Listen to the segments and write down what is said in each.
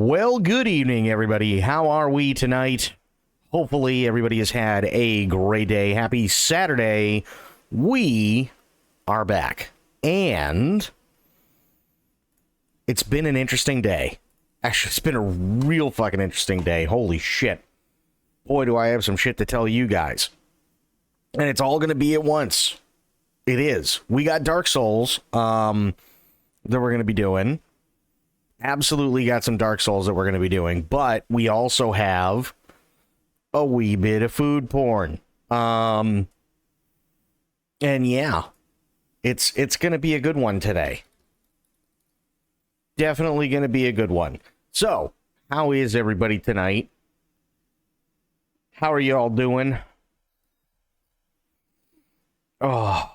Well, good evening, everybody. How are we tonight? Hopefully, everybody has had a great day. Happy Saturday. We are back. And it's been an interesting day. Actually, it's been a real fucking interesting day. Holy shit. Boy, do I have some shit to tell you guys. And it's all going to be at once. It is. We got Dark Souls that we're going to be doing. Absolutely got some Dark Souls that we're going to be doing, but we also have a wee bit of food porn. And yeah, it's going to be a good one today. Definitely going to be a good one. So, how is everybody tonight? How are you all doing? Oh.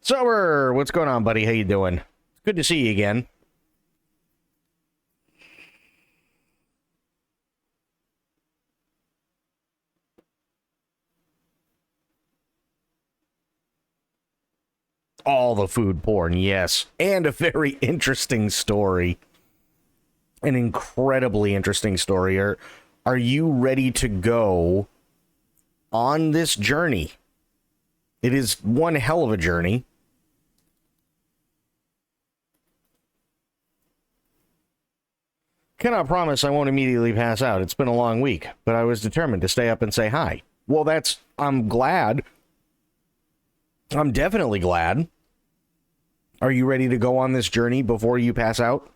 Sober, what's going on, buddy? How you doing? It's good to see you again. All the food porn, yes. And a very interesting story. An incredibly interesting story. Are you ready to go on this journey? It is one hell of a journey. Cannot promise I won't immediately pass out. It's been a long week, but I was determined to stay up and say hi. Well, I'm glad. I'm definitely glad. Are you ready to go on this journey before you pass out?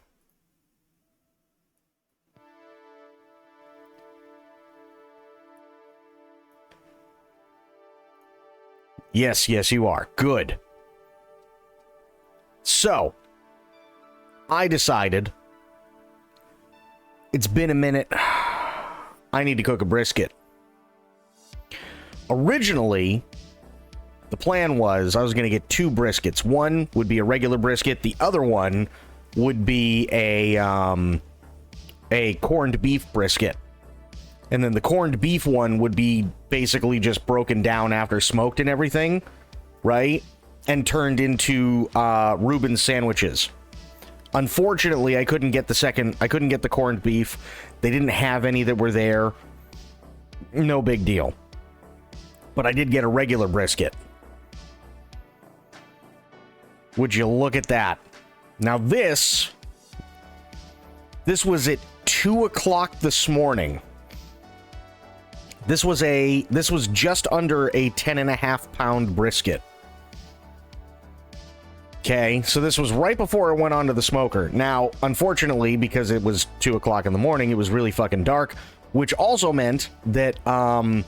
Yes, you are. Good. So, I decided it's been a minute. I need to cook a brisket. Originally, the plan was I was going to get two briskets. One would be a regular brisket. The other one would be a corned beef brisket. And then the corned beef one would be basically just broken down after smoked and everything, right? And turned into Reuben sandwiches. Unfortunately, I couldn't get the corned beef. They didn't have any that were there. No big deal. But I did get a regular brisket. Would you look at that? Now this was at 2 o'clock this morning. This was just under a 10.5 pound brisket. Okay, so this was right before it went onto the smoker. Now, unfortunately, because it was 2 o'clock in the morning, it was really fucking dark, which also meant that I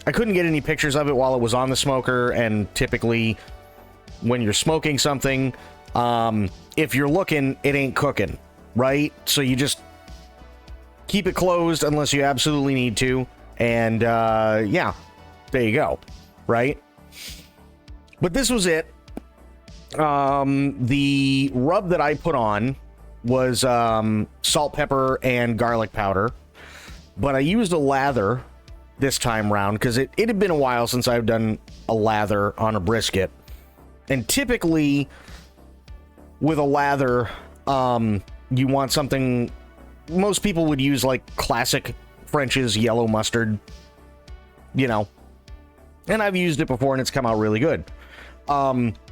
couldn't get any pictures of it while it was on the smoker, and typically, when you're smoking something, if you're looking, it ain't cooking, right? So you just keep it closed unless you absolutely need to, and yeah, there you go, right? But this was it. The rub that I put on was salt, pepper, and garlic powder, but I used a lather this time round because it had been a while since I've done a lather on a brisket. And typically with a lather, you want something, most people would use like classic French's yellow mustard, you know, and I've used it before and it's come out really good.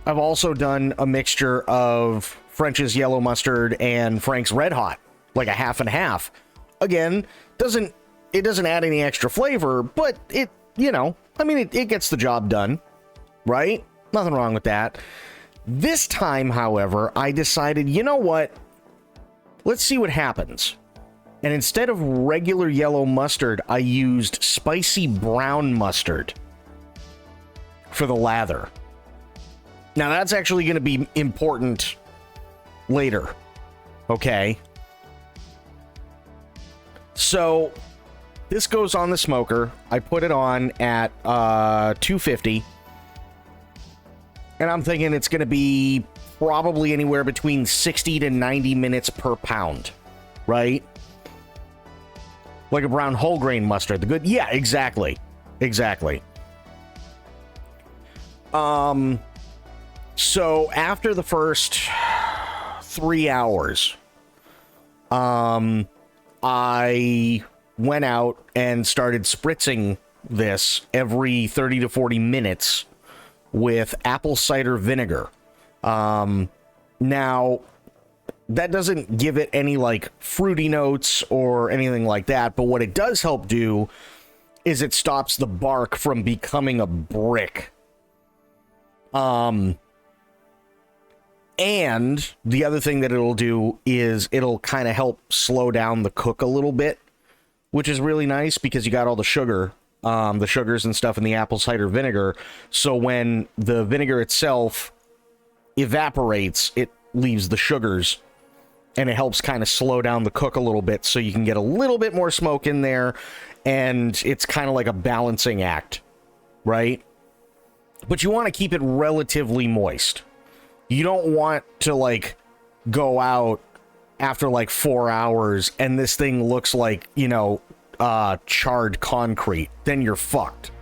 I've also done a mixture of French's yellow mustard and Frank's Red Hot, like a half and half. Again, it doesn't add any extra flavor, but it gets the job done, right? Nothing wrong with that. This time, however, I decided, you know what? Let's see what happens. And instead of regular yellow mustard, I used spicy brown mustard for the lather. Now, that's actually going to be important later. Okay. So, this goes on the smoker. I put it on at 250. And I'm thinking it's going to be probably anywhere between 60 to 90 minutes per pound. Right? Like a brown whole grain mustard. The good... Yeah, exactly. Exactly. So after the first 3 hours, I went out and started spritzing this every 30 to 40 minutes with apple cider vinegar. Now, that doesn't give it any like fruity notes or anything like that, but what it does help do is it stops the bark from becoming a brick. And the other thing that it'll do is it'll kind of help slow down the cook a little bit, which is really nice because you got all the sugar, the sugars and stuff in the apple cider vinegar. So when the vinegar itself evaporates, it leaves the sugars, and it helps kind of slow down the cook a little bit so you can get a little bit more smoke in there, and it's kind of like a balancing act, right? But you want to keep it relatively moist. You don't want to like go out after like 4 hours and this thing looks like, you know, charred concrete. Then you're fucked.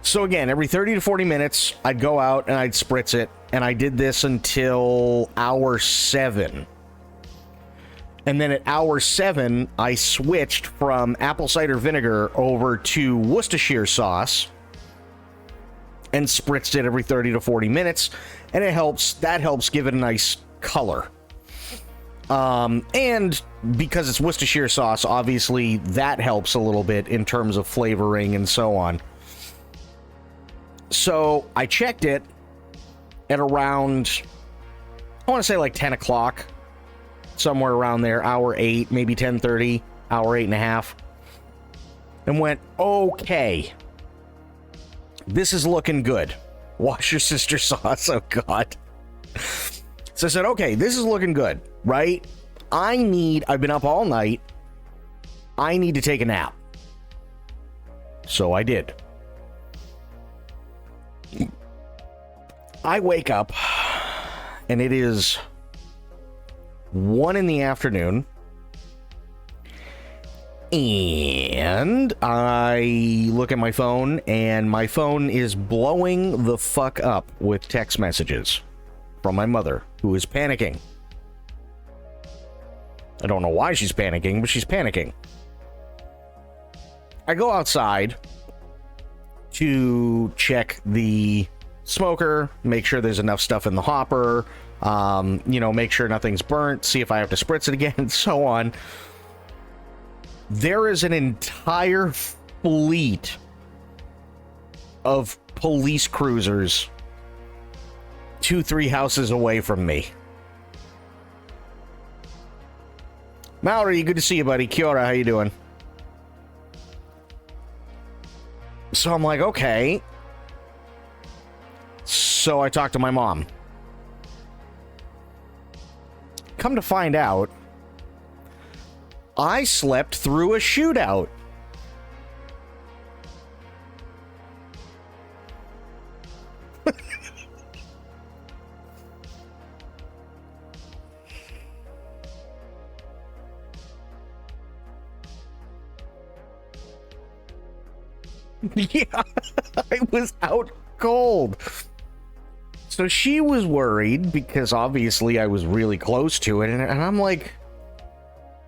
So again, every 30 to 40 minutes, I'd go out and I'd spritz it, and I did this until hour 7. And then at hour 7, I switched from apple cider vinegar over to Worcestershire sauce and spritzed it every 30 to 40 minutes, and that helps give it a nice color. And because it's Worcestershire sauce, obviously that helps a little bit in terms of flavoring and so on. So I checked it at around, I want to say like 10 o'clock, somewhere around there, hour 8, maybe 10:30, hour 8.5, and went, okay, this is looking good. Wash your sister sauce, oh God. So I said, okay, this is looking good, right? I've been up all night. I need to take a nap. So I did. I wake up, and it is 1 in the afternoon, and I look at my phone, and my phone is blowing the fuck up with text messages from my mother, who is panicking. I don't know why she's panicking, but she's panicking. I go outside to check the smoker, make sure there's enough stuff in the hopper, make sure nothing's burnt, see if I have to spritz it again, and so on. There is an entire fleet of police cruisers 2-3 houses away from me. Mallory, good to see you, buddy. Kia ora, how you doing? So I'm like, okay. So I talked to my mom. Come to find out, I slept through a shootout. Yeah, I was out cold. So she was worried because obviously I was really close to it, and I'm like,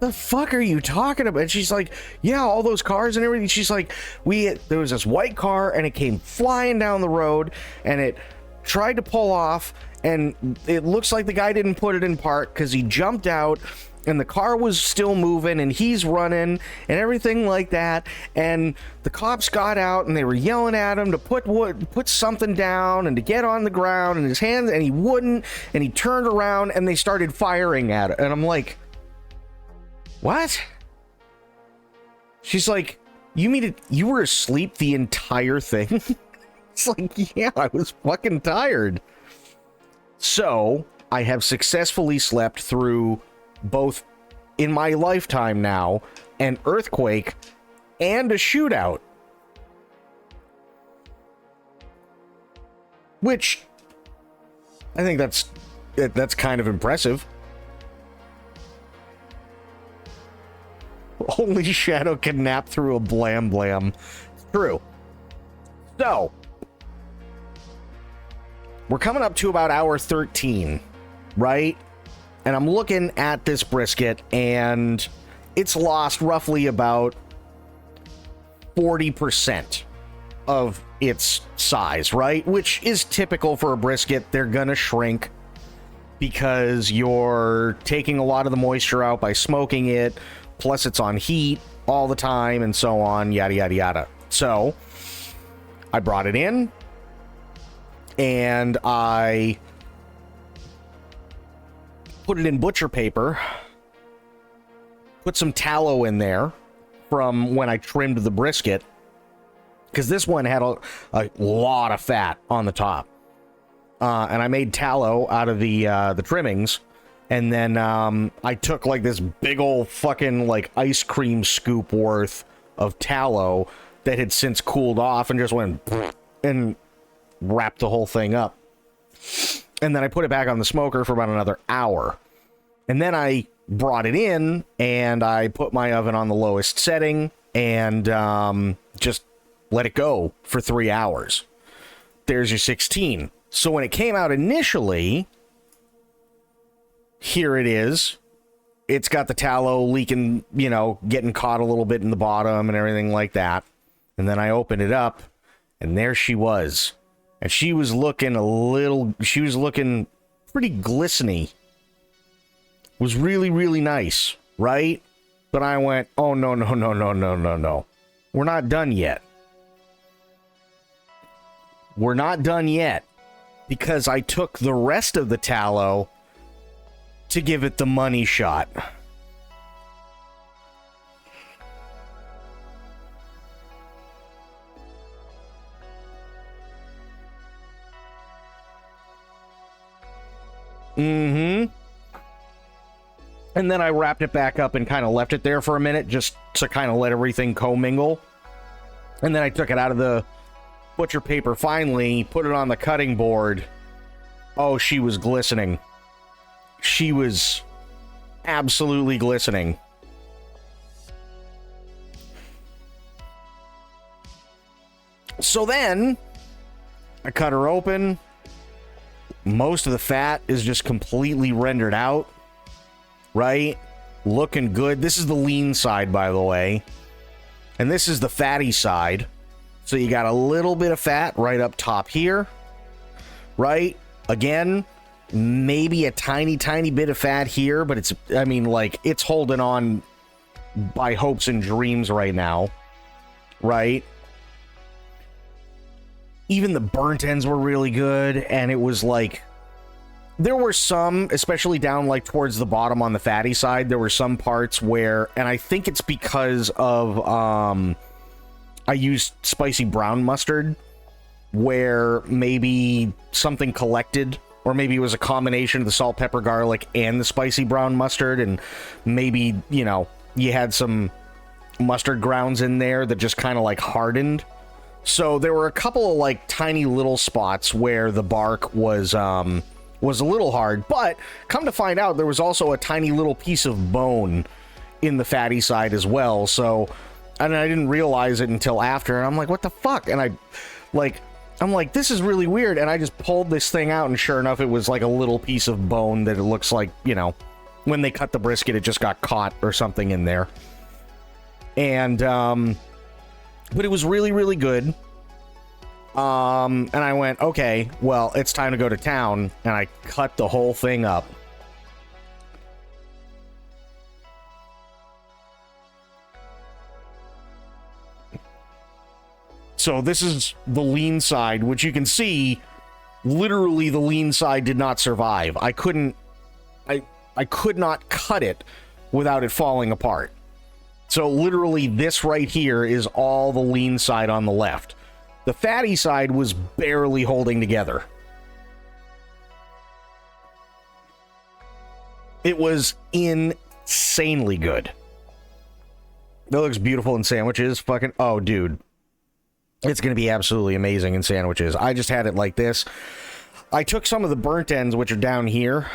the fuck are you talking about? And she's like, yeah, all those cars and everything. She's like, there was this white car and it came flying down the road and it tried to pull off, and it looks like the guy didn't put it in park because he jumped out and the car was still moving and he's running and everything like that, and the cops got out and they were yelling at him to put something down and to get on the ground, and his hands, and he wouldn't, and he turned around and they started firing at it. And I'm like, what? She's like, you were asleep the entire thing? It's like, yeah, I was fucking tired. So I have successfully slept through both, in my lifetime now, an earthquake and a shootout, which I think that's kind of impressive. Only Shadow can nap through a blam blam. It's true. So we're coming up to about hour 13, right? and I'm looking at this brisket, and it's lost roughly about 40% of its size, right? Which is typical for a brisket. They're gonna shrink because you're taking a lot of the moisture out by smoking it, plus it's on heat all the time, and so on, yada, yada, yada. So, I brought it in, and I put it in butcher paper, put some tallow in there from when I trimmed the brisket, because this one had a lot of fat on the top. And I made tallow out of the trimmings, and then I took like this big old fucking like ice cream scoop worth of tallow that had since cooled off, and just went and wrapped the whole thing up. And then I put it back on the smoker for about another hour. And then I brought it in, and I put my oven on the lowest setting, and just let it go for 3 hours. There's your 16. So when it came out initially, here it is. It's got the tallow leaking, you know, getting caught a little bit in the bottom and everything like that. And then I opened it up, and there she was. And she was looking pretty glistening. Was really, really nice, right? But I went, oh, no. We're not done yet. We're not done yet, because I took the rest of the tallow to give it the money shot. Mm-hmm. And then I wrapped it back up and kind of left it there for a minute, just to kind of let everything commingle. And then I took it out of the butcher paper finally, put it on the cutting board. Oh, she was glistening. She was absolutely glistening. So then I cut her open. Most of the fat is just completely rendered out, right? Looking good. This is the lean side, by the way. And this is the fatty side. So you got a little bit of fat right up top here, right? Again, maybe a tiny bit of fat here, but it's holding on by hopes and dreams right now, right? Even the burnt ends were really good, and it was like, there were some, especially down like towards the bottom on the fatty side, there were some parts where, and I think it's because of, I used spicy brown mustard, where maybe something collected, or maybe it was a combination of the salt, pepper, garlic, and the spicy brown mustard, and maybe, you know, you had some mustard grounds in there that just kind of like hardened. So there were a couple of like tiny little spots where the bark was a little hard, but come to find out, there was also a tiny little piece of bone in the fatty side as well. So, and I didn't realize it until after, and I'm like, what the fuck? And I'm like, this is really weird. And I just pulled this thing out, and sure enough, it was like a little piece of bone that it looks like, you know, when they cut the brisket, it just got caught or something in there. And, but it was really, really good. And I went, okay, well, it's time to go to town. And I cut the whole thing up. So this is the lean side, which you can see, literally the lean side did not survive. I could not cut it without it falling apart. So literally this right here is all the lean side on the left. The fatty side was barely holding together. It was insanely good. That looks beautiful in sandwiches. Fucking, oh, dude. It's going to be absolutely amazing in sandwiches. I just had it like this. I took some of the burnt ends, which are down here,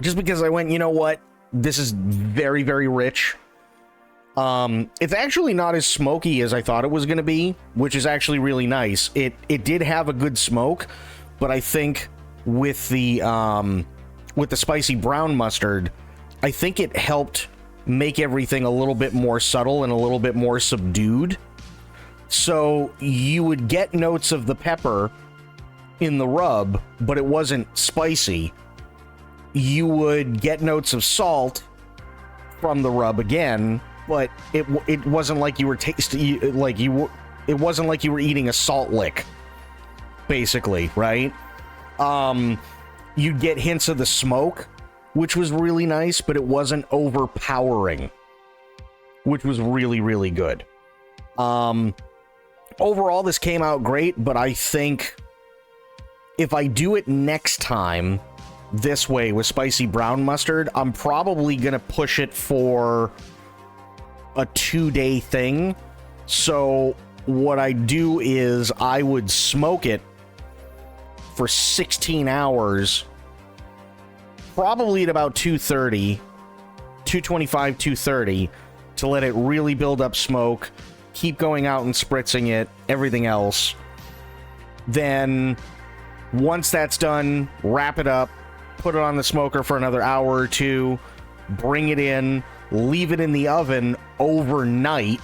just because I went, you know what? This is very, very rich. It's actually not as smoky as I thought it was going to be, which is actually really nice. It did have a good smoke, but I think with the with the spicy brown mustard, I think it helped make everything a little bit more subtle and a little bit more subdued. So you would get notes of the pepper in the rub, but it wasn't spicy. You would get notes of salt from the rub again, but it wasn't like you were tasting it wasn't like you were eating a salt lick, basically, right? You'd get hints of the smoke, which was really nice, but it wasn't overpowering, which was really, really good. Overall, this came out great, but I think if I do it next time this way with spicy brown mustard, I'm probably going to push it for a 2-day thing. So what I do is I would smoke it for 16 hours, probably at about 225, 230, to let it really build up smoke, keep going out and spritzing it, everything else. Then once that's done, wrap it up, put it on the smoker for another hour or two, bring it in, leave it in the oven overnight,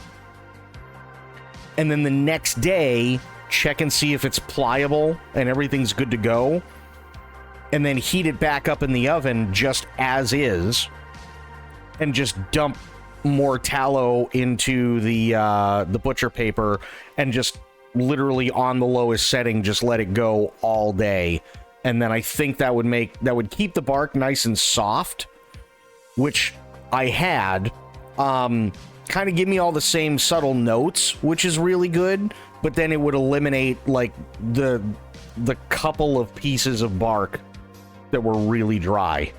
and then the next day, check and see if it's pliable and everything's good to go, and then heat it back up in the oven just as is, and just dump more tallow into the butcher paper, and just literally on the lowest setting, just let it go all day. And then I think that would keep the bark nice and soft, which I had. Kind of give me all the same subtle notes, which is really good, but then it would eliminate like the couple of pieces of bark that were really dry.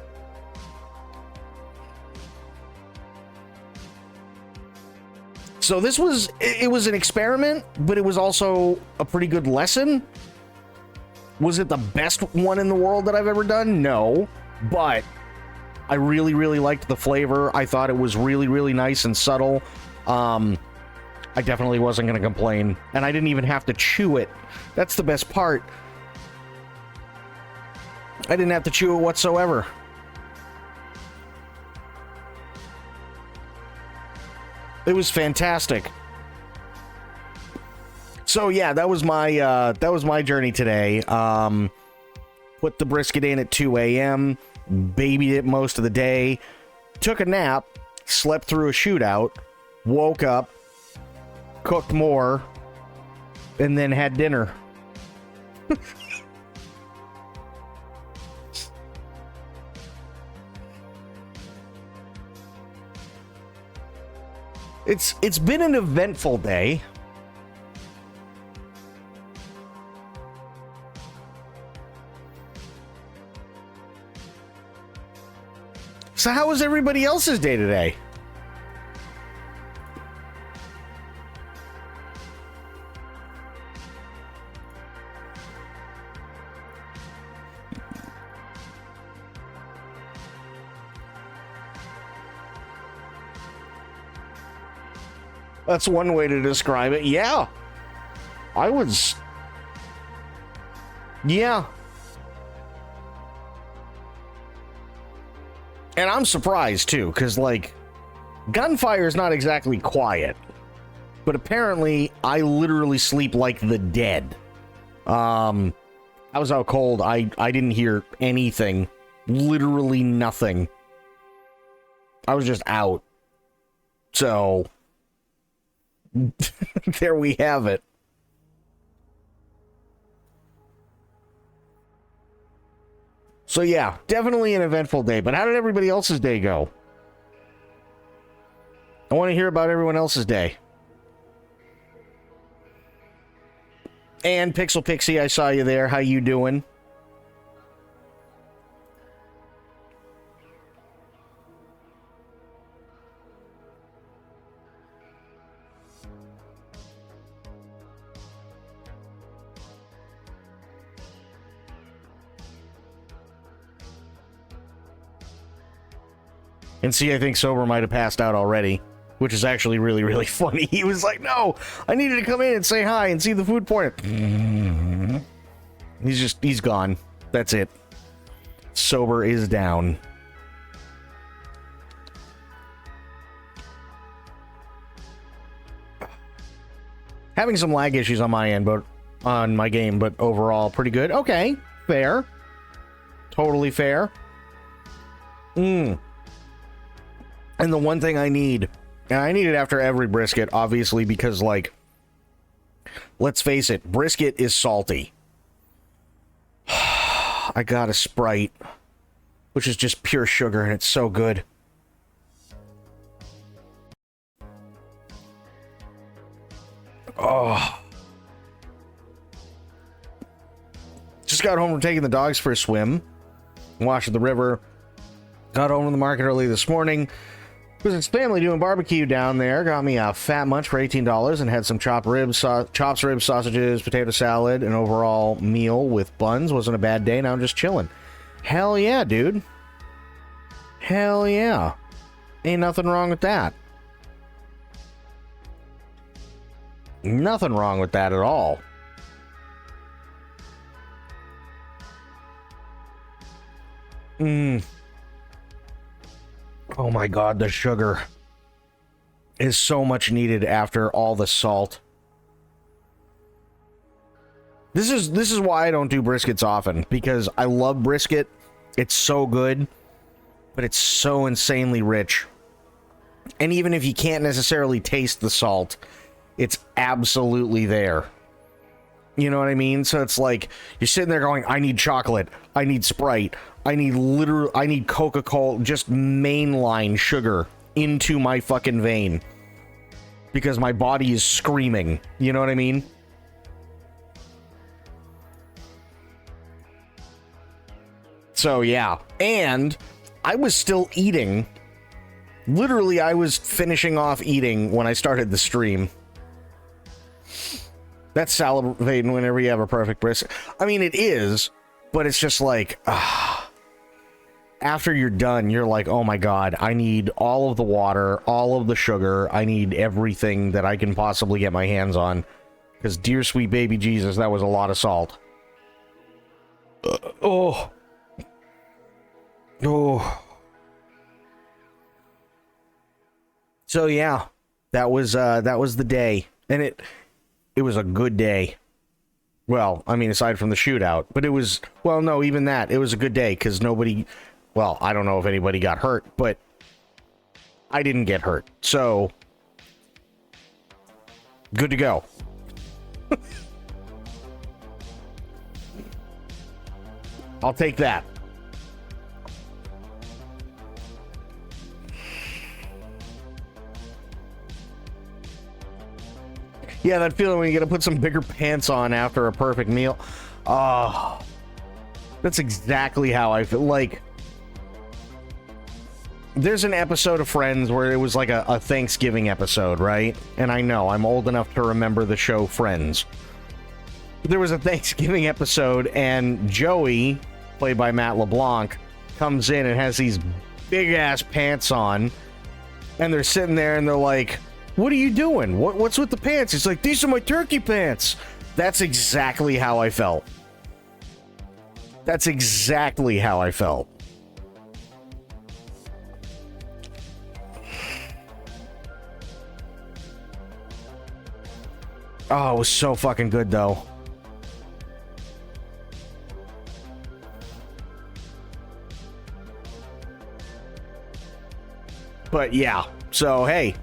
So this was an experiment, but it was also a pretty good lesson. Was it the best one in the world that I've ever done? No, but I really, really liked the flavor. I thought it was really, really nice and subtle. I definitely wasn't going to complain, and I didn't even have to chew it. That's the best part. I didn't have to chew it whatsoever. It was fantastic. So yeah, that was my journey today. Put the brisket in at 2 a.m., babied it most of the day, took a nap, slept through a shootout, woke up, cooked more, and then had dinner. It's been an eventful day. So how was everybody else's day today? That's one way to describe it. Yeah. Yeah. And I'm surprised, too, because, like, gunfire is not exactly quiet. But apparently, I literally sleep like the dead. I was out cold. I didn't hear anything. Literally nothing. I was just out. So, there we have it. So yeah, definitely an eventful day. But how did everybody else's day go? I want to hear about everyone else's day. And Pixel Pixie, I saw you there. How you doing? And see, I think Sober might have passed out already, which is actually really, really funny. He was like, no, I needed to come in and say hi and see the food porn. He's gone. That's it. Sober is down. Having some lag issues on my end, but on my game, but overall pretty good. Okay, fair. Totally fair. And the one thing I need, and I need it after every brisket, obviously, because, like, let's face it, brisket is salty. I got a Sprite, which is just pure sugar, and it's so good. Oh. Just got home from taking the dogs for a swim. Washed at the river. Got home from the market early this morning. Was his family doing barbecue down there. Got me a fat munch for $18 and had some chops, ribs, sausages, potato salad, an overall meal with buns. Wasn't a bad day. Now I'm just chilling. Hell yeah, dude. Hell yeah. Ain't nothing wrong with that. Nothing wrong with that at all. Oh my god, the sugar is so much needed after all the salt. This is why I don't do briskets often, because I love brisket. It's so good, but it's so insanely rich. And even if you can't necessarily taste the salt, it's absolutely there. You know what I mean? So it's like you're sitting there going, I need chocolate, I need Sprite, I need Coca-Cola, just mainline sugar into my fucking vein. Because my body is screaming. You know what I mean? So yeah. And I was still eating. Literally, I was finishing off eating when I started the stream. That's salivating whenever you have a perfect brisket. I mean, it is, but it's just like, after you're done, you're like, oh my god, I need all of the water, all of the sugar, I need everything that I can possibly get my hands on. Because, dear sweet baby Jesus, that was a lot of salt. Oh. So yeah, that was the day, and it was a good day. Well, I mean, aside from the shootout, but it was, well, no, even that, it was a good day, because nobody, well, I don't know if anybody got hurt, but I didn't get hurt, so good to go. I'll take that. Yeah, that feeling when you gotta put some bigger pants on after a perfect meal. Oh, that's exactly how I feel. Like, there's an episode of Friends where it was like a Thanksgiving episode, right? And I know, I'm old enough to remember the show Friends. There was a Thanksgiving episode, and Joey, played by Matt LeBlanc, comes in and has these big-ass pants on, and they're sitting there and they're like, what are you doing? What's with the pants? It's like, these are my turkey pants. That's exactly how I felt. That's exactly how I felt. Oh, it was so fucking good, though. But yeah, so hey.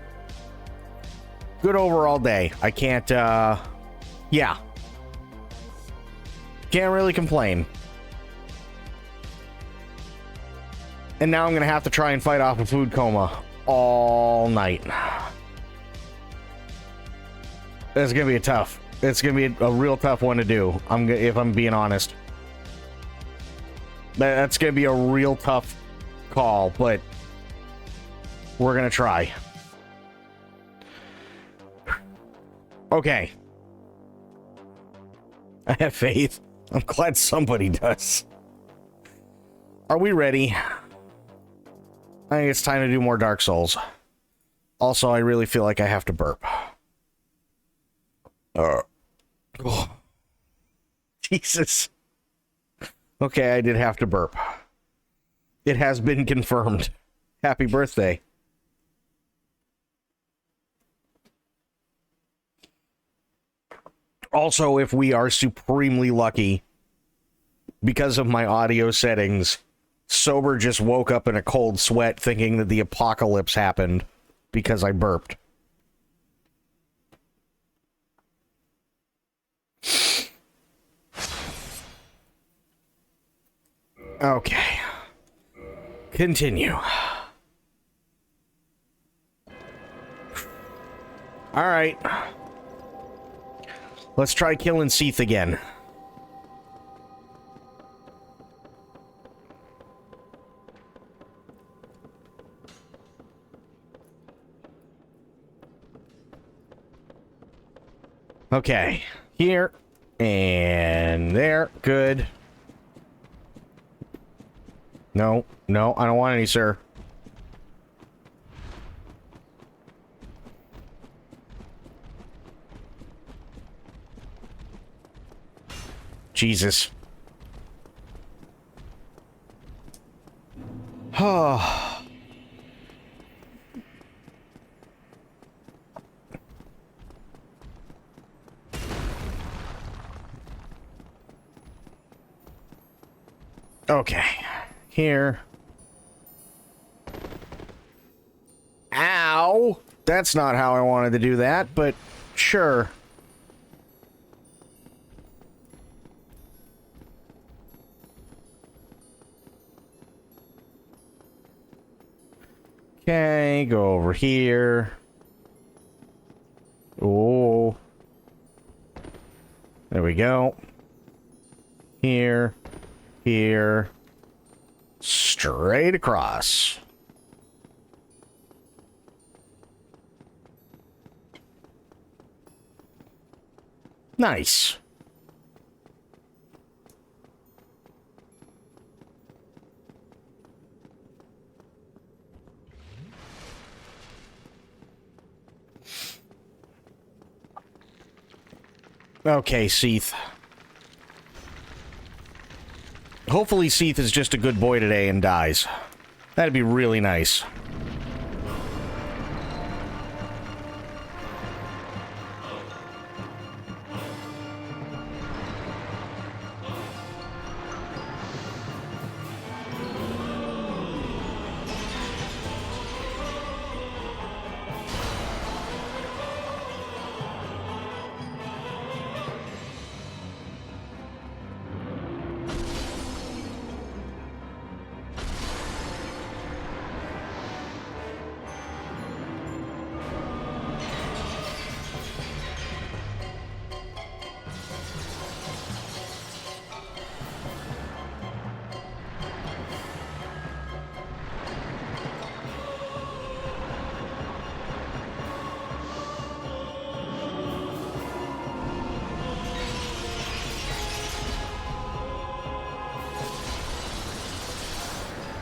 Good overall day. I can't, yeah. Can't really complain. And now I'm gonna have to try and fight off a food coma all night. It's gonna be it's gonna be a real tough one to do, if I'm being honest. That's gonna be a real tough call, but we're gonna try. Okay. I have faith. I'm glad somebody does. Are we ready? I think it's time to do more Dark Souls. Also, I really feel like I have to burp. Oh. Jesus. Okay, I did have to burp. It has been confirmed. Happy birthday. Also, if we are supremely lucky, because of my audio settings, Sober just woke up in a cold sweat thinking that the apocalypse happened because I burped. Okay. Continue. Alright. Let's try killing Seath again. Okay. Here. And there. Good. No. No, I don't want any, sir. Jesus. Oh. Okay. Here. Ow! That's not how I wanted to do that, but sure. Okay, go over here. Oh. There we go. Here. Here. Straight across. Nice. Okay, Seath. Hopefully Seath is just a good boy today and dies. That'd be really nice.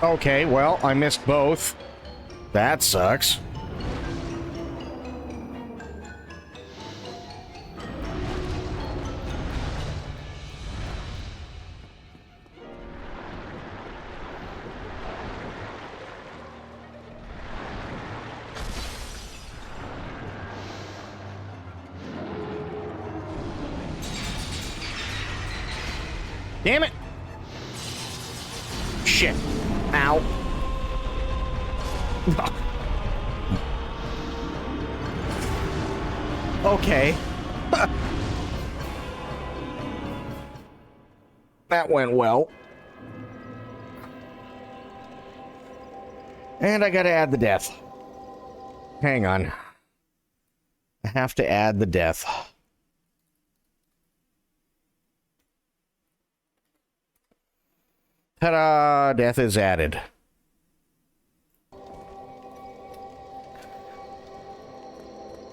Okay, well, I missed both. That sucks. Damn it! Shit. Ow. Okay. That went well. And I gotta add the death. Hang on. I have to add the death. Ta-da! Death is added.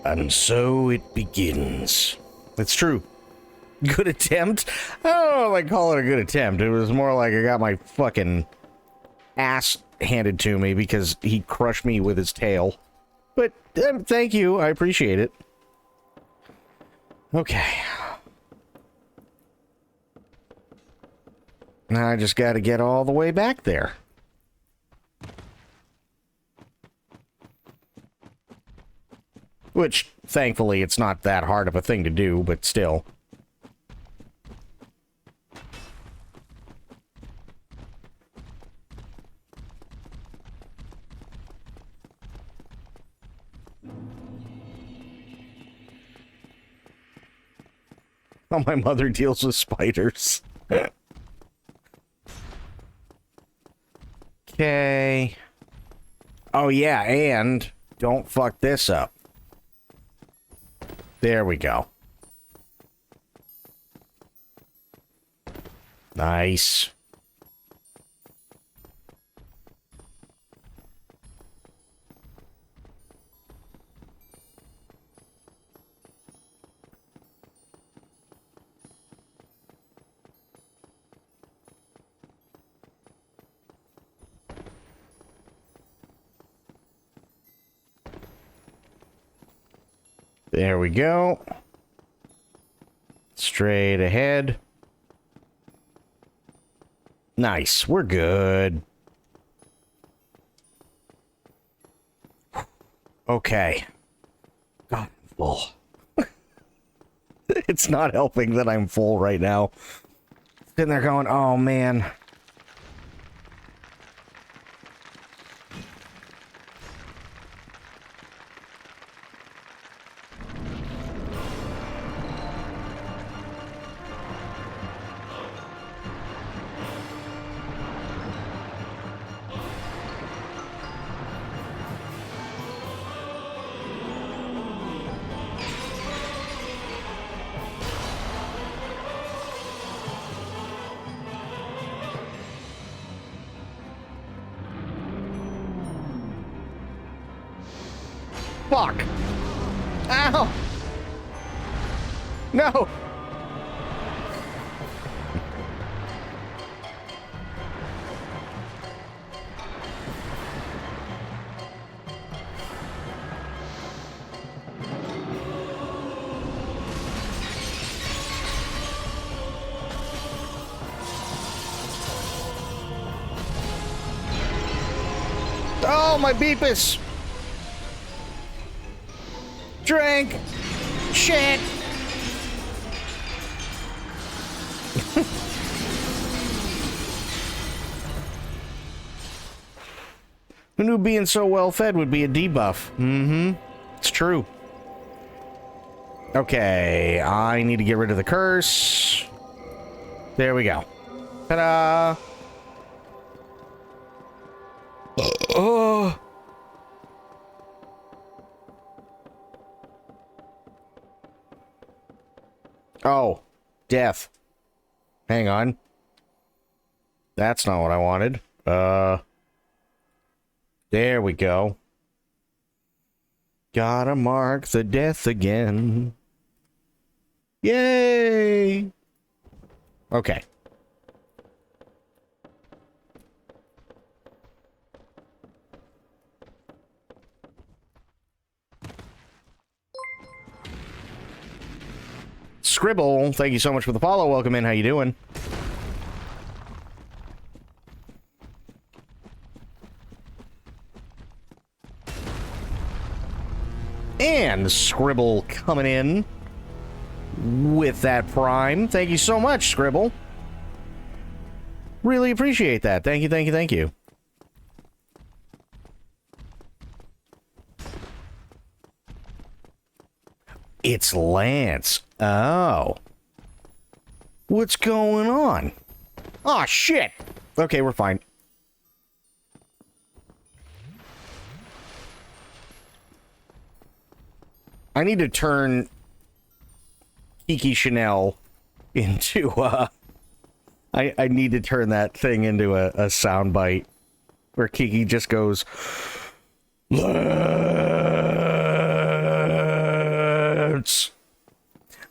And so it begins. It's true. Good attempt? I don't know if I call it a good attempt. It was more like I got my fucking ass handed to me because he crushed me with his tail. But thank you. I appreciate it. Okay. Now I just got to get all the way back there. Which, thankfully, it's not that hard of a thing to do, but still. How my mother deals with spiders. Okay. Oh, yeah, and don't fuck this up. There we go. Nice. There we go. Straight ahead. Nice. We're good. Okay. God, I'm full. It's not helping that I'm full right now. Sitting there going, oh man. Fuck! Ow! No! Oh, my beepus! Drink! Shit! Who knew being so well fed would be a debuff? Mm-hmm. It's true. Okay, I need to get rid of the curse. There we go. Ta-da! Oh! Oh, death. Hang on. That's not what I wanted. There we go. Gotta mark the death again. Yay! Okay. Scribble, thank you so much for the follow. Welcome in. How you doing? And Scribble coming in with that Prime. Thank you so much, Scribble. Really appreciate that. Thank you, thank you, thank you. It's Lance. Oh. What's going on? Oh, shit. Okay, we're fine. I need to turn Kiki Chanel into, I need to turn that thing into a soundbite where Kiki just goes, Lance!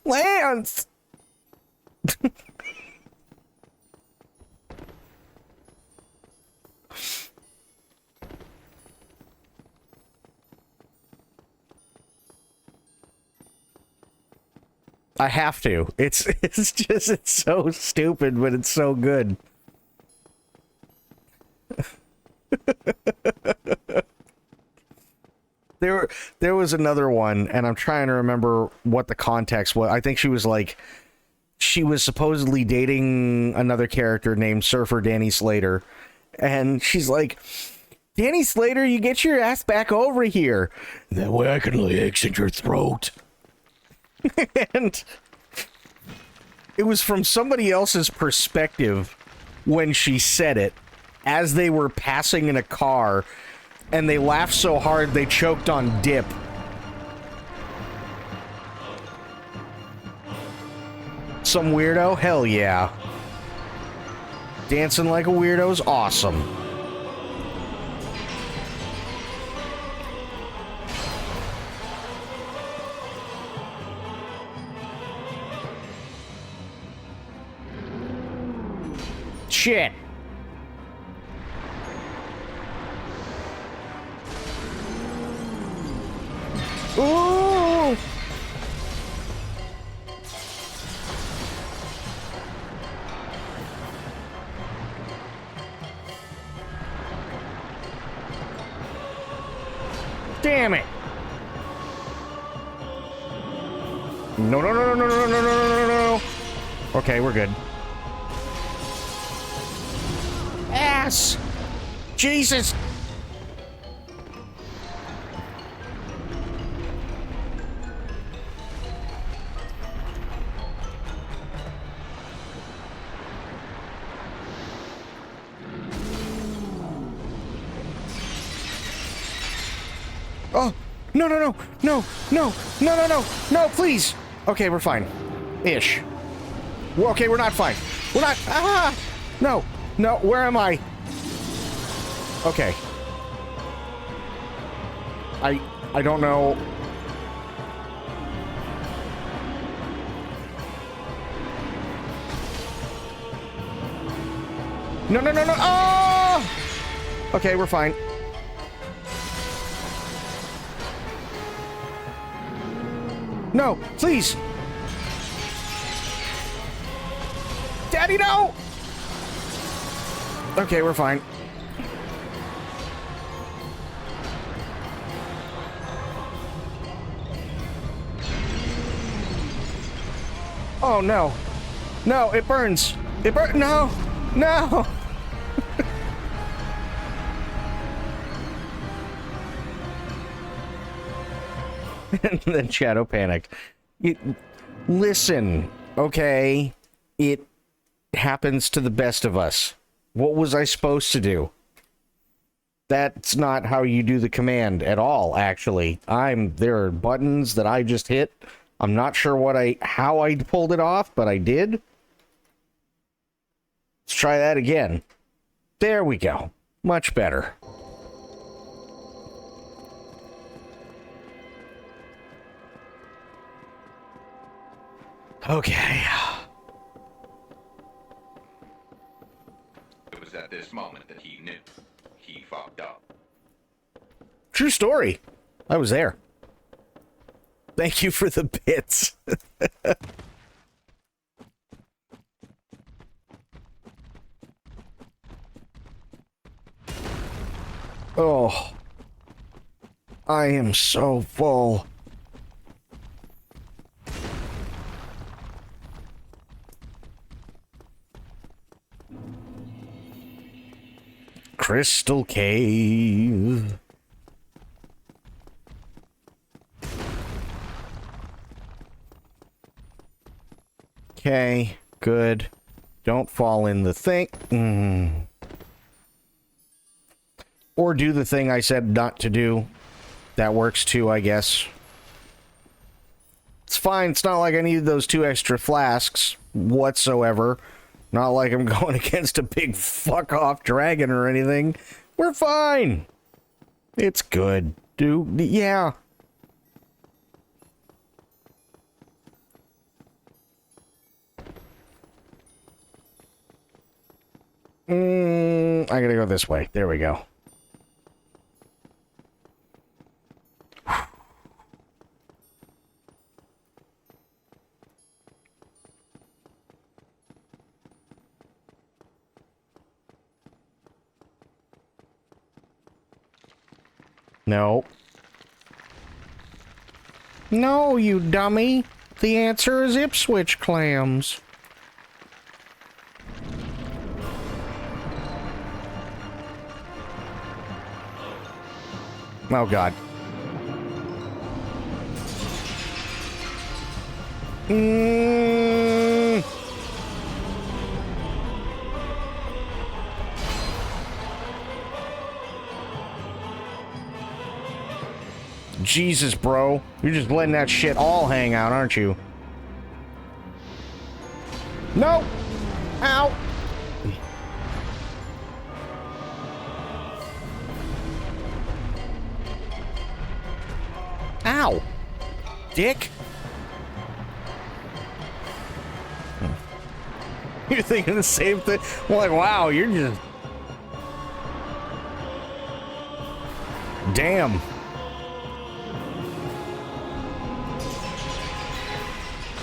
Lance! I have to. It's so stupid, but it's so good. there was another one, and I'm trying to remember what the context was. I think she was like, she was supposedly dating another character named Surfer Danny Slater, and she's like, Danny Slater, you get your ass back over here. That way I can lay eggs in your throat. And it was from somebody else's perspective when she said it, as they were passing in a car, and they laughed so hard they choked on dip. Some weirdo? Hell yeah. Dancing like a weirdo's awesome. Shit. Ooh! Damn it! No, no, no, no, no, no, no, no, no, no, no. Okay, we're good. Ass! Jesus! Oh, no, no, no, no, no, no, no, no, no, please. Okay, we're fine. Ish. Okay, we're not fine. We're not. Ah! No, no, where am I? Okay. I don't know. No, no, no, no. Oh! Okay, we're fine. No, please. Daddy, no! Okay, we're fine. Oh, no. No, it burns. It burns. No! No! And then Shadow panicked. Listen, okay? It happens to the best of us. What was I supposed to do? That's not how you do the command at all, actually. There are buttons that I just hit. I'm not sure how I pulled it off, but I did. Let's try that again. There we go. Much better. Okay. It was at this moment that he knew. He fucked up. True story. I was there. Thank you for the bits. Oh. I am so full. Crystal Cave. Okay, good. Don't fall in the thing. Or do the thing I said not to do. That works too, I guess. It's fine. It's not like I needed those 2 extra flasks whatsoever. Not like I'm going against a big fuck-off dragon or anything. We're fine. It's good. Yeah. I gotta go this way. There we go. No. No, you dummy. The answer is Ipswich clams. Oh, God. Jesus, bro. You're just letting that shit all hang out, aren't you? No! Ow! Ow! Dick? You're thinking the same thing? I'm like, wow, you're just... Damn.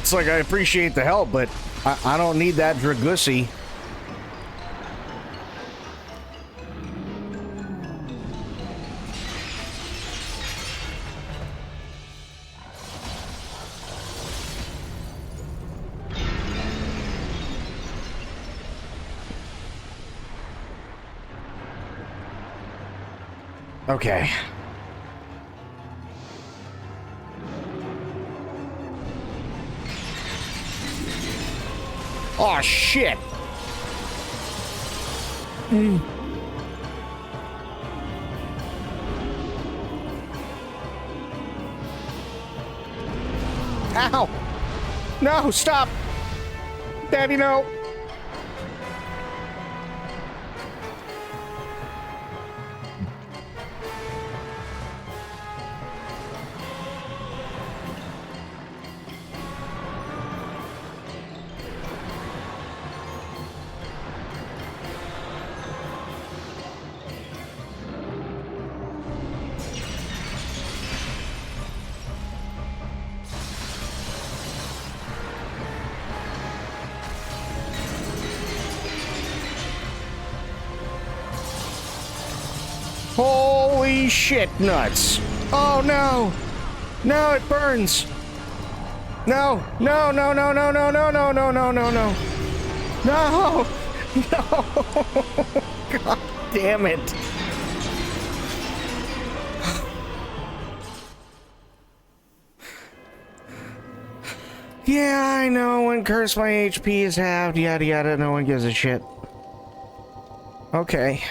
It's like, I appreciate the help, but I don't need that Dragussy. Okay. Oh, shit. Ow. No, stop. Daddy, no. Holy shit nuts. Oh no. No, it burns. No, no, no, no, no, no, no, no, no, no, no, no. No. No. God damn it. Yeah, I know. When curse my HP is halved, yada yada, no one gives a shit. Okay.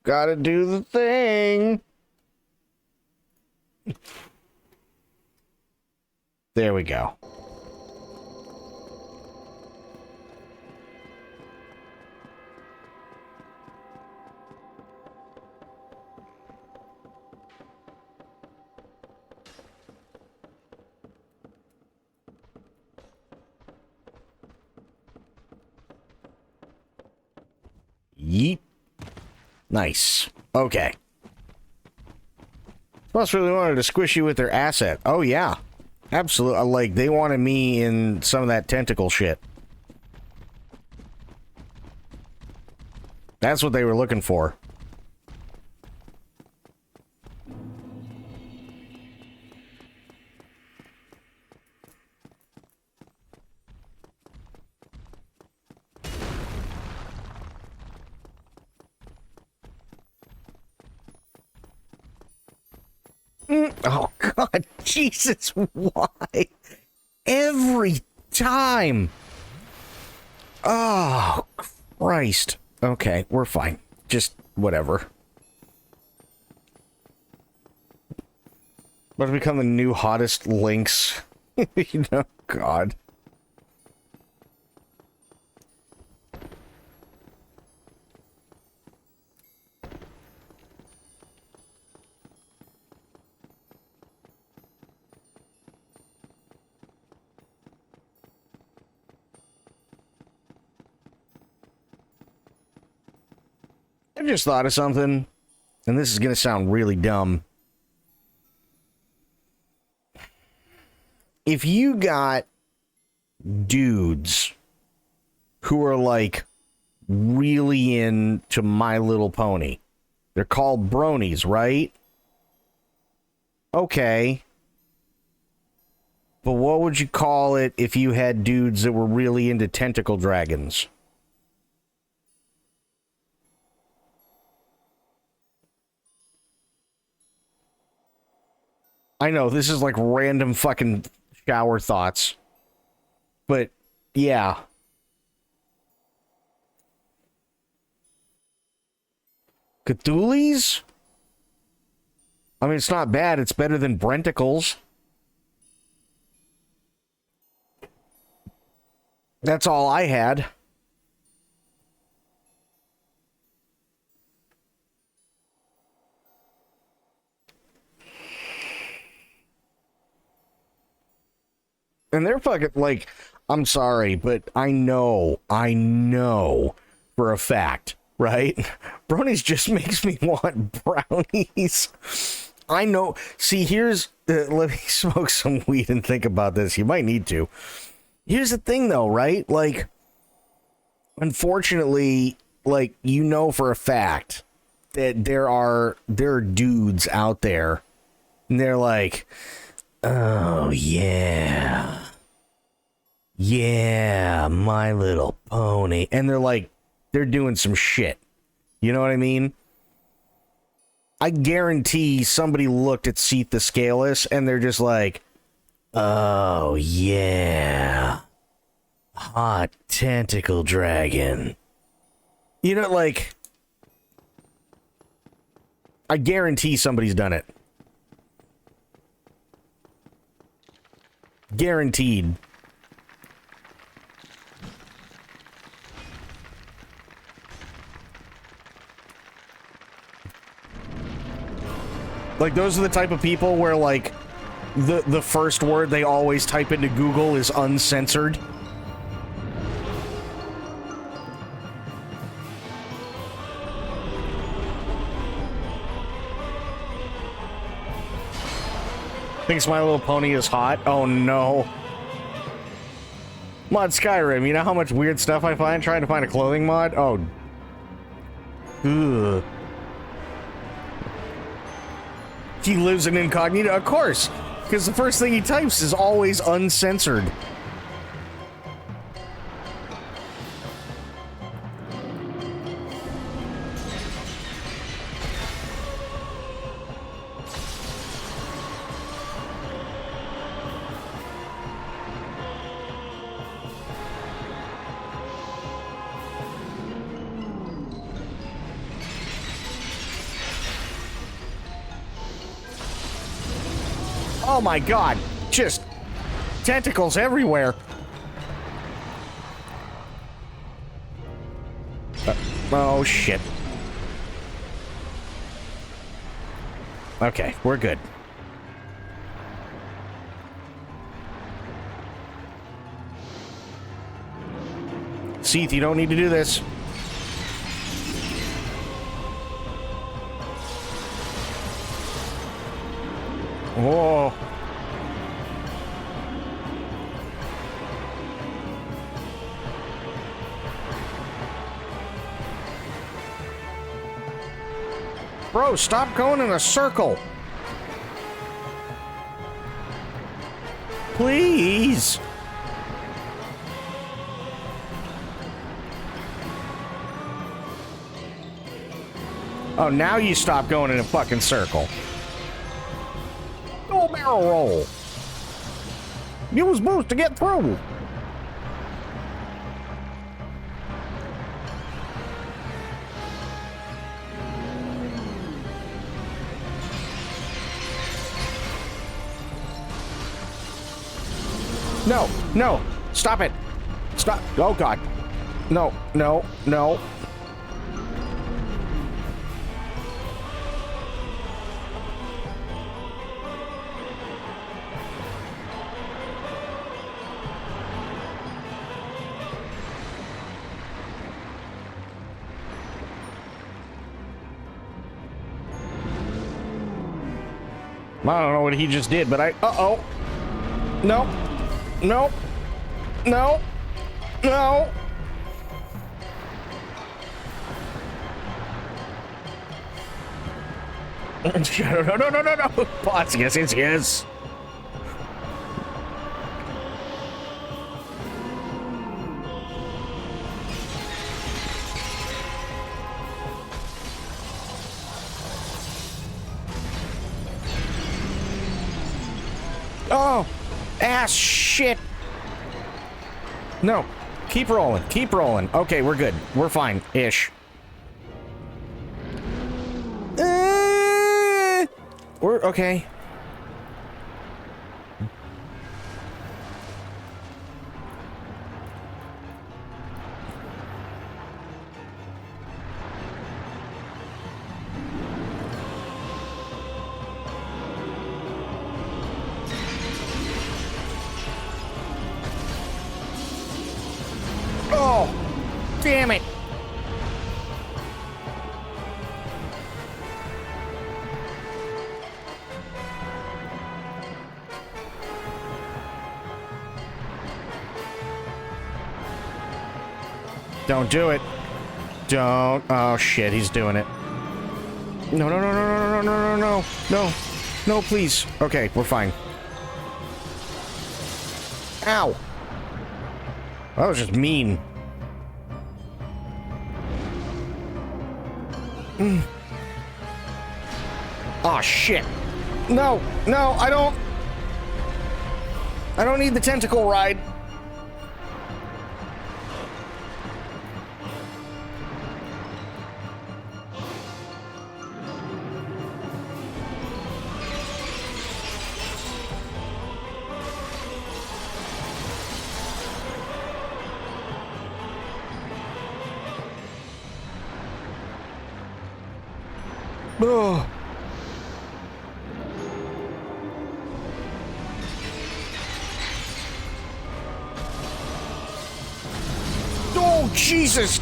Gotta do the thing. There we go. Yeet. Nice. Okay. Plus really wanted to squish you with their asset. Oh, yeah. Absolutely. Like, they wanted me in some of that tentacle shit. That's what they were looking for. Oh, God. Jesus, why? Every time. Oh, Christ. Okay, we're fine. Just whatever. About to become the new hottest Lynx. You know, God. I just thought of something, and this is going to sound really dumb. If you got dudes who are like really into My Little Pony. They're called bronies, right? Okay. But what would you call it if you had dudes that were really into tentacle dragons? I know, this is like random fucking shower thoughts. But, yeah. Cthulhu's? I mean, it's not bad. It's better than Brenticles. That's all I had. And they're fucking, like, I'm sorry, but I know for a fact, right? Bronies just makes me want brownies. I know. See, here's, let me smoke some weed and think about this. You might need to. Here's the thing, though, right? Like, unfortunately, like, you know for a fact that there are dudes out there, and they're like, oh, yeah. Yeah, My Little Pony. And they're like, they're doing some shit. You know what I mean? I guarantee somebody looked at Seath the Scaleless, and they're just like, oh, yeah. Hot tentacle dragon. You know, like, I guarantee somebody's done it. Guaranteed. Like, those are the type of people where, like, the first word they always type into Google is uncensored. Thinks My Little Pony is hot? Oh no. Mod Skyrim, you know how much weird stuff I find trying to find a clothing mod? Oh. Ugh. He lives in incognito? Of course! Because the first thing he types is always uncensored. Oh my god, just tentacles everywhere. Oh shit. Okay, we're good. Seath, you don't need to do this. Whoa. Bro, stop going in a circle. Please. Oh, now you stop going in a fucking circle. Go barrel roll. You was supposed to get through. No, no, stop it. Stop. Oh, God. No, no, no. I don't know what he just did, but uh-oh. No. No. No. No. No. Bots, yes. Oh, ass shit. No, keep rolling. Okay, we're good. We're fine-ish. We're okay. Oh, damn it. Don't do it. Don't. Oh, shit, he's doing it. No, please. Okay, we're fine. Ow. That was just mean. Oh, shit. No, I don't need the tentacle ride. Oh. Oh, Jesus!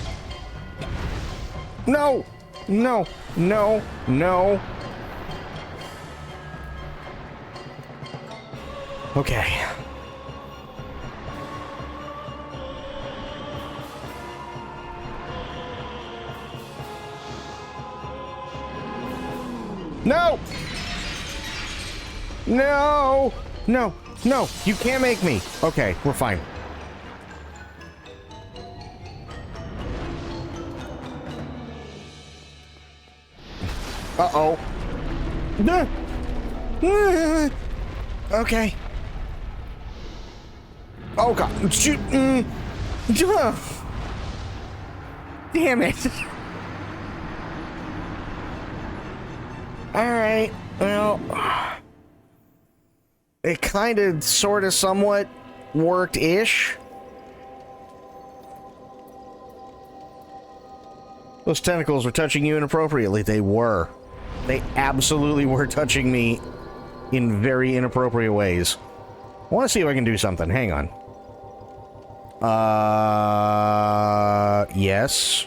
No! Okay. No! You can't make me! Okay, we're fine. Uh-oh. Okay. Oh, God. Shoot. Damn it. Alright, well... It kind of, sort of, somewhat worked-ish. Those tentacles were touching you inappropriately. They were. They absolutely were touching me in very inappropriate ways. I want to see if I can do something. Hang on. Yes.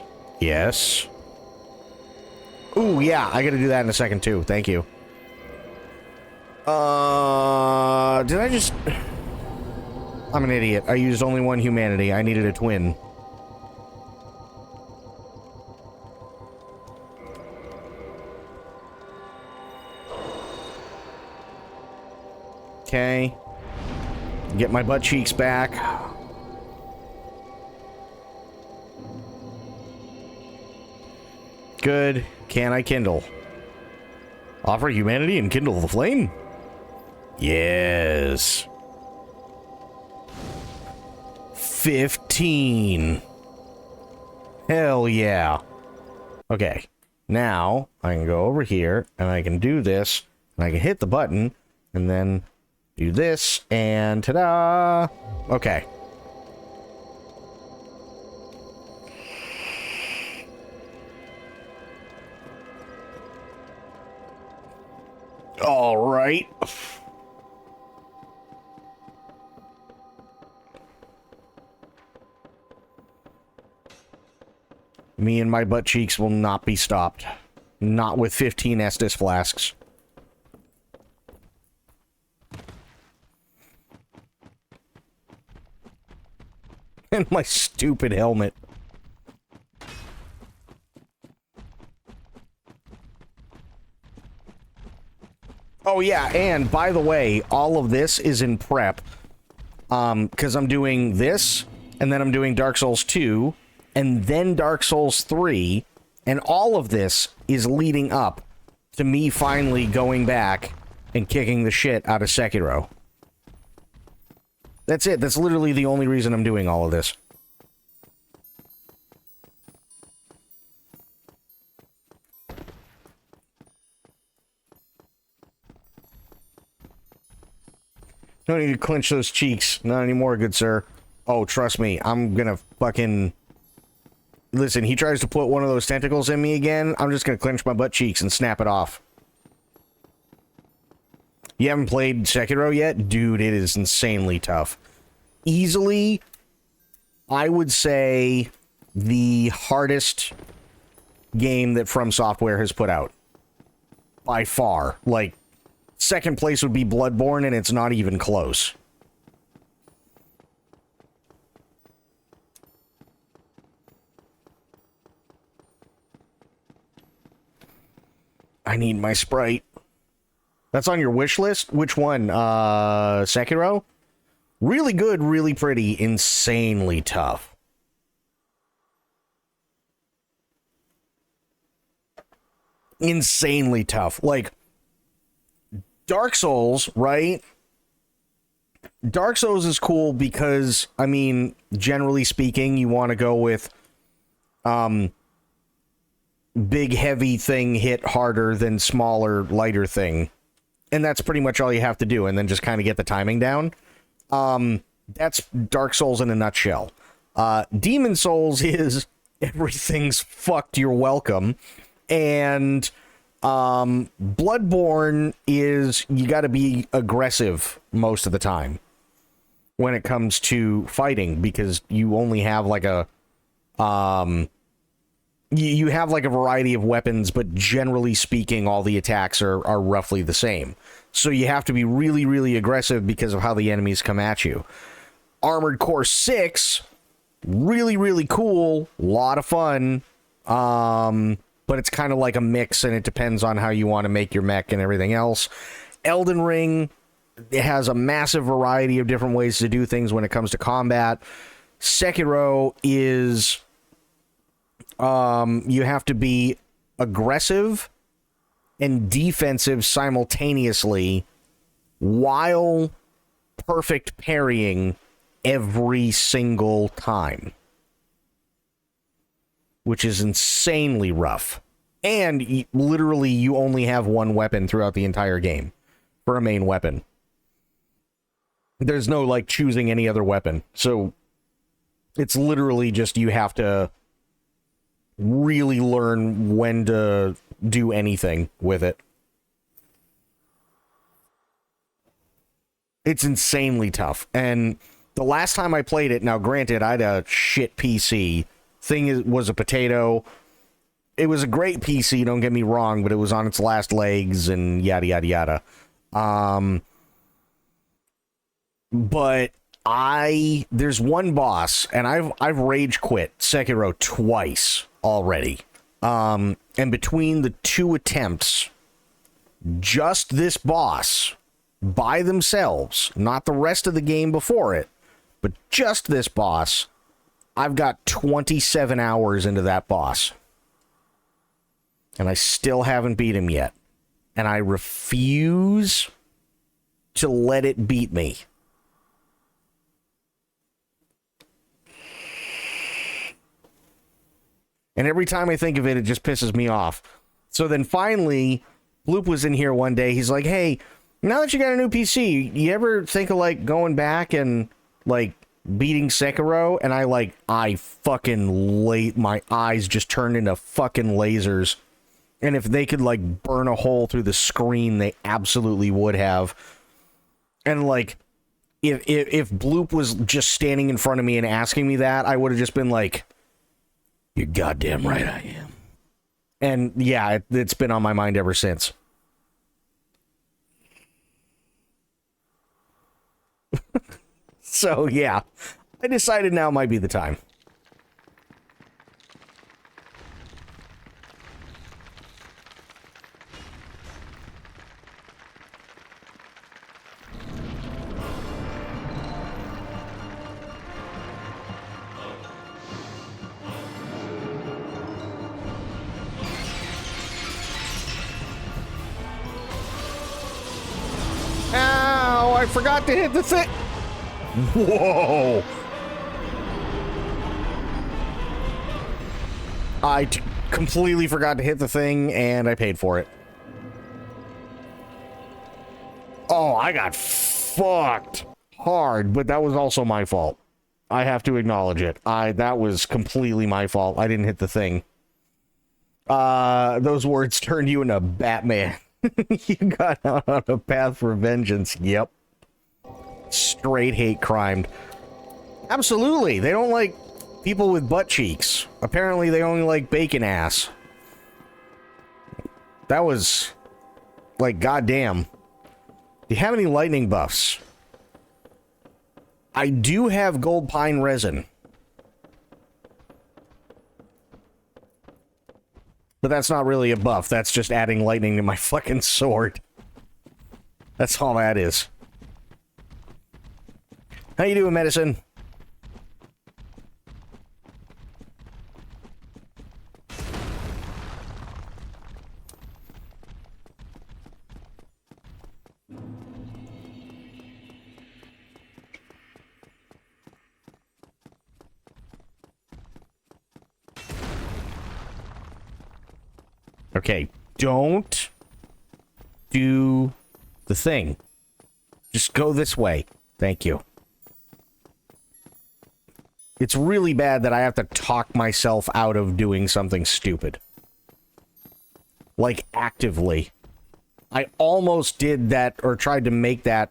Ooh, yeah, I gotta do that in a second, too. Thank you. Did I just... I'm an idiot. I used only one humanity. I needed a twin. Okay. Get my butt cheeks back. Good. Can I kindle? Offer humanity and kindle the flame? Yes. 15. Hell yeah. Okay. Now, I can go over here, and I can do this, and I can hit the button, and then do this, and ta-da! Okay. All right. Me and my butt cheeks will not be stopped. Not with 15 Estus flasks. And my stupid helmet. Oh yeah, and by the way, all of this is in prep. Because I'm doing this, and then I'm doing Dark Souls 2, and then Dark Souls 3, and all of this is leading up to me finally going back and kicking the shit out of Sekiro. That's it. That's literally the only reason I'm doing all of this. Don't need to clench those cheeks. Not anymore, good sir. Oh, trust me, I'm gonna fucking... Listen, he tries to put one of those tentacles in me again, I'm just gonna clench my butt cheeks and snap it off. You haven't played Sekiro yet? Dude, it is insanely tough. Easily, I would say, the hardest game that From Software has put out. By far. Like, second place would be Bloodborne, and it's not even close. I need my Sprite. That's on your wish list? Which one? Sekiro? Really good, really pretty, insanely tough. Insanely tough. Like, Dark Souls, right? Dark Souls is cool because, I mean, generally speaking, you want to go with, big, heavy thing hit harder than smaller, lighter thing. And that's pretty much all you have to do, and then just kind of get the timing down. That's Dark Souls in a nutshell. Demon Souls is everything's fucked, you're welcome. And Bloodborne is you gotta be aggressive most of the time when it comes to fighting, because you only have like a you have like a variety of weapons, but generally speaking, all the attacks are roughly the same. So you have to be really, really aggressive because of how the enemies come at you. Armored Core 6, really, really cool, lot of fun, but it's kind of like a mix, and it depends on how you want to make your mech and everything else. Elden Ring, it has a massive variety of different ways to do things when it comes to combat. Sekiro is... you have to be aggressive and defensive simultaneously while perfect parrying every single time, which is insanely rough. And literally you only have one weapon throughout the entire game for a main weapon. There's no like choosing any other weapon, so it's literally just you have to really learn when to do anything with it. It's insanely tough. And the last time I played it, now granted, I had a shit PC. Was a potato. It was a great PC, don't get me wrong, but it was on its last legs and yada, yada, yada. But there's one boss, and I've rage quit Sekiro twice already. And between the two attempts, just this boss by themselves, not the rest of the game before it, but just this boss, I've got 27 hours into that boss. And I still haven't beat him yet. And I refuse to let it beat me. And every time I think of it, it just pisses me off. So then finally, Bloop was in here one day. He's like, hey, now that you got a new PC, you ever think of like going back and like beating Sekiro? And I fucking my eyes just turned into fucking lasers. And if they could like burn a hole through the screen, they absolutely would have. And like, if Bloop was just standing in front of me and asking me that, I would have just been like, you're goddamn right I am. And yeah, it's been on my mind ever since. So yeah, I decided now might be the time. I forgot to hit the thing. Whoa. I completely forgot to hit the thing, and I paid for it. Oh, I got fucked hard, but that was also my fault. I have to acknowledge it. That was completely my fault. I didn't hit the thing. Those words turned you into Batman. You got out on a path for vengeance. Yep. Straight hate crimed. Absolutely. They don't like people with butt cheeks. Apparently they only like bacon ass. That was like, goddamn. Do you have any lightning buffs? I do have gold pine resin. But that's not really a buff. That's just adding lightning to my fucking sword. That's all that is. How you doing, Medicine? Okay, don't do the thing. Just go this way. Thank you. It's really bad that I have to talk myself out of doing something stupid. Like, actively. I almost did that, or tried to make that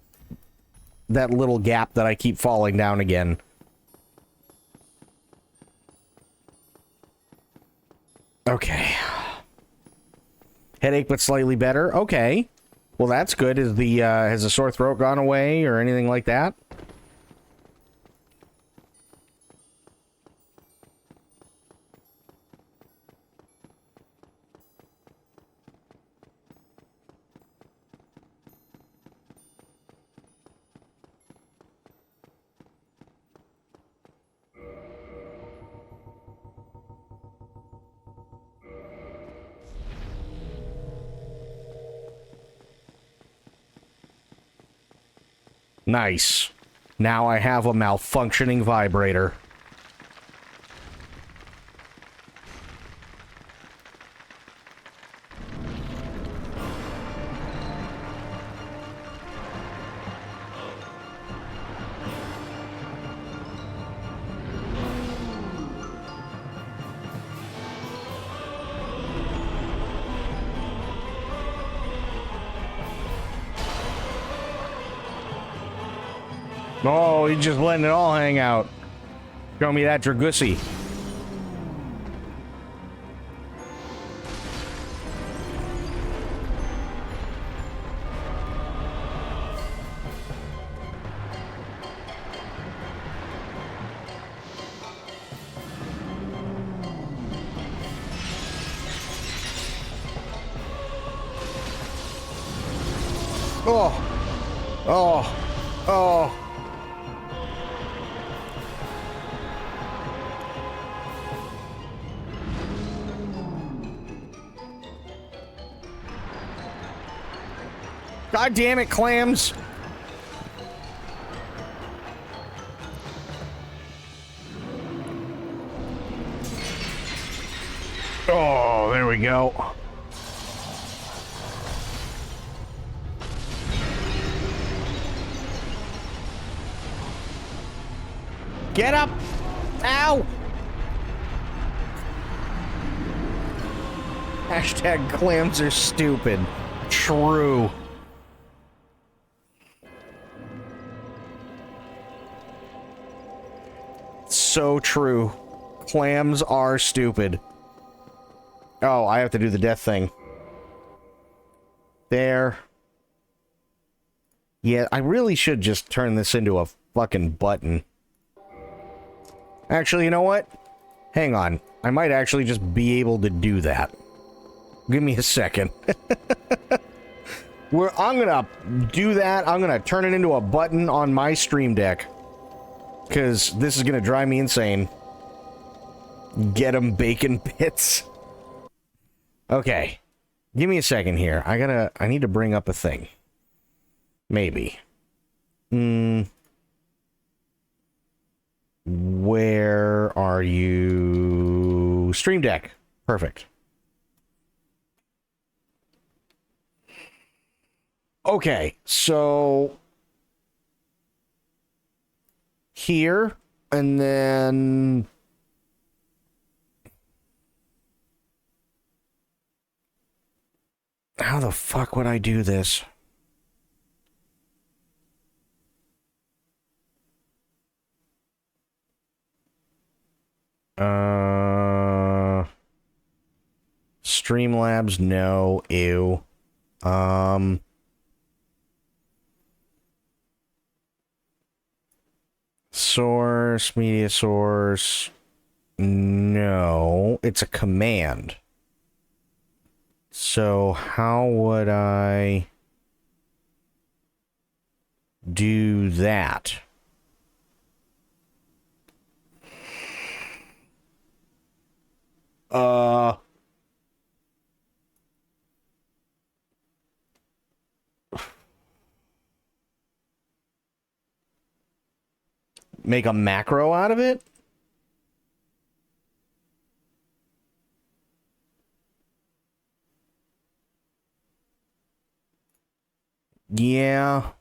little gap that I keep falling down again. Okay. Headache, but slightly better. Okay. Well, that's good. Has the sore throat gone away or anything like that? Nice. Now I have a malfunctioning vibrator. Oh, he's just letting it all hang out. Show me that Dragusi. Oh. Oh. Oh. God damn it, clams! Oh, there we go. Get up! Ow! Hashtag clams are stupid. True. So true. Clams are stupid. Oh, I have to do the death thing. There. Yeah, I really should just turn this into a fucking button. Actually, you know what? Hang on. I might actually just be able to do that. Give me a second. I'm gonna do that. I'm gonna turn it into a button on my stream deck. Because this is gonna drive me insane. Get 'em bacon bits. Okay. Give me a second here. I need to bring up a thing. Maybe. Where are you? Stream Deck. Perfect. Okay, so here, and then how the fuck would I do this? Streamlabs, no, ew. Source, media source, no, it's a command. So how would I do that? Make a macro out of it? Yeah.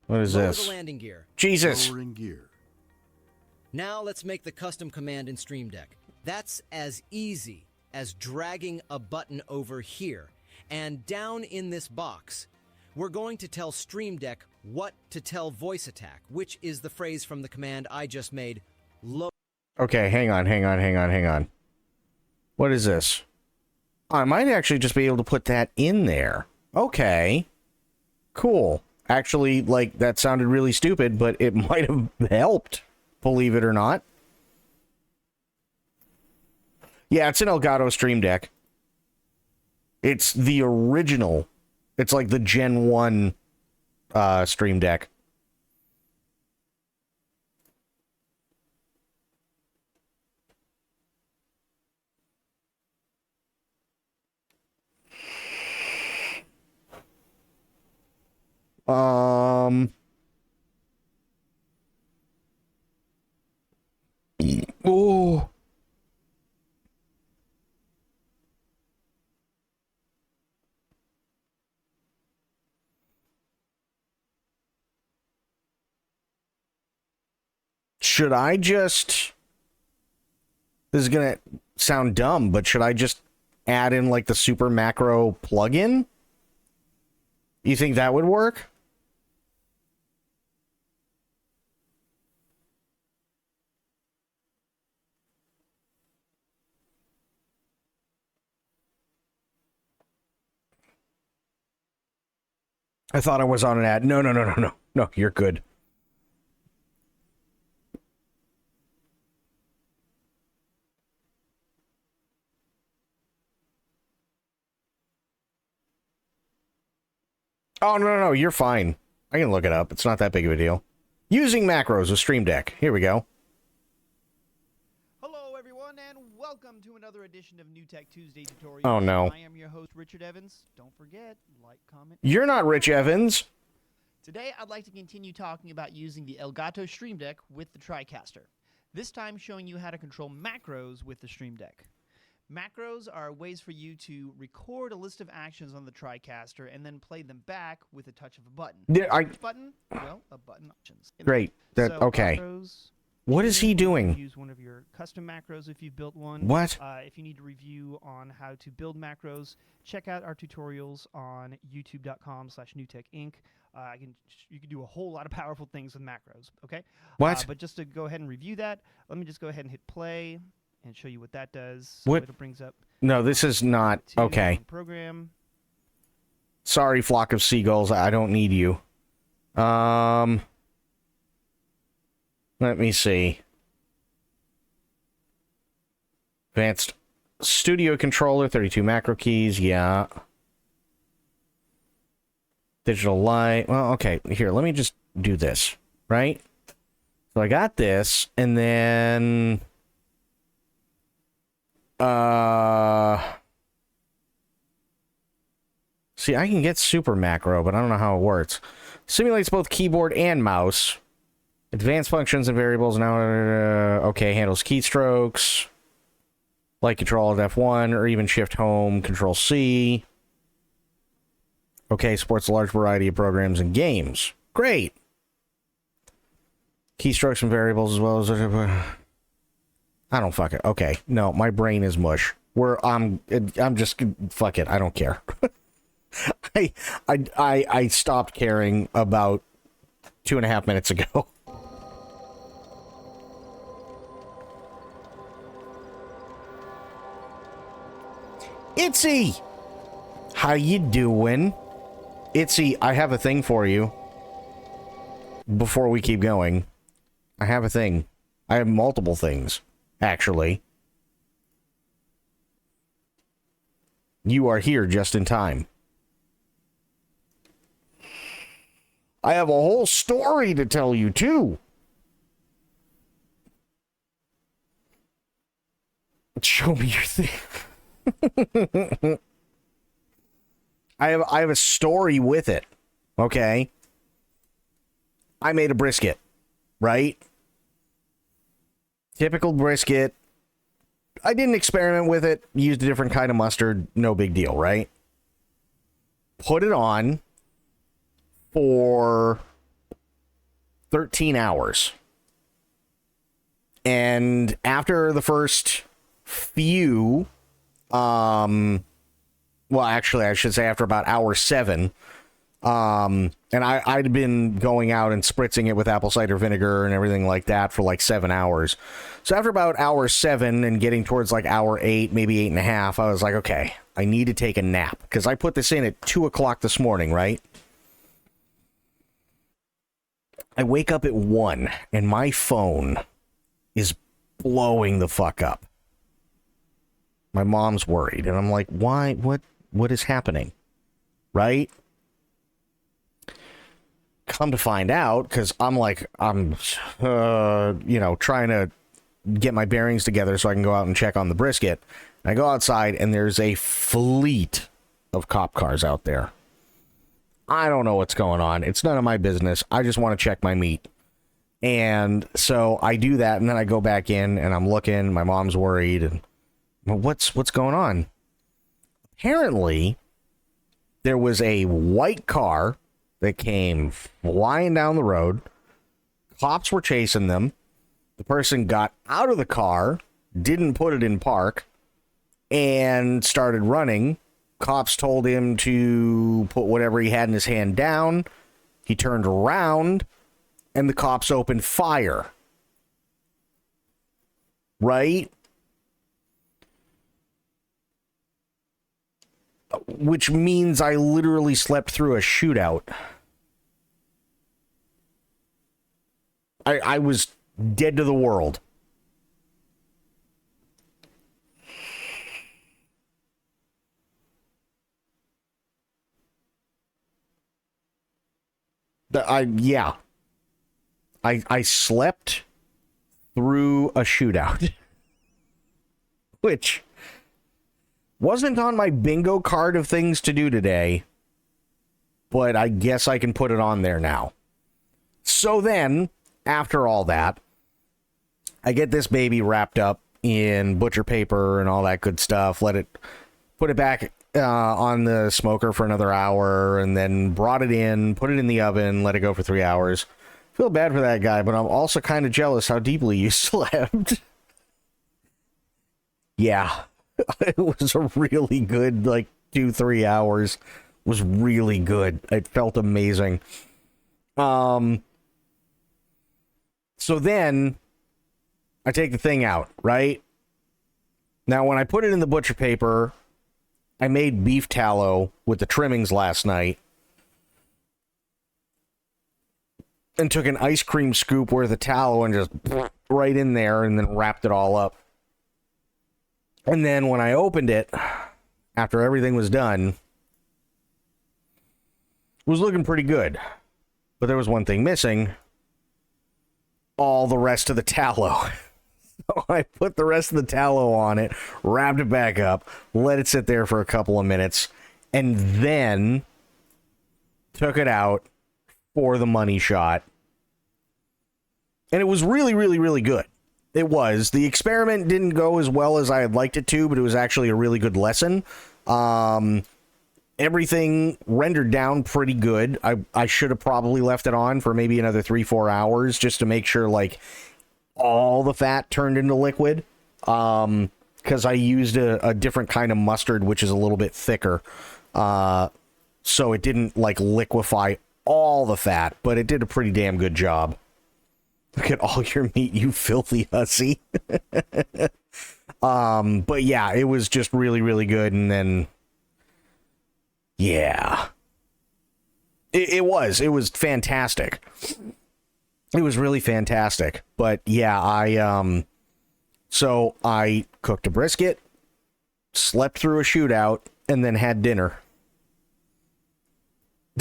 What is Lower this? the landing gear. Jesus. Lowering gear. Now let's make the custom command in Stream Deck. That's as easy as dragging a button over here. And down in this box, we're going to tell Stream Deck what to tell Voice Attack, which is the phrase from the command I just made. Okay, hang on. What is this? I might actually just be able to put that in there. Okay. Cool. Actually, like, that sounded really stupid, but it might have helped, believe it or not. Yeah, it's an Elgato Stream Deck. It's the original. It's like the Gen 1 Stream Deck. Oh. Should I just... This is gonna sound dumb, but should I just add in, like, the Super Macro plugin? You think that would work? I thought I was on an ad. No. No, you're good. Oh, no, you're fine. I can look it up. It's not that big of a deal. Using macros with Stream Deck. Here we go. Hello, everyone, and welcome to another edition of New Tech Tuesday Tutorials. Oh, no. I am your host, Richard Evans. Don't forget, like, comment. You're not Rich Evans. Today, I'd like to continue talking about using the Elgato Stream Deck with the TriCaster. This time, showing you how to control macros with the Stream Deck. Macros are ways for you to record a list of actions on the TriCaster and then play them back with a touch of a button. Which button? Well, a button options. Great. Okay. Macros, What is he doing? use one of your custom macros if you've built one. What? If you need a review on how to build macros, check out our tutorials on youtube.com/newtechinc. You can do a whole lot of powerful things with macros, okay? What? But just to go ahead and review that, let me just go ahead and hit play and show you what that does. What? So it brings up No, this is not... Okay. program. Sorry, flock of seagulls. I don't need you. Let me see. Advanced studio controller, 32 macro keys, yeah. Digital light. Well, okay, here, let me just do this, right? So I got this, and then... See, I can get super macro, but I don't know how it works. Simulates both keyboard and mouse. Advanced functions and variables now. Okay, handles keystrokes. Like Control at F1 or even Shift Home, Control C. Okay, supports a large variety of programs and games. Great. Keystrokes and variables as well as. I don't fuck it. Okay, no, my brain is mush. I'm just fuck it. I don't care. I stopped caring about 2.5 minutes ago. Itsy! How you doing? Itsy, I have a thing for you. Before we keep going, I have a thing. I have multiple things, actually. You are here just in time. I have a whole story to tell you, too. Show me your thing. I have a story with it. Okay. I made a brisket, right? Typical brisket. I didn't experiment with it. Used a different kind of mustard. No big deal, right? Put it on for 13 hours. And after the first few, well, actually, I should say after about hour 7, and I'd been going out and spritzing it with apple cider vinegar and everything like that for like 7 hours. So after about hour 7 and getting towards like hour 8, maybe 8.5, I was like, okay, I need to take a nap because I put this in at 2 o'clock this morning, right? I wake up at 1 and my phone is blowing the fuck up. My mom's worried, and I'm like, why? What is happening? Right? Come to find out, because I'm trying to get my bearings together so I can go out and check on the brisket. And I go outside, and there's a fleet of cop cars out there. I don't know what's going on. It's none of my business. I just want to check my meat. And so I do that, and then I go back in, and I'm looking. My mom's worried, and well, what's going on? Apparently, there was a white car that came flying down the road. Cops were chasing them. The person got out of the car, didn't put it in park, and started running. Cops told him to put whatever he had in his hand down. He turned around, and the cops opened fire. Right? Which means I literally slept through a shootout. I was dead to the world. I slept through a shootout. Which wasn't on my bingo card of things to do today, but I guess I can put it on there now. So then, after all that, I get this baby wrapped up in butcher paper and all that good stuff. Put it back on the smoker for another hour, and then brought it in, put it in the oven, let it go for 3 hours. Feel bad for that guy, but I'm also kind of jealous how deeply you slept. Yeah. It was a really good, 2-3 hours. Was really good. It felt amazing. So then I take the thing out, right? Now, when I put it in the butcher paper, I made beef tallow with the trimmings last night and took an ice cream scoop worth of tallow and just right in there and then wrapped it all up. And then when I opened it, after everything was done, it was looking pretty good. But there was one thing missing. All the rest of the tallow. So I put the rest of the tallow on it, wrapped it back up, let it sit there for a couple of minutes, and then took it out for the money shot. And it was really, really, really good. It was. The experiment didn't go as well as I had liked it to, but it was actually a really good lesson. Everything rendered down pretty good. I should have probably left it on for maybe another 3-4 hours just to make sure, like, all the fat turned into liquid. Because I used a different kind of mustard, which is a little bit thicker. So it didn't, like, liquefy all the fat, but it did a pretty damn good job. Look at all your meat, you filthy hussy. But yeah, it was just really, really good. And then, yeah, it was fantastic. It was really fantastic. But yeah, so I cooked a brisket, slept through a shootout, and then had dinner.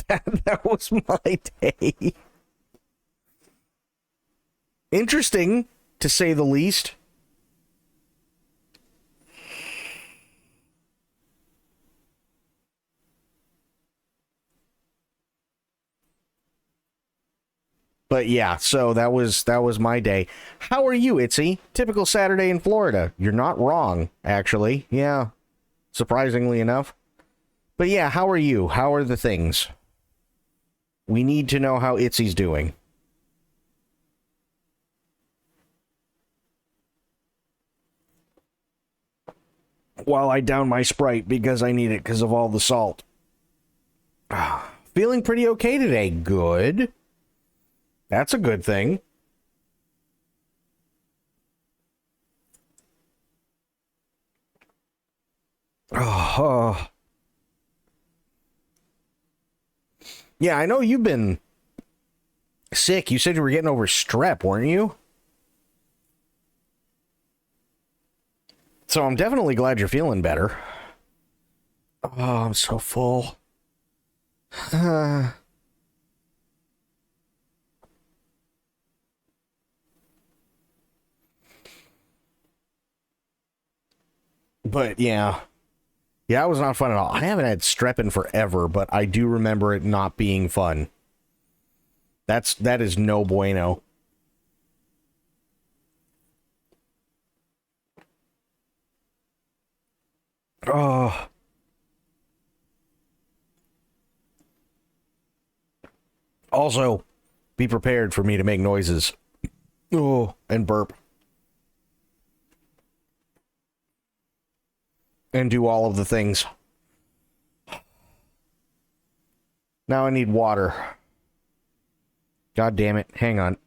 That was my day. Interesting, to say the least. But yeah, so that was my day. How are you, Itzy? Typical Saturday in Florida. You're not wrong, actually. Yeah, surprisingly enough. But yeah, how are you? How are the things? We need to know how Itzy's doing. While I down my Sprite because I need it because of all the salt. Feeling pretty okay today. Good. That's a good thing. Oh. Yeah, I know you've been sick. You said you were getting over strep, weren't you? So I'm definitely glad you're feeling better. Oh, I'm so full. But yeah. Yeah, it was not fun at all. I haven't had strep in forever, but I do remember it not being fun. That is no bueno. Oh. Also, be prepared for me to make noises. Oh, and burp. And do all of the things. Now I need water. God damn it. Hang on.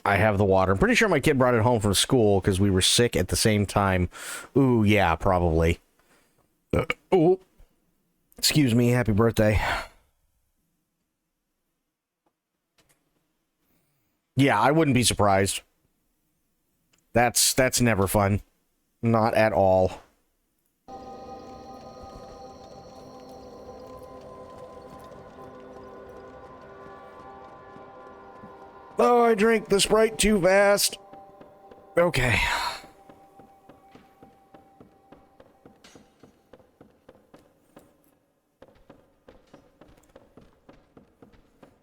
I have the water. I'm pretty sure my kid brought it home from school because we were sick at the same time. Ooh, yeah, probably. Oh. Excuse me. Happy birthday. Yeah, I wouldn't be surprised. That's never fun. Not at all. Oh, I drank the Sprite too fast. Okay.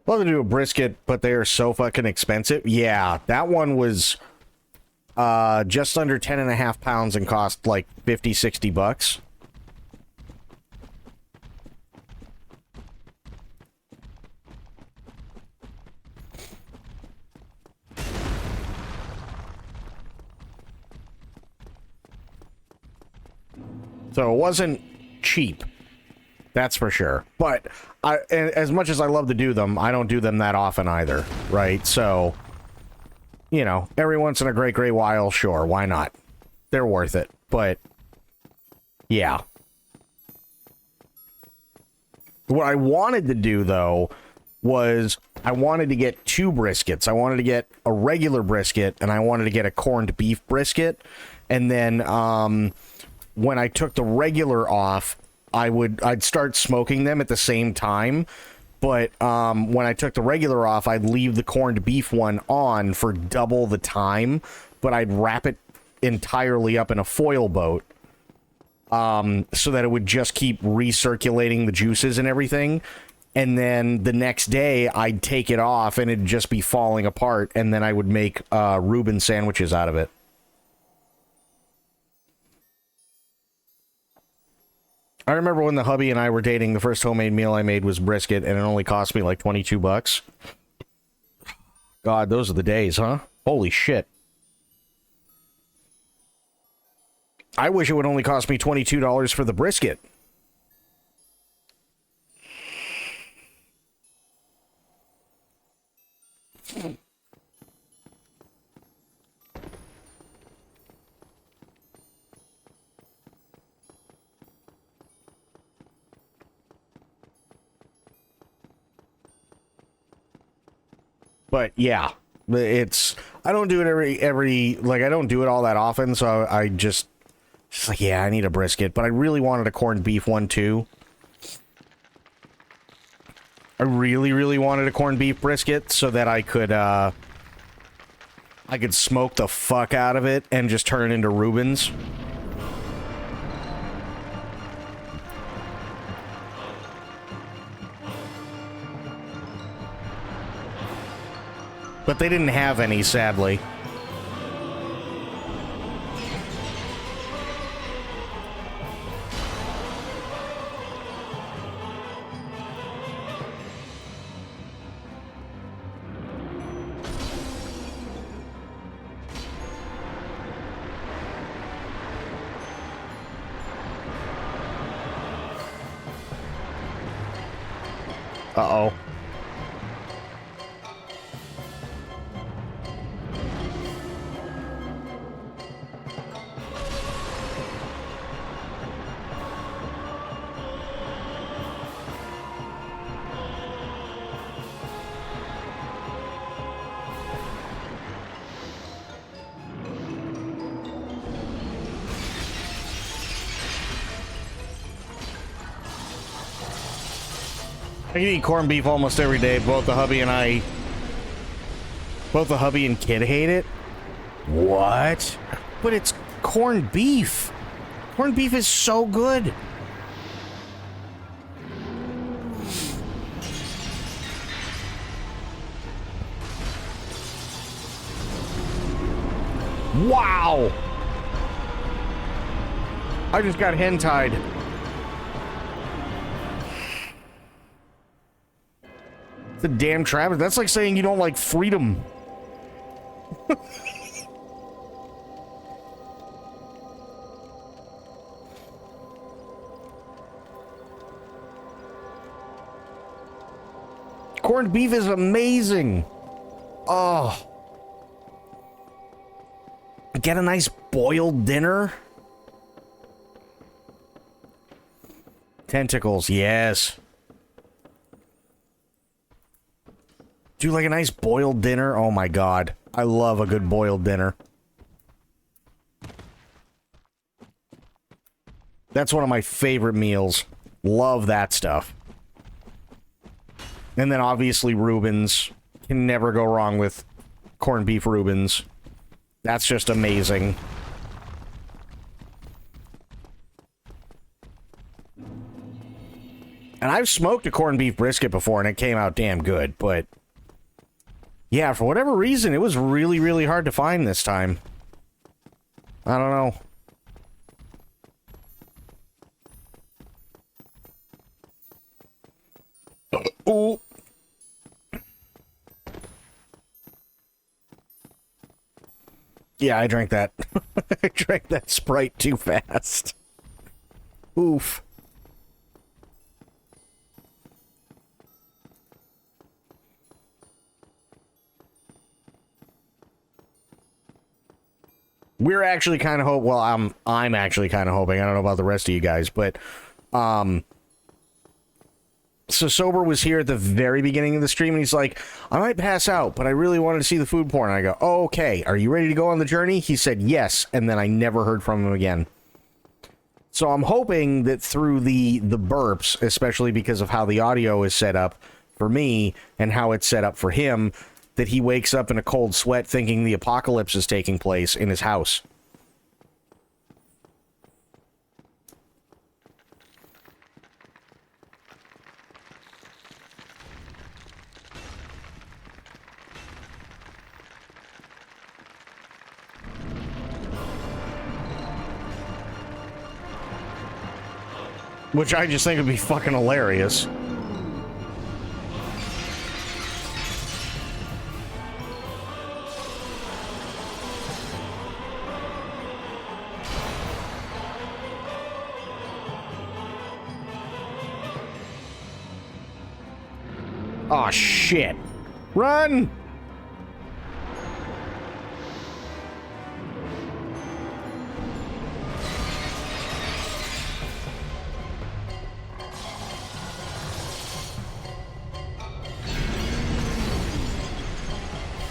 Love to do a brisket, but they are so fucking expensive. Yeah, that one was just under 10.5 pounds and cost like 50-60 bucks. So it wasn't cheap. That's for sure. But as much as I love to do them, I don't do them that often either, right? So, you know, every once in a great while, sure, why not? They're worth it. But, yeah. What I wanted to do, though, was I wanted to get 2 briskets. I wanted to get a regular brisket, and I wanted to get a corned beef brisket. And then when I took the regular off, I'd start smoking them at the same time. But when I took the regular off, I'd leave the corned beef one on for double the time, but I'd wrap it entirely up in a foil boat so that it would just keep recirculating the juices and everything. And then the next day, I'd take it off, and it'd just be falling apart, and then I would make Reuben sandwiches out of it. I remember when the hubby and I were dating, the first homemade meal I made was brisket, and it only cost me like 22 bucks. God, those are the days, huh? Holy shit. I wish it would only cost me $22 for the brisket. But yeah, it's, I don't do it every like, I don't do it all that often, so I just like, yeah, I need a brisket, but I really wanted a corned beef one too. I really wanted a corned beef brisket so that I could smoke the fuck out of it and just turn it into Reubens. But they didn't have any, sadly. Uh-oh. I can eat corned beef almost every day. Both the hubby and kid hate it. What? But it's corned beef. Corned beef is so good. Wow. I just got hentai. The damn Travis. That's like saying you don't like freedom. Corned beef is amazing. Oh. Get a nice boiled dinner. Tentacles, yes. Do like a nice boiled dinner? Oh my god. I love a good boiled dinner. That's one of my favorite meals. Love that stuff. And then obviously Reubens. Can never go wrong with corned beef Reubens. That's just amazing. And I've smoked a corned beef brisket before and it came out damn good, but yeah, for whatever reason, it was really, really hard to find this time. I don't know. Ooh. Yeah, I drank that. I drank that Sprite too fast. Oof. We're actually kind of well, I'm actually kind of hoping. I don't know about the rest of you guys, but So Sober was here at the very beginning of the stream, and he's like, I might pass out, but I really wanted to see the food porn. And I go, oh, okay, are you ready to go on the journey? He said yes, and then I never heard from him again. So I'm hoping that through the burps, especially because of how the audio is set up for me and how it's set up for him, that he wakes up in a cold sweat thinking the apocalypse is taking place in his house. Which I just think would be fucking hilarious. Aw, shit. Run!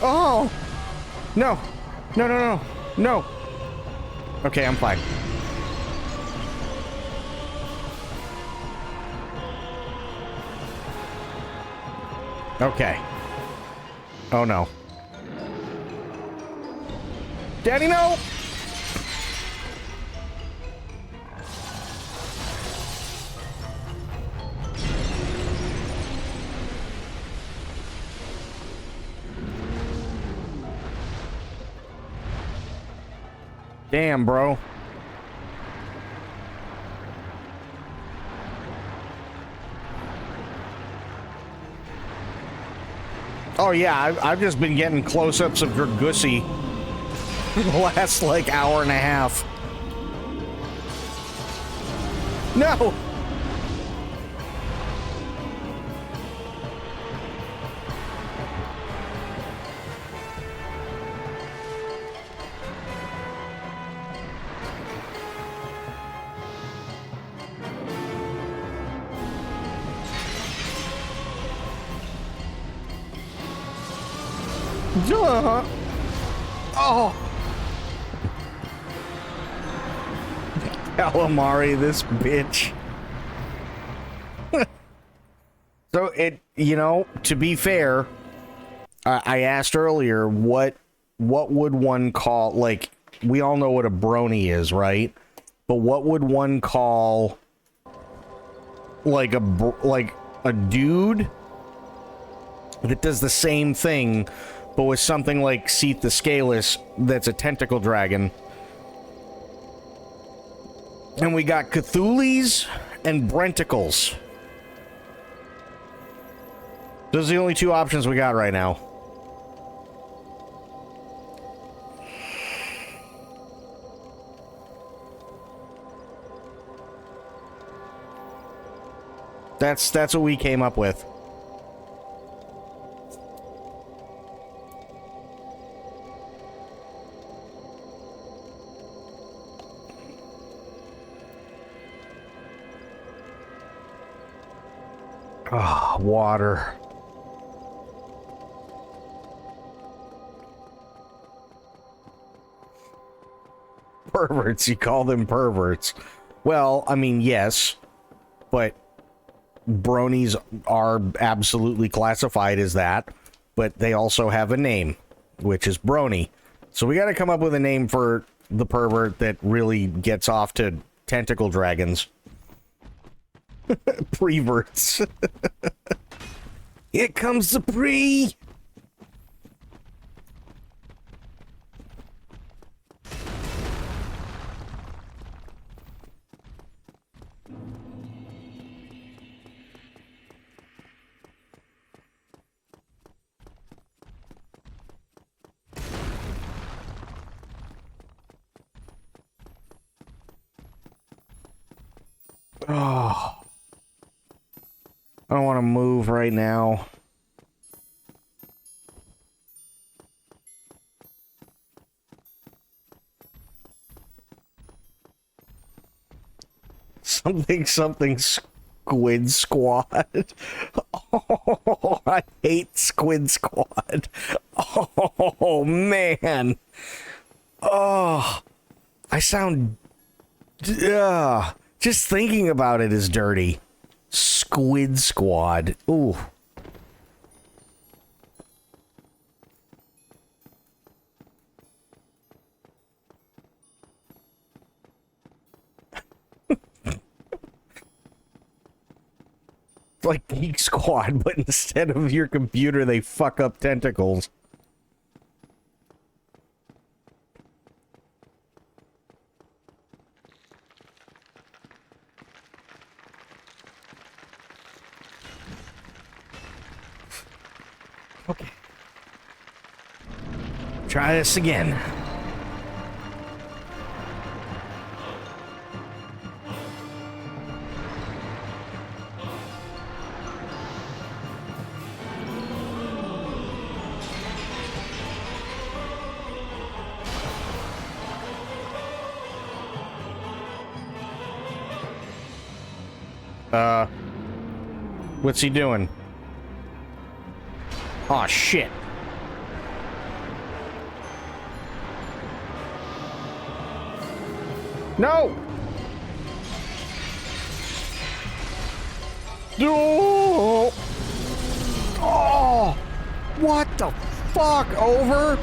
Oh! No! No, no, no! No! Okay, I'm fine. Okay. Oh no. Daddy, no! Damn, bro. Oh yeah, I've just been getting close-ups of your gussy for the last, like, hour and a half. No! Oh! Calamari, this bitch. So it, you know, to be fair, I asked earlier what would one call, like, we all know what a brony is, right? But what would one call like a dude that does the same thing but with something like Seath the Scaleless that's a tentacle dragon? And we got Cthulhu's and Brenticles. Those are the only two options we got right now. That's what we came up with. Ah, water. Perverts, you call them perverts. Well, I mean, yes, but bronies are absolutely classified as that, but they also have a name, which is brony. So we got to come up with a name for the pervert that really gets off to tentacle dragons. Preverts. Here comes the pre. Oh. I don't want to move right now. Something. Squid Squad. Oh, I hate Squid Squad. Oh, man. Oh, I sound... just thinking about it is dirty. Squid Squad. Ooh. Like Geek Squad, but instead of your computer, they fuck up tentacles. Okay. Try this again. What's he doing? Aw, shit. No! No! Oh! What the fuck? Over?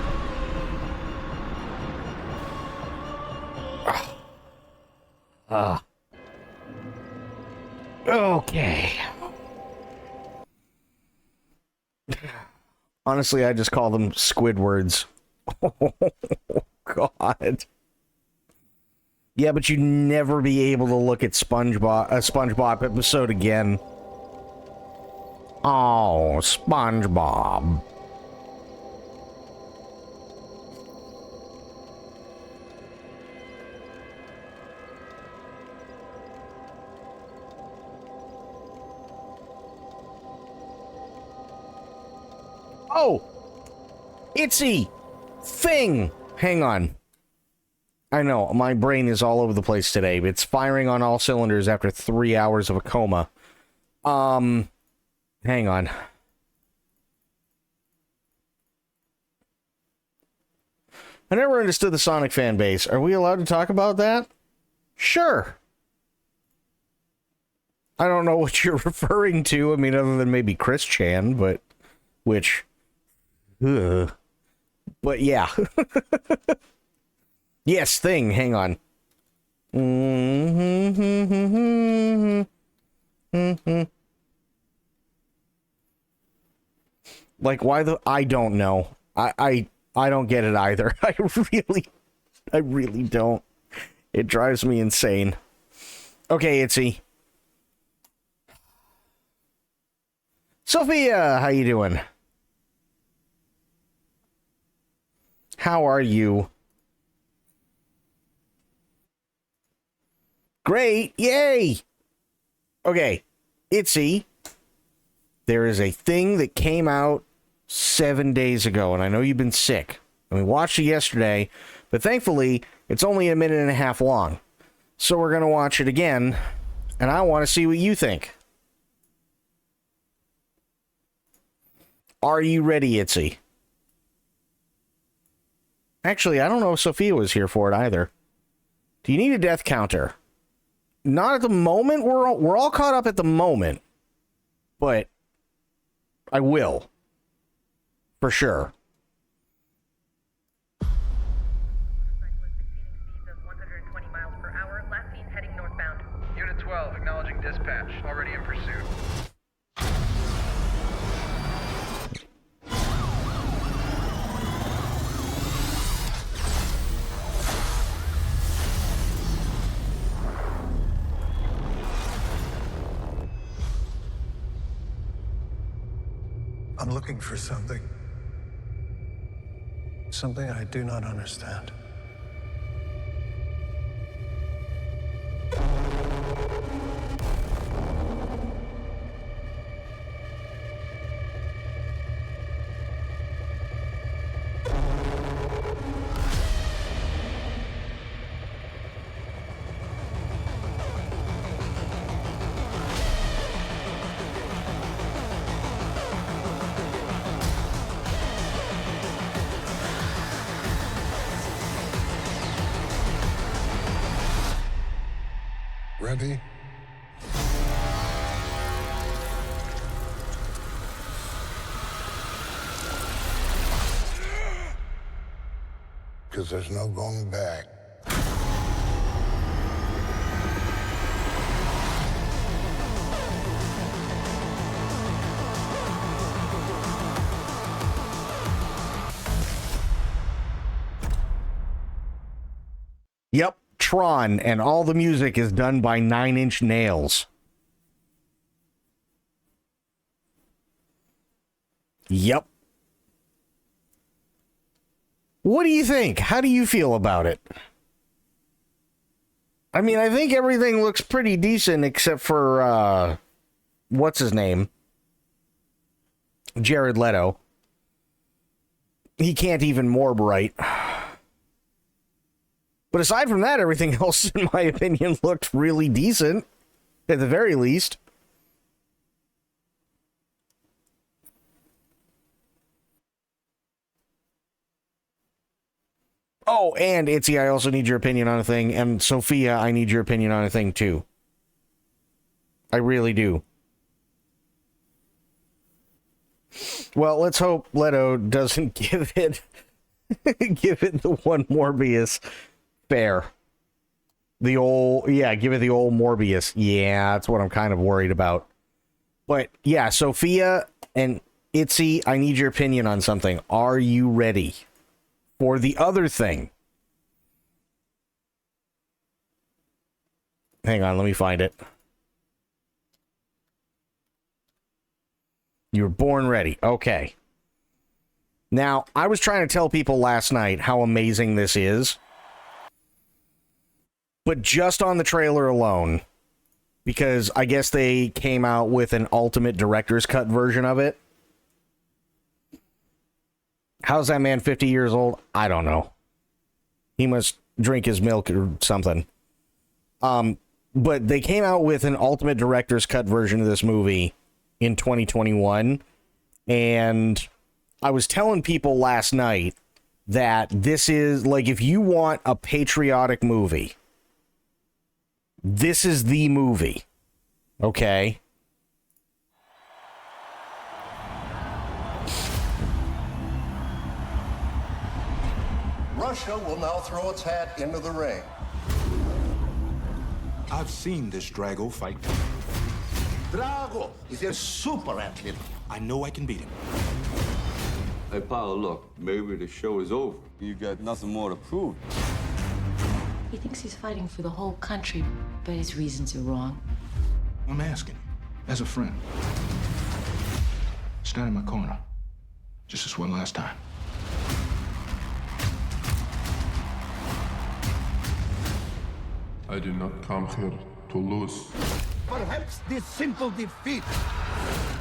Okay. Honestly, I just call them Squidwards. Oh, God. Yeah, but you'd never be able to look at SpongeBob, a SpongeBob episode again. Oh, SpongeBob. Oh! Itsy! Thing! Hang on. I know, my brain is all over the place today. It's firing on all cylinders after 3 hours of a coma. Hang on. I never understood the Sonic fan base. Are we allowed to talk about that? Sure. I don't know what you're referring to. I mean, other than maybe Chris Chan, but... Which... Ugh. But yeah. Yes, thing. Hang on. Like, why the... I don't know. I don't get it either. I really don't. It drives me insane. Okay, Itsy. Sophia, how you doing? How are you? Great! Yay! Okay, Itsy, there is a thing that came out 7 days ago, and I know you've been sick. And we watched it yesterday, but thankfully, it's only a minute and a half long. So we're going to watch it again, and I want to see what you think. Are you ready, Itsy? Actually, I don't know if Sophia was here for it either. Do you need a death counter? Not at the moment. We're all caught up at the moment. But I will. For sure. Unit 12, acknowledging dispatch. Already in pursuit. I'm looking for something. Something I do not understand. ready? Because there's no going back. Yep, Tron, and all the music is done by Nine Inch Nails. Yep. What do you think? How do you feel about it? I mean, I think everything looks pretty decent except for, what's his name? Jared Leto. He can't even morb right. But aside from that, everything else, in my opinion, looked really decent, at the very least. Oh, and Itzy, I also need your opinion on a thing, and Sophia, I need your opinion on a thing, too. I really do. Well, let's hope Leto doesn't give it the one Morbius. Fair. The old, yeah, give it the old Morbius. Yeah, that's what I'm kind of worried about. But yeah, Sophia and Itzy, I need your opinion on something. Are you ready for the other thing? Hang on, let me find it. You were born ready. Okay. Now, I was trying to tell people last night how amazing this is. But just on the trailer alone, because I guess they came out with an ultimate director's cut version of it. How's that man 50 years old? I don't know. He must drink his milk or something. But they came out with an ultimate director's cut version of this movie in 2021. And I was telling people last night that this is, like, if you want a patriotic movie, this is the movie. Okay? Russia will now throw its hat into the ring. I've seen this Drago fight. Drago is a super athlete. I know I can beat him. Hey, Paolo, look, maybe the show is over. You got nothing more to prove. He thinks he's fighting for the whole country, but his reasons are wrong. I'm asking, as a friend, stand in my corner, just as one last time. I did not come here to lose. Perhaps this simple defeat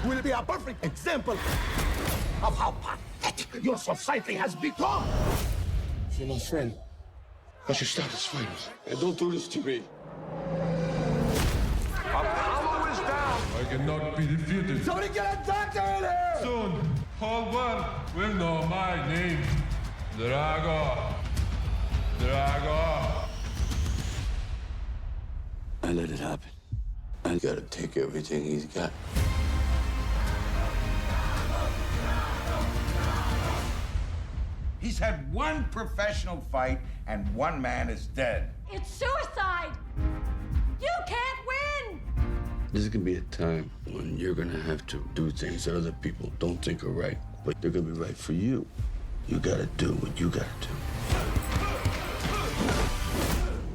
will be a perfect example of how pathetic your society has become. You're my friend. I should stop this fight. Hey, don't do this to me. Apollo is down. I cannot be defeated. Somebody get a doctor in here. Soon, whole world will know my name. Drago. Drago. I let it happen. I gotta take everything he's got. He's had one professional fight and one man is dead. It's suicide! You can't win! This is gonna be a time when you're gonna have to do things that other people don't think are right, but they're gonna be right for you. You gotta do what you gotta do.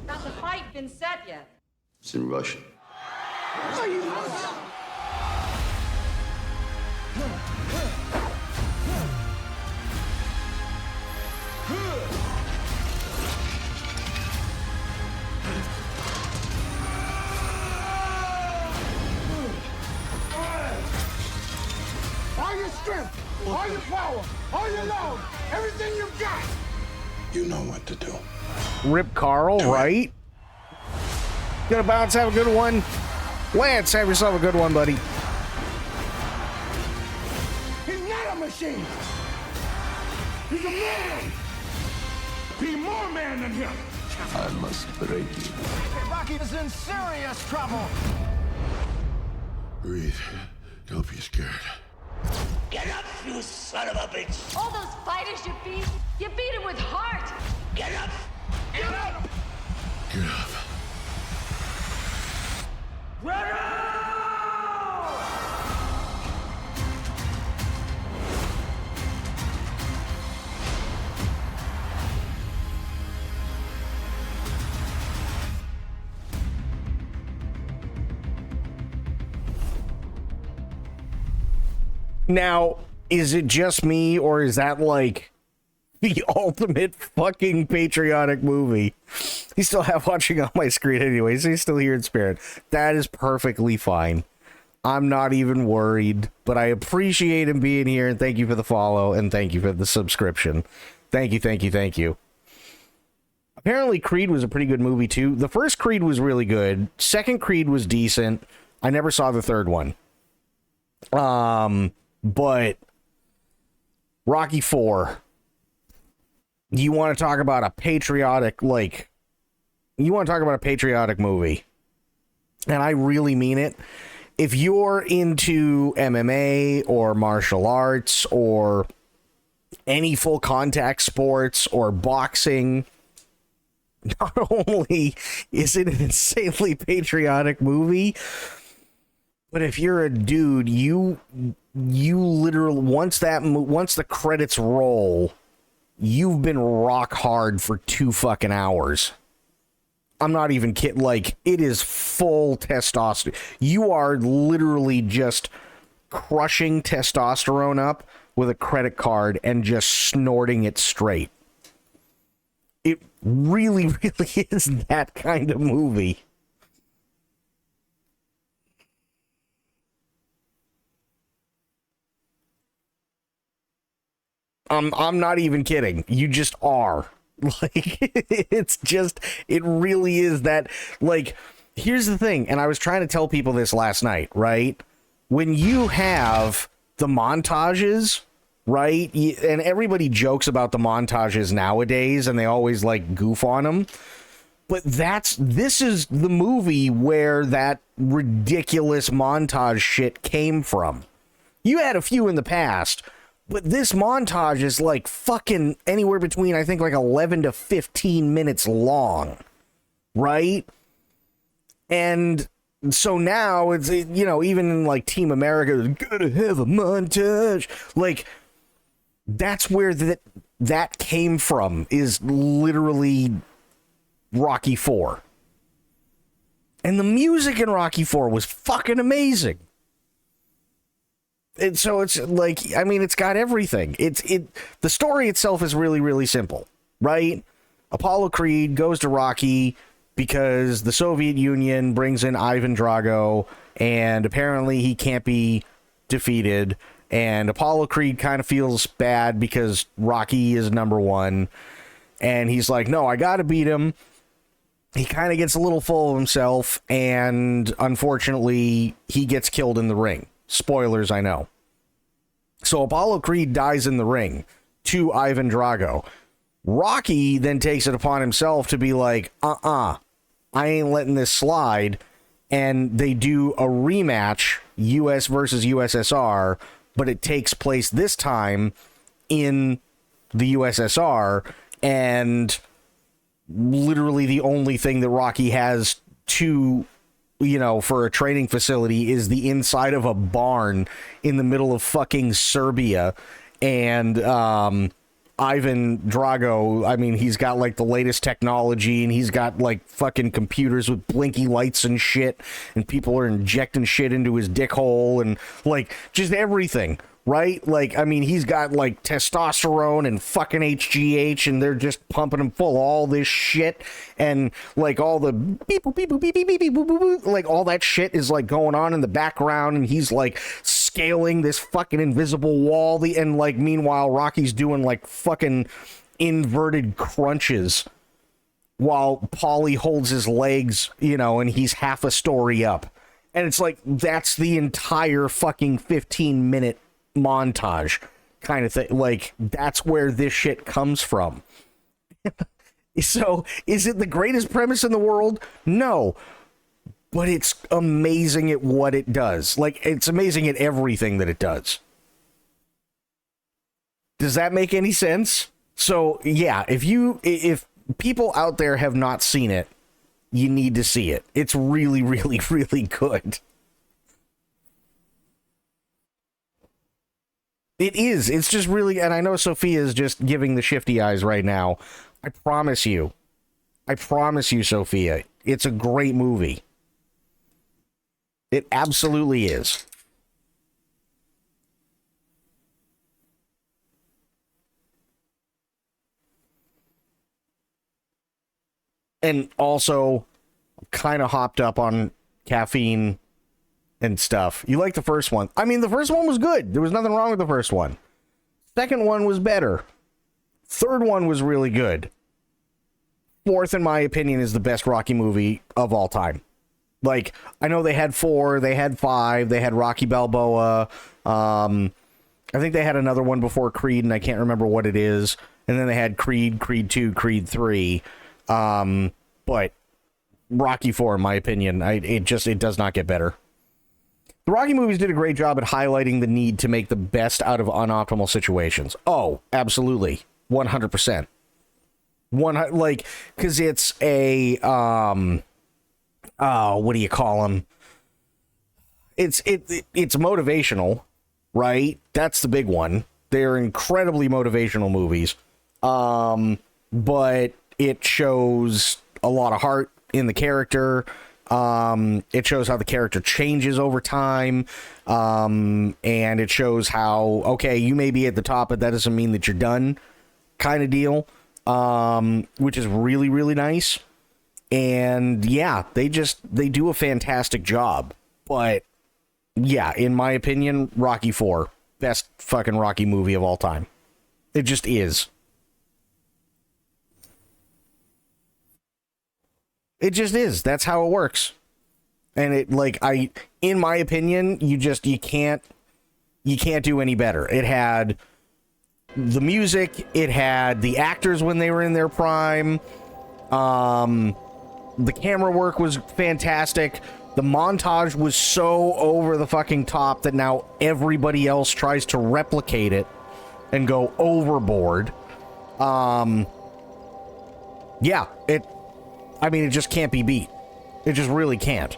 Has the fight been set yet? It's in Russian. Are you? All your strength, all your power, all your love, everything you've got. You know what to do. Rip Carl, right? Gonna bounce, have a good one. Lance, have yourself a good one, buddy. He's not a machine. He's a man. Be more man than him. I must break you. Rocky is in serious trouble. Breathe. Don't be scared. Get up, you son of a bitch. All those fighters you beat them with heart. Get up. Get up. Get up. Now, is it just me, or is that like the ultimate fucking patriotic movie? He's still have watching on my screen anyways. He's still here in spirit. That is perfectly fine. I'm not even worried, but I appreciate him being here, and thank you for the follow, and thank you for the subscription. Thank you, thank you, thank you. Apparently, Creed was a pretty good movie, too. The first Creed was really good. Second Creed was decent. I never saw the third one. But Rocky IV, you want to talk about a patriotic, like, you want to talk about a patriotic movie, and I really mean it. If you're into MMA or martial arts or any full contact sports or boxing, not only is it an insanely patriotic movie, but if you're a dude, you literally, once the credits roll, you've been rock hard for 2 fucking hours. I'm not even kidding. Like, it is full testosterone. You are literally just crushing testosterone up with a credit card and just snorting it straight. It really, really is that kind of movie. I'm not even kidding. You just are. Like, it's just, it really is that, like, here's the thing, and I was trying to tell people this last night, right? When you have the montages, right? And everybody jokes about the montages nowadays, and they always, like, goof on them. But this is the movie where that ridiculous montage shit came from. You had a few in the past, but this montage is like fucking anywhere between, I think, like 11 to 15 minutes long, right? And so now it's, you know, even in like Team America, gotta have a montage. Like, that's where that came from, is literally Rocky IV. And the music in Rocky IV was fucking amazing. And so it's like, I mean, it's got everything. The story itself is really, really simple, right? Apollo Creed goes to Rocky because the Soviet Union brings in Ivan Drago, and apparently he can't be defeated. And Apollo Creed kind of feels bad because Rocky is number one. And he's like, no, I got to beat him. He kind of gets a little full of himself, and unfortunately, he gets killed in the ring. Spoilers, I know. So Apollo Creed dies in the ring to Ivan Drago. Rocky then takes it upon himself to be like, I ain't letting this slide. And they do a rematch, US versus USSR, but it takes place this time in the USSR, and literally the only thing that Rocky has to, you know, for a training facility is the inside of a barn in the middle of fucking Serbia. And Ivan Drago, I mean, he's got like the latest technology, and he's got like fucking computers with blinky lights and shit, and people are injecting shit into his dick hole, and like just everything, right? Like, I mean, he's got like testosterone and fucking HGH, and they're just pumping him full of all this shit, and like all the beep boop beep boop beep beep beep beep boop boop boop, like all that shit is like going on in the background, and he's like scaling this fucking invisible wall. And like meanwhile, Rocky's doing like fucking inverted crunches while Paulie holds his legs, you know, and he's half a story up. And it's like, that's the entire fucking 15-minute montage kind of thing. Like, that's where this shit comes from. So, is it the greatest premise in the world? No. But it's amazing at what it does. Like, it's amazing at everything that it does. Does that make any sense? So, yeah, if people out there have not seen it, you need to see it. It's really, really, really good. It is. It's just really, and I know Sophia's just giving the shifty eyes right now. I promise you, Sophia, it's a great movie. It absolutely is. And also, kind of hopped up on caffeine and stuff. You like the first one? I mean, the first one was good. There was nothing wrong with the first one. Second one was better. Third one was really good. Fourth, in my opinion, is the best Rocky movie of all time. Like, I know they had 4, they had 5, they had Rocky Balboa. I think they had another one before Creed, and I can't remember what it is. And then they had Creed, Creed 2, Creed 3. But Rocky 4, in my opinion, it does not get better. The Rocky movies did a great job at highlighting the need to make the best out of unoptimal situations. Oh, absolutely. 100%. Because it's a, what do you call them? It's motivational, right? That's the big one. They're incredibly motivational movies. But it shows a lot of heart in the character. It shows how the character changes over time. And it shows how, okay, you may be at the top, but that doesn't mean that you're done, kind of deal. Which is really, really nice. And yeah, they do a fantastic job. But yeah, in my opinion, Rocky 4, best fucking Rocky movie of all time. It just is. It just is. That's how it works. And in my opinion, you can't do any better. It had the music, it had the actors when they were in their prime. The camera work was fantastic. The montage was so over the fucking top that now everybody else tries to replicate it and go overboard. Yeah, it just can't be beat. It just really can't.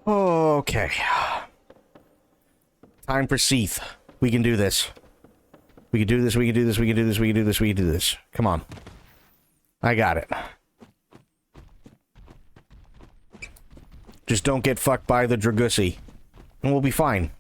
Okay. Time for Seath. We can do this. We can do this, we can do this, we can do this, we can do this, we can do this. Come on. I got it. Just don't get fucked by the Dragusi. And we'll be fine.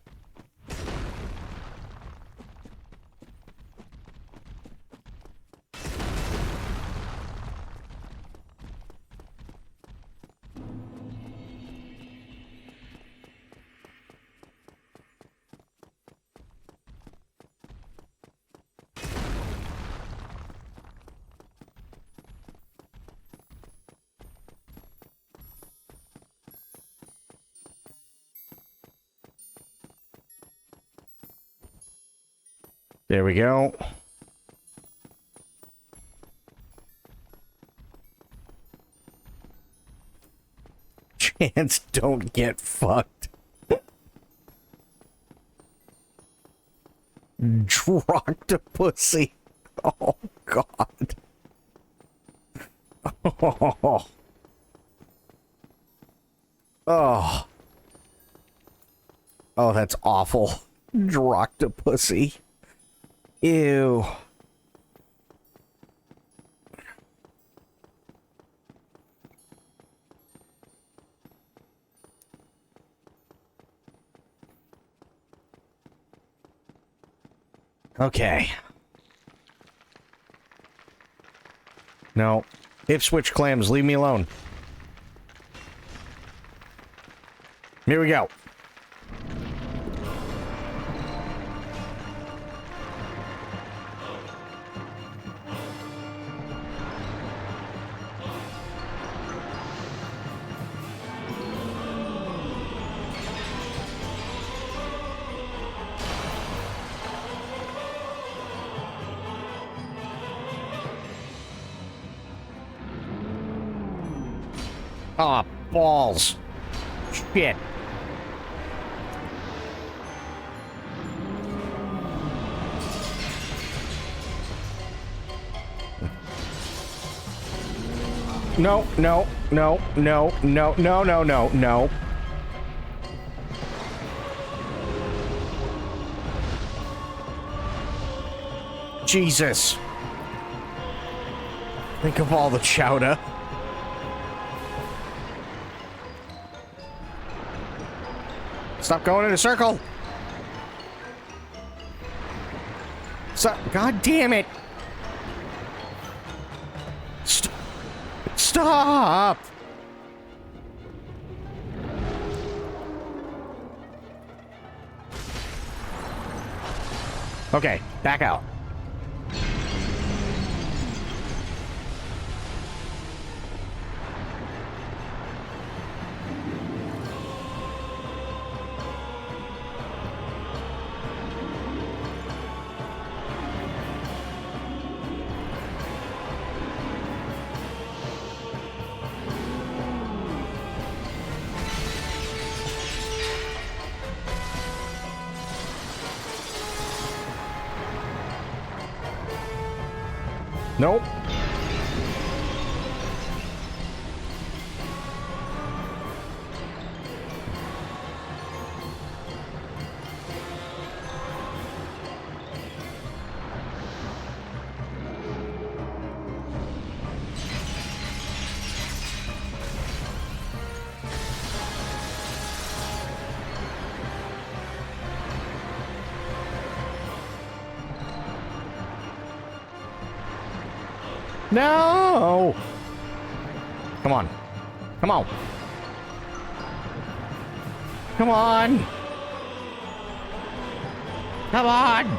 There we go. Chance, don't get fucked. Dropped a pussy. Oh, God. Oh. Oh. Oh, that's awful. Dropped a pussy. Ew. Okay. No. Ipswich clams, leave me alone. Here we go. Ah, balls. Shit. No, no, no, no, no, no, no, no, no. Jesus. Think of all the chowder. Stop going in a circle. Stop. God damn it. Stop. Okay, back out. Nope. No! Come on. Come on. Come on! Come on!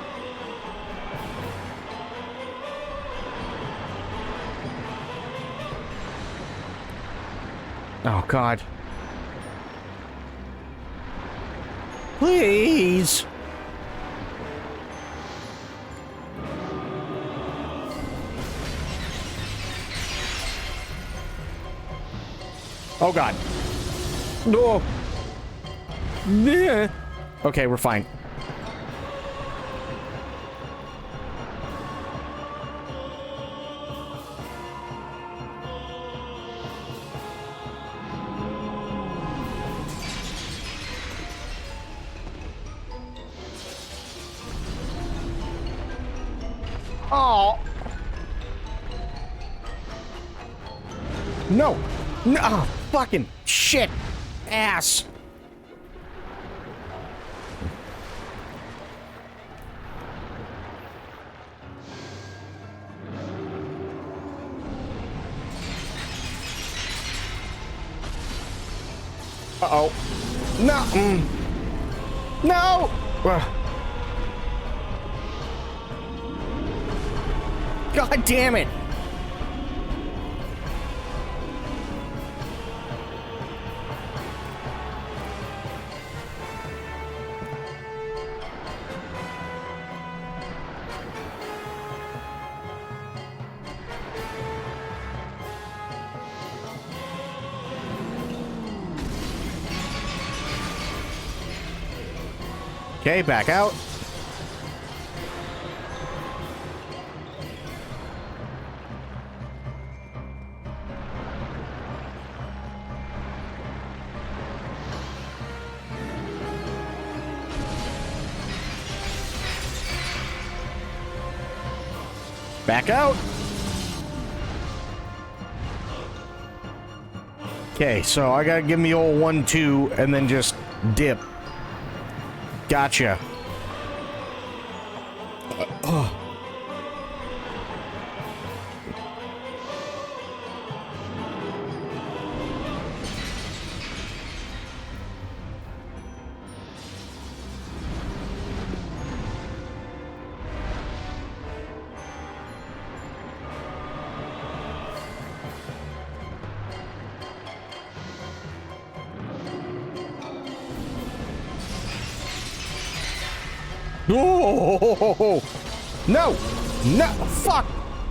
Oh, God. Please! Oh, God. No. Yeah. Okay, we're fine. Oh. No. No. Oh, fucking shit. Ass. Uh-oh. No. No. God damn it. Okay, back out. Back out. Okay, so I gotta give me old 1-2 and then just dip. Gotcha. Oh, no, no, fuck,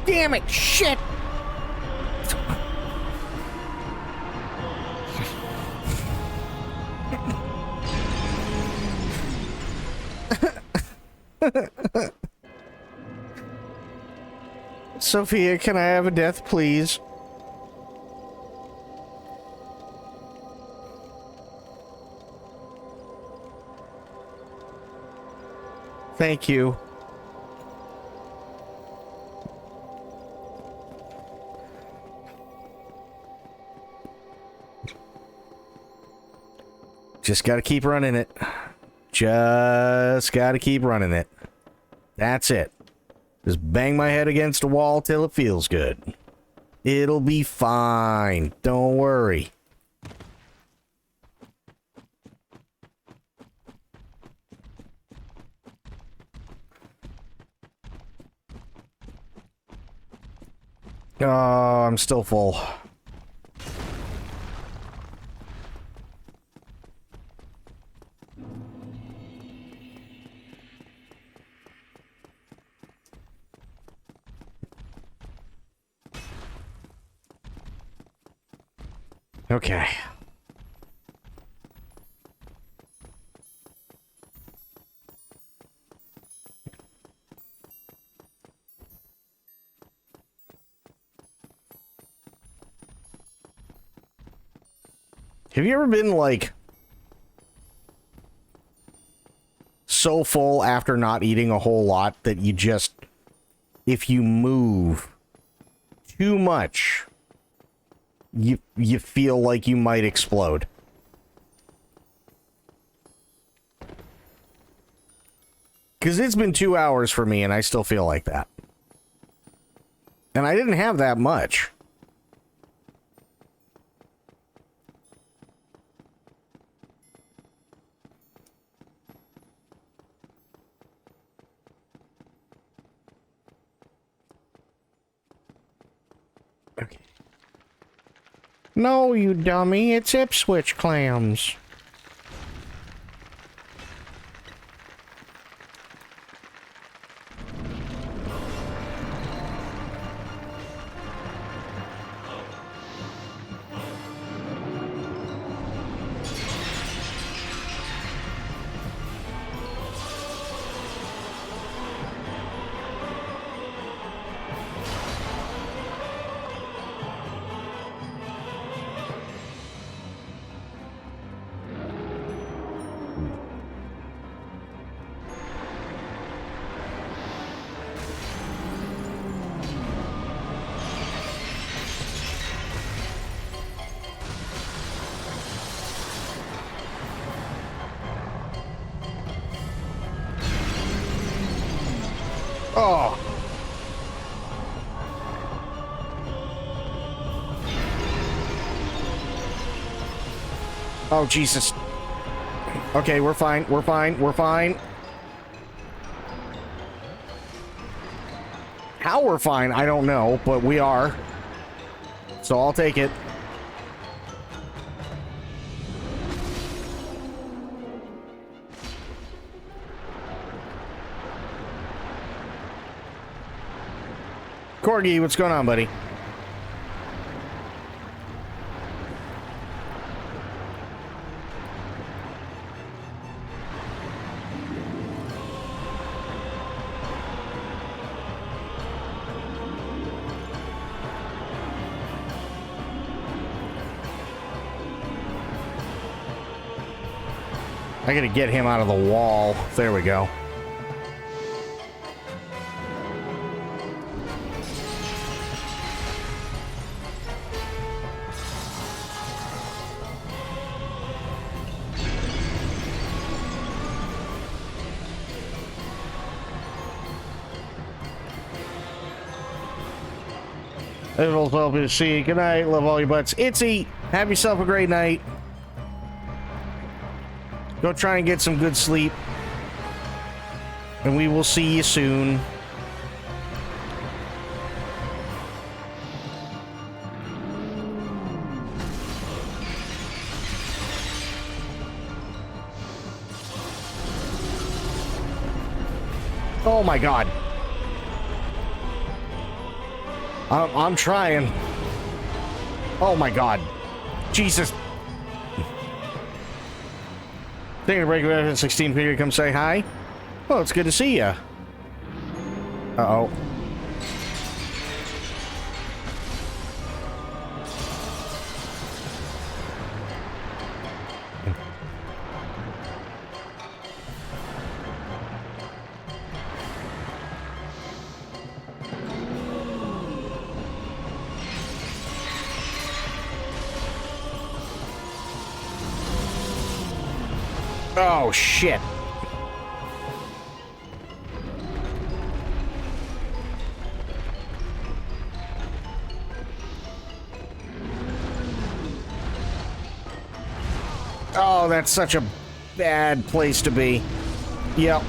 damn it, shit. Sophia, can I have a death, please? Thank you. Just gotta keep running it. Just gotta keep running it. That's it. Just bang my head against a wall till it feels good. It'll be fine. Don't worry. Oh, I'm still full. Okay. Have you ever been, like, so full after not eating a whole lot that you just, if you move too much, you feel like you might explode? Because it's been 2 hours for me and I still feel like that. And I didn't have that much. Okay. No, you dummy, it's Ipswich clams. Oh. Oh, Jesus. Okay, we're fine. We're fine. We're fine. How we're fine, I don't know, but we are. So I'll take it. Corgi, what's going on, buddy? I gotta get him out of the wall. There we go. It'll help you to see. Good night. Love all your butts. Itsy, have yourself a great night. Go try and get some good sleep. And we will see you soon. Oh my God. I'm trying. Oh my God. Jesus. Taking a break at 16 period, come say hi. Well, it's good to see you. Uh-oh. Oh, shit. Oh, that's such a bad place to be. Yep.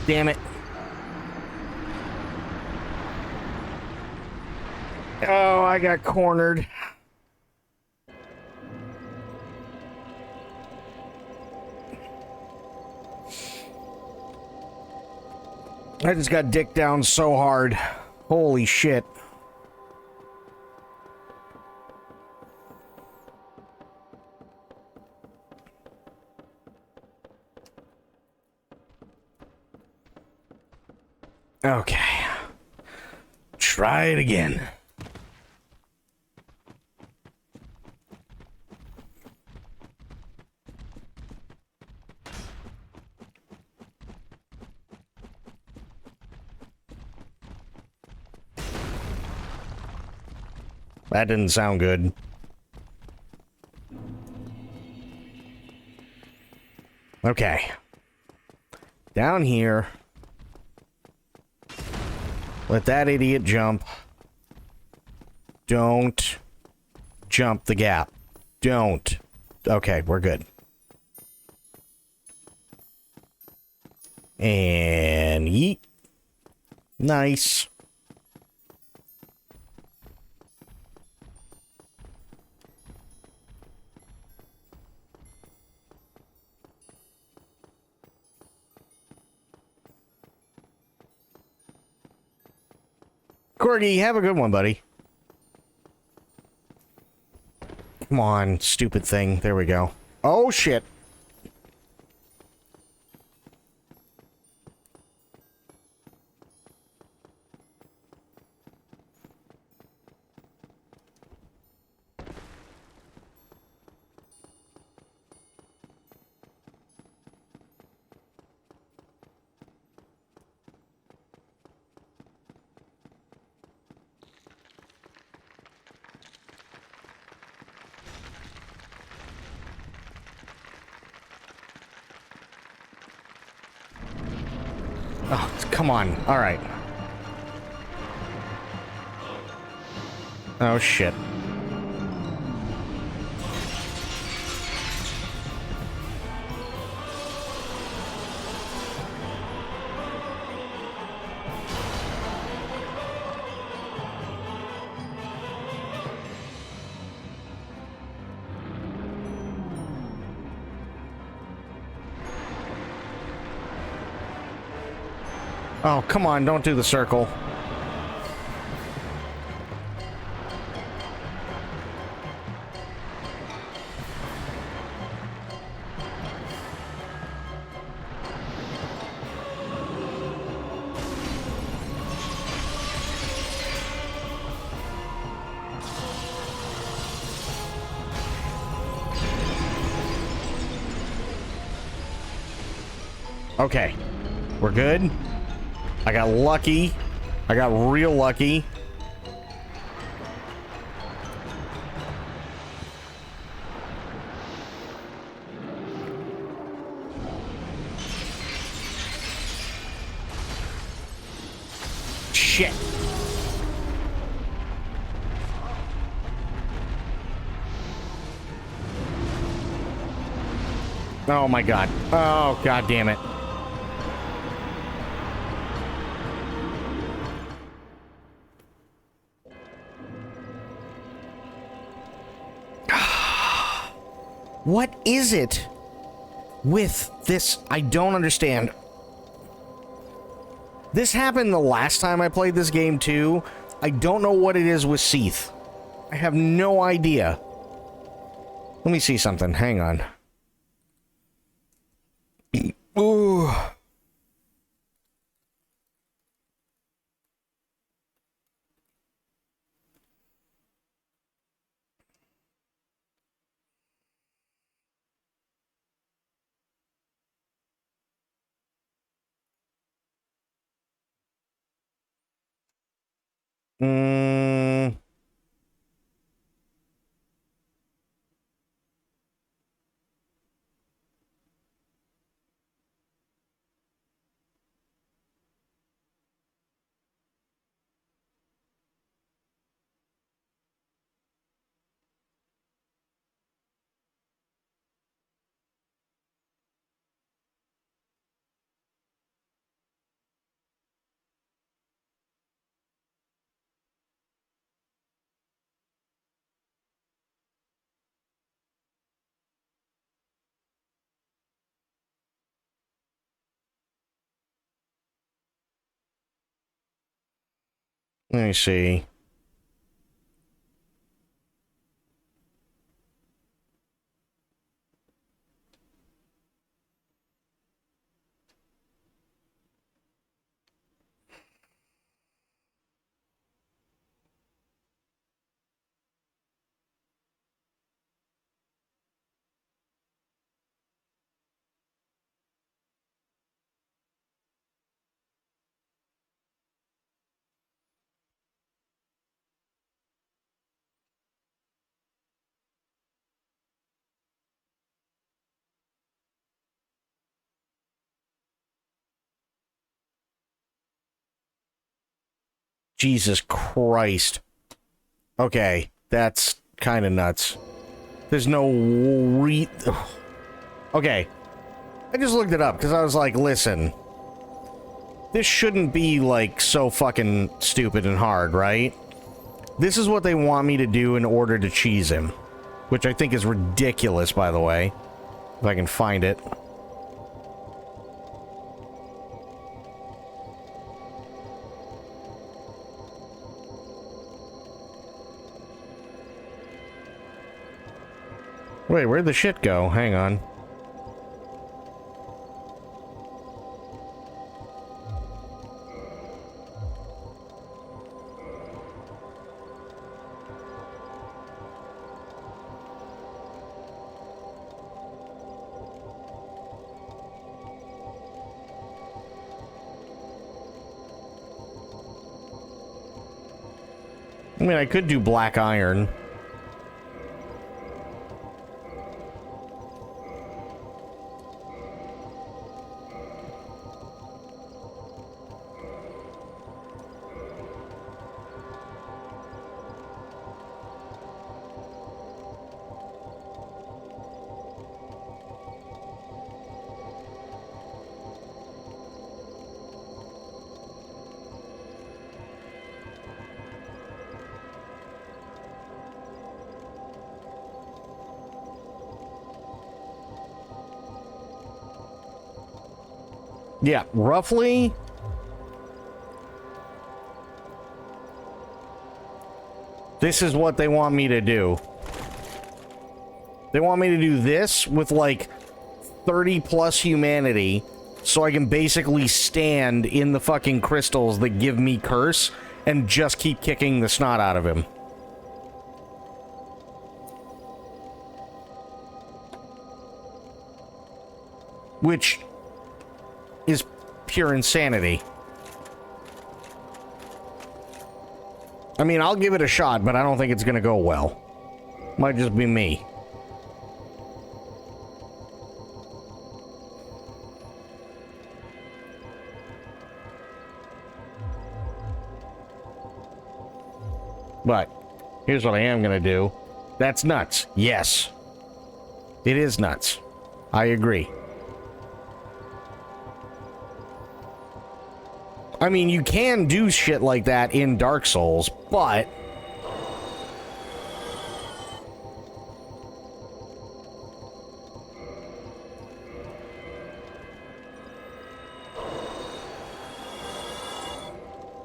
Damn it. Oh, I got cornered. I just got dicked down so hard. Holy shit. Okay. Try it again. That didn't sound good. Okay. Down here. Let that idiot jump. Don't jump the gap. Don't. Okay, we're good. And yeet. Nice. Corgi, have a good one, buddy. Come on, stupid thing. There we go. Oh, shit. Oh, come on. All right. Oh, shit. Oh, come on, don't do the circle. Okay, we're good. I got lucky. I got real lucky. Shit. Oh my god. Oh, god damn it. What is it with this? I don't understand. This happened the last time I played this game too. I don't know what it is with Seath. I have no idea. Let me see something. Hang on. Ooh. Mm. Let me see. Jesus Christ. Okay, that's kind of nuts. There's no Okay. I just looked it up because I was like, listen. This shouldn't be, like, so fucking stupid and hard, right? This is what they want me to do in order to cheese him. Which I think is ridiculous, by the way. If I can find it. Wait, where'd the shit go? Hang on. I mean, I could do black iron. Yeah, roughly. This is what they want me to do. They want me to do this with like 30 plus humanity so I can basically stand in the fucking crystals that give me curse and just keep kicking the snot out of him. Which is pure insanity. I mean, I'll give it a shot, but I don't think it's gonna go well. Might just be me. But here's what I am gonna do. That's nuts. Yes. It is nuts. I agree. I mean, you can do shit like that in Dark Souls, but...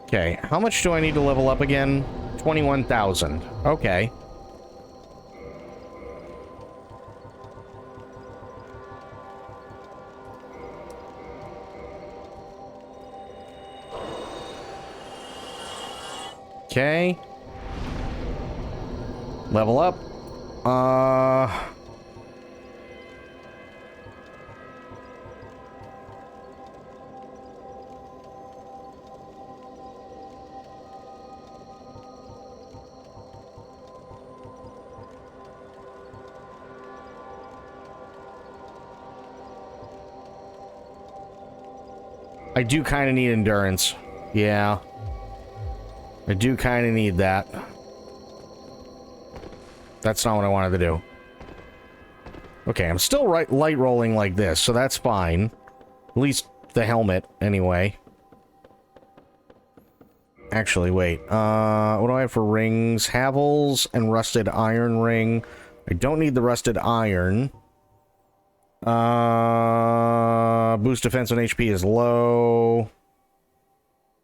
Okay, how much do I need to level up again? 21,000. Okay. Okay. Level up. I do kind of need endurance. Yeah. I do kind of need that. That's not what I wanted to do. Okay, I'm still light rolling like this, so that's fine. At least the helmet, anyway. Actually, wait. What do I have for rings? Havels and rusted iron ring. I don't need the rusted iron. Boost defense and HP is low.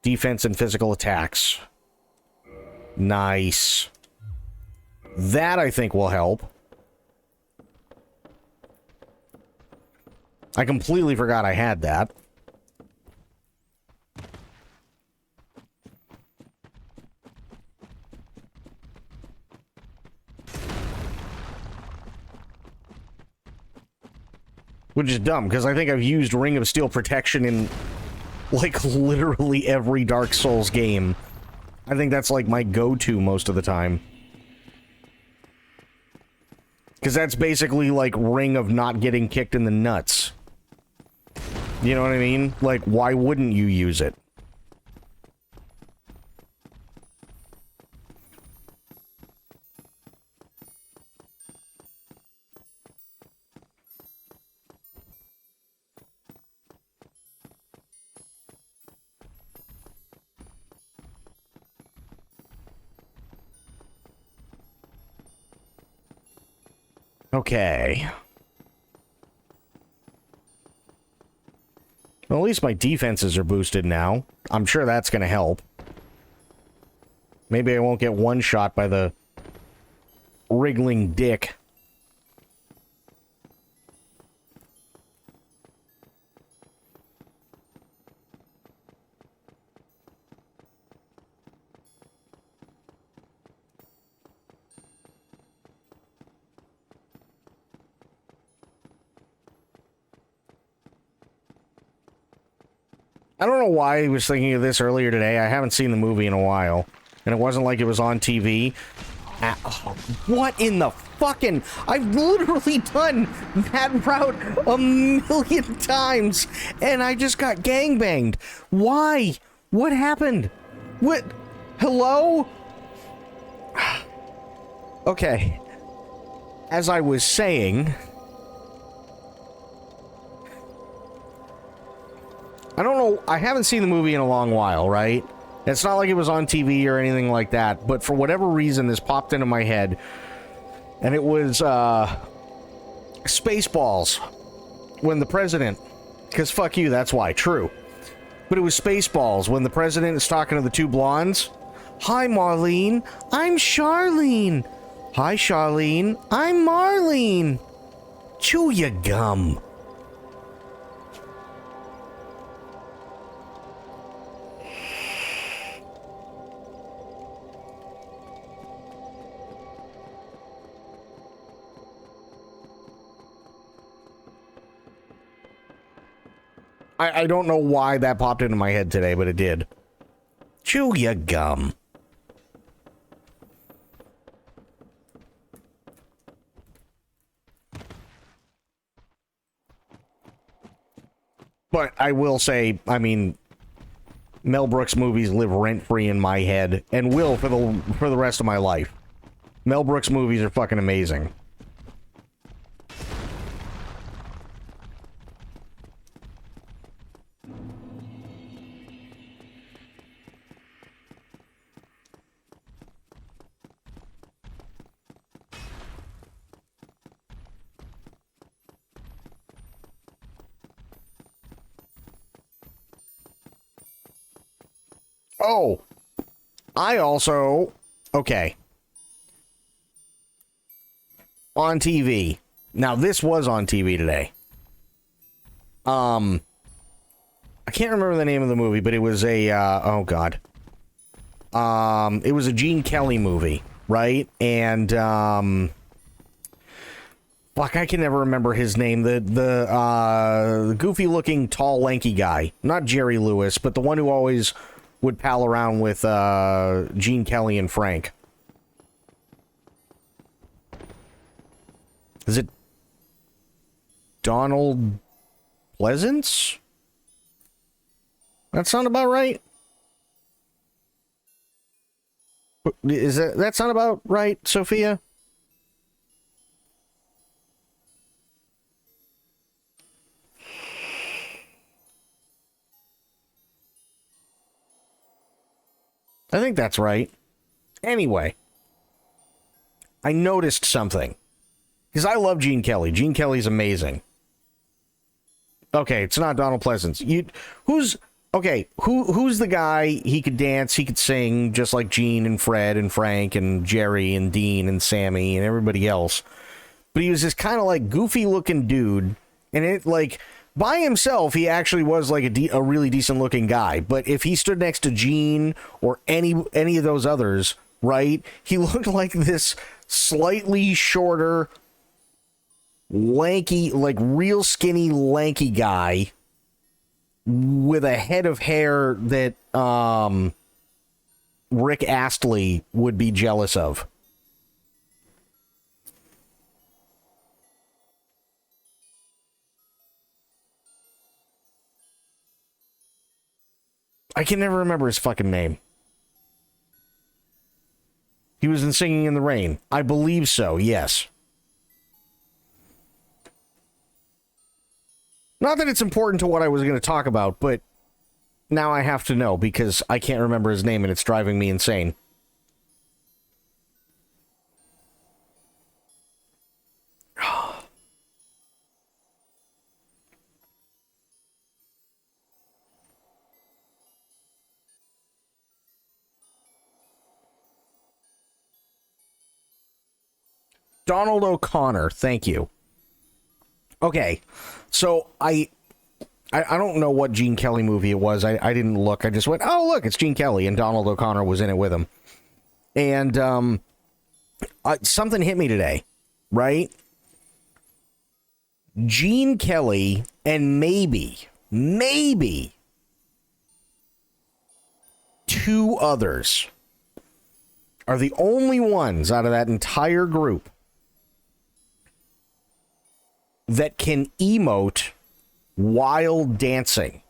Defense and physical attacks. Nice. That, I think, will help. I completely forgot I had that. Which is dumb, because I think I've used Ring of Steel protection in, like, literally every Dark Souls game. I think that's, like, my go-to most of the time. Because that's basically, like, Ring of not getting kicked in the nuts. You know what I mean? Like, why wouldn't you use it? Okay. Well, at least my defenses are boosted now. I'm sure that's going to help. Maybe I won't get one shot by the wriggling dick. I don't know why I was thinking of this earlier today. I haven't seen the movie in a while. And it wasn't like it was on TV. What in the fucking... I've literally done that route a million times. And I just got gangbanged. Why? What happened? What? Hello? Okay. As I was saying... I don't know, I haven't seen the movie in a long while, right? It's not like it was on TV or anything like that, but for whatever reason, this popped into my head, and it was, Spaceballs, when the president, because fuck you, that's why, true. But it was Spaceballs, when the president is talking to the two blondes. Hi, Marlene, I'm Charlene. Hi, Charlene, I'm Marlene. Chew your gum. I don't know why that popped into my head today, but it did. Chew your gum. But I will say, I mean, Mel Brooks movies live rent-free in my head, and will for the rest of my life. Mel Brooks movies are fucking amazing. Oh, I also, okay, on TV. Now, this was on TV today. I can't remember the name of the movie, but it was a, oh god. It was a Gene Kelly movie, right? And, fuck, I can never remember his name. The goofy-looking, tall, lanky guy. Not Jerry Lewis, but the one who always would pal around with Gene Kelly and Frank. Is it Donald Pleasance? That sound about right? Is that sound about right, Sophia? I think that's right. Anyway, I noticed something. Because I love Gene Kelly. Gene Kelly's amazing. Okay, it's not Donald Pleasance. Who's the guy? He could dance, he could sing, just like Gene and Fred and Frank and Jerry and Dean and Sammy and everybody else. But he was this kind of like goofy looking dude, and it like by himself he actually was like a really decent looking guy. But if he stood next to Gene or any of those others, right, he looked like this slightly shorter, lanky, like real skinny, lanky guy with a head of hair that Rick Astley would be jealous of. I can never remember his fucking name. He was in Singing in the Rain. I believe so, yes. Not that it's important to what I was going to talk about, but now I have to know because I can't remember his name and it's driving me insane. Donald O'Connor, thank you. Okay, so I don't know what Gene Kelly movie it was. I didn't look. I just went, oh, look, it's Gene Kelly, and Donald O'Connor was in it with him. And something hit me today, right? Gene Kelly and maybe two others are the only ones out of that entire group that can emote while dancing.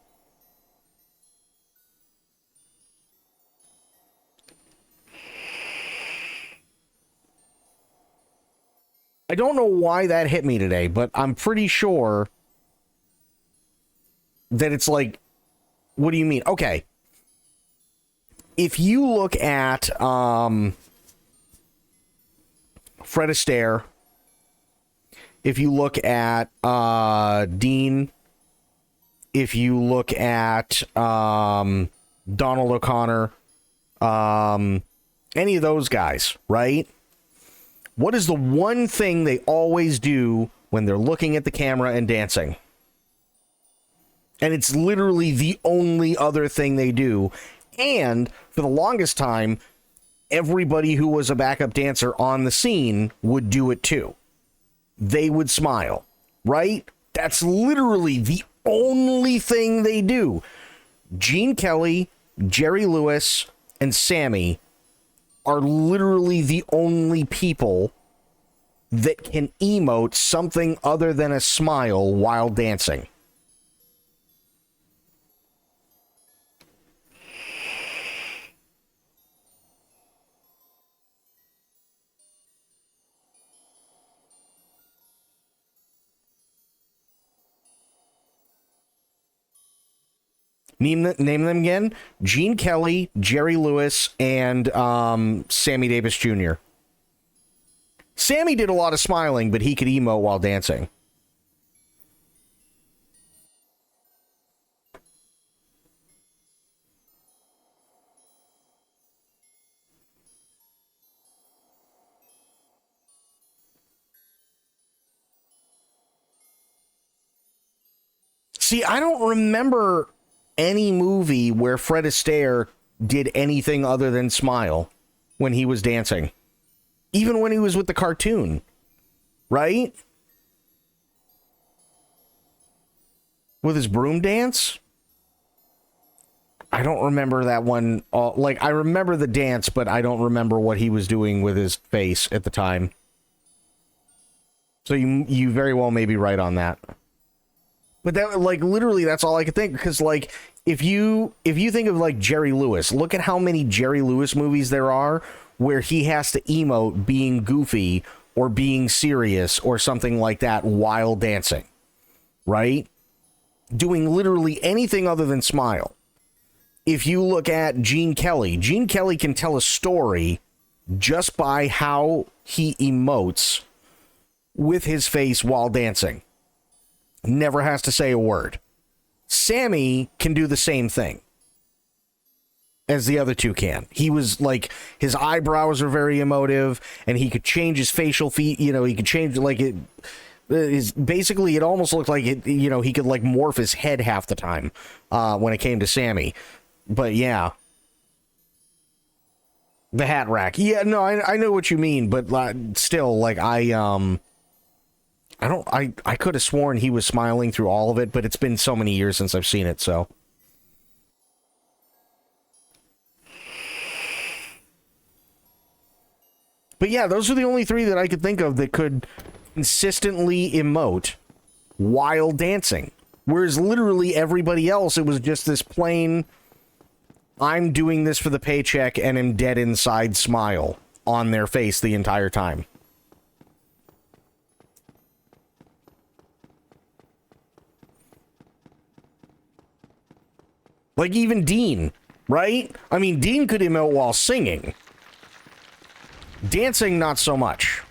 I don't know why that hit me today, but I'm pretty sure that it's like, what do you mean? Okay. If you look at Fred Astaire, if you look at Dean, if you look at Donald O'Connor, any of those guys, right? What is the one thing they always do when they're looking at the camera and dancing? And it's literally the only other thing they do. And for the longest time, everybody who was a backup dancer on the scene would do it too. They would smile, right? That's literally the only thing they do. Gene Kelly, Jerry Lewis, and Sammy are literally the only people that can emote something other than a smile while dancing. Name them again. Gene Kelly, Jerry Lewis, and Sammy Davis Jr. Sammy did a lot of smiling, but he could emote while dancing. See, I don't remember any movie where Fred Astaire did anything other than smile when he was dancing. Even when he was with the cartoon. Right? With his broom dance? I don't remember that one. Like, I remember the dance, but I don't remember what he was doing with his face at the time. So you very well may be right on that. But that, like, literally, that's all I could think. Because, like, if you think of like Jerry Lewis, look at how many Jerry Lewis movies there are where he has to emote being goofy or being serious or something like that while dancing, right? Doing literally anything other than smile. If you look at Gene Kelly can tell a story just by how he emotes with his face while dancing. Never has to say a word. Sammy can do the same thing as the other two can. He was like, his eyebrows are very emotive, and he could change his facial feet. You know, he could change like it. Is basically, it almost looked like it. You know, he could like morph his head half the time when it came to Sammy. But yeah, the hat rack. Yeah, no, I know what you mean, but still, like I could have sworn he was smiling through all of it, but it's been so many years since I've seen it, so. But yeah, those are the only three that I could think of that could consistently emote while dancing. Whereas literally everybody else, it was just this plain, I'm doing this for the paycheck and am dead inside smile on their face the entire time. Like even Dean, right? I mean, Dean could emote while singing. Dancing, not so much.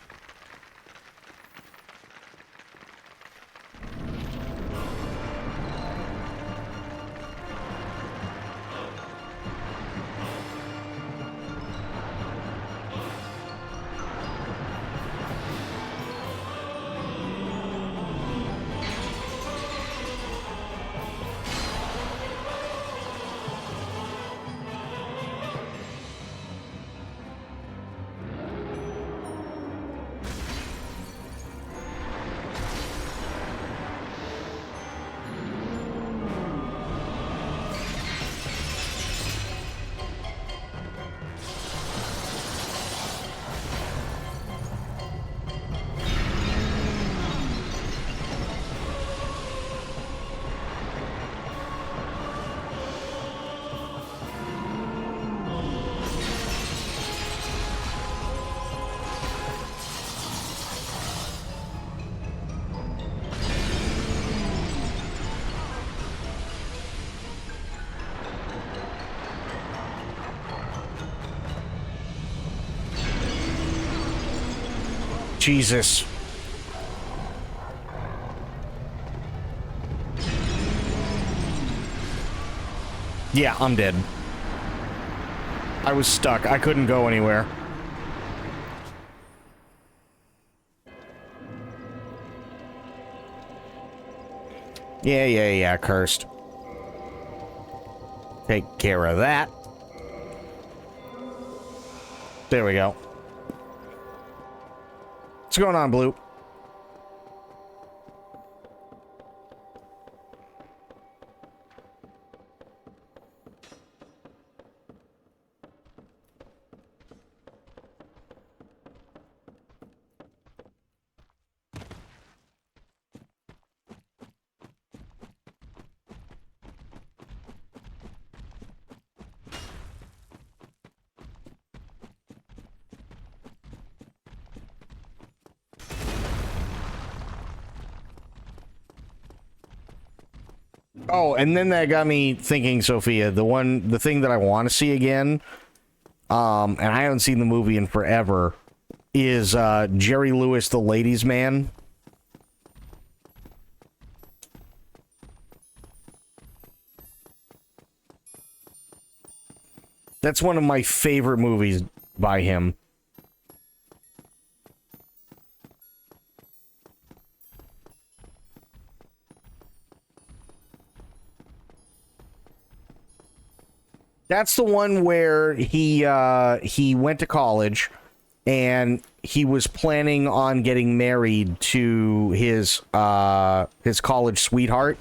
Jesus. Yeah, I'm dead. I was stuck. I couldn't go anywhere. Yeah, cursed. Take care of that. There we go. What's going on, Blue? Oh, and then that got me thinking, Sophia, the thing that I want to see again, and I haven't seen the movie in forever, is Jerry Lewis, the Ladies' Man. That's one of my favorite movies by him. That's the one where he went to college and he was planning on getting married to his college sweetheart,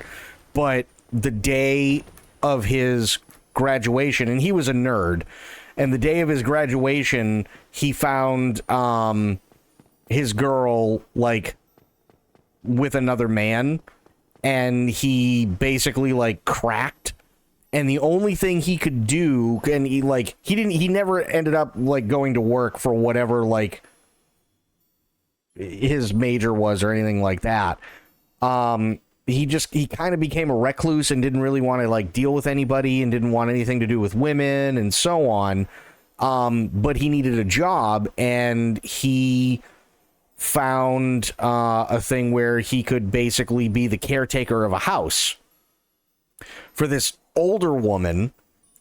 but the day of his graduation, and he was a nerd, and the day of his graduation, he found his girl like with another man, and he basically like cracked And the only thing he could do, and he never ended up like going to work for whatever like his major was or anything like that. He kind of became a recluse and didn't really want to like deal with anybody and didn't want anything to do with women and so on. But he needed a job, and he found a thing where he could basically be the caretaker of a house for this older woman,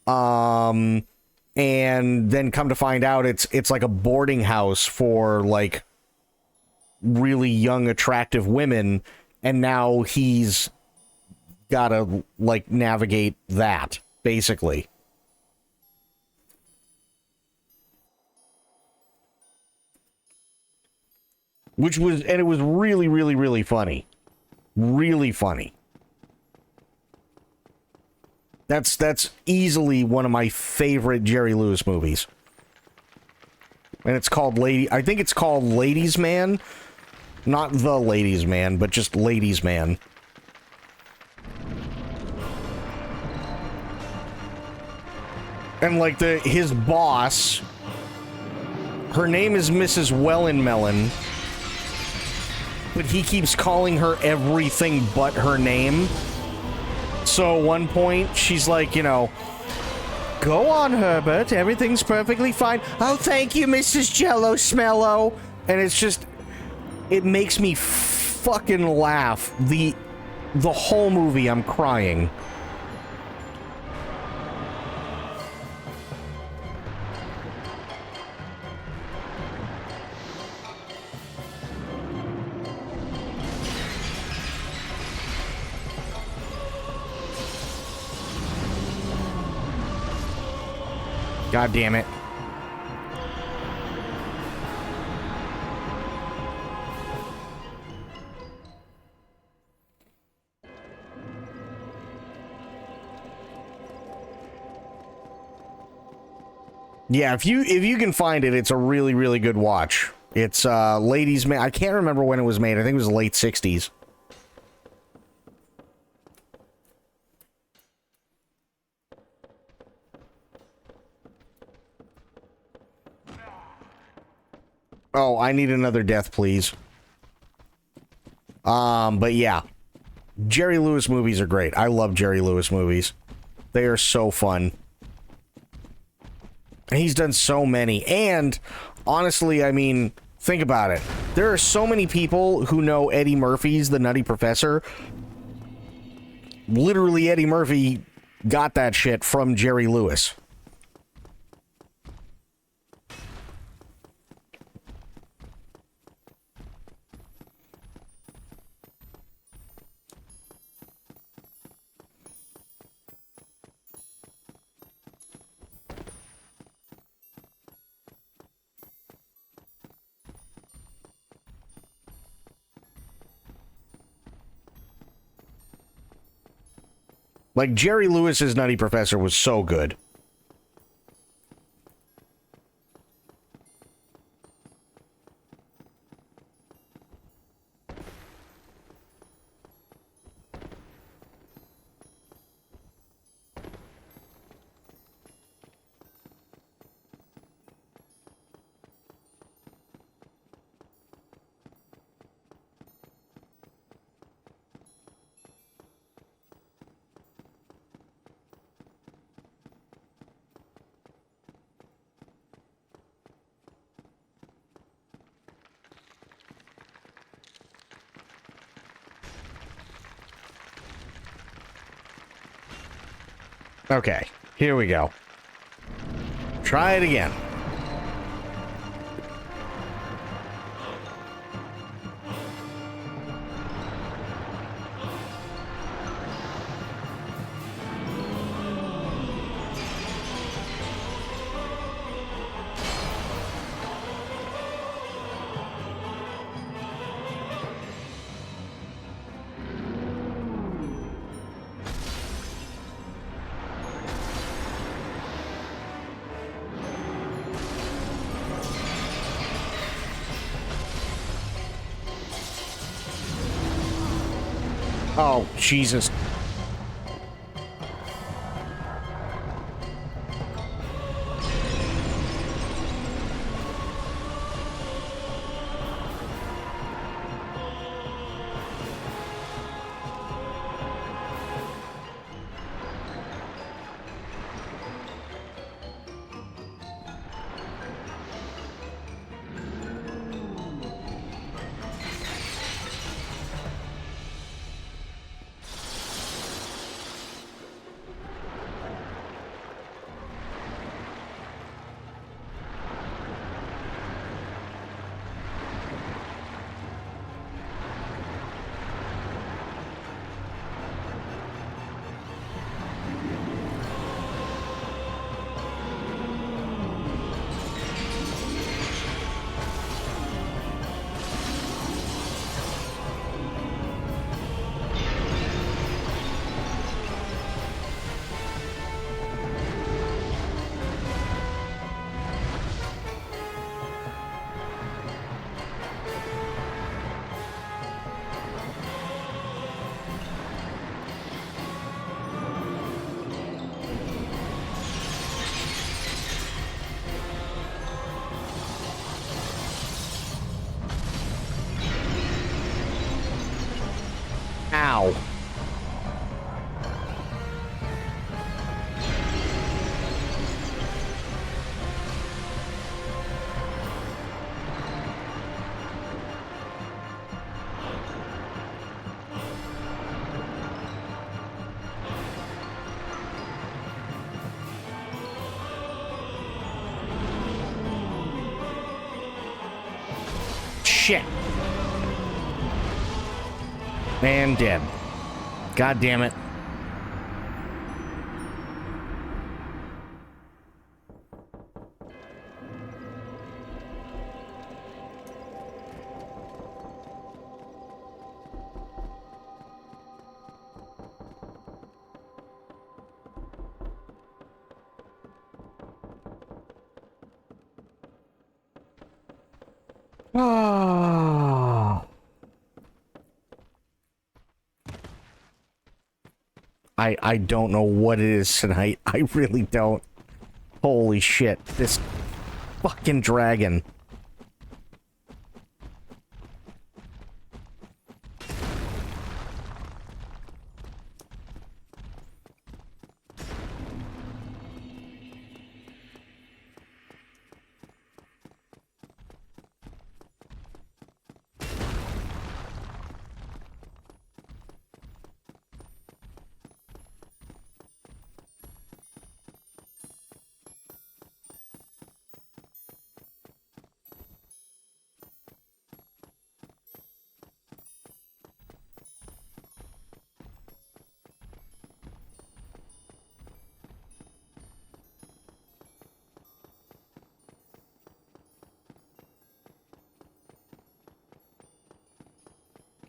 and then come to find out it's like a boarding house for like really young attractive women, and now he's gotta like navigate that basically. It was really, really, really funny. Really funny. That's easily one of my favorite Jerry Lewis movies. And it's called I think it's called Ladies Man. Not The Ladies Man, but just Ladies Man. And like his boss, her name is Mrs. Wellenmelon, but he keeps calling her everything but her name. So at one point, she's like, go on, Herbert, everything's perfectly fine. Oh, thank you, Mrs. Jello Smello. And it's just, it makes me fucking laugh. The whole movie, I'm crying. God damn it. Yeah, if you can find it, it's a really, really good watch. It's Ladies Man. I can't remember when it was made. I think it was the late 60s. Oh, I need another death, please. But yeah. Jerry Lewis movies are great. I love Jerry Lewis movies. They are so fun. He's done so many. And honestly, I mean, think about it. There are so many people who know Eddie Murphy's The Nutty Professor. Literally, Eddie Murphy got that shit from Jerry Lewis. Like, Jerry Lewis's Nutty Professor was so good. Okay, here we go. Try it again. Oh, Jesus. Ow. Shit. And dead. God damn it. Ah. I don't know what it is tonight. I really don't. Holy shit. This fucking dragon.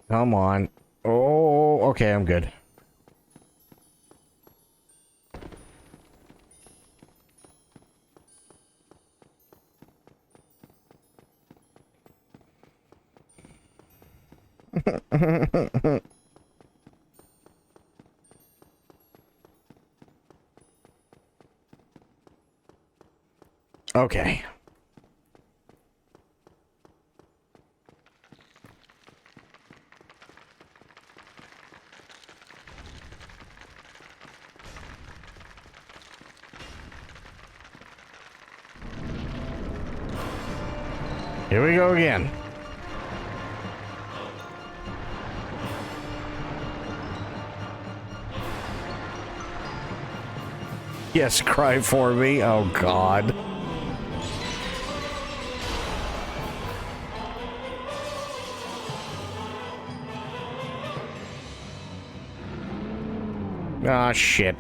Come on. Oh, okay, I'm good. Okay. Here we go again. Yes, cry for me. Oh, God. Ah, shit.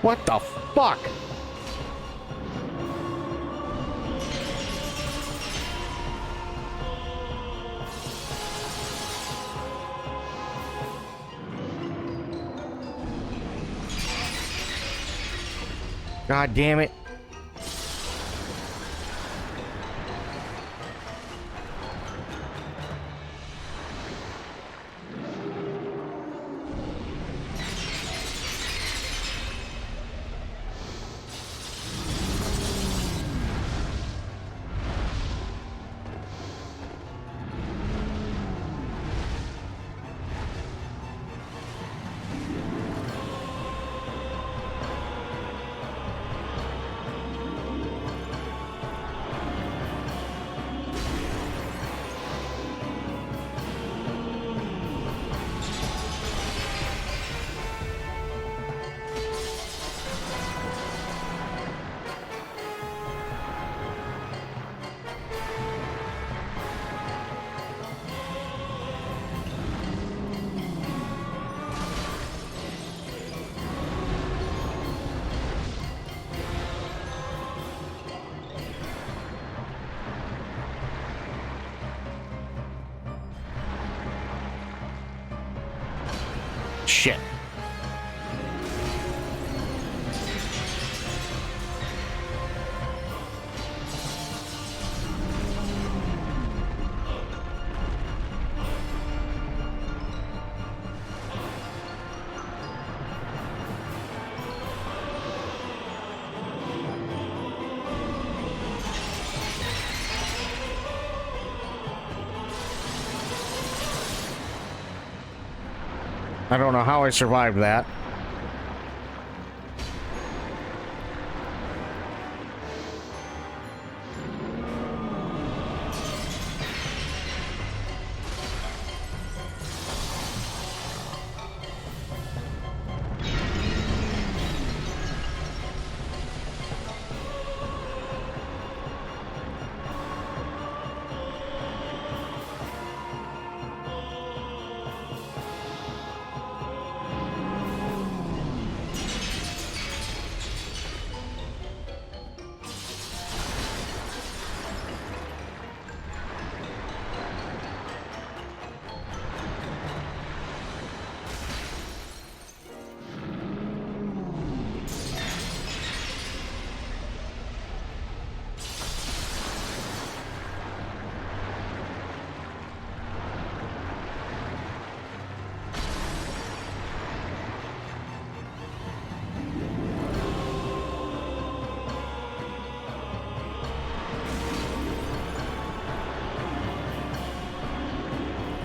What the fuck? God damn it. Shit. I don't know how I survived that.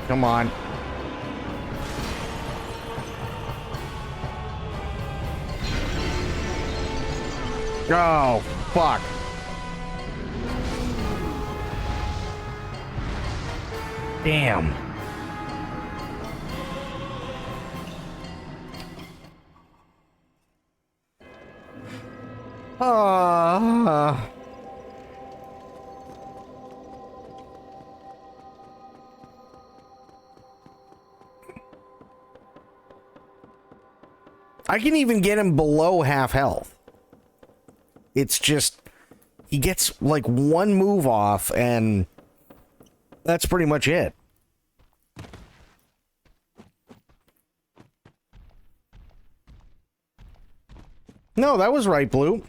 Come on. Oh, fuck. Damn. I can even get him below half health. It's just, he gets like one move off and that's pretty much it. No, that was right, Blue.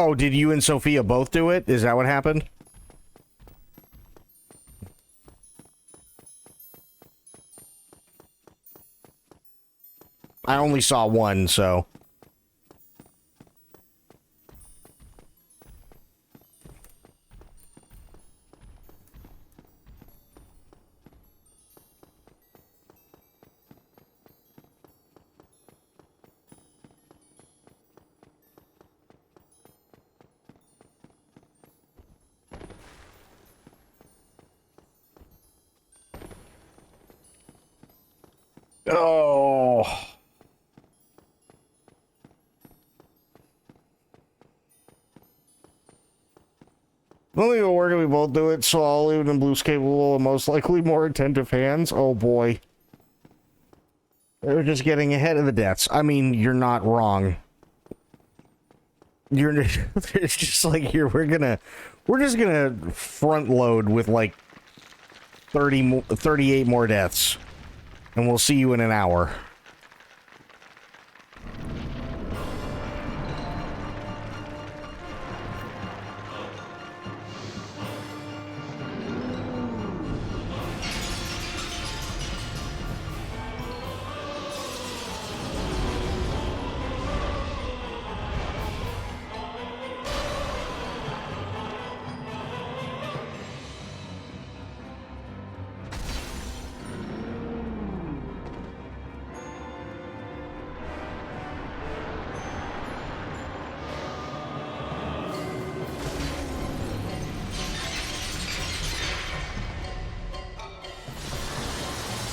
Oh, did you and Sophia both do it? Is that what happened? I only saw one, so... Oh. I don't think it'll work if we both do it, so I'll leave it in Blue's capable and most likely more attentive hands. Oh boy. They're just getting ahead of the deaths. I mean, you're not wrong. It's just like, here, we're just gonna front load with like 38 more deaths. And we'll see you in an hour.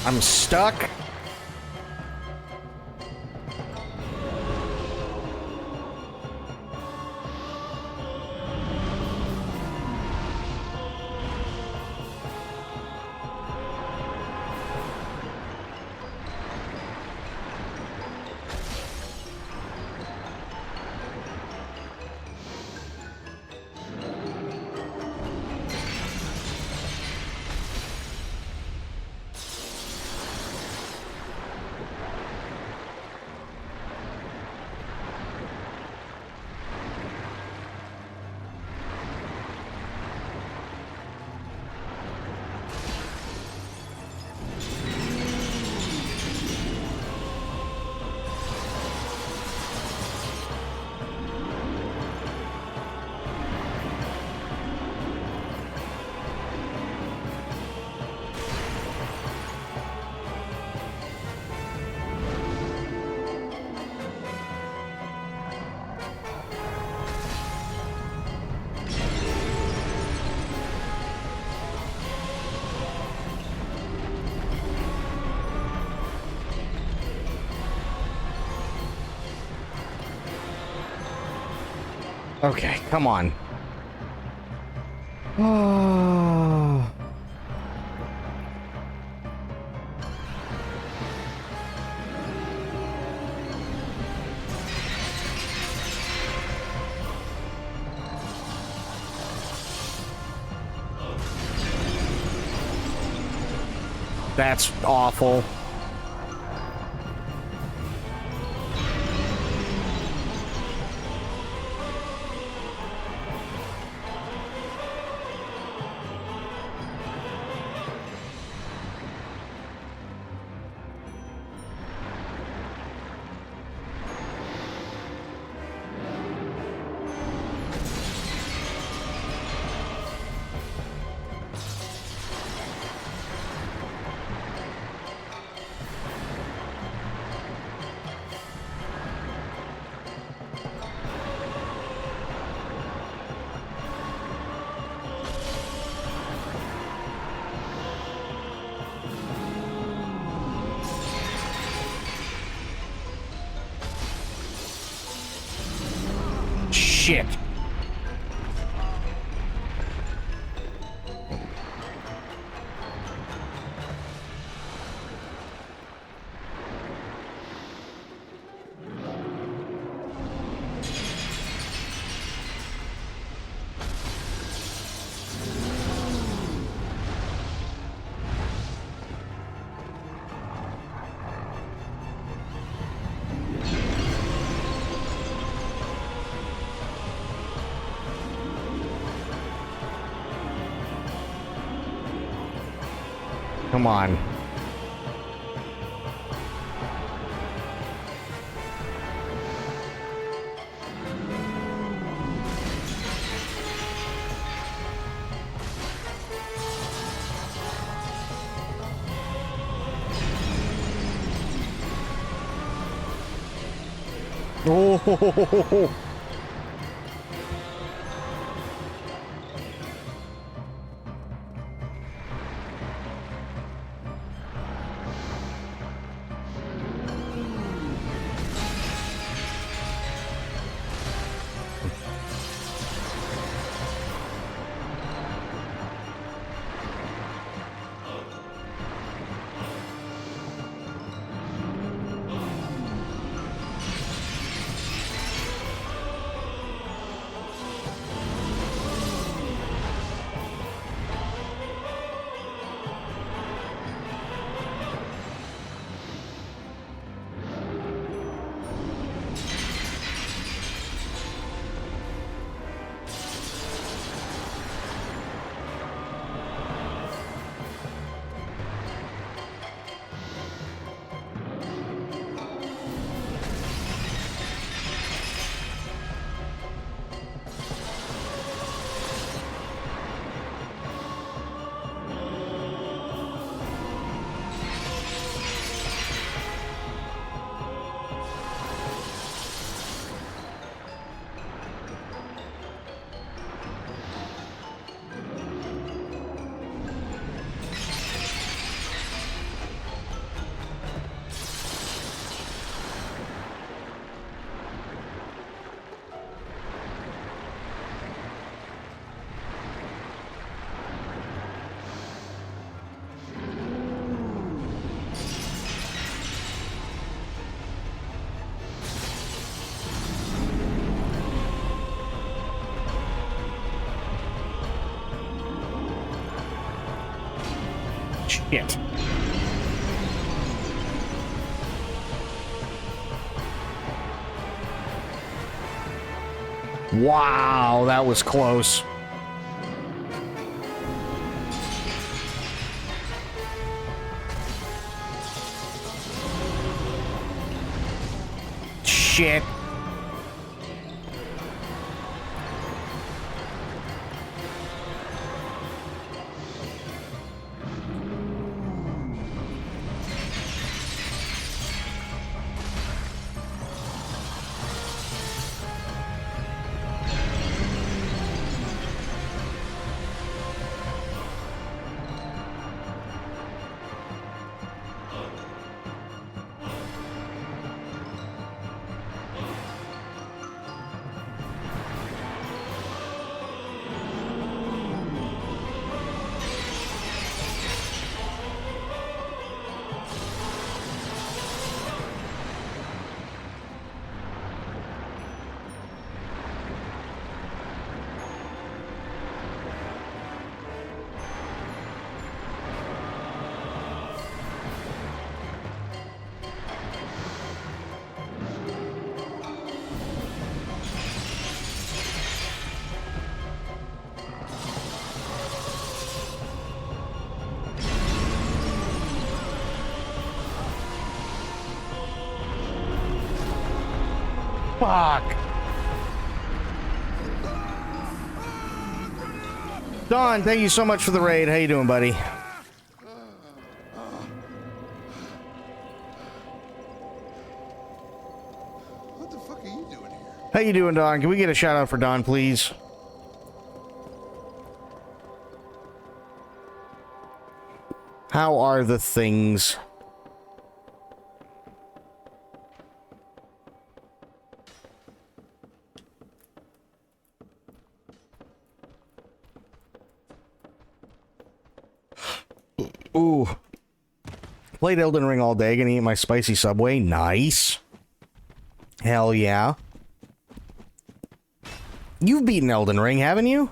I'm stuck. Okay, come on. Oh. That's awful. Shit. Come on. Oh. Shit. Wow, that was close. Shit. Fuck. Don, thank you so much for the raid. How you doing, buddy? What the fuck are you doing here? How you doing, Don? Can we get a shout out for Don, please? How are the things? Ooh. Played Elden Ring all day. Gonna eat my spicy Subway. Nice. Hell yeah. You've beaten Elden Ring, haven't you?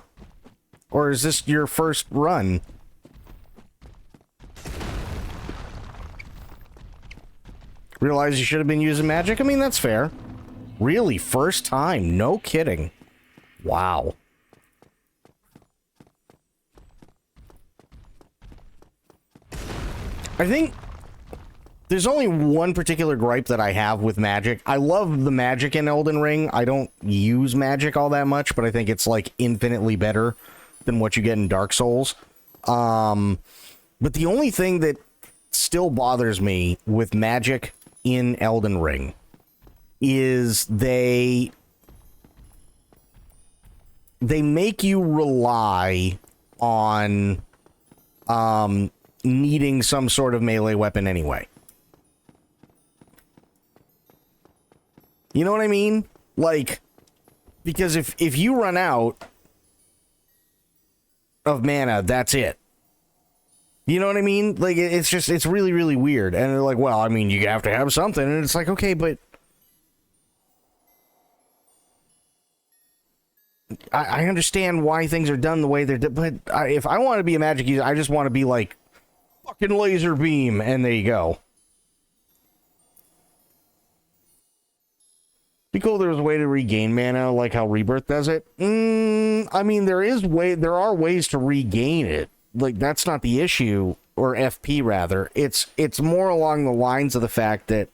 Or is this your first run? Realize you should have been using magic? I mean, that's fair. Really? First time? No kidding. Wow. I think there's only one particular gripe that I have with magic. I love the magic in Elden Ring. I don't use magic all that much, but I think it's like infinitely better than what you get in Dark Souls. But the only thing that still bothers me with magic in Elden Ring is they make you rely on needing some sort of melee weapon anyway. You know what I mean? Like, because if you run out of mana, that's it. You know what I mean? Like, it's just, it's really, really weird. And they're like, well, I mean, you have to have something. And it's like, okay, but I understand why things are done the way they're done. But if I want to be a magic user, I just want to be like, fucking laser beam. And there you go. Be cool if there was a way to regain mana like how Rebirth does it. I mean, there are ways to regain it. Like, that's not the issue, or FP rather. It's more along the lines of the fact that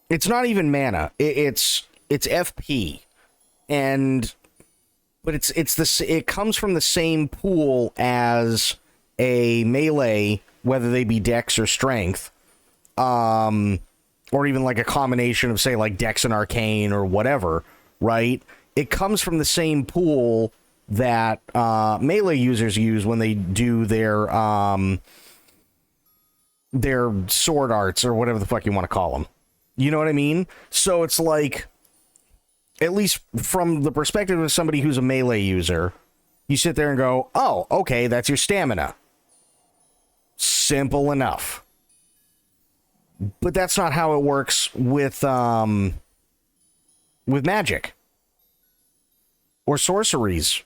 it's not even mana. It's FP. But it comes from the same pool as a melee, whether they be dex or strength, or even like a combination of, say, like dex and arcane or whatever, right? It comes from the same pool that melee users use when they do their sword arts or whatever the fuck you want to call them. You know what I mean? So it's like, at least from the perspective of somebody who's a melee user, you sit there and go, oh, okay, that's your stamina. Simple enough. But that's not how it works with magic. Or sorceries,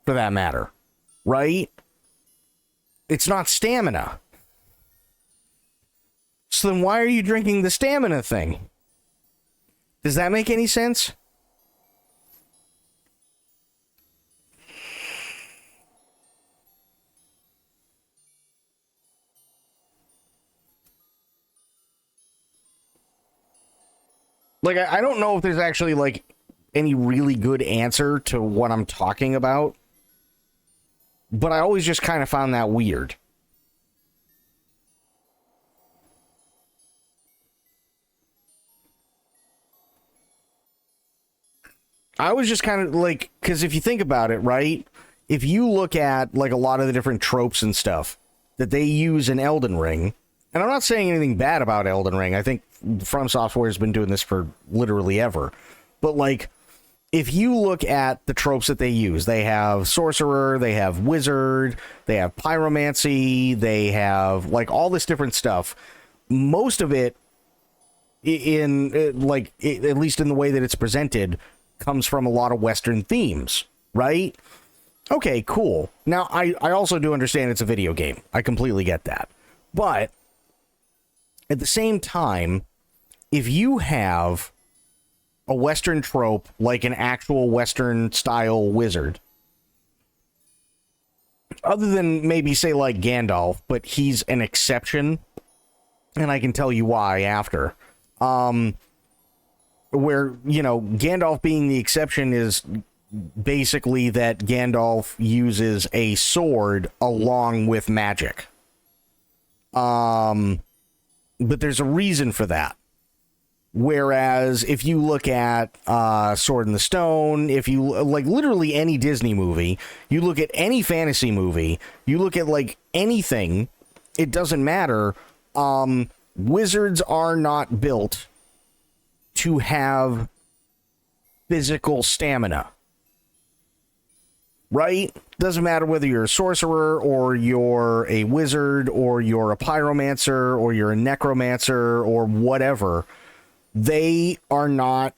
for that matter. Right? It's not stamina. So then why are you drinking the stamina thing? Does that make any sense? Like, I don't know if there's actually, like, any really good answer to what I'm talking about. But I always just kind of found that weird. I was just kind of like, because if you think about it, right? If you look at, like, a lot of the different tropes and stuff that they use in Elden Ring, and I'm not saying anything bad about Elden Ring. I think From Software has been doing this for literally ever. But, like, if you look at the tropes that they use, they have sorcerer, they have wizard, they have pyromancy, they have, like, all this different stuff. Most of it, at least in the way that it's presented, comes from a lot of Western themes, right? Okay, cool. Now, I also do understand it's a video game. I completely get that. But at the same time, if you have a Western trope, like an actual Western-style wizard, other than maybe, say, like Gandalf, but he's an exception And I can tell you why after. Where, you know, Gandalf being the exception is basically that Gandalf uses a sword along with magic. But there's a reason for that. Whereas if you look at Sword in the Stone, if you like literally any Disney movie, you look at any fantasy movie, you look at like anything, it doesn't matter. Wizards are not built to have physical stamina. Right? Doesn't matter whether you're a sorcerer or you're a wizard or you're a pyromancer or you're a necromancer or whatever. They are not,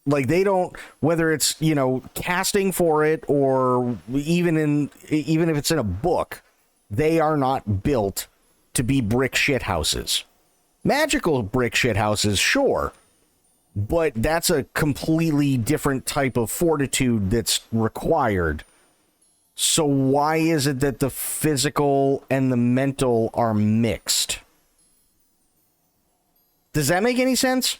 like, they don't, whether it's, you know, casting for it or even if it's in a book, they are not built to be brick shit houses. Magical brick shit houses, sure, but that's a completely different type of fortitude that's required. So why is it that the physical and the mental are mixed? Does that make any sense?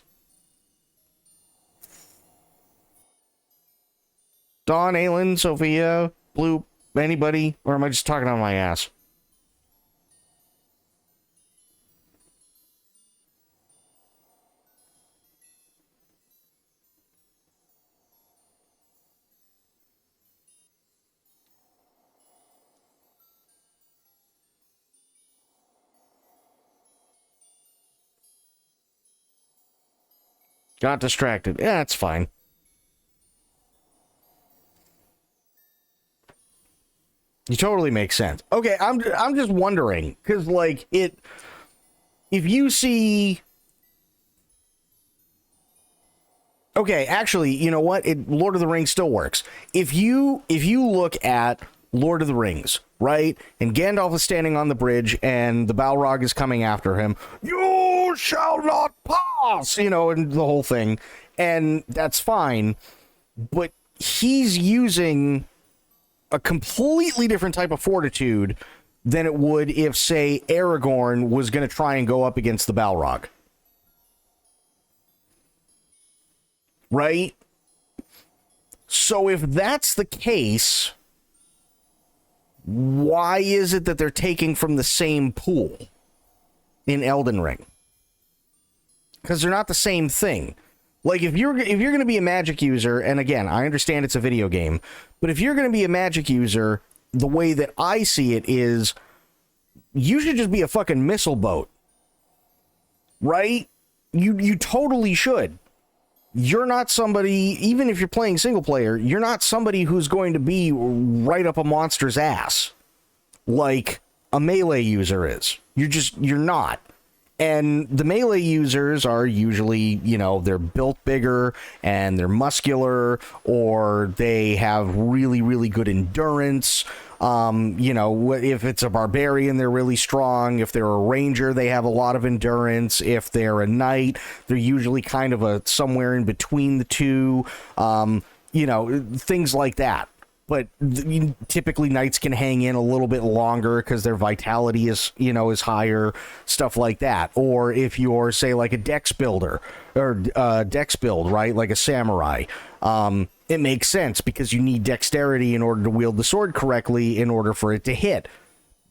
Dawn, Aylin, Sophia, Blue, anybody? Or am I just talking on my ass? Got distracted. Yeah, it's fine. You totally make sense. Okay, I'm just wondering, because, like, if you see... Okay, actually, you know what? Lord of the Rings still works. If you look at Lord of the Rings, right? And Gandalf is standing on the bridge, and the Balrog is coming after him. You shall not pass! You know, and the whole thing. And that's fine. But he's using a completely different type of fortitude than it would if, say, Aragorn was going to try and go up against the Balrog. Right? So if that's the case, why is it that they're taking from the same pool in Elden Ring? Because they're not the same thing. Like, if you're going to be a magic user, and again, I understand it's a video game, but if you're going to be a magic user, the way that I see it is, you should just be a fucking missile boat. Right? You totally should. You're not somebody, even if you're playing single player, you're not somebody who's going to be right up a monster's ass like a melee user is. You're not. And the melee users are usually, you know, they're built bigger and they're muscular, or they have really, really good endurance. You know, if it's a barbarian, they're really strong. If they're a ranger, they have a lot of endurance. If they're a knight, they're usually kind of somewhere in between the two. You know, things like that. But typically knights can hang in a little bit longer because their vitality is higher, stuff like that. Or if you're, say, like a dex builder or dex build, right, like a samurai, it makes sense because you need dexterity in order to wield the sword correctly in order for it to hit.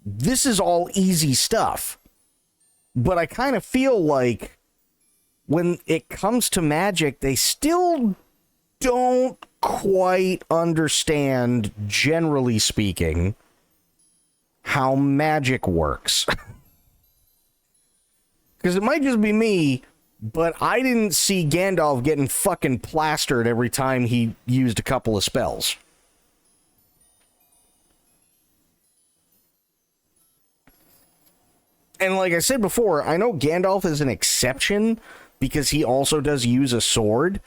This is all easy stuff. But I kind of feel like when it comes to magic, they still don't quite understand, generally speaking, how magic works. Because it might just be me, but I didn't see Gandalf getting fucking plastered every time he used a couple of spells. And like I said before, I know Gandalf is an exception because he also does use a sword.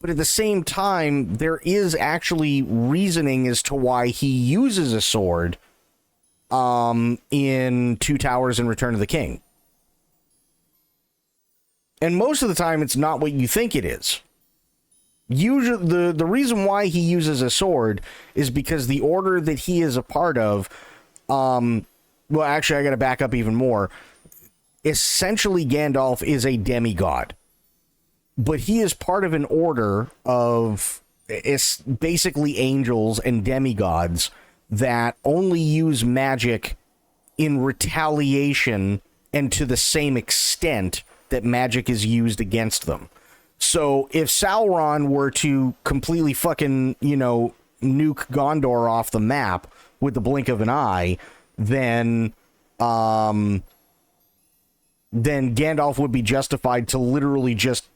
But at the same time, there is actually reasoning as to why he uses a sword in Two Towers and Return of the King. And most of the time, it's not what you think it is. Usually, the reason why he uses a sword is because the order that he is a part of... well, actually, I got to back up even more. essentially Gandalf is a demigod. But he is part of an order of it's basically angels and demigods that only use magic in retaliation and to the same extent that magic is used against them. So if Sauron were to completely fucking, nuke Gondor off the map with the blink of an eye, then Gandalf would be justified to literally just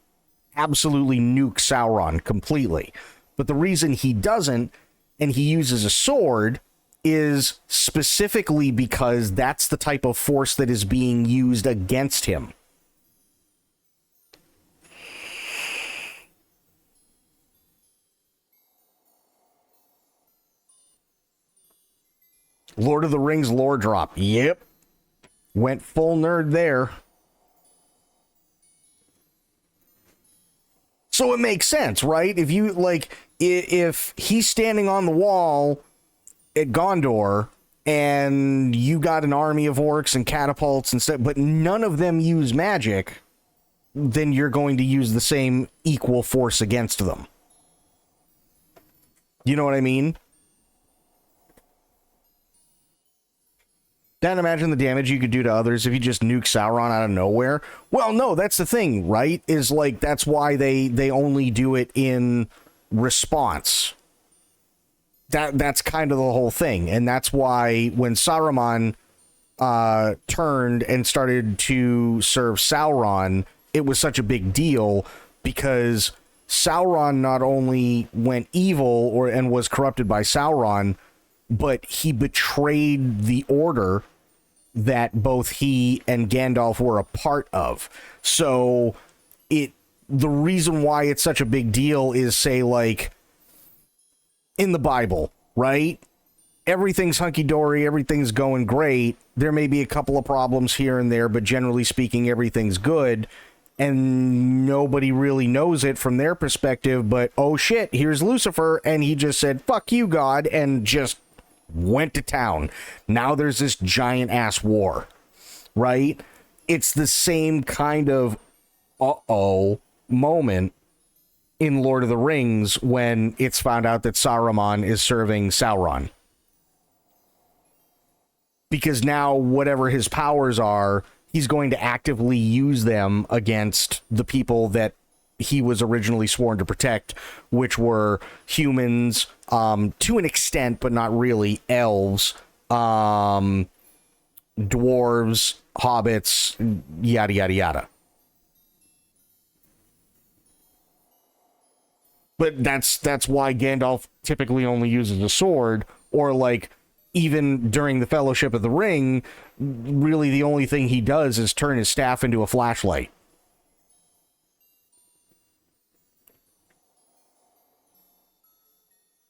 absolutely nuke Sauron completely. But the reason he doesn't, and he uses a sword, is specifically because that's the type of force that is being used against him. Lord of the Rings lore drop. Yep. Went full nerd there. So it makes sense, right? If you, if he's standing on the wall at Gondor and you got an army of orcs and catapults and stuff, but none of them use magic, then you're going to use the same equal force against them. You know what I mean? Can't imagine the damage you could do to others if you just nuke Sauron out of nowhere. Well, no, that's the thing, right? Is that's why they only do it in response. That's kind of the whole thing, and that's why when Saruman turned and started to serve Sauron, it was such a big deal because Sauron not only went evil and was corrupted by Sauron, but he betrayed the order that both he and Gandalf were a part of. So the reason why it's such a big deal is, say, in the Bible, right? Everything's hunky-dory, everything's going great. There may be a couple of problems here and there, but generally speaking, everything's good. And nobody really knows it from their perspective, but oh shit, here's Lucifer, and he just said, fuck you, God, and just went to town. Now there's this giant ass war, right? It's the same kind of moment in Lord of the Rings when it's found out that Saruman is serving Sauron. Because now whatever his powers are, he's going to actively use them against the people that he was originally sworn to protect, which were humans, to an extent, but not really, elves, dwarves, hobbits, yada, yada, yada. But that's why Gandalf typically only uses a sword, or even during the Fellowship of the Ring, really the only thing he does is turn his staff into a flashlight.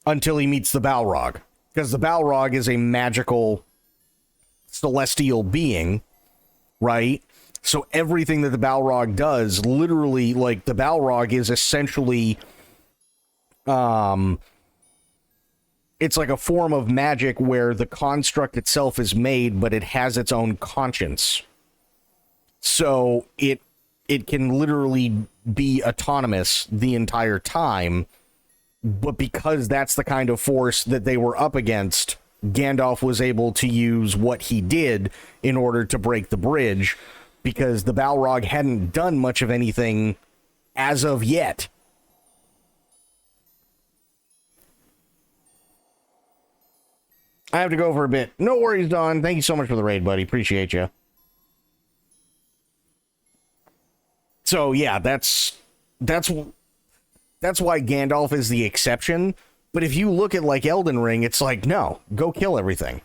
Until he meets the Balrog. Because the Balrog is a magical celestial being, right? So everything that the Balrog does, literally, the Balrog is essentially, it's like a form of magic where the construct itself is made, but it has its own conscience. So it can literally be autonomous the entire time. But because that's the kind of force that they were up against, Gandalf was able to use what he did in order to break the bridge, because the Balrog hadn't done much of anything as of yet. I have to go for a bit. No worries, Don. Thank you so much for the raid, buddy. Appreciate you. So, yeah, that's why Gandalf is the exception. But if you look at Elden Ring, it's no, go kill everything.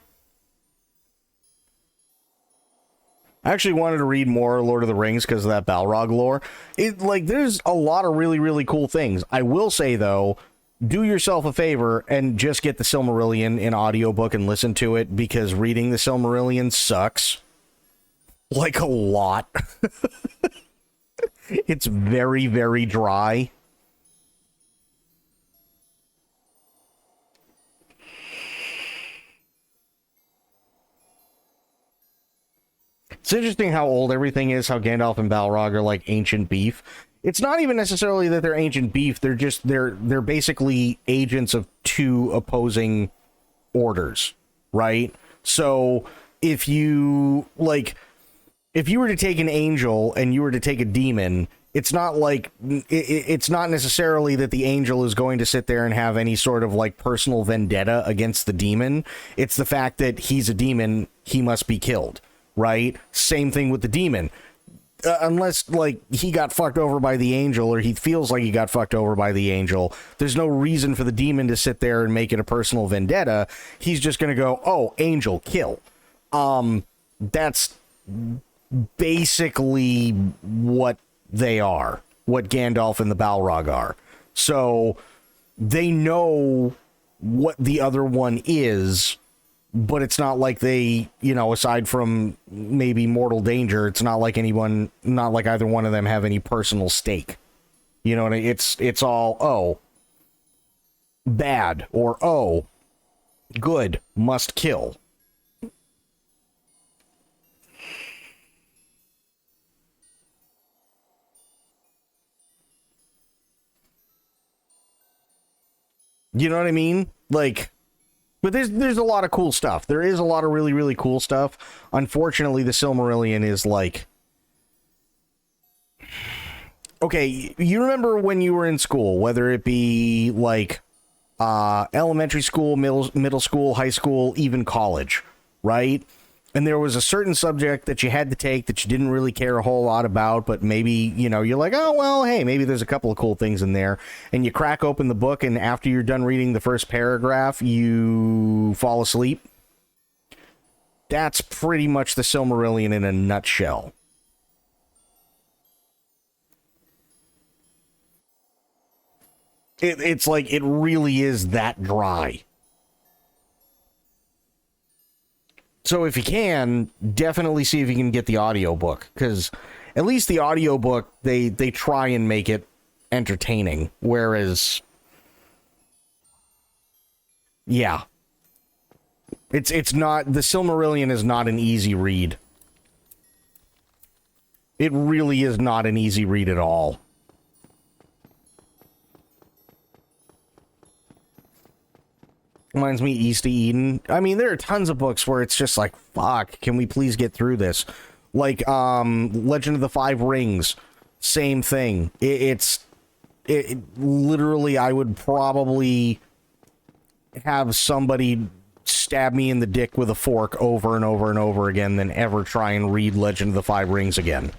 I actually wanted to read more Lord of the Rings because of that Balrog lore. There's a lot of really, really cool things. I will say, though, do yourself a favor and just get the Silmarillion in audiobook and listen to it, because reading the Silmarillion sucks. A lot. It's very, very dry. It's interesting how old everything is, how Gandalf and Balrog are like ancient beef. It's not even necessarily that they're ancient beef, they're basically agents of two opposing orders, right? So if you were to take an angel and you were to take a demon, it's not like it's not necessarily that the angel is going to sit there and have any sort of like personal vendetta against the demon. It's the fact that he's a demon, he must be killed, right? Same thing with the demon. Unless like he got fucked over by the angel, or he feels like he got fucked over by the angel, there's no reason for the demon to sit there and make it a personal vendetta. He's just going to go, "Oh, angel, kill." That's basically what they are, what Gandalf and the Balrog are. So they know what the other one is, but it's not like they, aside from maybe mortal danger, it's not like either one of them have any personal stake. You know what I mean? It's all, oh, bad, or oh, good, must kill. You know what I mean? Like, but there's a lot of cool stuff. There is a lot of really, really cool stuff. Unfortunately, the Silmarillion is like... Okay, you remember when you were in school, whether it be like elementary school, middle school, high school, even college, right? And there was a certain subject that you had to take that you didn't really care a whole lot about, but maybe, you're like, oh, well, hey, maybe there's a couple of cool things in there. And you crack open the book, and after you're done reading the first paragraph, you fall asleep. That's pretty much the Silmarillion in a nutshell. It's like, it really is that dry. So if you can, definitely see if you can get the audiobook, because at least the audiobook, they try and make it entertaining, whereas, yeah, it's not, the Silmarillion is not an easy read. It really is not an easy read at all. Reminds me East of Eden. I mean, there are tons of books where it's just like, fuck, can we please get through this? Like, Legend of the Five Rings, same thing. It literally, I would probably have somebody stab me in the dick with a fork over and over and over again than ever try and read Legend of the Five Rings again.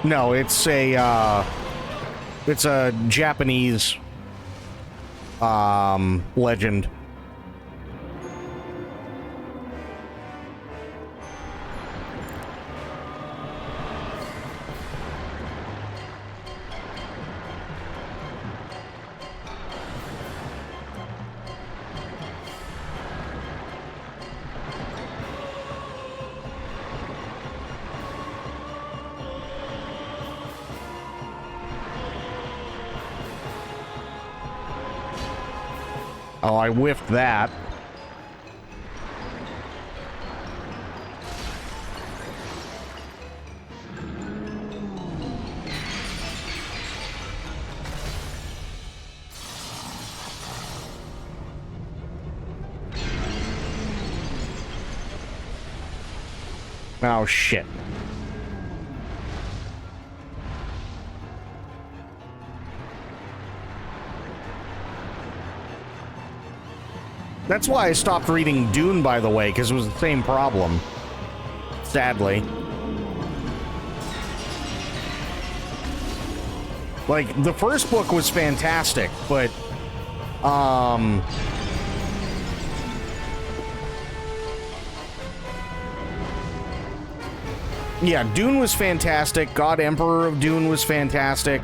No, it's a Japanese legend. Oh, I whiffed that. Oh, shit. That's why I stopped reading Dune, by the way, because it was the same problem. Sadly. Like, the first book was fantastic, but, yeah, Dune was fantastic. God Emperor of Dune was fantastic.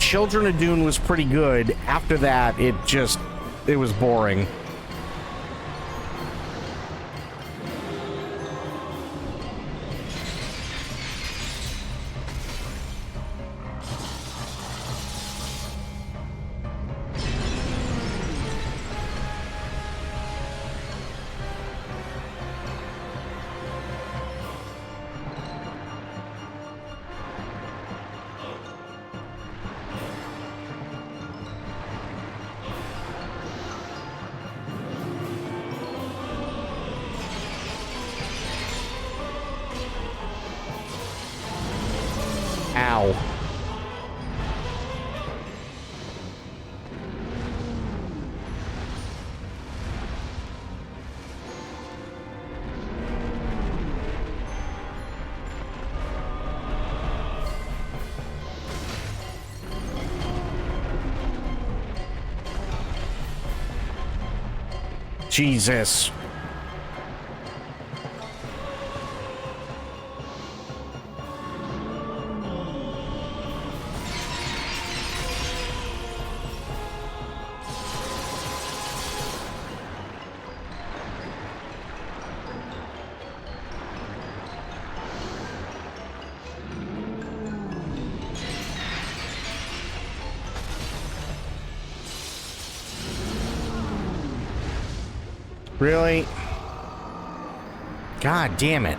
Children of Dune was pretty good. After that, it was boring. Ow. Jesus. Really? God damn it.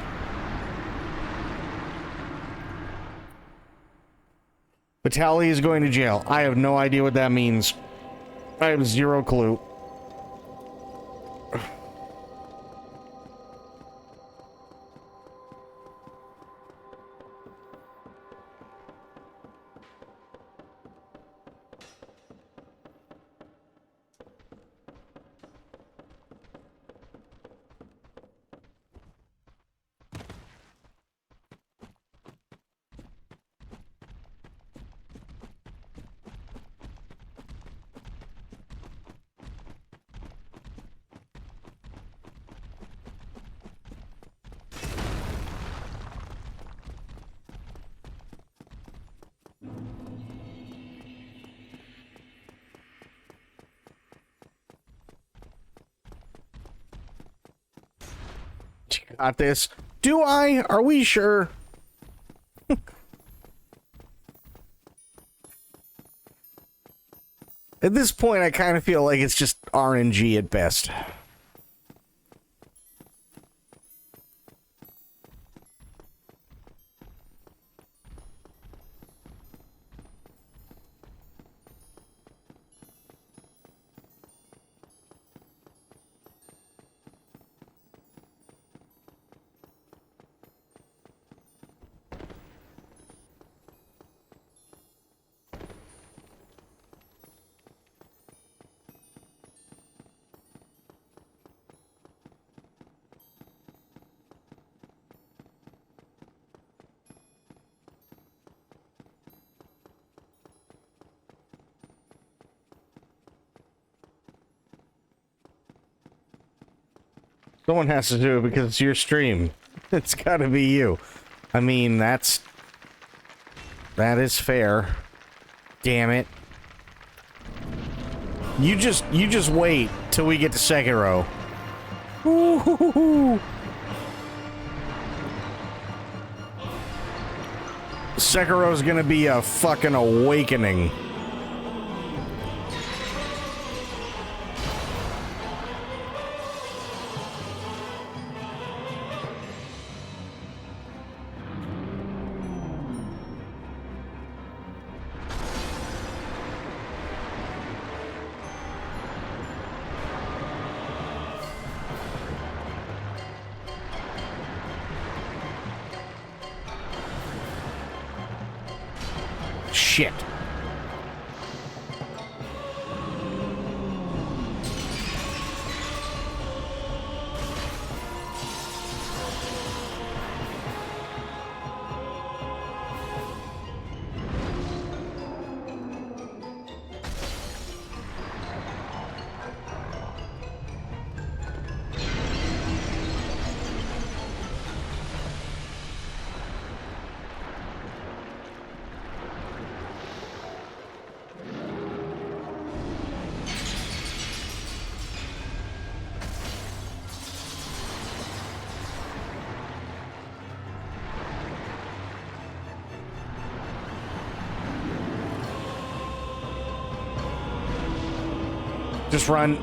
Vitaly is going to jail. I have no idea what that means. I have zero clue. Got this. Do I? Are we sure? At this point, I kind of feel like it's just RNG at best. Someone has to do it because it's your stream. It's gotta be you. I mean, that is fair. Damn it. You just wait till we get to Sekiro. Ooh. Sekiro's gonna be a fucking awakening. Shit. Just run.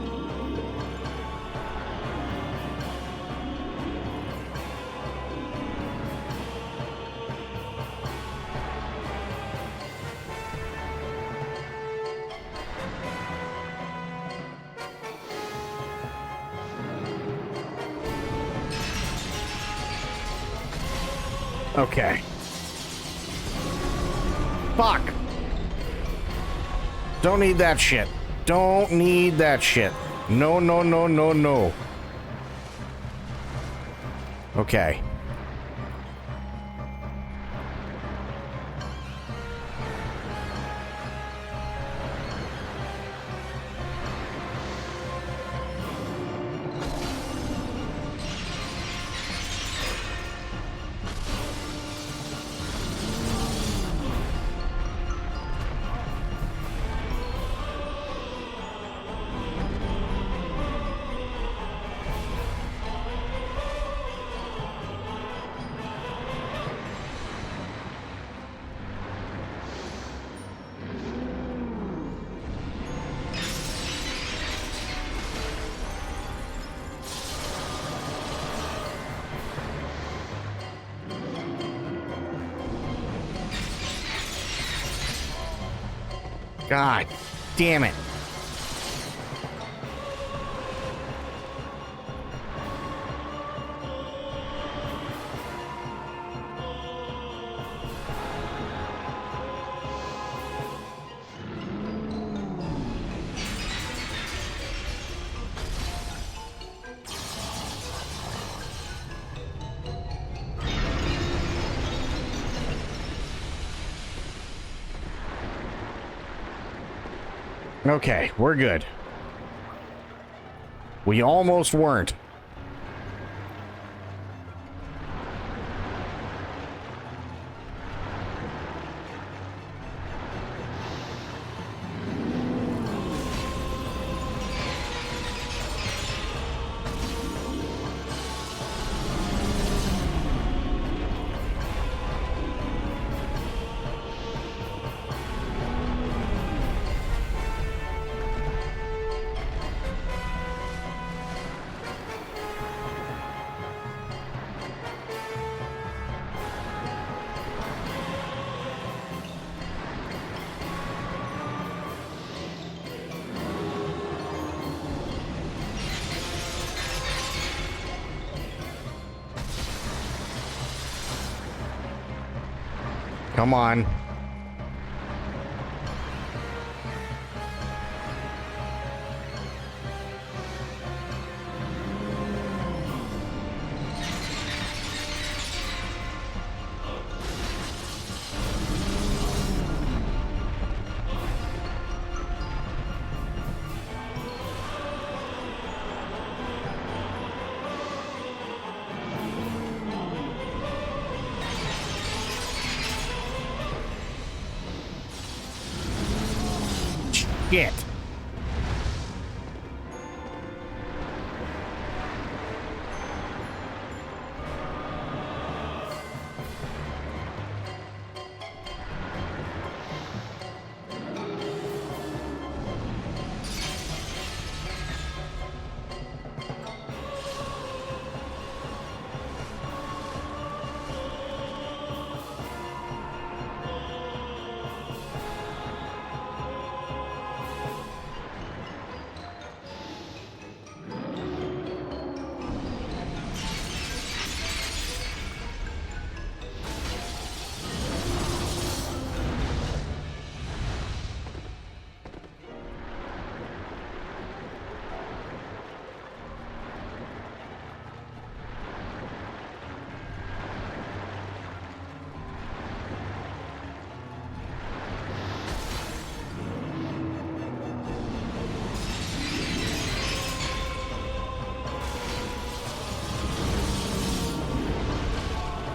Okay. Fuck. Don't need that shit. Don't need that shit. No, no, no, no, no. Okay. God damn it. Okay, we're good. We almost weren't. Come on. Shit.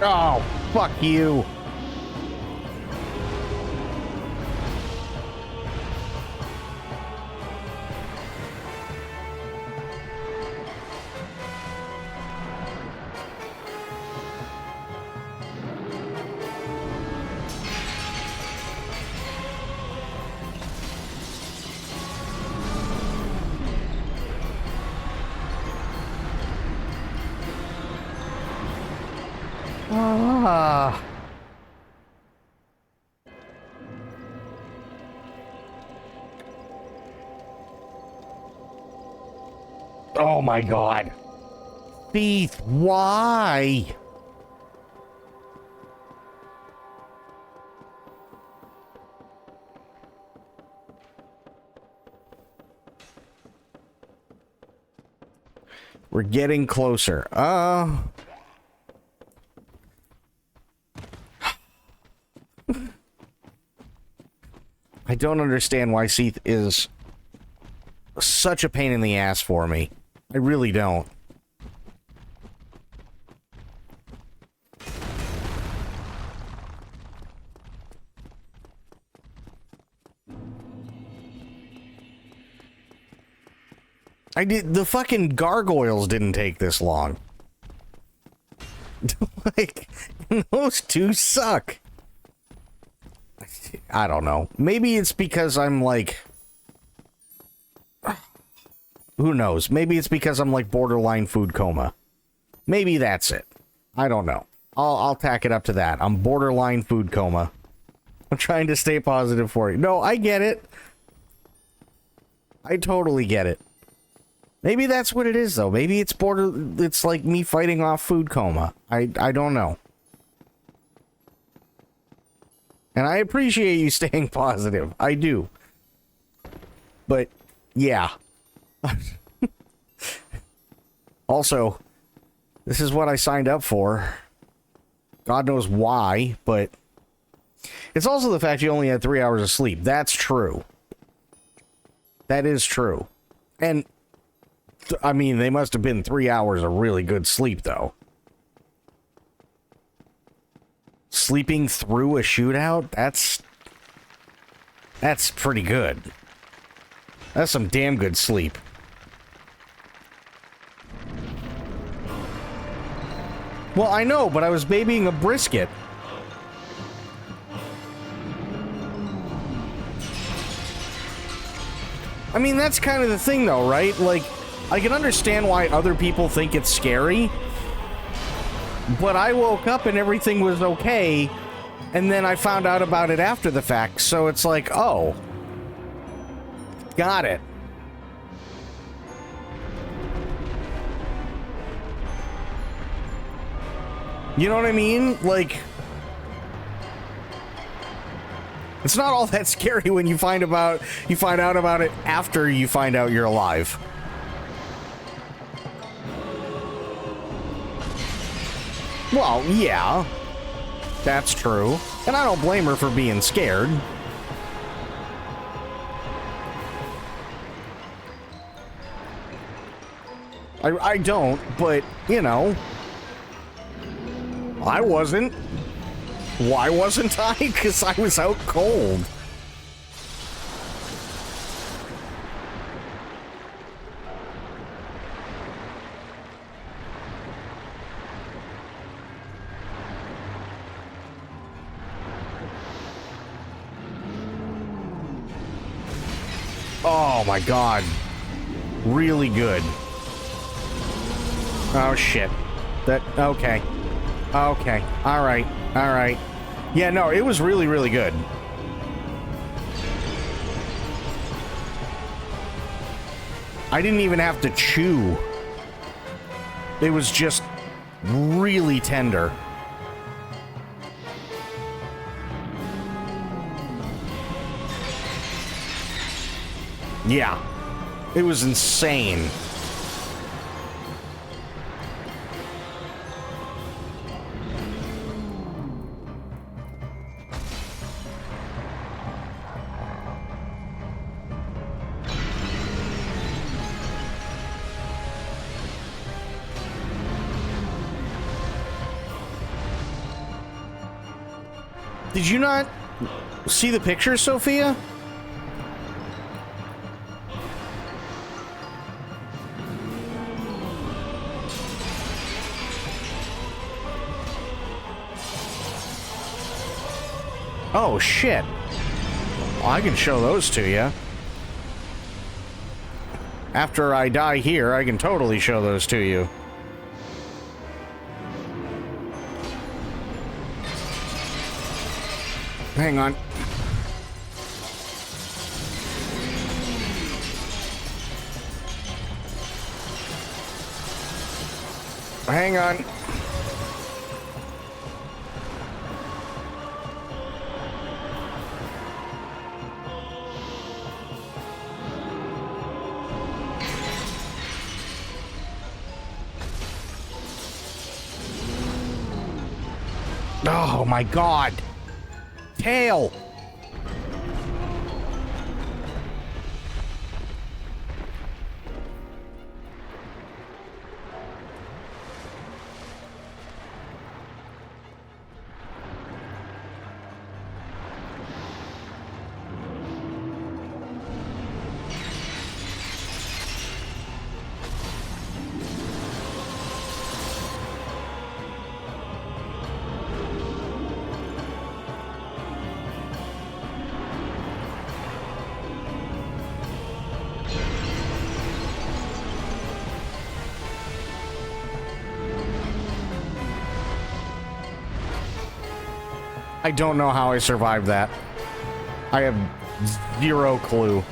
Oh, fuck you. Ah. Oh my god. Thief, why? We're getting closer. I don't understand why Seath is such a pain in the ass for me. I really don't. The fucking gargoyles didn't take this long. Like, those two suck. I don't know. Maybe it's because I'm like... Who knows? Maybe it's because I'm like borderline food coma. Maybe that's it. I don't know. I'll tack it up to that. I'm borderline food coma. I'm trying to stay positive for you. No, I get it. I totally get it. Maybe that's what it is, though. Maybe it's like me fighting off food coma. I don't know. And I appreciate you staying positive. I do. But, yeah. Also, this is what I signed up for. God knows why, but... It's also the fact you only had 3 hours of sleep. That's true. That is true. And... I mean, they must have been 3 hours of really good sleep, though. Sleeping through a shootout? That's pretty good. That's some damn good sleep. Well, I know, but I was babying a brisket. I mean, that's kind of the thing, though, right? Like... I can understand why other people think it's scary, but I woke up and everything was okay, and then I found out about it after the fact, so it's like, oh. Got it. You know what I mean? Like, it's not all that scary when you find out about it after you find out you're alive. Well, yeah, that's true. And I don't blame her for being scared. I don't, but, you know, I wasn't. Why wasn't I? Because I was out cold. Oh my god. Really good. Oh shit. Okay. Okay. Alright. Alright. Yeah, no, it was really, really good. I didn't even have to chew. It was just really tender. Yeah, it was insane. Did you not see the picture, Sophia? Oh, shit. Well, I can show those to you. After I die here, I can totally show those to you. Hang on. Hang on. Oh my God. Tail. I don't know how I survived that. I have zero clue.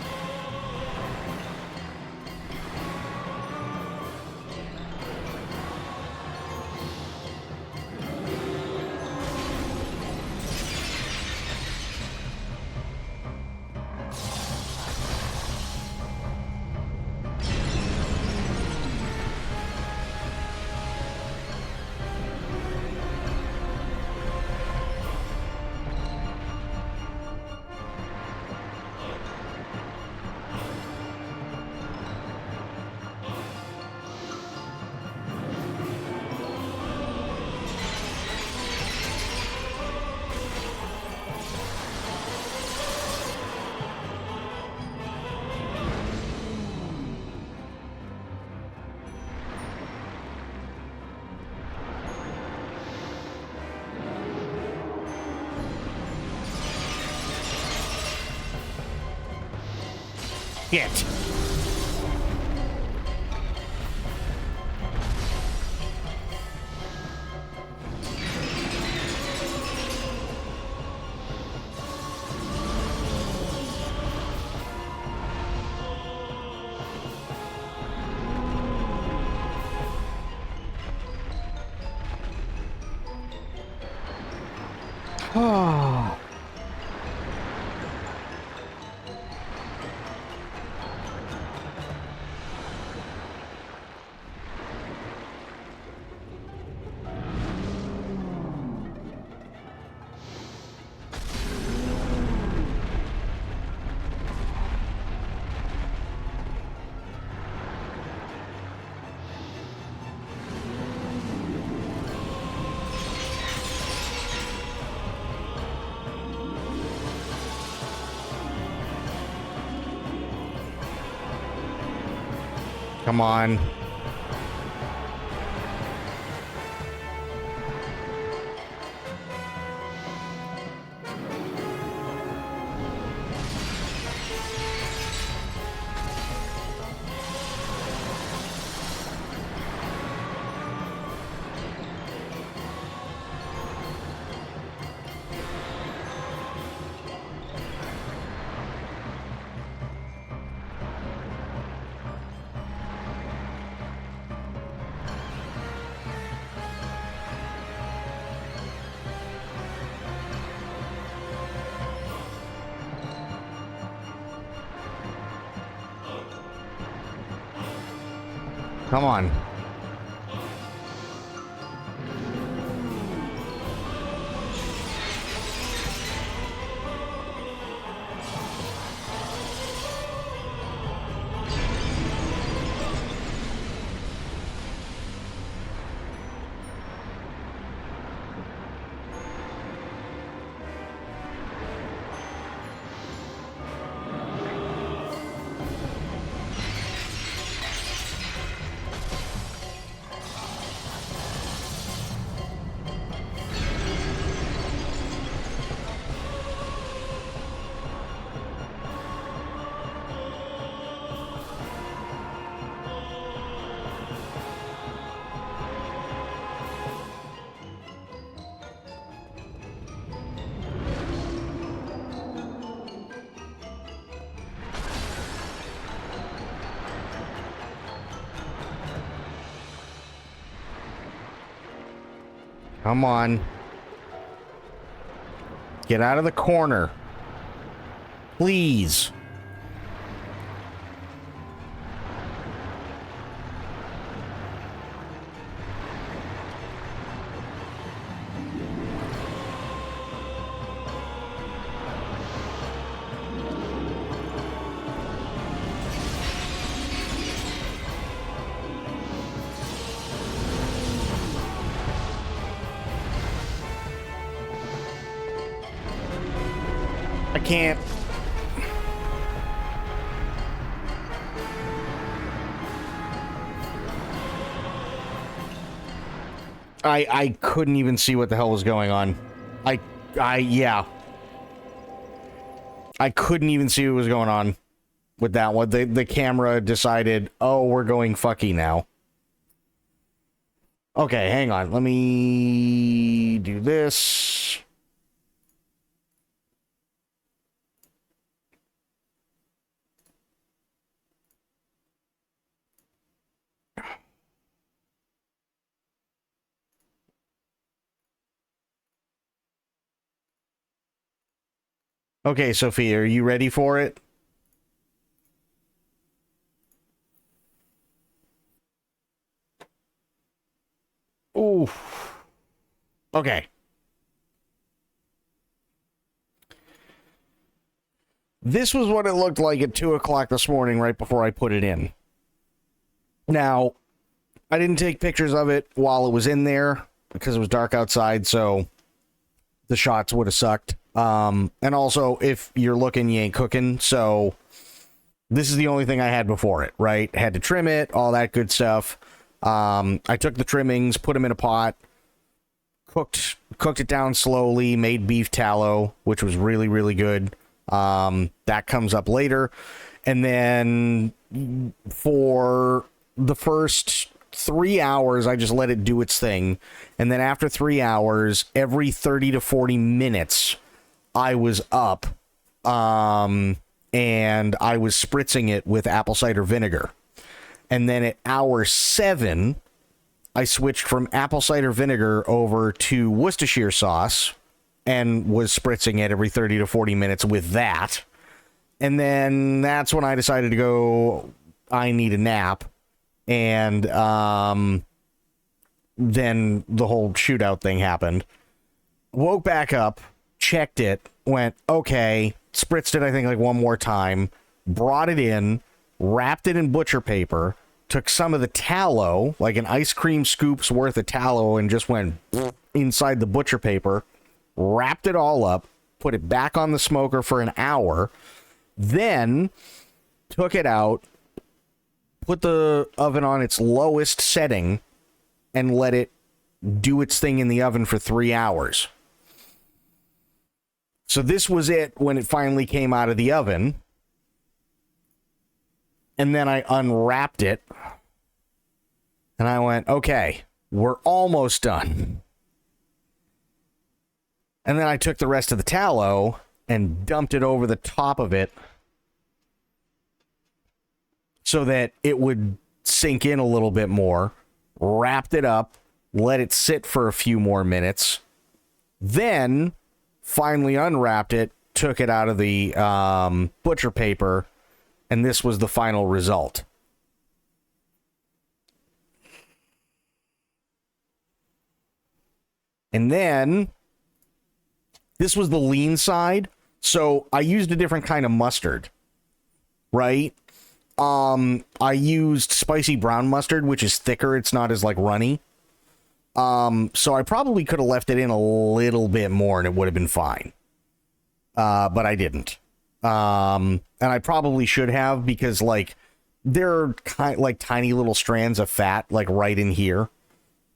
Shit. Oh. Come on. Come on. Come on. Get out of the corner. Please. I can't. I couldn't even see what the hell was going on. Yeah. I couldn't even see what was going on with that one. The camera decided, oh, we're going fucky now. Okay, hang on. Let me do this. Okay, Sophia, are you ready for it? Ooh. Okay. This was what it looked like at 2 o'clock this morning, right before I put it in. Now, I didn't take pictures of it while it was in there because it was dark outside, so the shots would have sucked. And also, if you're looking, you ain't cooking, so this is the only thing I had before it, right? Had to trim it, all that good stuff. I took the trimmings, put them in a pot, cooked it down slowly, made beef tallow, which was really, really good. That comes up later. And then for the first 3 hours, I just let it do its thing. And then after 3 hours, every 30 to 40 minutes, I was up, and I was spritzing it with apple cider vinegar. And then at hour 7, I switched from apple cider vinegar over to Worcestershire sauce and was spritzing it every 30 to 40 minutes with that. And then that's when I decided to go, I need a nap. And then the whole shootout thing happened. Woke back up, checked it, went, okay, spritzed it, I think, like one more time, brought it in, wrapped it in butcher paper, took some of the tallow, like an ice cream scoop's worth of tallow, and just went inside the butcher paper, wrapped it all up, put it back on the smoker for an hour, then took it out, put the oven on its lowest setting, and let it do its thing in the oven for 3 hours. So this was it when it finally came out of the oven. And then I unwrapped it. And I went, okay, we're almost done. And then I took the rest of the tallow and dumped it over the top of it so that it would sink in a little bit more. Wrapped it up, let it sit for a few more minutes. Then finally unwrapped it, took it out of the butcher paper, and this was the final result. And then this was the lean side, so I used a different kind of mustard, right? I used spicy brown mustard, which is thicker. It's not as like runny. So I probably could have left it in a little bit more and it would have been fine. But I didn't. And I probably should have, because like there are like tiny little strands of fat like right in here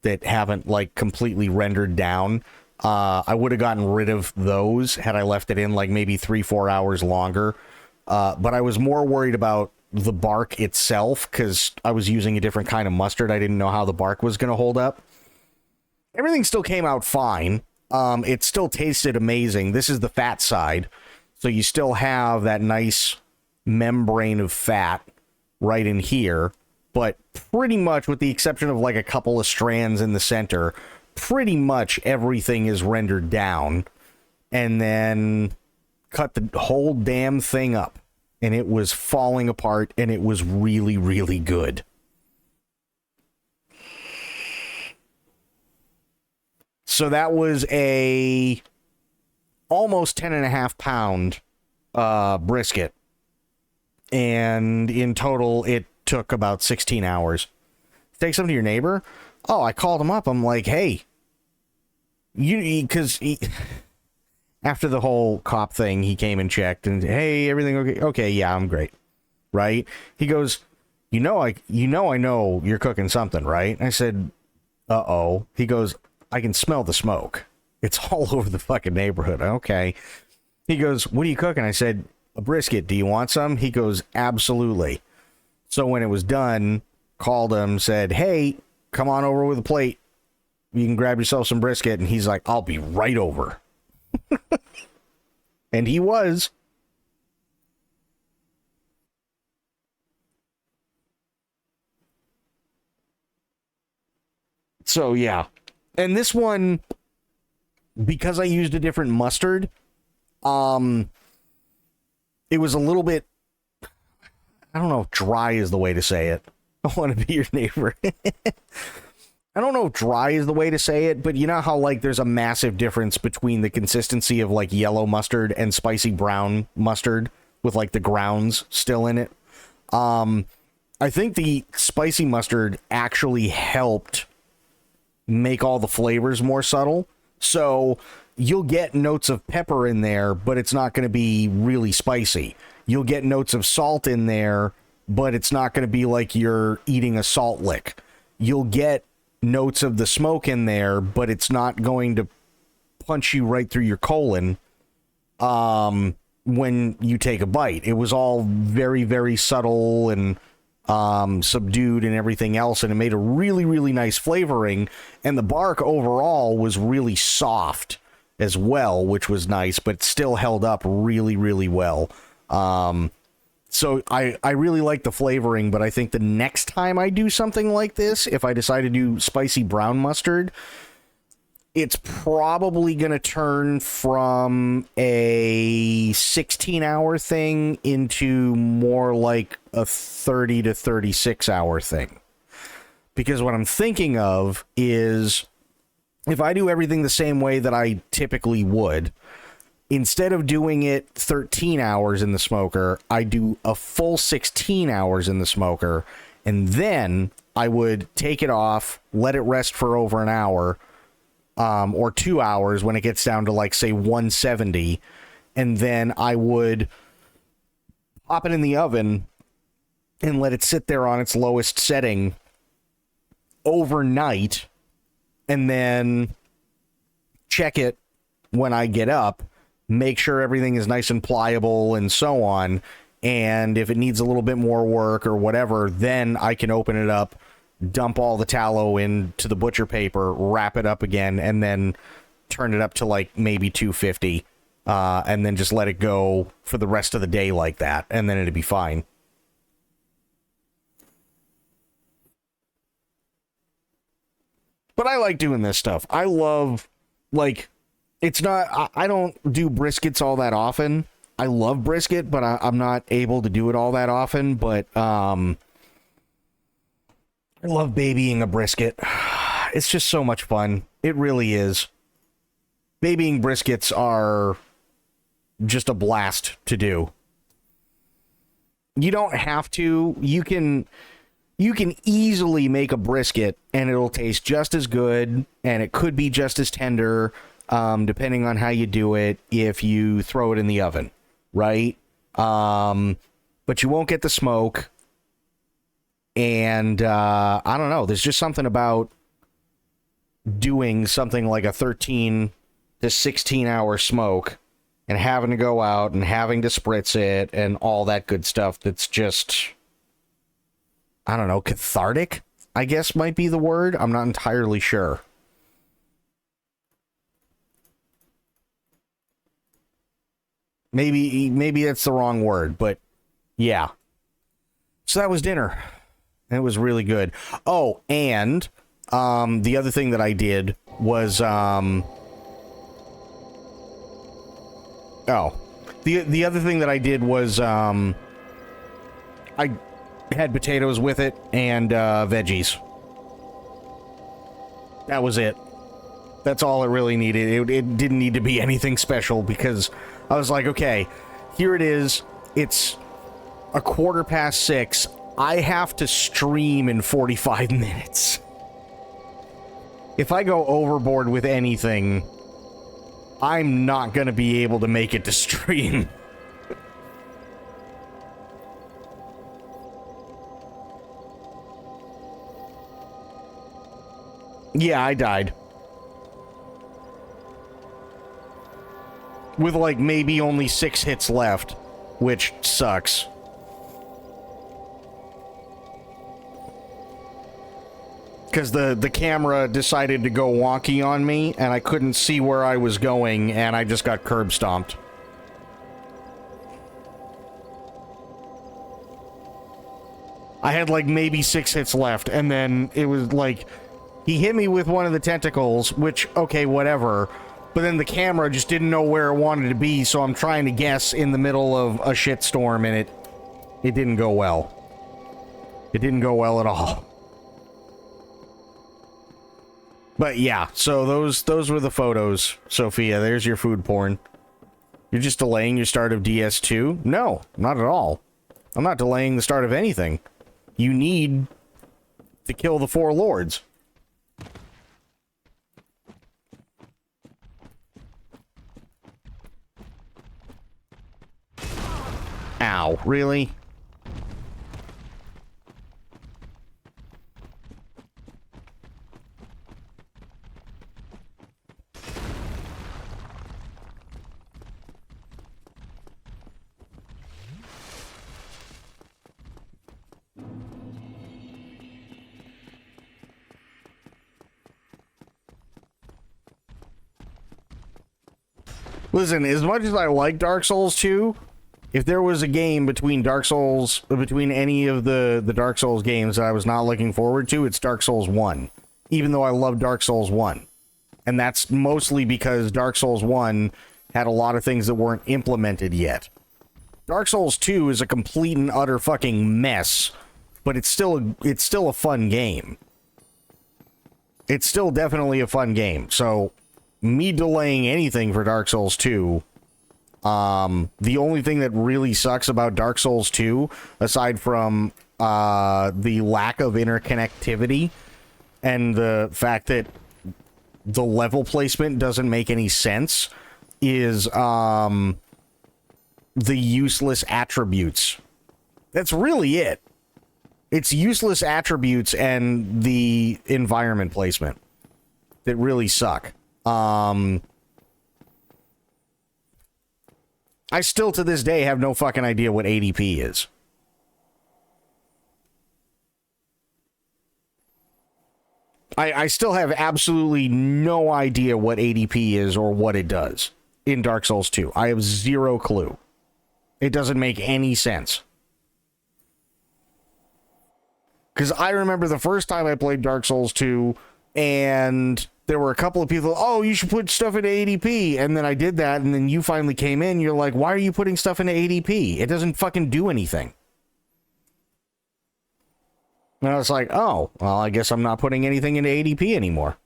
that haven't like completely rendered down. I would have gotten rid of those had I left it in like maybe 3-4 hours longer. But I was more worried about the bark itself because I was using a different kind of mustard. I didn't know how the bark was going to hold up. Everything still came out fine. It still tasted amazing. This is the fat side. So you still have that nice membrane of fat right in here. But pretty much, with the exception of like a couple of strands in the center, pretty much everything is rendered down, and then cut the whole damn thing up, and it was falling apart, and it was really, really good. So that was a almost 10.5 pound brisket, and in total it took about 16 hours. Take some to your neighbor. Oh, I called him up. I'm like, hey, because after the whole cop thing, he came and checked, and hey, everything okay? Okay, yeah, I'm great, right? He goes, I know you're cooking something, right? I said, uh-oh. He goes, I can smell the smoke. It's all over the fucking neighborhood. Okay. He goes, what are you cooking? I said, a brisket. Do you want some? He goes, absolutely. So when it was done, called him, said, hey, come on over with a plate. You can grab yourself some brisket. And he's like, I'll be right over. And he was. So, yeah. And this one, because I used a different mustard, it was a little bit, I don't know if dry is the way to say it. I want to be your neighbor. I don't know if dry is the way to say it, but you know how, like, there's a massive difference between the consistency of, like, yellow mustard and spicy brown mustard with, like, the grounds still in it? I think the spicy mustard actually helped make all the flavors more subtle. So you'll get notes of pepper in there, but it's not going to be really spicy. You'll get notes of salt in there, but it's not going to be like you're eating a salt lick. You'll get notes of the smoke in there, but it's not going to punch you right through your colon when you take a bite. It was all very, very subtle and subdued and everything else, and it made a really, really nice flavoring, and the bark overall was really soft as well, which was nice, but still held up really, really well. So I really like the flavoring, but I think the next time I do something like this, if I decide to do spicy brown mustard, it's probably going to turn from a 16-hour thing into more like a 30 to 36-hour thing. Because what I'm thinking of is, if I do everything the same way that I typically would, instead of doing it 13 hours in the smoker, I do a full 16 hours in the smoker, and then I would take it off, let it rest for over an hour, or 2 hours when it gets down to, like, say, 170, and then I would pop it in the oven and let it sit there on its lowest setting overnight, and then check it when I get up, make sure everything is nice and pliable and so on, and if it needs a little bit more work or whatever, then I can open it up, dump all the tallow into the butcher paper, wrap it up again, and then turn it up to, like, maybe 250, and then just let it go for the rest of the day like that, and then it'd be fine. But I like doing this stuff. I love, like, it's not, I don't do briskets all that often. I love brisket, but I'm not able to do it all that often, but, I love babying a brisket. It's just so much fun. It really is. Babying briskets are just a blast to do. You don't have to. You can easily make a brisket and it'll taste just as good, and it could be just as tender, depending on how you do it, if you throw it in the oven, right? But you won't get the smoke. And I don't know, there's just something about doing something like a 13 to 16 hour smoke and having to go out and having to spritz it and all that good stuff that's just, I don't know, cathartic, I guess might be the word. I'm not entirely sure. Maybe that's the wrong word, but yeah. So that was dinner. It was really good. Oh, and the other thing that I did was, the other thing that I did was, I had potatoes with it and, veggies. That was it. That's all it really needed. It didn't need to be anything special because I was like, okay, here it is. It's 6:15. I have to stream in 45 minutes. If I go overboard with anything, I'm not gonna be able to make it to stream. Yeah, I died. With, like, maybe only 6 hits left, which sucks. Because the camera decided to go wonky on me, and I couldn't see where I was going, and I just got curb stomped. I had, like, maybe 6 hits left, and then it was, like, he hit me with one of the tentacles, which, okay, whatever, but then the camera just didn't know where it wanted to be, so I'm trying to guess in the middle of a shitstorm, and it didn't go well. It didn't go well at all. But yeah, so those were the photos, Sophia. There's your food porn. You're just delaying your start of DS2? No, not at all. I'm not delaying the start of anything. You need to kill the 4 lords. Ow, really? Listen, as much as I like Dark Souls 2, if there was a game between between any of the Dark Souls games that I was not looking forward to, it's Dark Souls 1. Even though I love Dark Souls 1. And that's mostly because Dark Souls 1 had a lot of things that weren't implemented yet. Dark Souls 2 is a complete and utter fucking mess, but it's still a fun game. It's still definitely a fun game. So me delaying anything for Dark Souls 2, the only thing that really sucks about Dark Souls 2, aside from the lack of interconnectivity and the fact that the level placement doesn't make any sense, is the useless attributes. That's really it. It's useless attributes and the environment placement that really suck. I still, to this day, have no fucking idea what ADP is. I still have absolutely no idea what ADP is or what it does in Dark Souls 2. I have zero clue. It doesn't make any sense. Because I remember the first time I played Dark Souls 2, and there were a couple of people, oh, you should put stuff into ADP. And then I did that, and then you finally came in, you're like, why are you putting stuff into ADP? It doesn't fucking do anything. And I was like, oh, well, I guess I'm not putting anything into ADP anymore.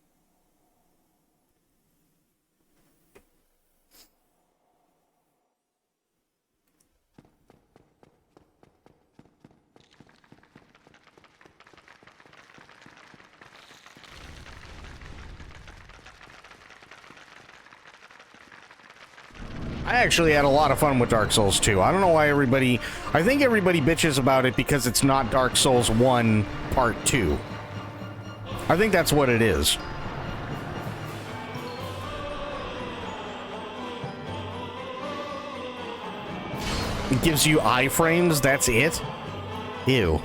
I actually had a lot of fun with Dark Souls 2. I don't know why I think everybody bitches about it because it's not Dark Souls 1 Part 2. I think that's what it is. It gives you iframes, that's it? Ew.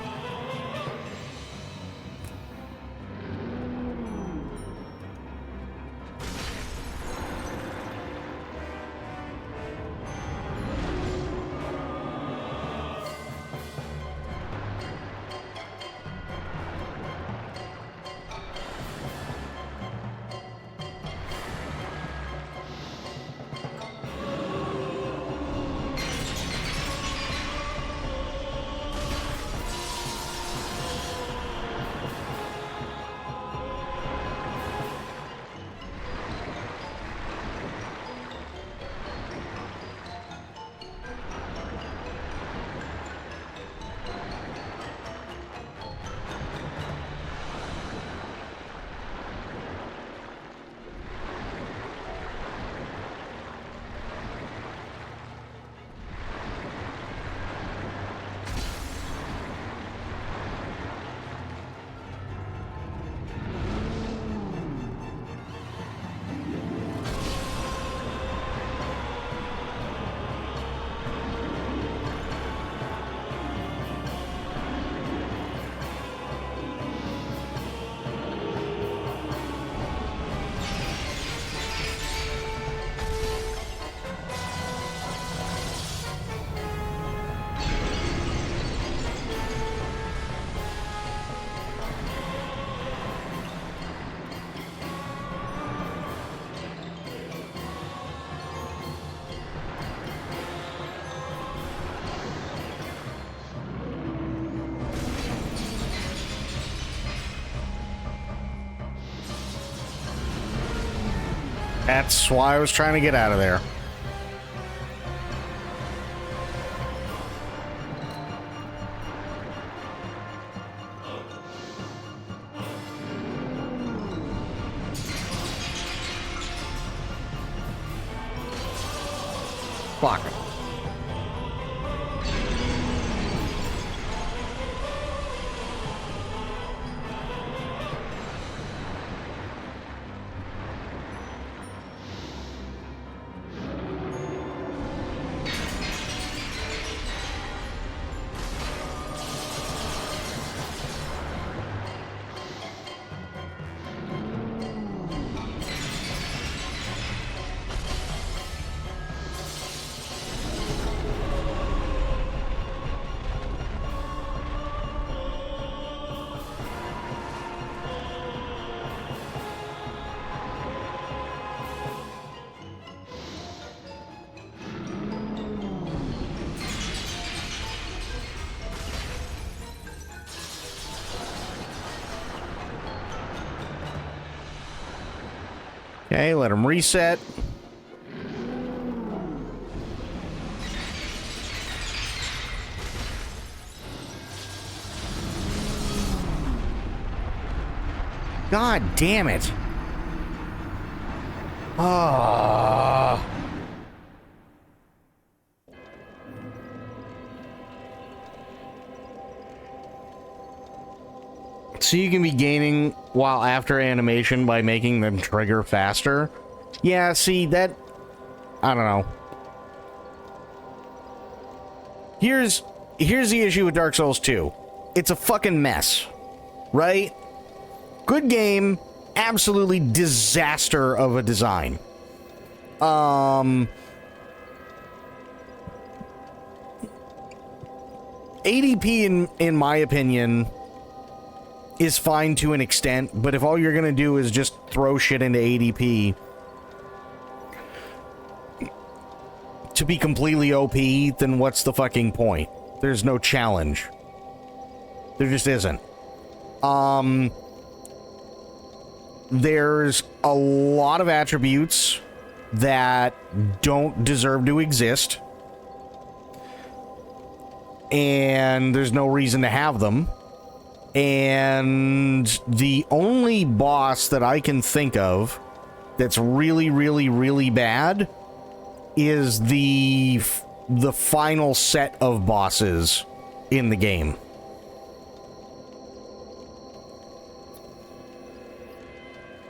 That's why I was trying to get out of there. Fuck. Okay, let him reset. God damn it. Ah. So you can be gaining while after animation by making them trigger faster? Yeah, see, that... I don't know. Here's the issue with Dark Souls 2. It's a fucking mess. Right? Good game, absolutely disaster of a design. ADP, in my opinion, is fine to an extent, but if all you're gonna do is just throw shit into ADP to be completely OP, then what's the fucking point? There's no challenge. There just isn't. There's a lot of attributes that don't deserve to exist, and there's no reason to have them. And the only boss that I can think of that's really, really, really bad is the final set of bosses in the game.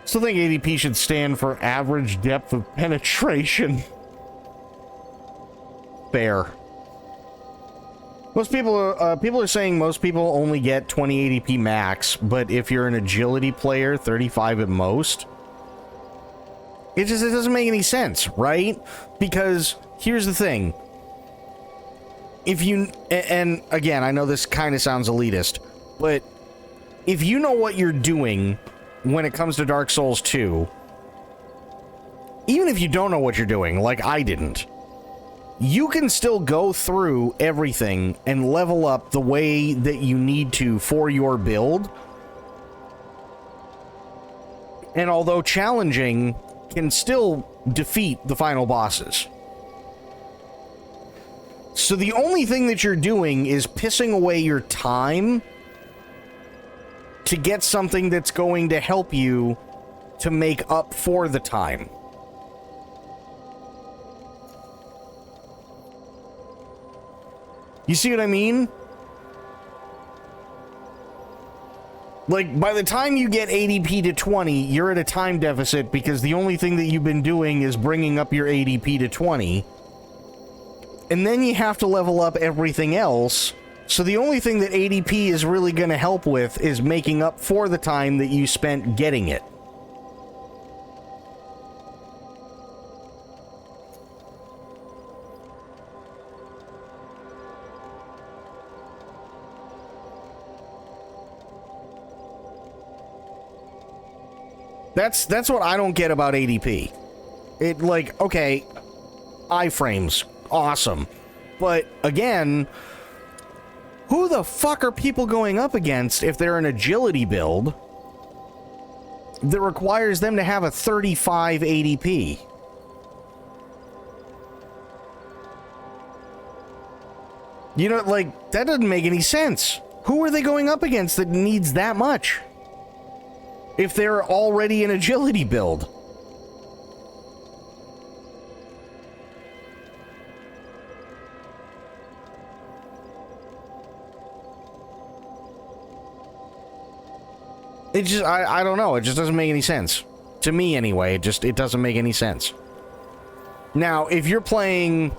Still think ADP should stand for average depth of penetration. Fair. Most people are saying most people only get 20 ADP max, but if you're an agility player, 35 at most. It doesn't make any sense, right? Because here's the thing. If you, and again, I know this kind of sounds elitist, but if you know what you're doing when it comes to Dark Souls 2, even if you don't know what you're doing, like I didn't, you can still go through everything and level up the way that you need to for your build. And although challenging, can still defeat the final bosses. So the only thing that you're doing is pissing away your time to get something that's going to help you to make up for the time. You see what I mean? Like, by the time you get ADP to 20, you're at a time deficit because the only thing that you've been doing is bringing up your ADP to 20. And then you have to level up everything else. So the only thing that ADP is really going to help with is making up for the time that you spent getting it. That's what I don't get about ADP. It, like, okay, iframes, awesome. But, again, who the fuck are people going up against if they're an agility build that requires them to have a 35 ADP. You know, like, that doesn't make any sense. Who are they going up against that needs that much? If they're already an agility build. It just, I don't know, it just doesn't make any sense. To me, anyway, it doesn't make any sense. Now, if you're playing...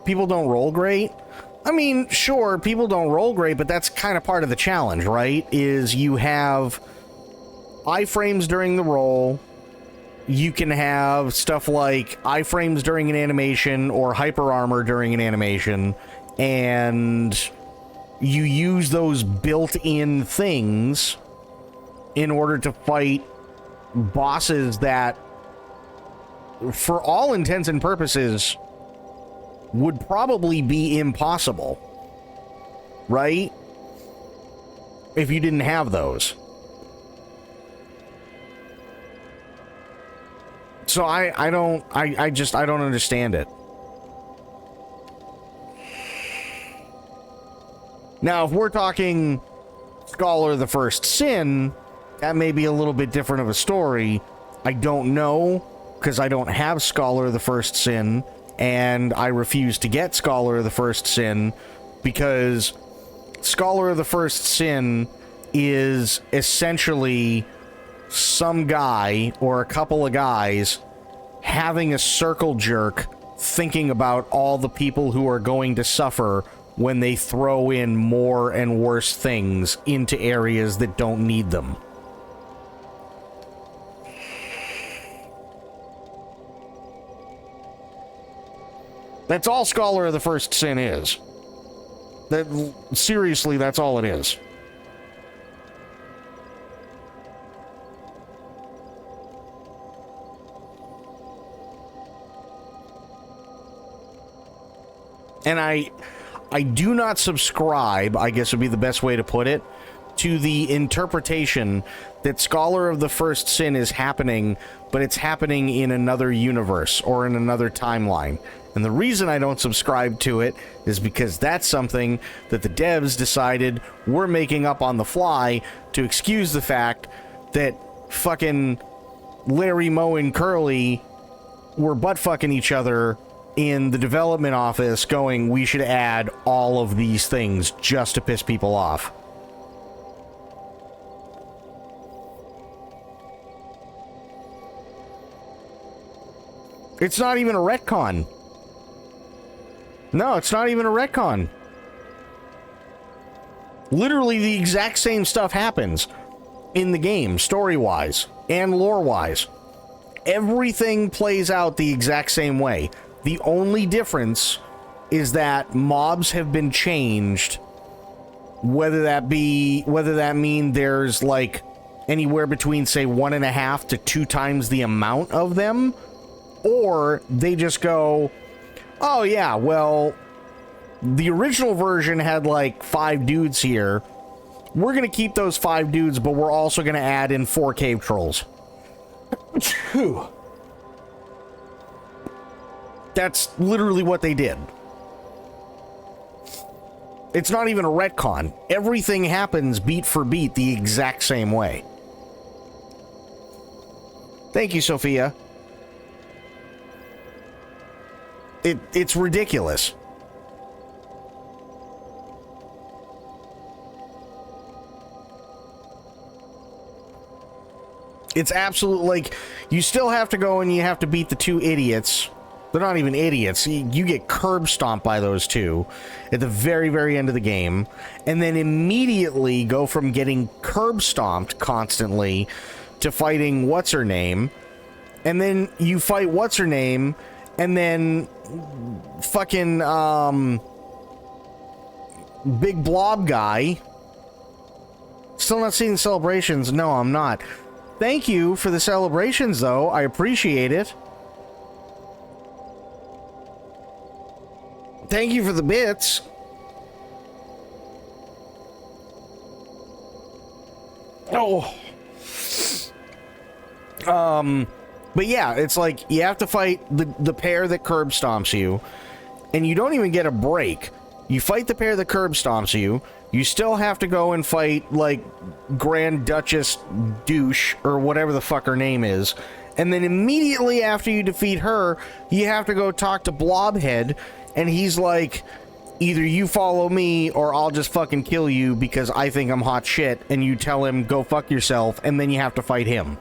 People don't roll great? I mean, sure, people don't roll great, but that's kind of part of the challenge, right? Is you have iframes during the roll. You can have stuff like iframes during an animation or hyper armor during an animation, and you use those built-in things in order to fight bosses that, for all intents and purposes, would probably be impossible, right? If you didn't have those. So I don't understand it. Now, if we're talking Scholar of the First Sin, that may be a little bit different of a story. I don't know, because I don't have Scholar of the First Sin, and I refuse to get Scholar of the First Sin, because Scholar of the First Sin is essentially some guy or a couple of guys having a circle jerk thinking about all the people who are going to suffer when they throw in more and worse things into areas that don't need them. That's all Scholar of the First Sin is. Seriously, that's all it is. And I do not subscribe, I guess would be the best way to put it, to the interpretation that Scholar of the First Sin is happening, but it's happening in another universe or in another timeline. And the reason I don't subscribe to it is because that's something that the devs decided we're making up on the fly to excuse the fact that fucking Larry, Moe, and Curly were butt-fucking each other in the development office going, we should add all of these things just to piss people off. It's not even a retcon. No, it's not even a retcon. Literally the exact same stuff happens in the game, story-wise and lore-wise. Everything plays out the exact same way. The only difference is that mobs have been changed, whether that mean there's like anywhere between, say, 1.5 to 2 times the amount of them, or they just go, oh yeah, well, the original version had like 5 dudes here. We're gonna keep those 5 dudes, but we're also gonna add in 4 cave trolls. That's literally what they did. It's not even a retcon. Everything happens beat for beat the exact same way. Thank you, Sophia. It's ridiculous. It's absolute, like, you still have to go and you have to beat the 2 idiots. They're not even idiots. You get curb stomped by those 2 at the very, very end of the game, and then immediately go from getting curb stomped constantly to fighting what's-her-name, and then you fight what's-her-name, and then fucking big blob guy. Still not seeing celebrations. No, I'm not. Thank you for the celebrations, though. I appreciate it. Thank you for the bits. Oh. But yeah, it's like you have to fight the pair that curb stomps you, and you don't even get a break. You fight the pair that curb stomps you, you still have to go and fight, like, Grand Duchess Douche, or whatever the fuck her name is, and then immediately after you defeat her, you have to go talk to Blobhead, and he's like, either you follow me, or I'll just fucking kill you because I think I'm hot shit, and you tell him, go fuck yourself, and then you have to fight him.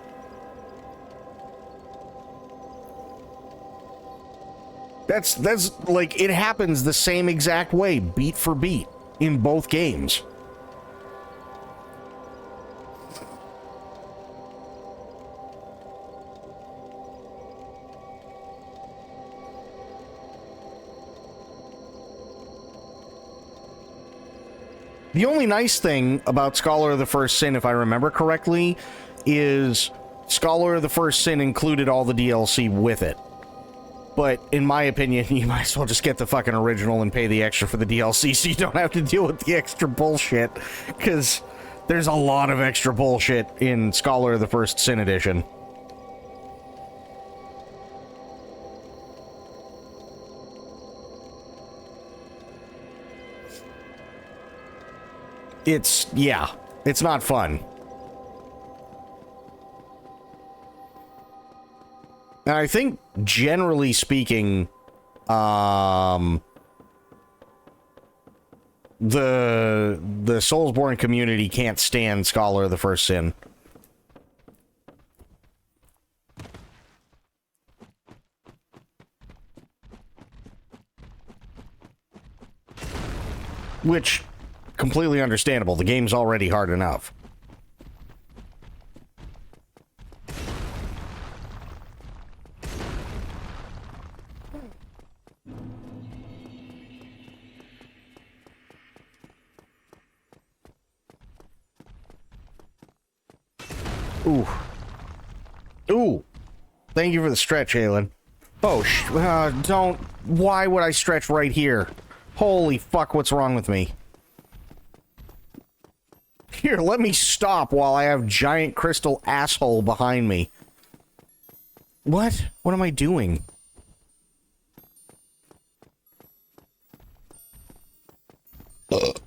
That's like, it happens the same exact way, beat for beat, in both games. The only nice thing about Scholar of the First Sin, if I remember correctly, is Scholar of the First Sin included all the DLC with it. But, in my opinion, you might as well just get the fucking original and pay the extra for the DLC so you don't have to deal with the extra bullshit. Because there's a lot of extra bullshit in Scholar of the First Sin edition. Yeah, it's not fun. And I think, generally speaking, the Soulsborne community can't stand Scholar of the First Sin. Which, completely understandable. The game's already hard enough. Ooh. Ooh. Thank you for the stretch, Aelin. Oh, don't... Why would I stretch right here? Holy fuck, what's wrong with me? Here, let me stop while I have giant crystal asshole behind me. What? What am I doing?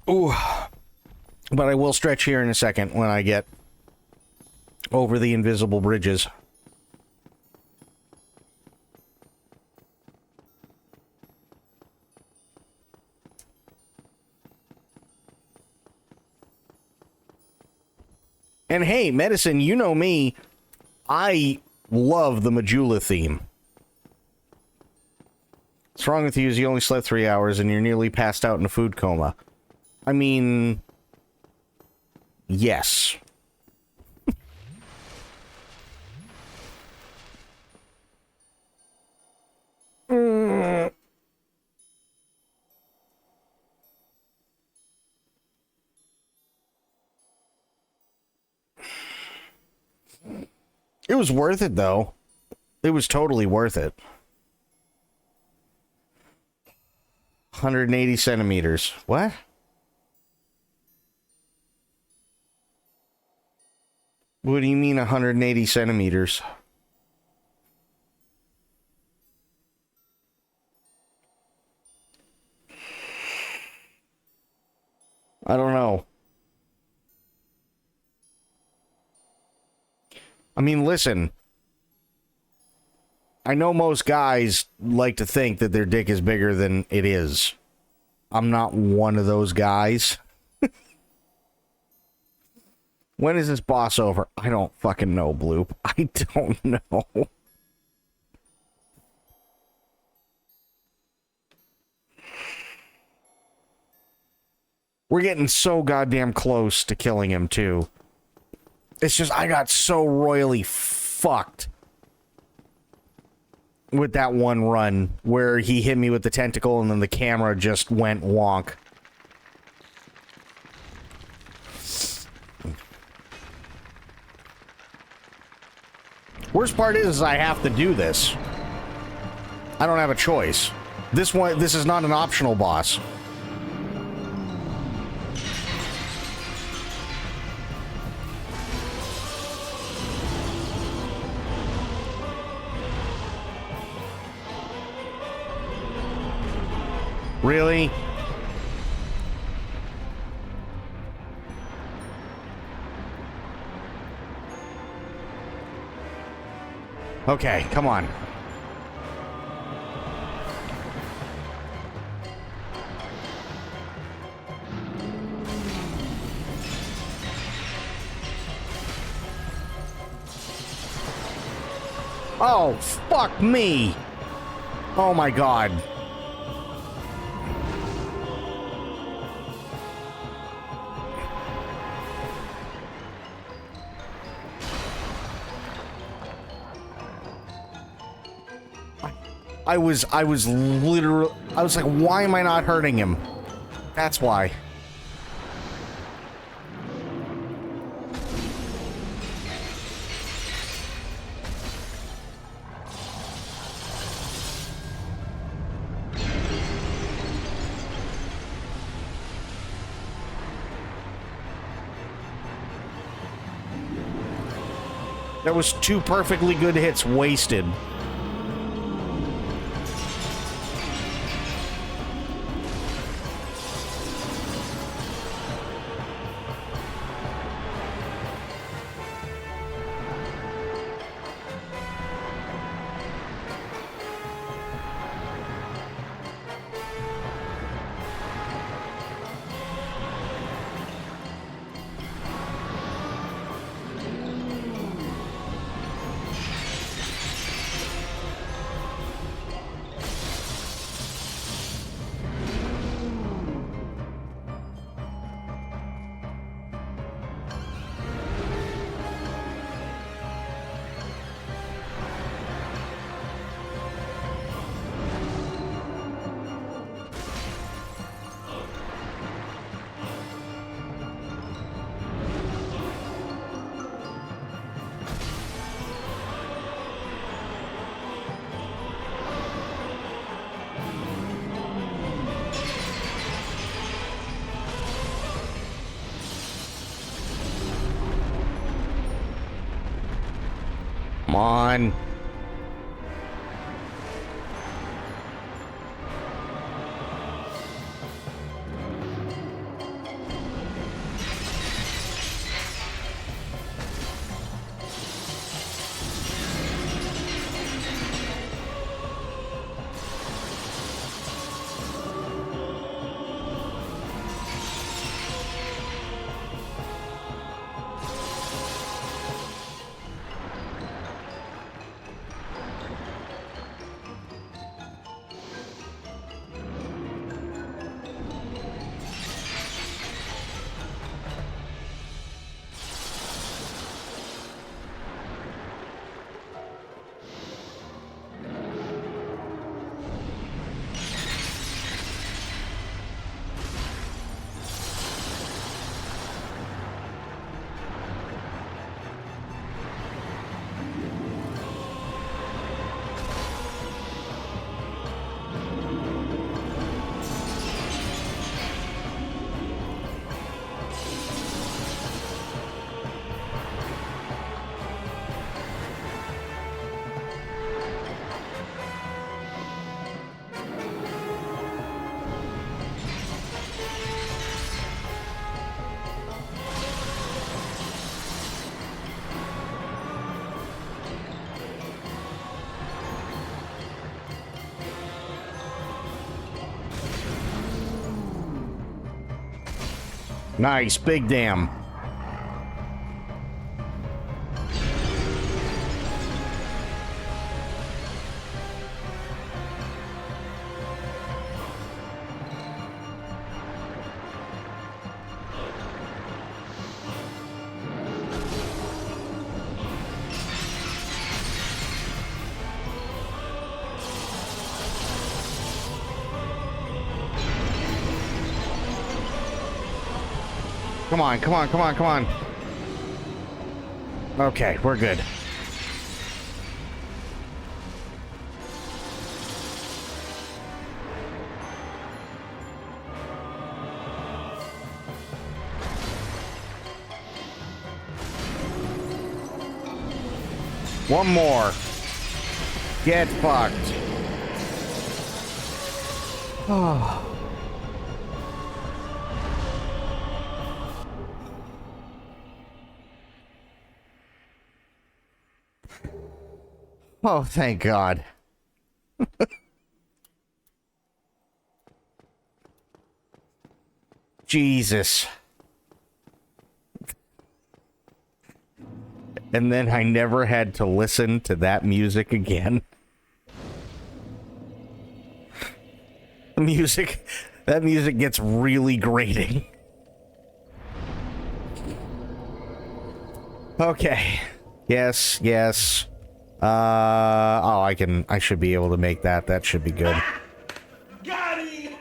Ooh. But I will stretch here in a second when I get over the invisible bridges. And hey, Medicine, you know me. I love the Majula theme. What's wrong with you is you only slept 3 hours and you're nearly passed out in a food coma. I mean... yes. It was worth it, though. It was totally worth it. 180 centimeters. What? What do you mean 180 centimeters? I don't know. I mean, listen. I know most guys like to think that their dick is bigger than it is. I'm not one of those guys. When is this boss over? I don't fucking know, Bloop. I don't know. We're getting so goddamn close to killing him, too. It's just, I got so royally fucked with that one run where he hit me with the tentacle and then the camera just went wonk. Worst part is I have to do this. I don't have a choice. This is not an optional boss. Really? Okay, come on. Oh, fuck me. Oh my god. I was literally, I was like, why am I not hurting him? That's why. That was 2 perfectly good hits wasted. Come on. Nice, big damn. Come on, come on, come on, come on. Okay, we're good. One more. Get fucked. Oh. Oh, thank God. Jesus. And then I never had to listen to that music again. That music gets really grating. Okay. Yes, yes. Oh, I should be able to make that. That should be good. Got him!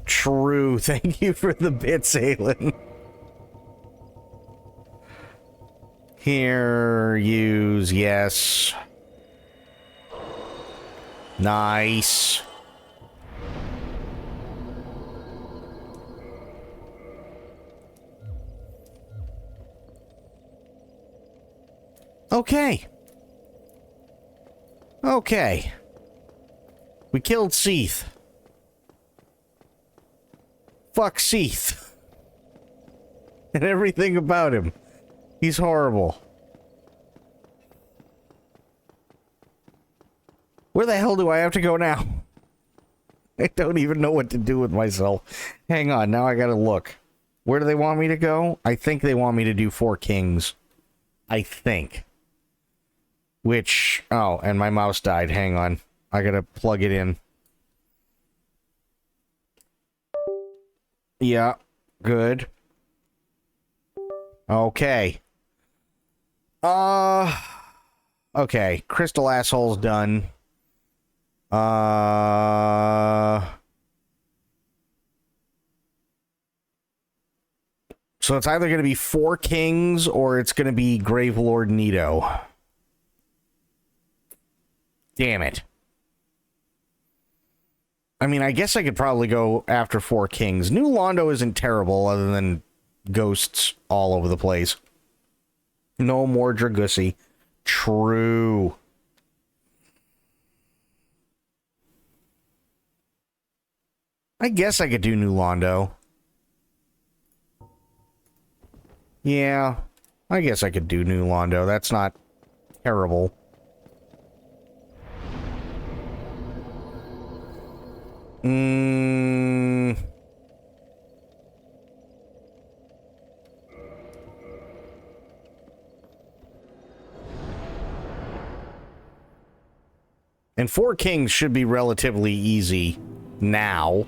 True. Thank you for the bits, Aelin. Here, use, yes. Nice. Okay. Okay. We killed Seath. Fuck Seath. And everything about him. He's horrible. Where the hell do I have to go now? I don't even know what to do with myself. Hang on, now I gotta look. Where do they want me to go? I think they want me to do 4 Kings. I think. Which... Oh, and my mouse died. Hang on. I gotta plug it in. Yeah. Good. Okay. Okay. Crystal Asshole's done. So it's either going to be 4 Kings or it's going to be Gravelord Nito. Damn it. I mean, I guess I could probably go after 4 Kings. New Londo isn't terrible other than ghosts all over the place. No more Dragusi. True. I guess I could do New Londo. Yeah, I guess I could do New Londo. That's not terrible. And 4 Kings should be relatively easy now.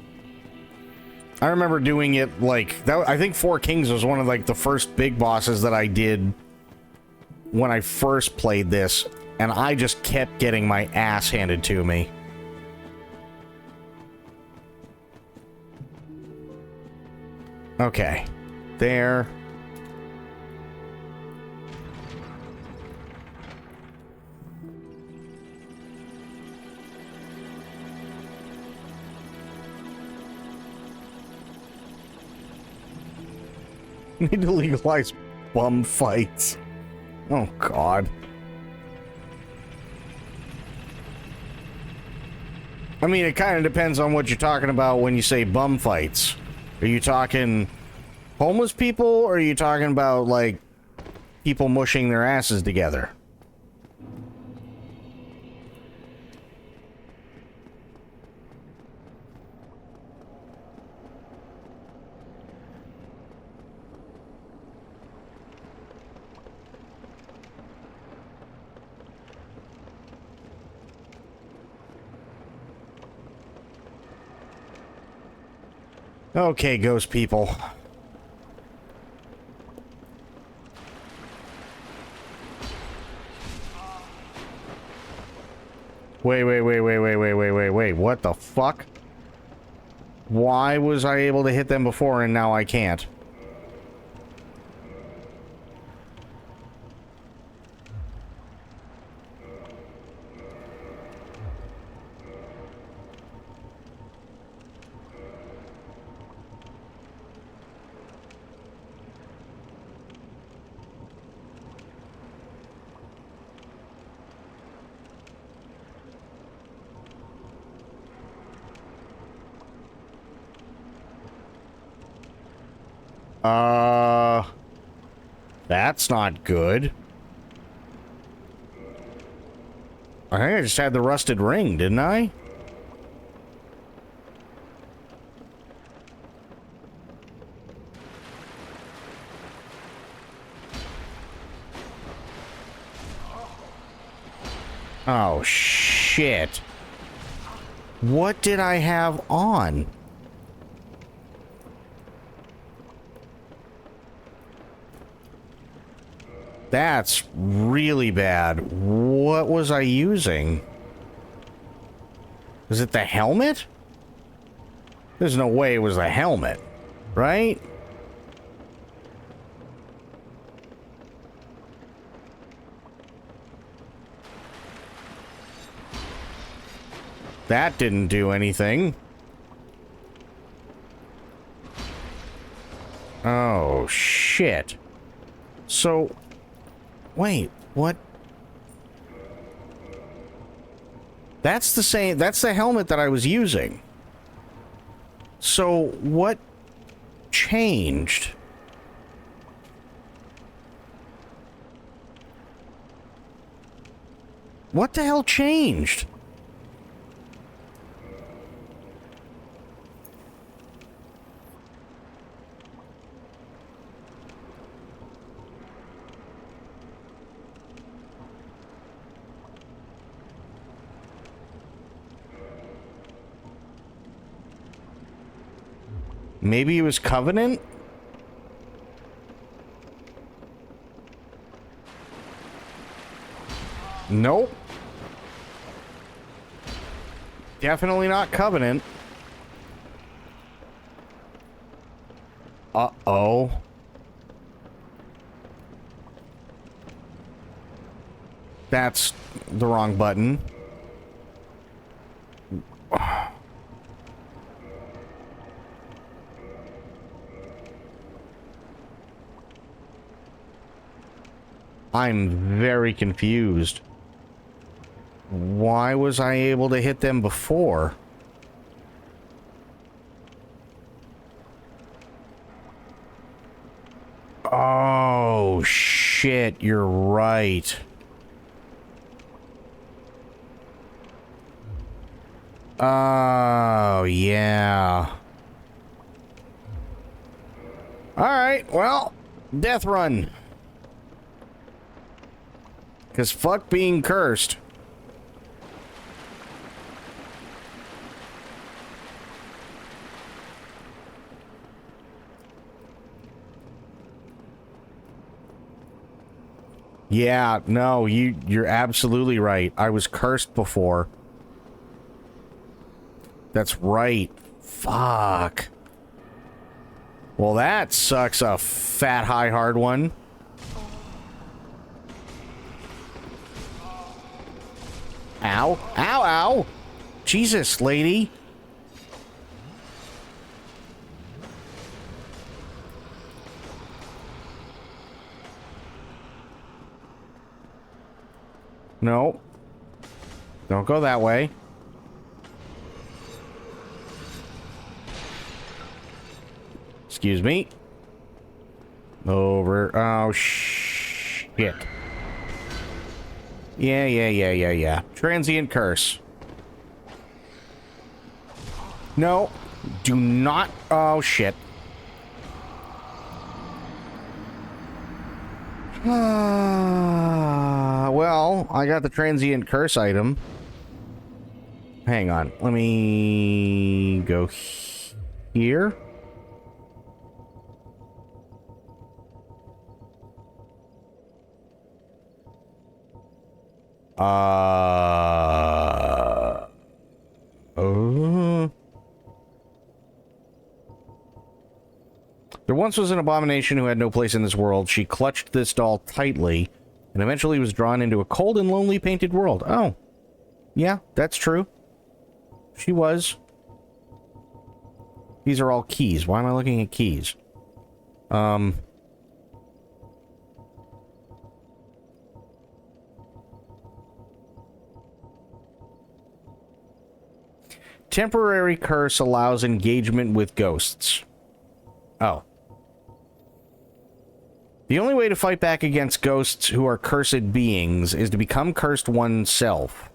I remember doing it like that. I think 4 Kings was one of like the first big bosses that I did when I first played this, and I just kept getting my ass handed to me. Okay. There. Need to legalize bum fights. Oh, God. I mean, it kind of depends on what you're talking about when you say bum fights. Are you talking homeless people, or are you talking about, like, people mushing their asses together? Okay, ghost people. Wait, what the fuck? Why was I able to hit them before and now I can't? That's not good. I think I just had the rusted ring, didn't I? Oh, shit. What did I have on? That's really bad. What was I using? Was it the helmet? There's no way it was the helmet, right? That didn't do anything. Oh, shit. So, wait, what? That's the same, that's the helmet that I was using. So, what changed? What the hell changed? Maybe it was Covenant? Nope. Definitely not Covenant. Uh-oh. That's the wrong button. I'm very confused. Why was I able to hit them before? Oh, shit, you're right. Oh, yeah. Alright, well, death run. Because fuck being cursed. Yeah, no, you're absolutely right. I was cursed before. That's right. Fuck. Well, that sucks a fat, high, hard one. Ow. Ow, ow. Jesus, lady. No. Don't go that way. Excuse me. Over. Oh, shit. Yeah. Transient curse. No. Do not. Oh, shit. Well, I got the transient curse item. Hang on. Let me go here. There once was an abomination who had no place in this world. She clutched this doll tightly and eventually was drawn into a cold and lonely painted world. Oh. Yeah, that's true. She was. These are all keys. Why am I looking at keys? Temporary curse allows engagement with ghosts. Oh. The only way to fight back against ghosts who are cursed beings is to become cursed oneself.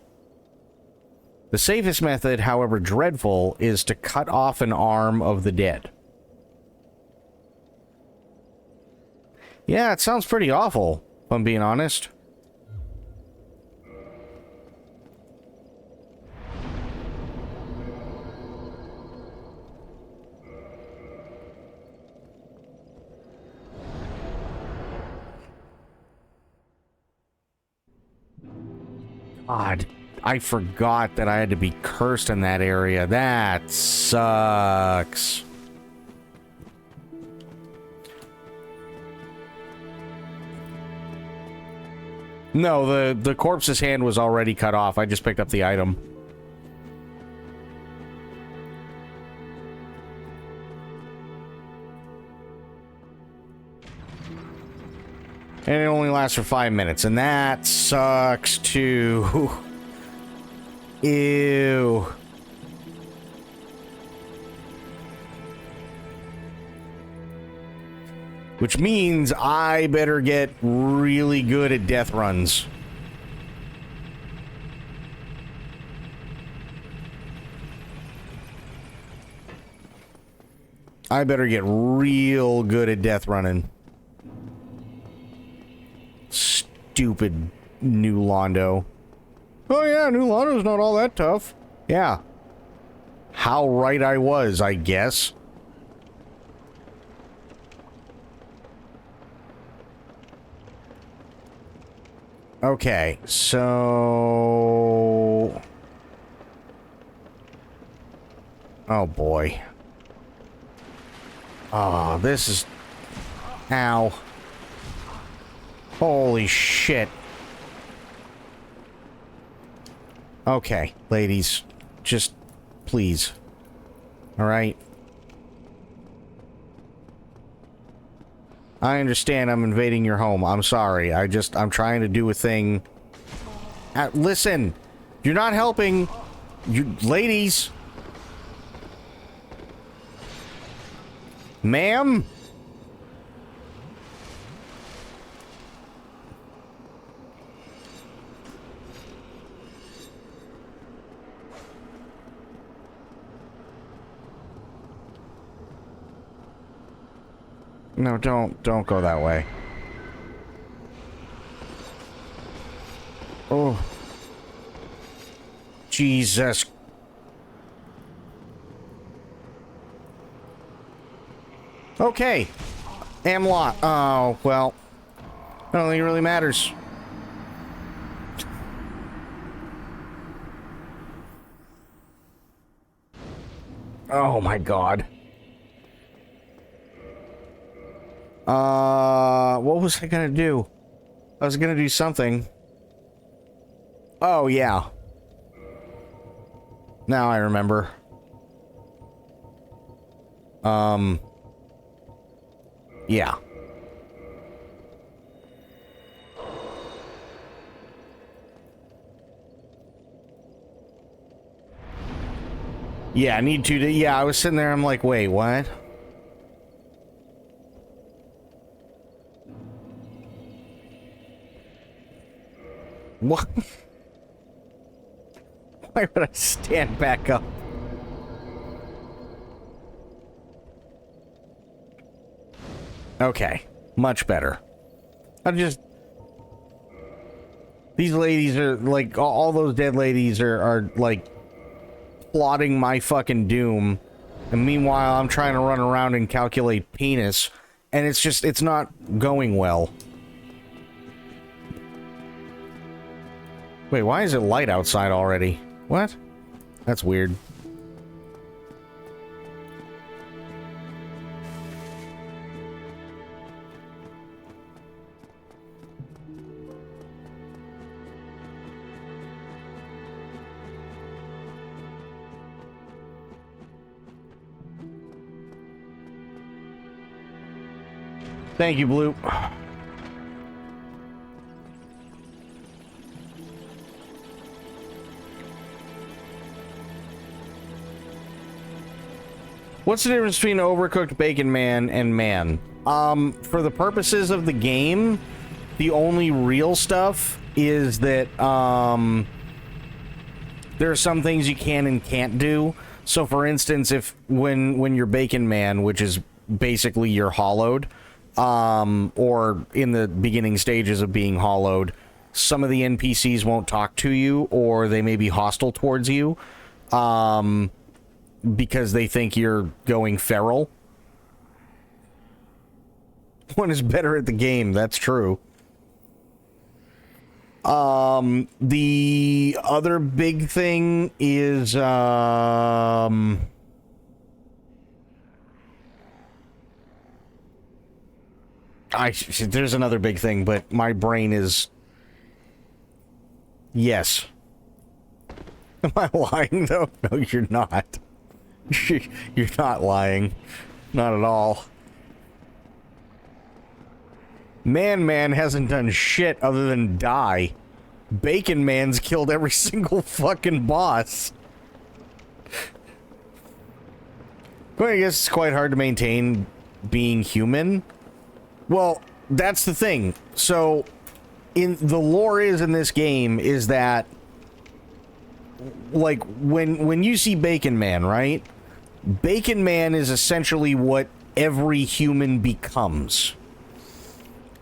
The safest method, however dreadful, is to cut off an arm of the dead. Yeah, it sounds pretty awful, if I'm being honest. God, I forgot that I had to be cursed in that area. That sucks. No, the corpse's hand was already cut off. I just picked up the item. And it only lasts for 5 minutes, and that sucks too. Ew. Which means I better get really good at death runs. I better get real good at death running. Stupid new Londo. Oh yeah, new Londo's not all that tough. Yeah. How right I was, I guess. Okay, so... Oh boy. Oh, this is... Ow. Holy shit. Okay, ladies. Just, please. Alright? I understand I'm invading your home. I'm sorry. I'm trying to do a thing. Listen! You're not helping! You... Ladies! Ma'am? No, don't go that way. Oh. Jesus. Okay. Amlot. Oh, well. I don't think it really matters. Oh my god. What was I gonna do? I was gonna do something. Oh, yeah. Now I remember. Yeah. Yeah, I need to, yeah, I was sitting there, I'm like, wait, what? What? Why would I stand back up? Okay, much better. These ladies are, like, all those dead ladies are like, plotting my fucking doom. And meanwhile, I'm trying to run around and calculate penis. And it's not going well. Wait, why is it light outside already? What? That's weird. Thank you, Blue. What's the difference between Overcooked Bacon Man and Man? For the purposes of the game, the only real stuff is that, there are some things you can and can't do. So, for instance, if when you're Bacon Man, which is basically you're hollowed, or in the beginning stages of being hollowed, some of the NPCs won't talk to you, or they may be hostile towards you, because they think you're going feral. One is better at the game, that's true. The other big thing is, there's another big thing, but my brain is... Yes. Am I lying, though? No, you're not. You're not lying. Not at all. Man hasn't done shit other than die. Bacon Man's killed every single fucking boss. Well, I guess it's quite hard to maintain being human. Well, that's the thing. So, in the lore in this game is that, like, when you see Bacon Man, right? Bacon Man is essentially what every human becomes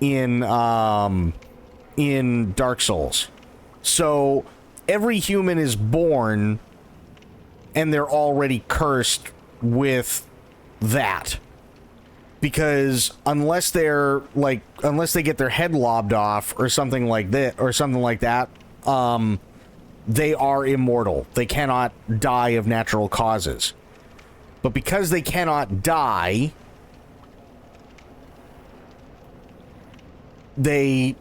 in Dark Souls. So every human is born and they're already cursed with that. Because unless they get their head lobbed off or something like that, they are immortal. They cannot die of natural causes. But because they cannot die, they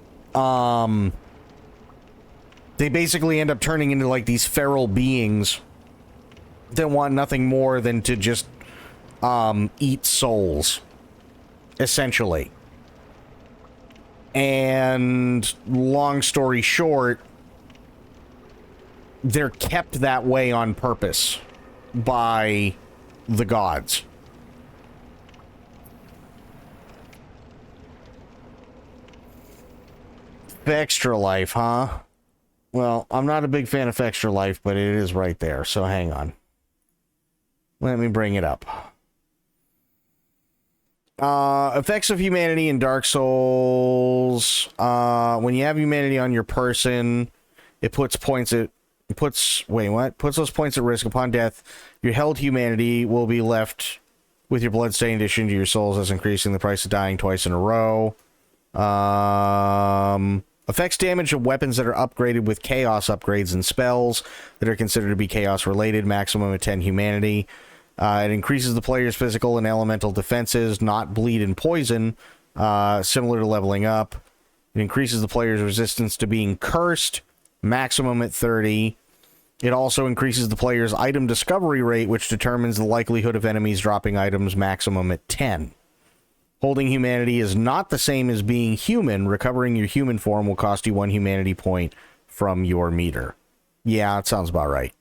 basically end up turning into like these feral beings that want nothing more than to just eat souls, essentially. And long story short, they're kept that way on purpose by the gods. Extra Life, huh? Well, I'm not a big fan of Extra Life, but it is right there, so hang on. Let me bring it up. Effects of humanity in Dark Souls. When you have humanity on your person, it puts those points at risk. Upon death, your held humanity will be left with your bloodstained addition to your souls, thus increasing the price of dying twice in a row. Affects damage of weapons that are upgraded with chaos upgrades and spells that are considered to be chaos related, maximum of 10 humanity. It increases the player's physical and elemental defenses, not bleed and poison, similar to leveling up. It increases the player's resistance to being cursed, maximum at 30. It also increases the player's item discovery rate, which determines the likelihood of enemies dropping items, maximum at 10. Holding humanity is not the same as being human. Recovering your human form will cost you 1 humanity point from your meter. Yeah, it sounds about right.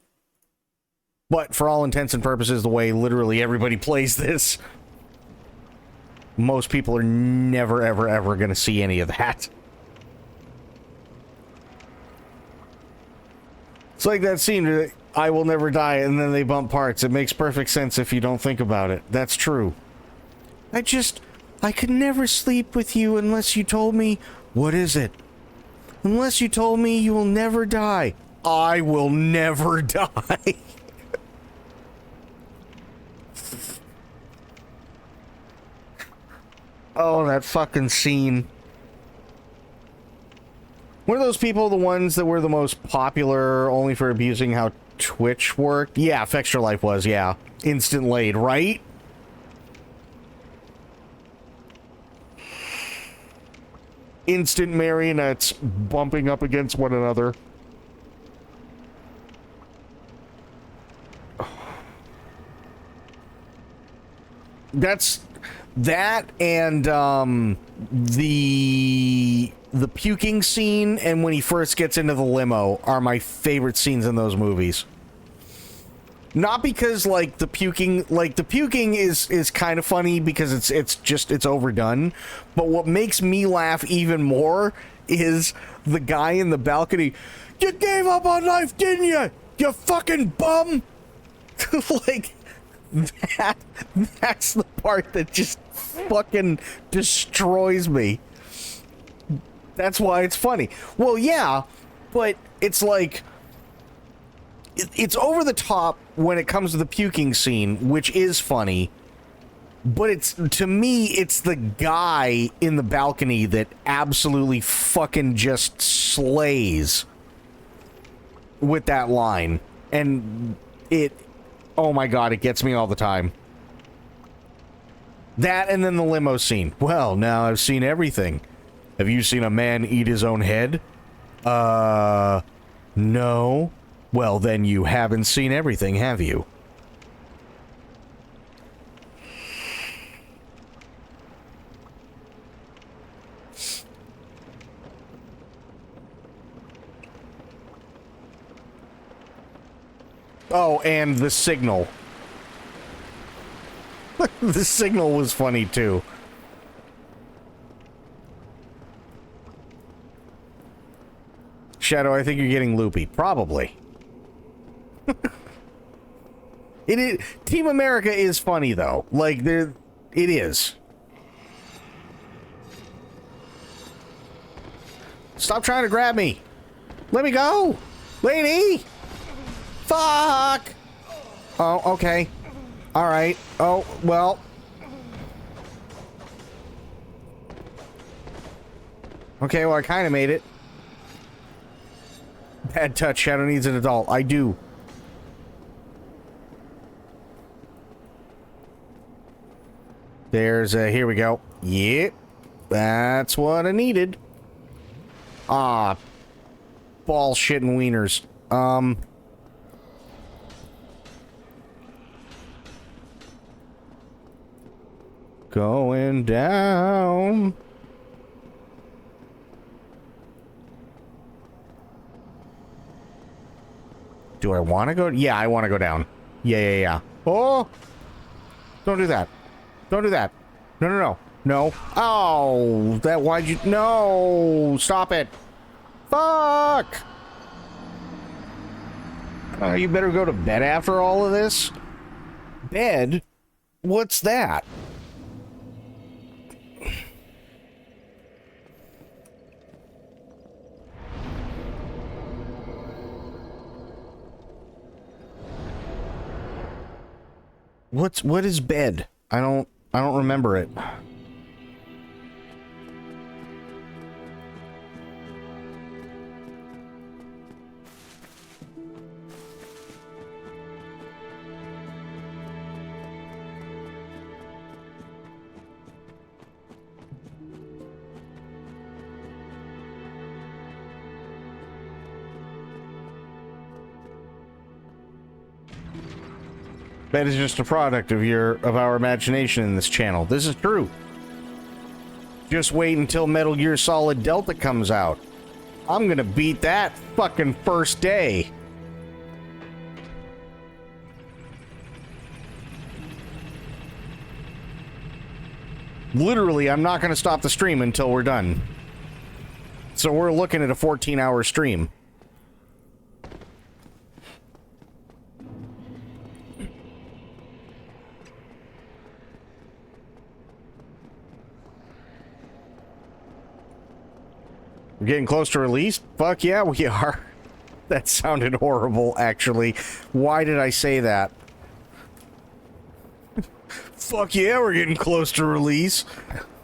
But for all intents and purposes, the way literally everybody plays this, most people are never, ever, ever going to see any of that. It's like that scene, I will never die, and then they bump parts. It makes perfect sense if you don't think about it. That's true. I could never sleep with you unless you told me, what is it? Unless you told me you will never die. I will never die. Oh, that fucking scene. One of those people, the ones that were the most popular only for abusing how Twitch worked? Yeah, Extra Life was, yeah. Instant laid, right? Instant marionettes bumping up against one another. That's that, and the puking scene and when he first gets into the limo are my favorite scenes in those movies. Not because like the puking is kind of funny because it's overdone, but what makes me laugh even more is the guy in the balcony. You gave up on life, didn't you? You fucking bum! Like, that's the part that just fucking destroys me. That's why it's funny. Well, yeah, but it's like... It's over the top when it comes to the puking scene, which is funny. But it's, to me, it's the guy in the balcony that absolutely fucking just slays with that line. And it... Oh my god, it gets me all the time. That and then the limo scene. Well, now I've seen everything. Have you seen a man eat his own head? No. Well, then you haven't seen everything, have you? Oh, and the signal. The signal was funny, too. Shadow, I think you're getting loopy. Probably. It is. Team America is funny, though. Like, it is. Stop trying to grab me. Let me go. Lady. Fuck. Oh, okay. All right. Oh, well. Okay, well, I kind of made it. Bad touch. Shadow needs an adult. I do. There's a... Here we go. Yep. That's what I needed. Ah. Ball shit and wieners. Going down. Do I want to go? Yeah, I want to go down. Yeah. Oh! Don't do that. Don't do that. No. No. Oh! Why'd you... No! Stop it! Fuck! You better go to bed after all of this? Bed? What's that? What is bed? I don't remember it. Bed is just a product of our imagination in this channel. This is true. Just wait until Metal Gear Solid Delta comes out. I'm gonna beat that fucking first day. Literally, I'm not gonna stop the stream until we're done. So we're looking at a 14-hour stream. We're getting close to release? Fuck yeah, we are. That sounded horrible, actually. Why did I say that? Fuck yeah, we're getting close to release.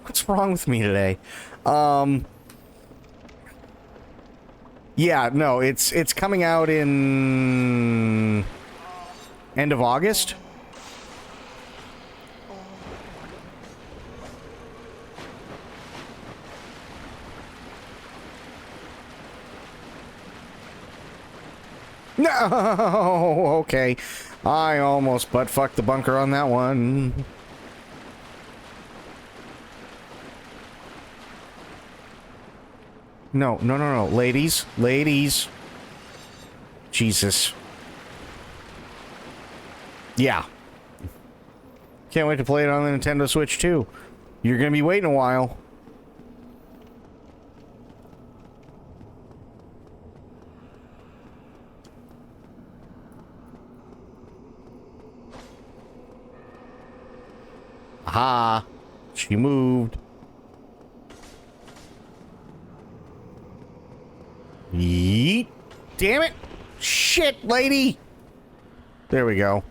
What's wrong with me today? Yeah, no, it's coming out in... end of August? No, okay. I almost butt-fucked the bunker on that one. No. Ladies. Jesus. Yeah. Can't wait to play it on the Nintendo Switch, too. You're gonna be waiting a while. Aha! She moved. Yeet! Damn it! Shit, lady! There we go.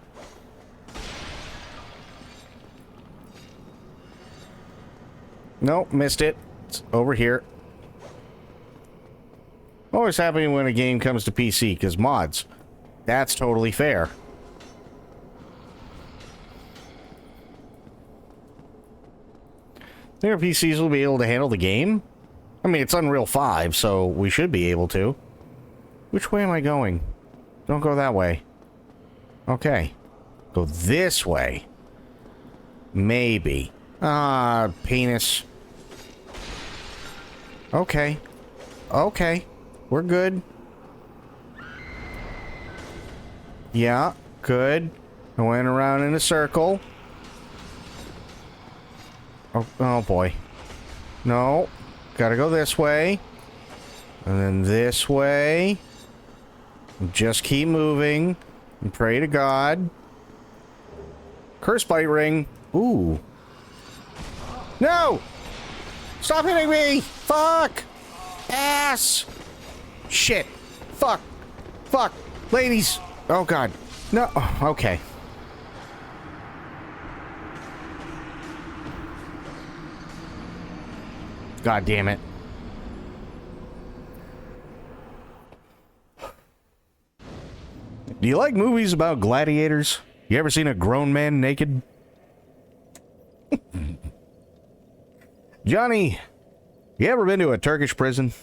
Nope, missed it. It's over here. Always happening when a game comes to PC, because mods. That's totally fair. Think our PCs will be able to handle the game? I mean, it's Unreal 5, so we should be able to. Which way am I going? Don't go that way. Okay. Go this way. Maybe. Ah, penis. Okay. Okay. We're good. Yeah, good. I went around in a circle. Oh boy. No. Gotta go this way. And then this way. Just keep moving. And pray to God. Curse bite ring. Ooh. No! Stop hitting me! Fuck! Ass! Shit. Fuck. Fuck. Ladies. Oh God. No. Okay. God damn it. Do you like movies about gladiators? You ever seen a grown man naked? Johnny, you ever been to a Turkish prison?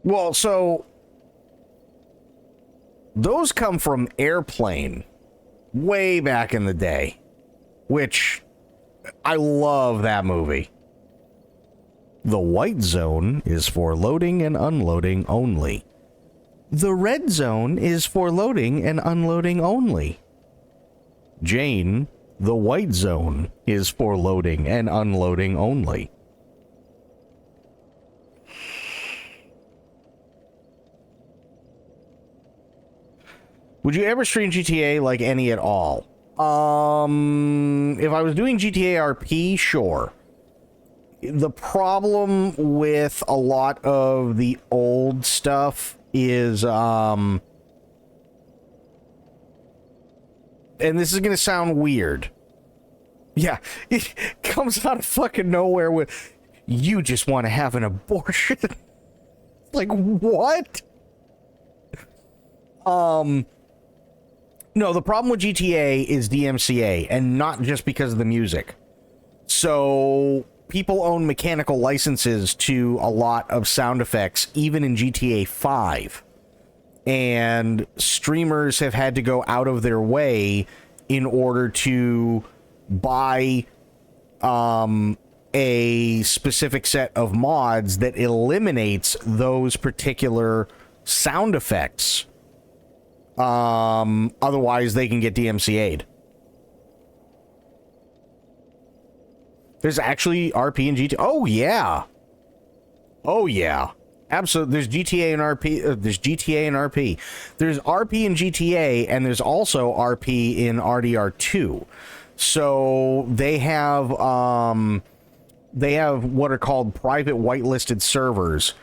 Well, so those come from Airplane way back in the day, which I love that movie. The white zone is for loading and unloading only. The red zone is for loading and unloading only. Jane, the white zone is for loading and unloading only. Would you ever stream GTA like any at all? If I was doing GTA RP, sure. The problem with a lot of the old stuff is, and this is gonna sound weird. Yeah, it comes out of fucking nowhere with, you just want to have an abortion. Like, what? No, the problem with GTA is DMCA, and not just because of the music. So, people own mechanical licenses to a lot of sound effects, even in GTA 5. And streamers have had to go out of their way in order to buy a specific set of mods that eliminates those particular sound effects. Otherwise they can get DMCA'd. There's actually RP and GTA. Oh yeah. Oh yeah. Absolutely. There's GTA and RP. There's GTA and RP. There's RP and GTA, and there's also RP in RDR2. So they have what are called private whitelisted servers,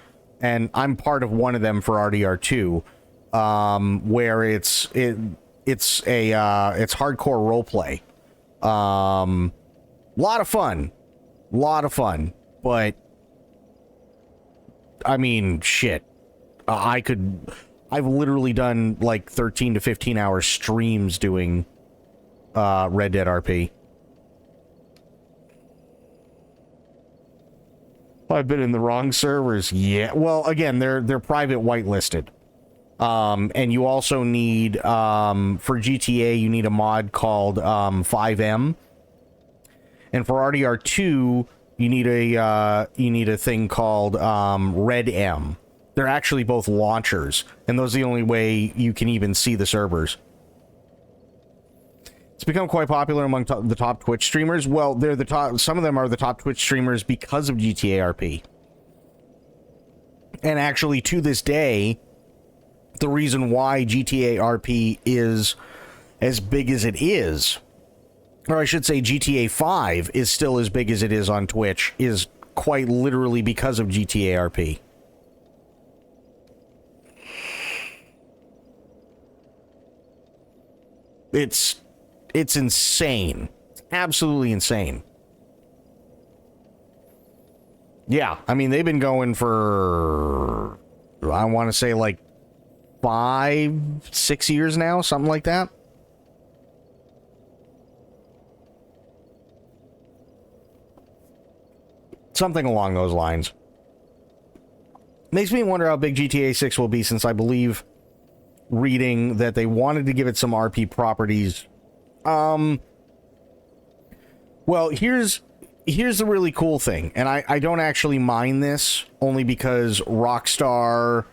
and I'm part of one of them for RDR2. Where it's hardcore roleplay. Lot of fun, but I mean, shit. I've literally done like 13 to 15 hour streams doing Red Dead RP. I've been in the wrong servers. Yeah. Well, again, they're private whitelisted. And you also need, for GTA, you need a mod called 5M. And for RDR2, you need a thing called Red M. They're actually both launchers, and those are the only way you can even see the servers. It's become quite popular among the top Twitch streamers. Well, they're the top. Some of them are the top Twitch streamers because of GTA RP. And actually, to this day, the reason why GTA RP is as big as it is, or I should say GTA 5 is still as big as it is on Twitch, is quite literally because of GTA RP. It's insane. It's absolutely insane. Yeah, I mean, they've been going for, I want to say, like 5-6 years now, something like that. Something along those lines. Makes me wonder how big GTA 6 will be, since I believe reading that they wanted to give it some RP properties. Well, here's the really cool thing, and I don't actually mind this, only because Rockstar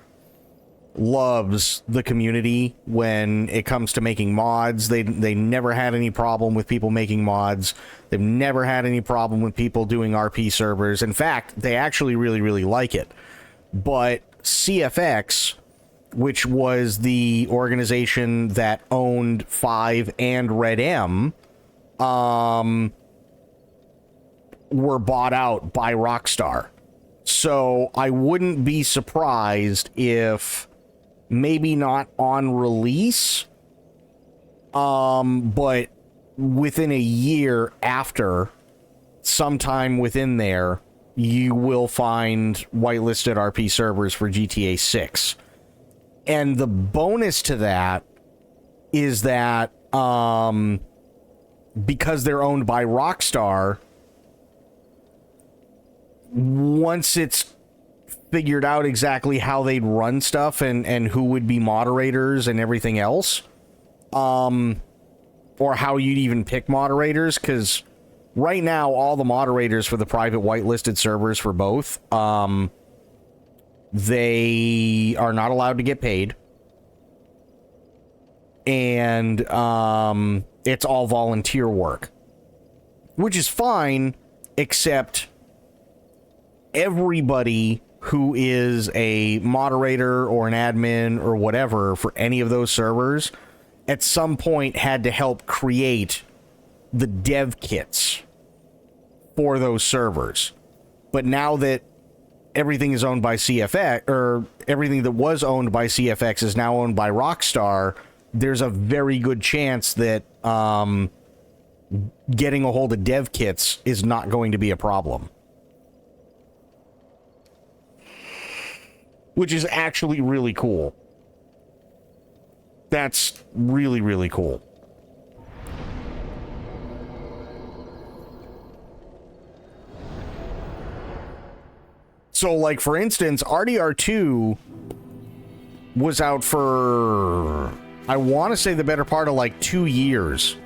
loves the community when it comes to making mods. They never had any problem with people making mods. They've never had any problem with people doing RP servers. In fact, they actually really, really like it. But CFX, which was the organization that owned 5 and Red M, were bought out by Rockstar. So I wouldn't be surprised if, maybe not on release, but within a year after, sometime within there, you will find whitelisted RP servers for GTA 6. And the bonus to that is that because they're owned by Rockstar, once it's figured out exactly how they'd run stuff and who would be moderators and everything else, or how you'd even pick moderators, because right now all the moderators for the private whitelisted servers for both, they are not allowed to get paid, and it's all volunteer work, which is fine, except everybody who is a moderator or an admin or whatever for any of those servers at some point had to help create the dev kits for those servers. But now that everything is owned by CFX, or everything that was owned by CFX is now owned by Rockstar, there's a very good chance that getting a hold of dev kits is not going to be a problem. Which is actually really cool. That's really, really cool. So, like, for instance, RDR2 was out for, I want to say, the better part of, like, 2 years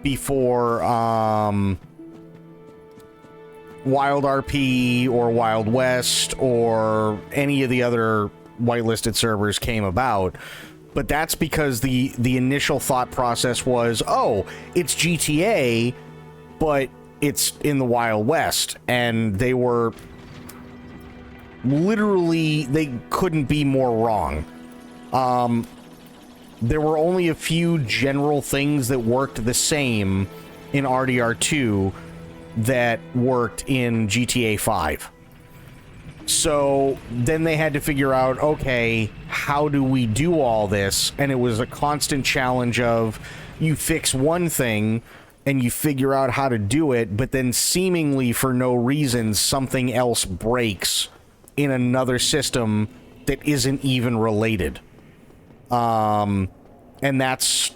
before Wild RP or Wild West or any of the other whitelisted servers came about. But that's because the initial thought process was, oh, it's GTA, but it's in the Wild West. And they were literally, they couldn't be more wrong. There were only a few general things that worked the same in RDR2 that worked in GTA 5. So then they had to figure out, okay, how do we do all this? And it was a constant challenge of, you fix one thing and you figure out how to do it, but then seemingly for no reason, something else breaks in another system that isn't even related. And that's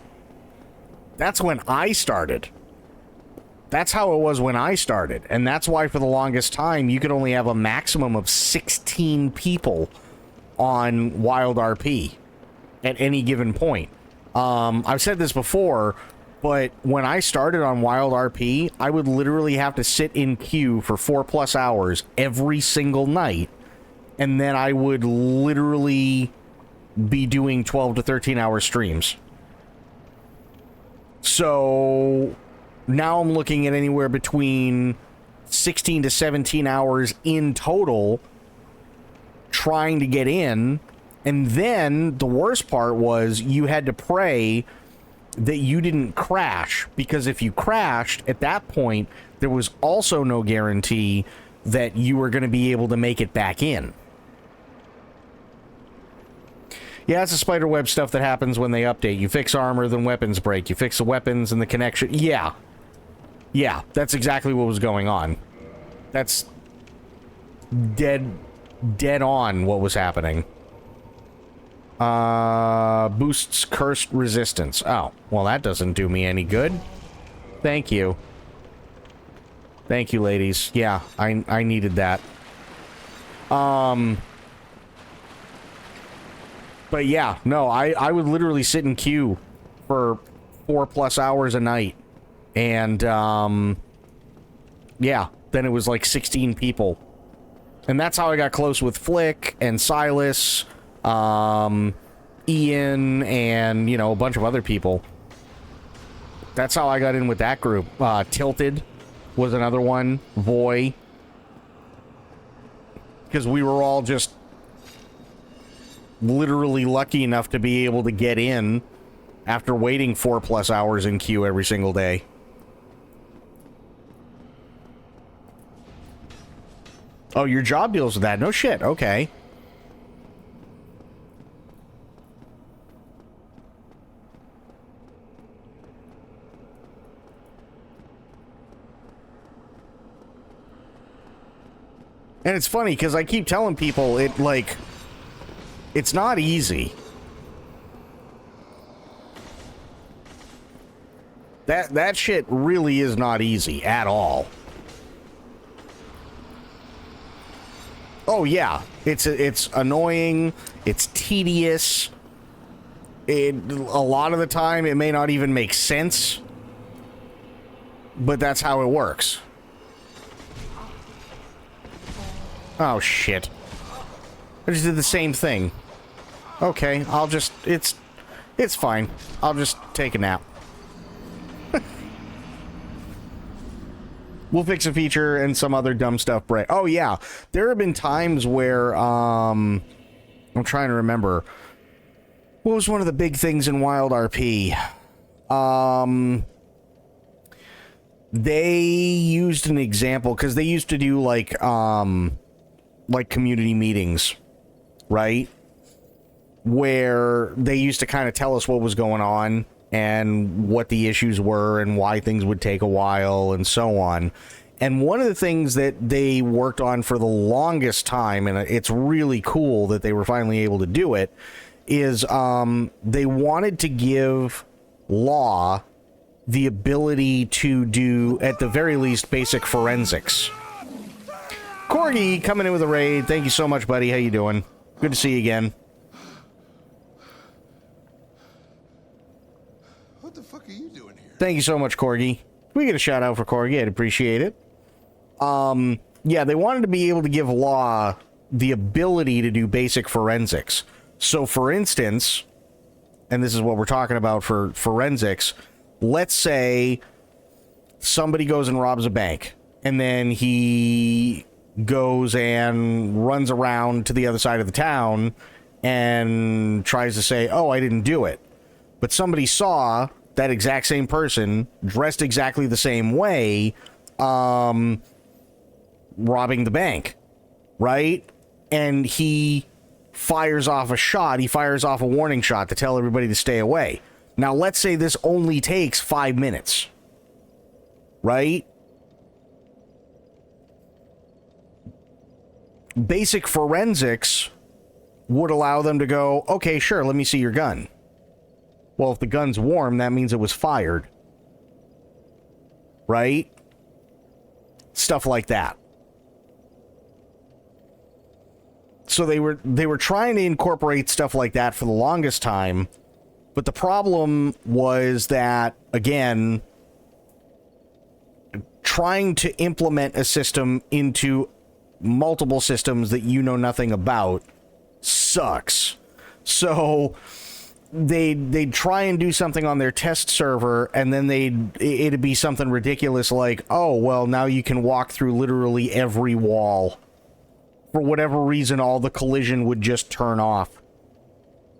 when I started. That's how it was when I started. And that's why for the longest time, you could only have a maximum of 16 people on Wild RP at any given point. I've said this before, but when I started on Wild RP, I would literally have to sit in queue for 4+ hours every single night. And then I would literally be doing 12 to 13 hour streams. So now I'm looking at anywhere between 16 to 17 hours in total trying to get in. And then the worst part was you had to pray that you didn't crash, because if you crashed at that point, there was also no guarantee that you were going to be able to make it back in. Yeah, it's the spiderweb stuff that happens when they update. You fix armor, then weapons break. You fix the weapons and the connection. Yeah. Yeah, that's exactly what was going on. That's dead on what was happening. Boosts cursed resistance. Oh, well, that doesn't do me any good. Thank you. Thank you, ladies. Yeah, I needed that. But yeah, no, I would literally sit in queue for 4+ hours a night. And, yeah, then it was like 16 people. And that's how I got close with Flick and Silas, Ian, and, you know, a bunch of other people. That's how I got in with that group. Tilted was another one. Voy. Because we were all just literally lucky enough to be able to get in after waiting 4+ hours in queue every single day. Oh, your job deals with that. No shit. Okay. And it's funny because I keep telling people it's not easy. That shit really is not easy at all. Oh yeah, it's annoying, it's tedious. A lot of the time it may not even make sense, but that's how it works. Oh shit. I just did the same thing. Okay, it's fine. I'll just take a nap. We'll fix a feature and some other dumb stuff break. Oh yeah, there have been times where I'm trying to remember what was one of the big things in Wild RP. They used an example because they used to do like community meetings, right? Where they used to kind of tell us what was going on and what the issues were and why things would take a while and so on. And one of the things that they worked on for the longest time, and it's really cool that they were finally able to do it, is they wanted to give Law the ability to do, at the very least, basic forensics. Corgi coming in with a raid. Thank you so much, buddy. How you doing? Good to see you again. What the fuck are you doing here? Thank you so much, Corgi. We get a shout out for Corgi. I'd appreciate it. Yeah, they wanted to be able to give Law the ability to do basic forensics. So, for instance, and this is what we're talking about for forensics, let's say somebody goes and robs a bank, and then he goes and runs around to the other side of the town and tries to say, oh, I didn't do it. But somebody saw that exact same person dressed exactly the same way robbing the bank, right? And he fires off a shot. He fires off a warning shot to tell everybody to stay away. Now, let's say this only takes 5 minutes, right? Basic forensics would allow them to go, okay, sure, let me see your gun. Well, if the gun's warm, that means it was fired. Right? Stuff like that. So they were trying to incorporate stuff like that for the longest time, but the problem was that, again, trying to implement a system into multiple systems that you know nothing about sucks. So they'd try and do something on their test server, and then it'd be something ridiculous like, oh, well, now you can walk through literally every wall. For whatever reason, all the collision would just turn off.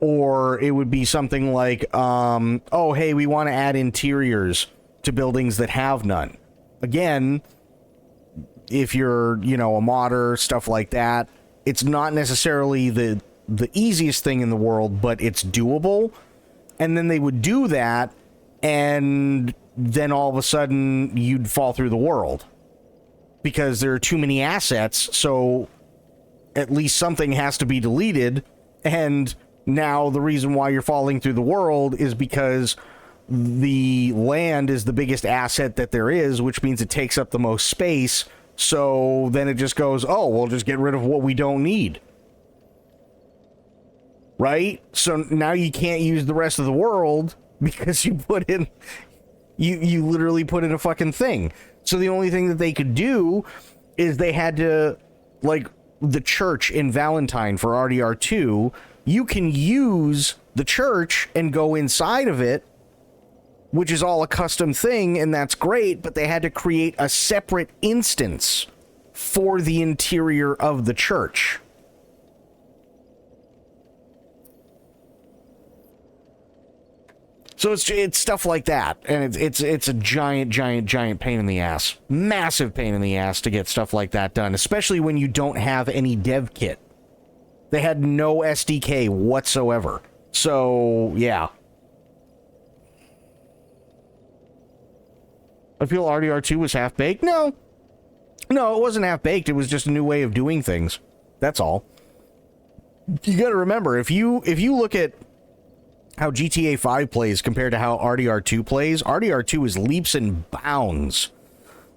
Or it would be something like, oh, hey, we want to add interiors to buildings that have none. Again, if you're, a modder, stuff like that, it's not necessarily the easiest thing in the world, but it's doable. And then they would do that, and then all of a sudden you'd fall through the world. Because there are too many assets, so at least something has to be deleted, and now the reason why you're falling through the world is because the land is the biggest asset that there is, which means it takes up the most space, so then it just goes, oh, we'll just get rid of what we don't need. Right? So now you can't use the rest of the world because you put in... You literally put in a fucking thing. So the only thing that they could do is they had to, like, the church in Valentine for RDR2, you can use the church and go inside of it, which is all a custom thing, and that's great, but they had to create a separate instance for the interior of the church. So it's stuff like that, and it's a giant pain in the ass. Massive pain in the ass to get stuff like that done, especially when you don't have any dev kit. They had no SDK whatsoever. So, yeah. I feel RDR2 was half-baked? No. No, it wasn't half-baked. It was just a new way of doing things. That's all. You gotta remember, if you look at how GTA 5 plays compared to how RDR2 plays, RDR2 is leaps and bounds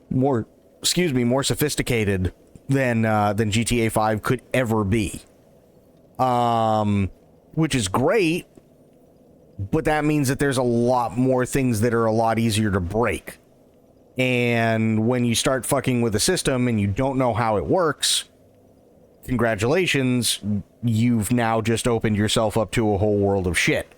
more sophisticated than GTA 5 could ever be. Which is great, but that means that there's a lot more things that are a lot easier to break. And when you start fucking with a system and you don't know how it works, congratulations, you've now just opened yourself up to a whole world of shit.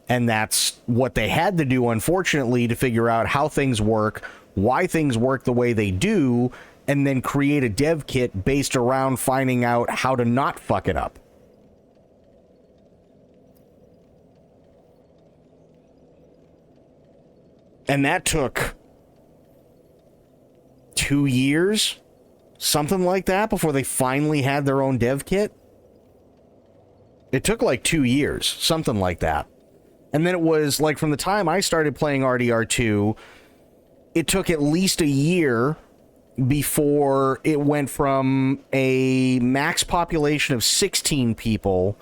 And that's what they had to do, unfortunately, to figure out how things work, why things work the way they do, and then create a dev kit based around finding out how to not fuck it up. And that took 2 years, something like that, before they finally had their own dev kit. It took like 2 years, something like that. And then it was like from the time I started playing RDR2, it took at least a year before it went from a max population of 16 people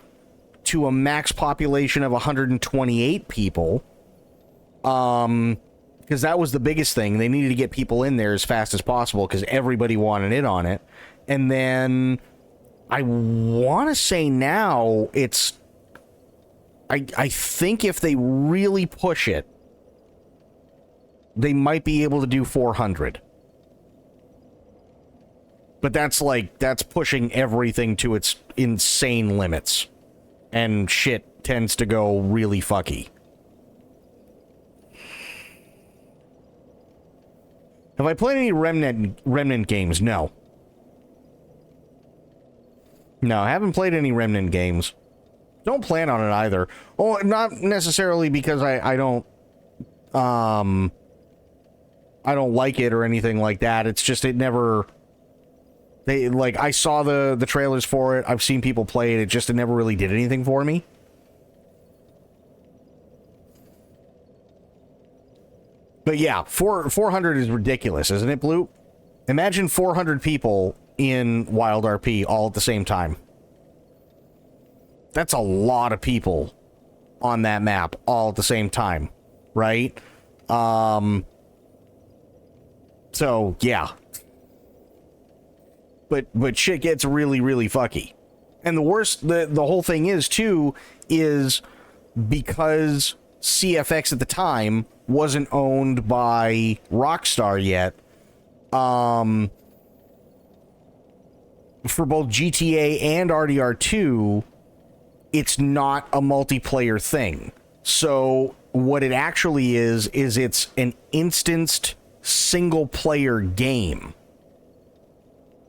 to a max population of 128 people. Because that was the biggest thing. They needed to get people in there as fast as possible because everybody wanted in on it. And then I want to say now it's... I think if they really push it, they might be able to do 400. But that's pushing everything to its insane limits. And shit tends to go really fucky. Have I played any Remnant games? No. No, I haven't played any Remnant games. Don't plan on it either. Oh, not necessarily because I don't like it or anything like that. It's just it never... I saw the trailers for it. I've seen people play it. It never really did anything for me. But yeah, 400 is ridiculous, isn't it, Blue? Imagine 400 people in Wild RP all at the same time. That's a lot of people on that map all at the same time, right? So, yeah. But shit gets really, really fucky. And the worst, the whole thing is, too, is because CFX at the time wasn't owned by Rockstar yet, for both GTA and RDR2, it's not a multiplayer thing. So what it actually is it's an instanced single-player game.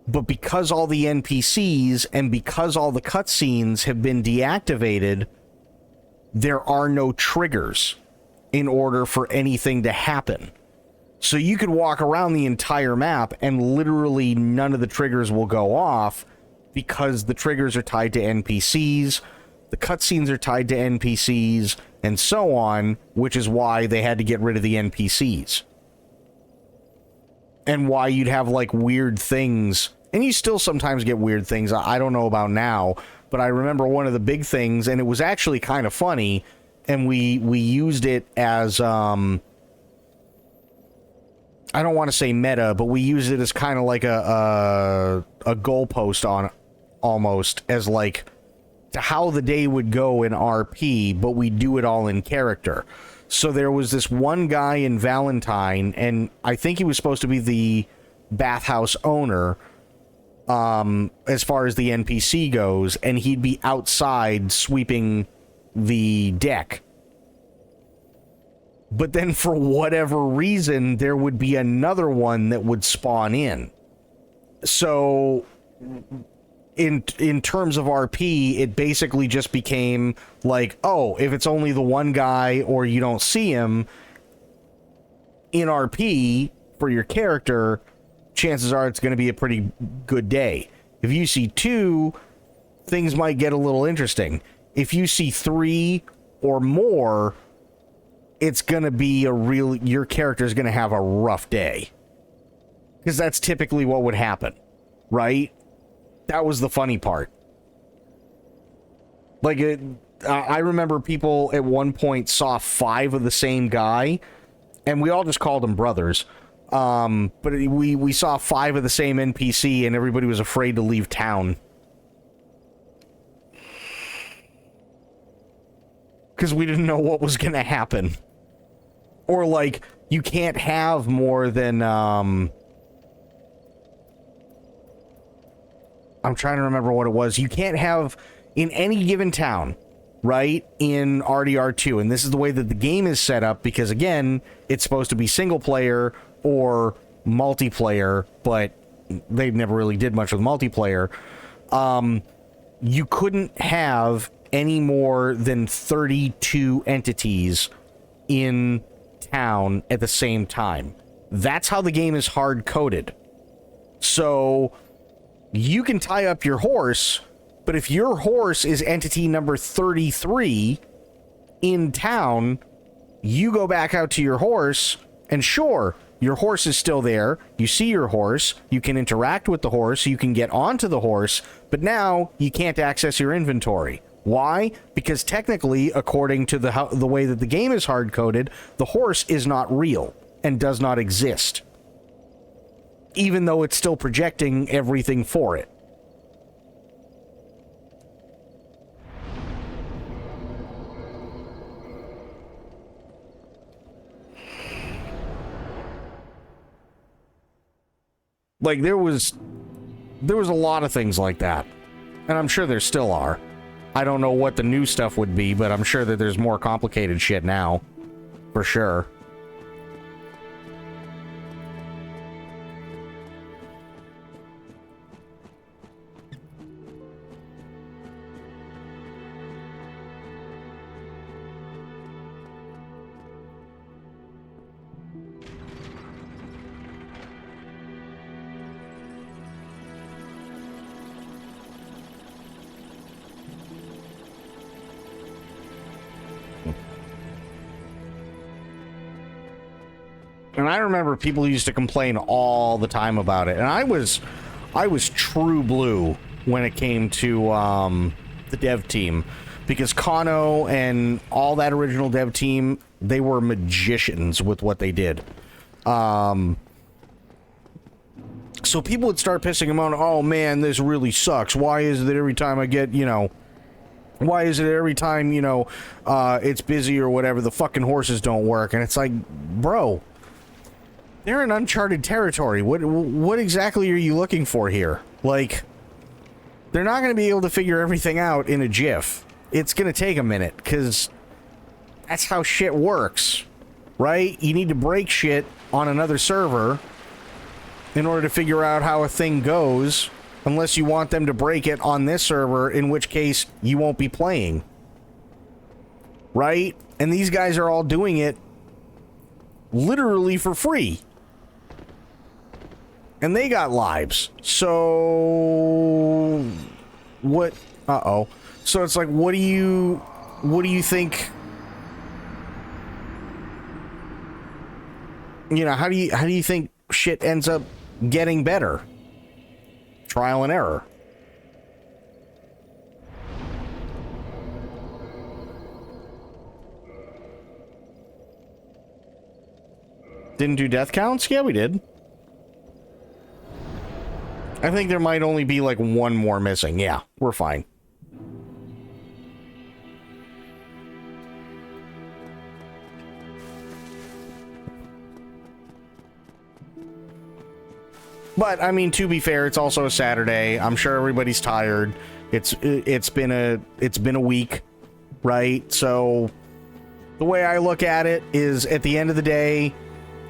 But because all the NPCs and because all the cutscenes have been deactivated, there are no triggers in order for anything to happen. So you could walk around the entire map and literally none of the triggers will go off because the triggers are tied to NPCs, the cutscenes are tied to NPCs, and so on, which is why they had to get rid of the NPCs. And why you'd have, like, weird things. And you still sometimes get weird things. I don't know about now, but I remember one of the big things, and it was actually kind of funny, and we used it as, I don't want to say meta, but we used it as kind of like a goalpost on, almost, as like, to how the day would go in RP, but we do it all in character. So there was this one guy in Valentine, and I think he was supposed to be the bathhouse owner, as far as the NPC goes, and he'd be outside sweeping the deck. But then for whatever reason, there would be another one that would spawn in. So in terms of RP, it basically just became like, oh, if it's only the one guy or you don't see him in RP for your character, chances are it's going to be a pretty good day. If you see two, things might get a little interesting. If you see three or more, it's going to be your character's going to have a rough day. Because that's typically what would happen, right? That was the funny part. Like, I remember people at one point saw 5 of the same guy, and we all just called them brothers. But we saw 5 of the same NPC, and everybody was afraid to leave town. Because we didn't know what was going to happen. Or, like, you can't have more than, I'm trying to remember what it was. You can't have, in any given town, right, in RDR2, and this is the way that the game is set up, because, again, it's supposed to be single-player or multiplayer, but they never really did much with multiplayer. You couldn't have any more than 32 entities in town at the same time. That's how the game is hard-coded. So you can tie up your horse, but if your horse is entity number 33 in town, you go back out to your horse, and sure, your horse is still there. You see your horse. You can interact with the horse. You can get onto the horse. But now you can't access your inventory. Why? Because technically, according to the way that the game is hard-coded, the horse is not real and does not exist. Even though it's still projecting everything for it. Like, there was a lot of things like that. And I'm sure there still are. I don't know what the new stuff would be, but I'm sure that there's more complicated shit now. For sure. And I remember people used to complain all the time about it. And I was true blue when it came to the dev team. Because Kano and all that original dev team, they were magicians with what they did. So people would start pissing them on, oh man, this really sucks. Why is it every time I get, why is it every time, it's busy or whatever, the fucking horses don't work? And it's like, bro, they're in uncharted territory. What exactly are you looking for here? Like, they're not going to be able to figure everything out in a jiff. It's going to take a minute, because That's how shit works, right? You need to break shit on another server in order to figure out how a thing goes, unless you want them to break it on this server, in which case you won't be playing. Right? And these guys are all doing it literally for free. And they got lives. So what? Uh-oh. So it's like, what do you think? You know, how do you think shit ends up getting better? Trial and error. Didn't do death counts? Yeah, we did. I think there might only be like one more missing. Yeah, we're fine. But I mean, to be fair, it's also a Saturday. I'm sure everybody's tired. It's been a week, right? So the way I look at it is, at the end of the day,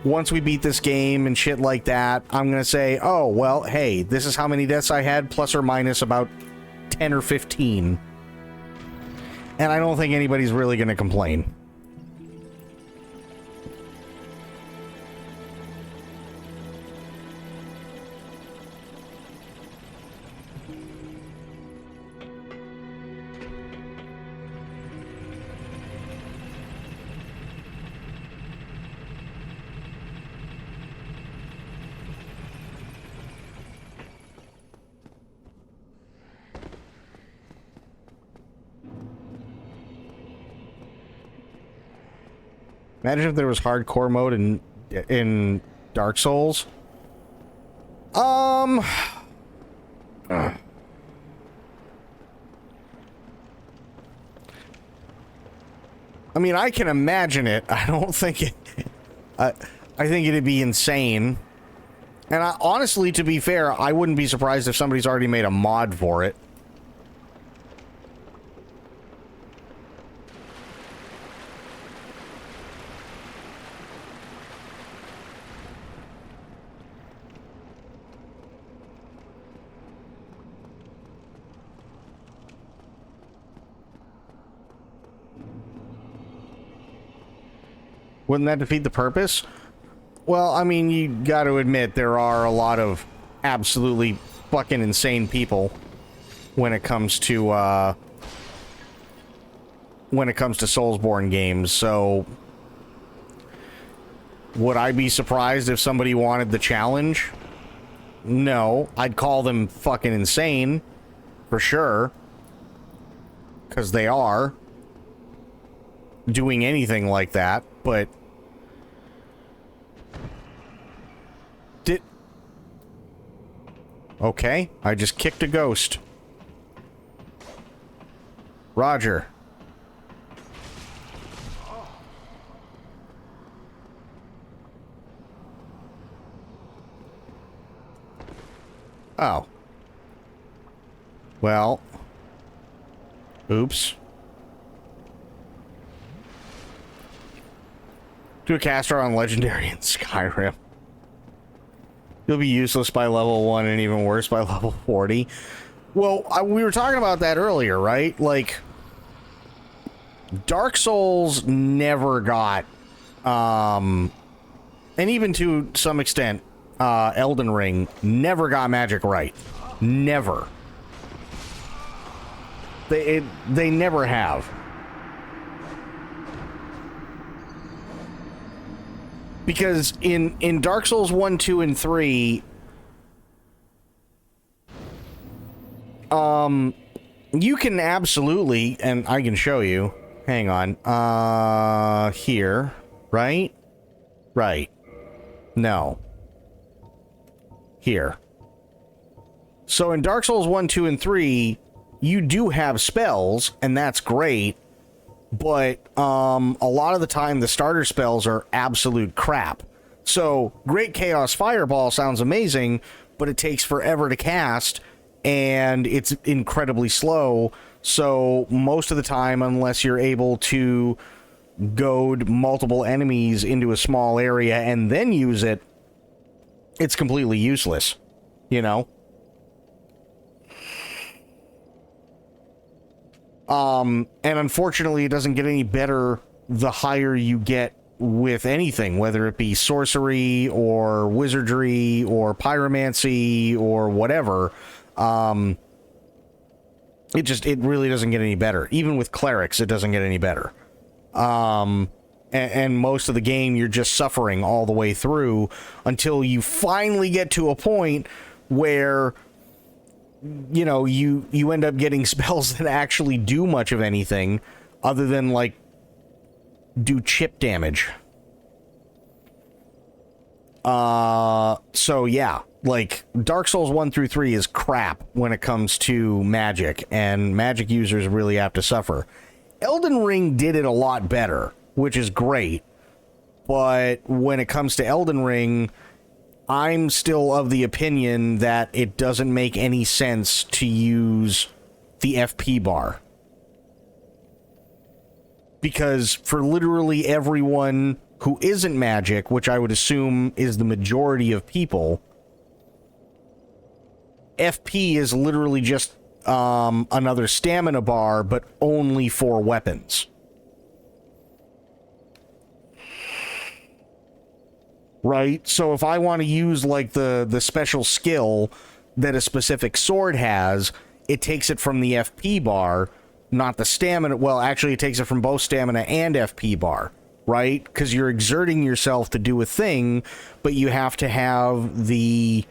once we beat this game and shit like that, I'm gonna say, oh well, hey, this is how many deaths I had, plus or minus about 10 or 15. And I don't think anybody's really gonna complain. Imagine if there was hardcore mode in Dark Souls. I mean, I can imagine it. I don't think it... I think it'd be insane. And honestly, to be fair, I wouldn't be surprised if somebody's already made a mod for it. Wouldn't that defeat the purpose? Well, I mean, you got to admit there are a lot of absolutely fucking insane people when it comes to Soulsborne games. So would I be surprised if somebody wanted the challenge? No, I'd call them fucking insane for sure, because they are doing anything like that. But okay, I just kicked a ghost. Roger. Oh. Well. Oops. Do a caster on Legendary in Skyrim. You'll be useless by level 1 and even worse by level 40. Well, we were talking about that earlier, right? Like, Dark Souls never got, and even to some extent, Elden Ring never got magic right. Never. They never have. Because in Dark Souls 1, 2, and 3, you can absolutely, and I can show you, hang on, here, right? Right. No. Here. So in Dark Souls 1, 2, and 3, you do have spells, and that's great. But a lot of the time, the starter spells are absolute crap. So, Great Chaos Fireball sounds amazing, but it takes forever to cast, and it's incredibly slow. So, most of the time, unless you're able to goad multiple enemies into a small area and then use it, it's completely useless, you know? And unfortunately, it doesn't get any better the higher you get with anything, whether it be sorcery or wizardry or pyromancy or whatever. It really doesn't get any better. Even with clerics, it doesn't get any better. And most of the game, you're just suffering all the way through until you finally get to a point where, you know, you end up getting spells that actually do much of anything other than, like, do chip damage. So yeah, like, Dark Souls 1 through 3 is crap when it comes to magic, and magic users really have to suffer. Elden Ring did it a lot better, which is great, but when it comes to Elden Ring, I'm still of the opinion that it doesn't make any sense to use the FP bar. Because for literally everyone who isn't magic, which I would assume is the majority of people, FP is literally just another stamina bar, but only for weapons. Right? So if I want to use, like, the special skill that a specific sword has, it takes it from the FP bar, not the stamina. Well, actually, it takes it from both stamina and FP bar, right? Because you're exerting yourself to do a thing, but you have to have the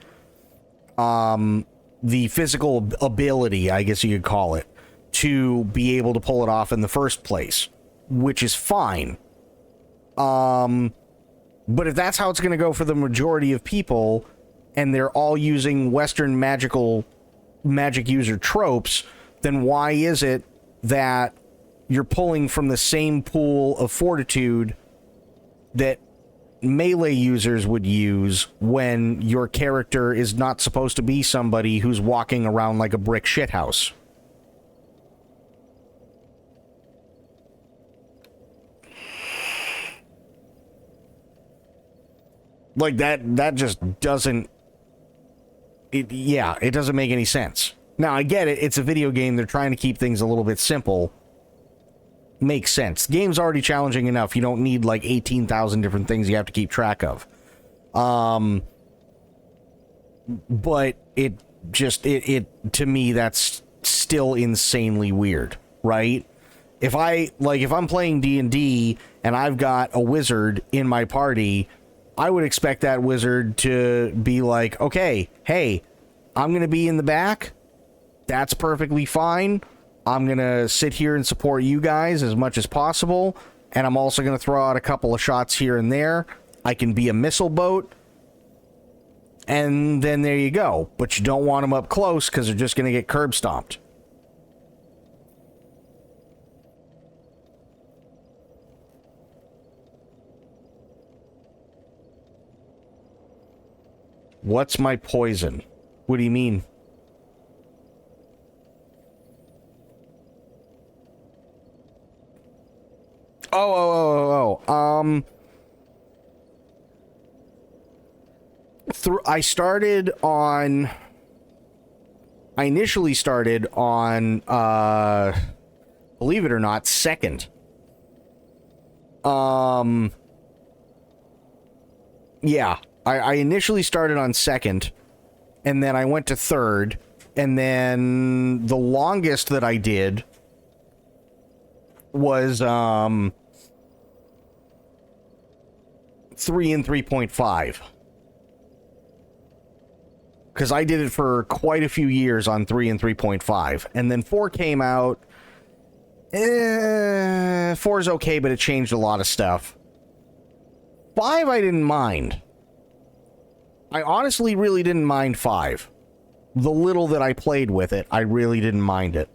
physical ability, I guess you could call it, to be able to pull it off in the first place, which is fine. But if that's how it's going to go for the majority of people, and they're all using Western magic user tropes, then why is it that you're pulling from the same pool of fortitude that melee users would use when your character is not supposed to be somebody who's walking around like a brick shithouse? Like, that just doesn't... it doesn't make any sense. Now, I get it. It's a video game. They're trying to keep things a little bit simple. Makes sense. The game's already challenging enough. You don't need, like, 18,000 different things you have to keep track of. But it just... It to me, that's still insanely weird, right? If I'm playing D&D and I've got a wizard in my party, I would expect that wizard to be like, okay, hey, I'm going to be in the back. That's perfectly fine. I'm going to sit here and support you guys as much as possible. And I'm also going to throw out a couple of shots here and there. I can be a missile boat. And then there you go. But you don't want them up close because they're just going to get curb stomped. What's my poison? What do you mean? I initially started on, believe it or not, second. Yeah. I initially started on second, and then I went to third, and then the longest that I did was 3 and 3.5. Because I did it for quite a few years on 3 and 3.5, and then 4 came out. 4 is okay, but it changed a lot of stuff. 5 I didn't mind. I honestly really didn't mind 5. The little that I played with it, I really didn't mind it.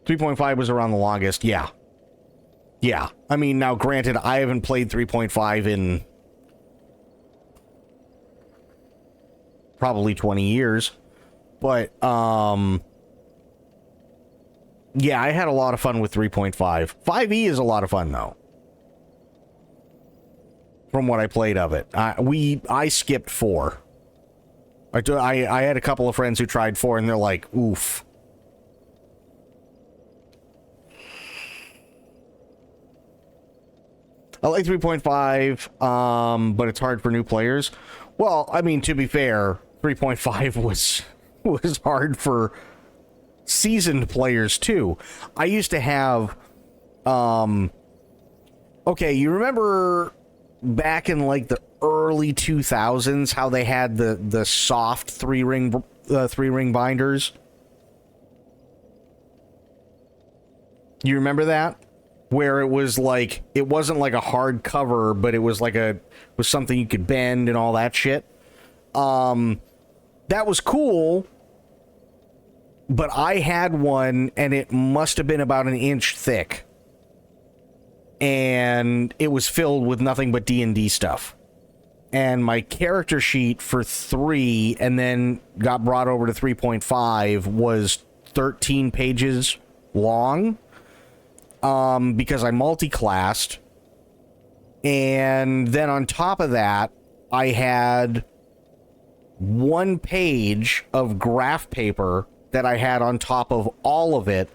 3.5 was around the longest, yeah. Yeah. I mean, now granted, I haven't played 3.5 in probably 20 years. But, Yeah, I had a lot of fun with 3.5. 5e is a lot of fun, though. From what I played of it. I skipped 4. I had a couple of friends who tried 4, and they're like, oof. I like 3.5, but it's hard for new players. Well, I mean, to be fair, 3.5 was hard for seasoned players too. I used to have okay, you remember back in like the early 2000s how they had the soft three-ring binders? You remember that? Where it was like, it wasn't like a hard cover, but it was like was something you could bend and all that shit. That was cool, but I had one and it must have been about an inch thick. And it was filled with nothing but D&D stuff. And my character sheet for 3 and then got brought over to 3.5 was 13 pages long. Because I multi-classed, and then on top of that, I had 1 page of graph paper that I had on top of all of it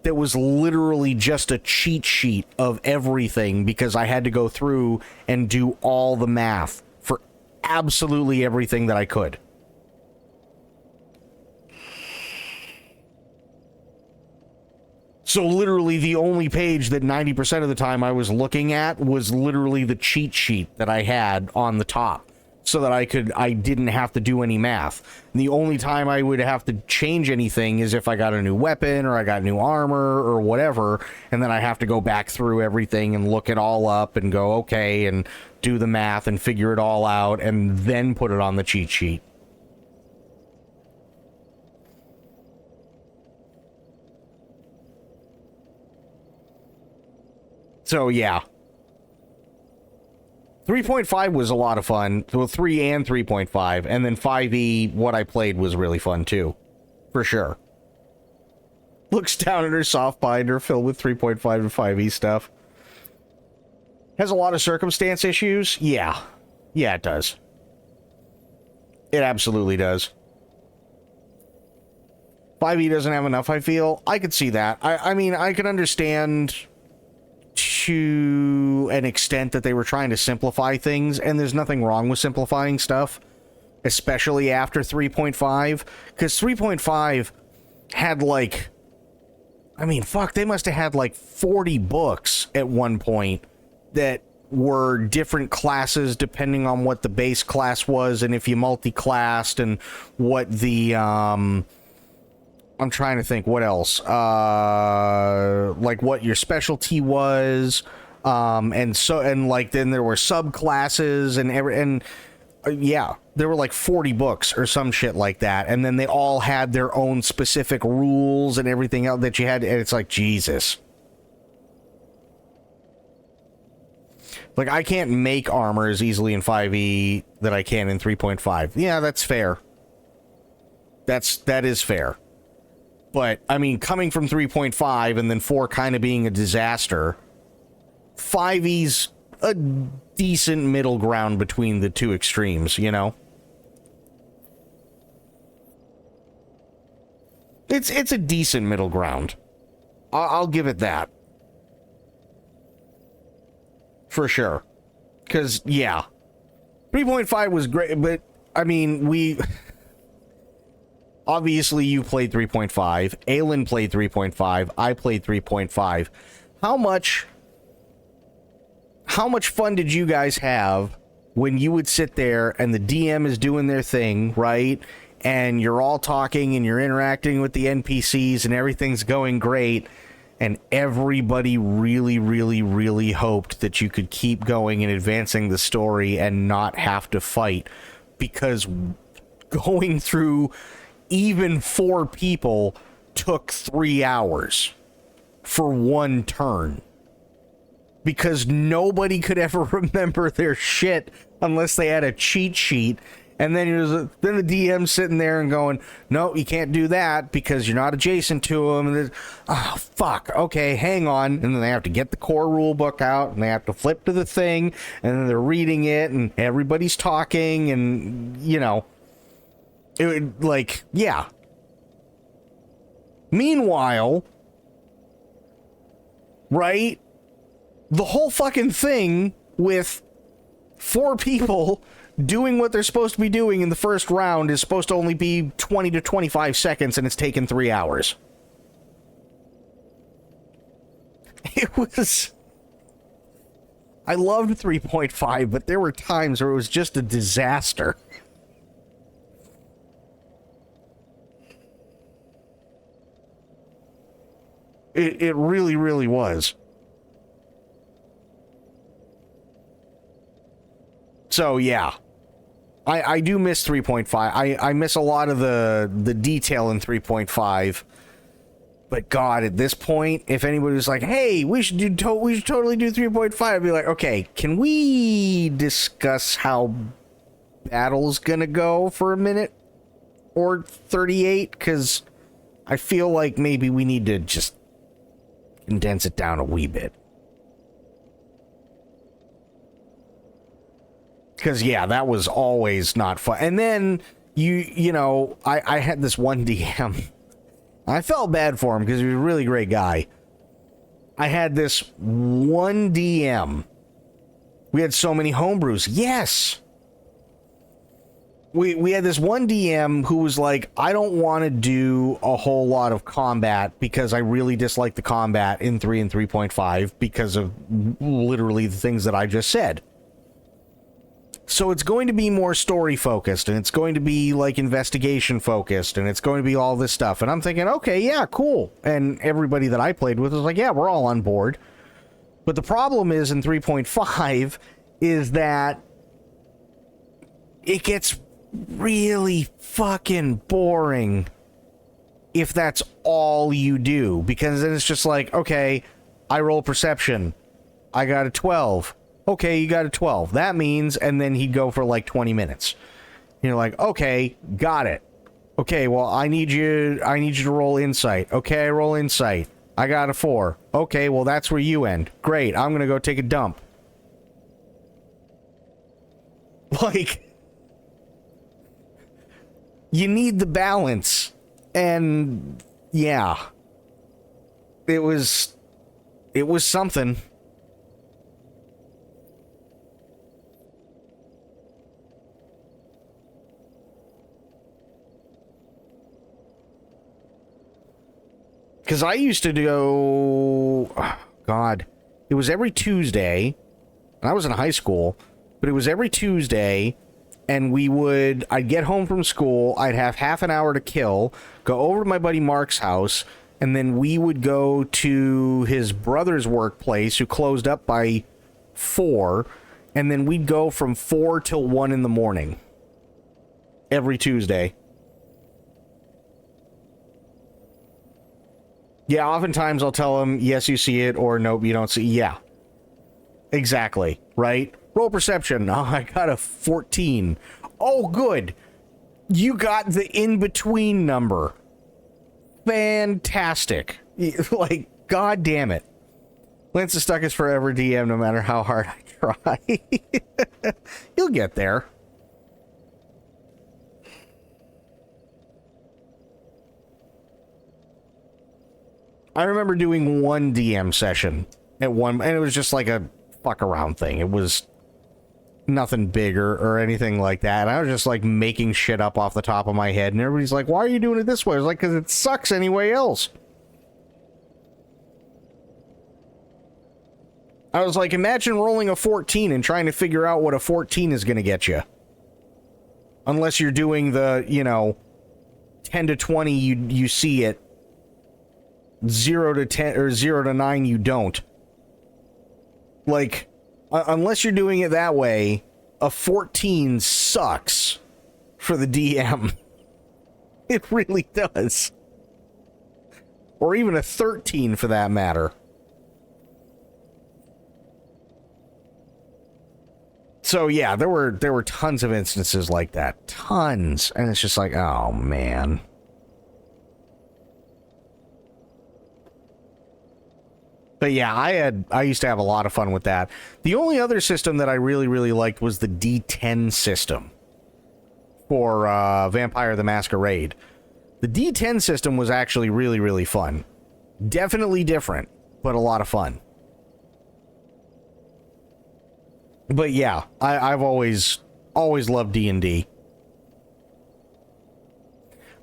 that was literally just a cheat sheet of everything, because I had to go through and do all the math for absolutely everything that I could. So literally the only page that 90% of the time I was looking at was literally the cheat sheet that I had on the top, so that I didn't have to do any math. And the only time I would have to change anything is if I got a new weapon or I got new armor or whatever, and then I have to go back through everything and look it all up and go, okay, and do the math and figure it all out and then put it on the cheat sheet. So, yeah. 3.5 was a lot of fun. Well, 3 and 3.5. And then 5e, what I played was really fun, too. For sure. Looks down at her soft binder filled with 3.5 and 5e stuff. Has a lot of circumstance issues? Yeah. Yeah, it does. It absolutely does. 5e doesn't have enough, I feel. I could see that. I mean, I could understand to an extent that they were trying to simplify things, and there's nothing wrong with simplifying stuff, especially after 3.5, because 3.5 had like, I mean, fuck, they must have had like 40 books at one point that were different classes depending on what the base class was, and if you multi-classed, and what the I'm trying to think what else. Like what your specialty was, and like then there were subclasses and yeah, there were like 40 books or some shit like that, and then they all had their own specific rules and everything else that you had, and it's like, Jesus. Like, I can't make armor as easily in 5e that I can in 3.5. Yeah, that's fair. That is fair. But, I mean, coming from 3.5 and then 4 kind of being a disaster, 5e's a decent middle ground between the two extremes, you know? It's a decent middle ground. I'll give it that. For sure. Because, yeah. 3.5 was great, but, I mean, obviously, you played 3.5. Aelin played 3.5. I played 3.5. How much fun did you guys have when you would sit there and the DM is doing their thing, right? And you're all talking and you're interacting with the NPCs and everything's going great, and everybody really, really, really hoped that you could keep going and advancing the story and not have to fight, because going through even 4 people took 3 hours for one turn, because nobody could ever remember their shit unless they had a cheat sheet, And then the DM sitting there and going, no, you can't do that because you're not adjacent to him. And oh, fuck. Okay, hang on. And then they have to get the core rule book out and they have to flip to the thing. And then they're reading it and everybody's talking and, yeah. Meanwhile, right, the whole fucking thing with 4 people doing what they're supposed to be doing in the first round is supposed to only be 20 to 25 seconds, and it's taken 3 hours. It was... I loved 3.5, but there were times where it was just a disaster. It really, really was. So, yeah. I do miss 3.5. I miss a lot of the detail in 3.5. But God, at this point, if anybody was like, hey, we should totally do 3.5, I'd be like, okay, can we discuss how battle's gonna go for a minute? Or 38? Because I feel like maybe we need to just condense it down a wee bit. Because, yeah, that was always not fun. And then, I had this one DM. I felt bad for him because he was a really great guy. I had this one DM. We had so many homebrews. Yes! We had this one DM who was like, I don't want to do a whole lot of combat because I really dislike the combat in 3 and 3.5 because of literally the things that I just said. So it's going to be more story focused, and it's going to be like investigation focused, and it's going to be all this stuff. And I'm thinking, okay, yeah, cool. And everybody that I played with was like, yeah, we're all on board. But the problem is in 3.5 is that it gets really fucking boring if that's all you do. Because then it's just like, okay, I roll perception. I got a 12. Okay, you got a 12. That means, and then he'd go for like 20 minutes. You're like, okay, got it. Okay, well, I need you to roll insight. Okay, I roll insight. I got a 4. Okay, well, that's where you end. Great, I'm gonna go take a dump. Like, you need the balance. And, yeah. It was something. Because I used to go, oh, God, it was every Tuesday, and I was in high school, but it was every Tuesday, and I'd get home from school, I'd have half an hour to kill, go over to my buddy Mark's house, and then we would go to his brother's workplace, who closed up by 4, and then we'd go from 4 till 1 in the morning. Every Tuesday. Yeah, oftentimes I'll tell them, yes, you see it, or nope, you don't see it. Yeah. Exactly, right? Roll perception. Oh, I got a 14. Oh, good. You got the in-between number. Fantastic. Like, god damn it. Lance is stuck as forever DM no matter how hard I try. You'll get there. I remember doing one DM session at one, and it was just like a fuck around thing. It was nothing bigger or anything like that. I was just like making shit up off the top of my head, and everybody's like, why are you doing it this way? I was like, because it sucks anyway else. I was like, imagine rolling a 14 and trying to figure out what a 14 is going to get you. Unless you're doing the, 10 to 20, you see it. 0 to 10 or 0 to 9 you don't. Like, unless you're doing it that way, a 14 sucks for the DM. It really does. Or even a 13 for that matter. So yeah, there were tons of instances like that. Tons. And it's just like, oh man. But yeah, I used to have a lot of fun with that. The only other system that I really, really liked was the D10 system for Vampire the Masquerade. The D10 system was actually really, really fun. Definitely different, but a lot of fun. But yeah, I've always loved D&D.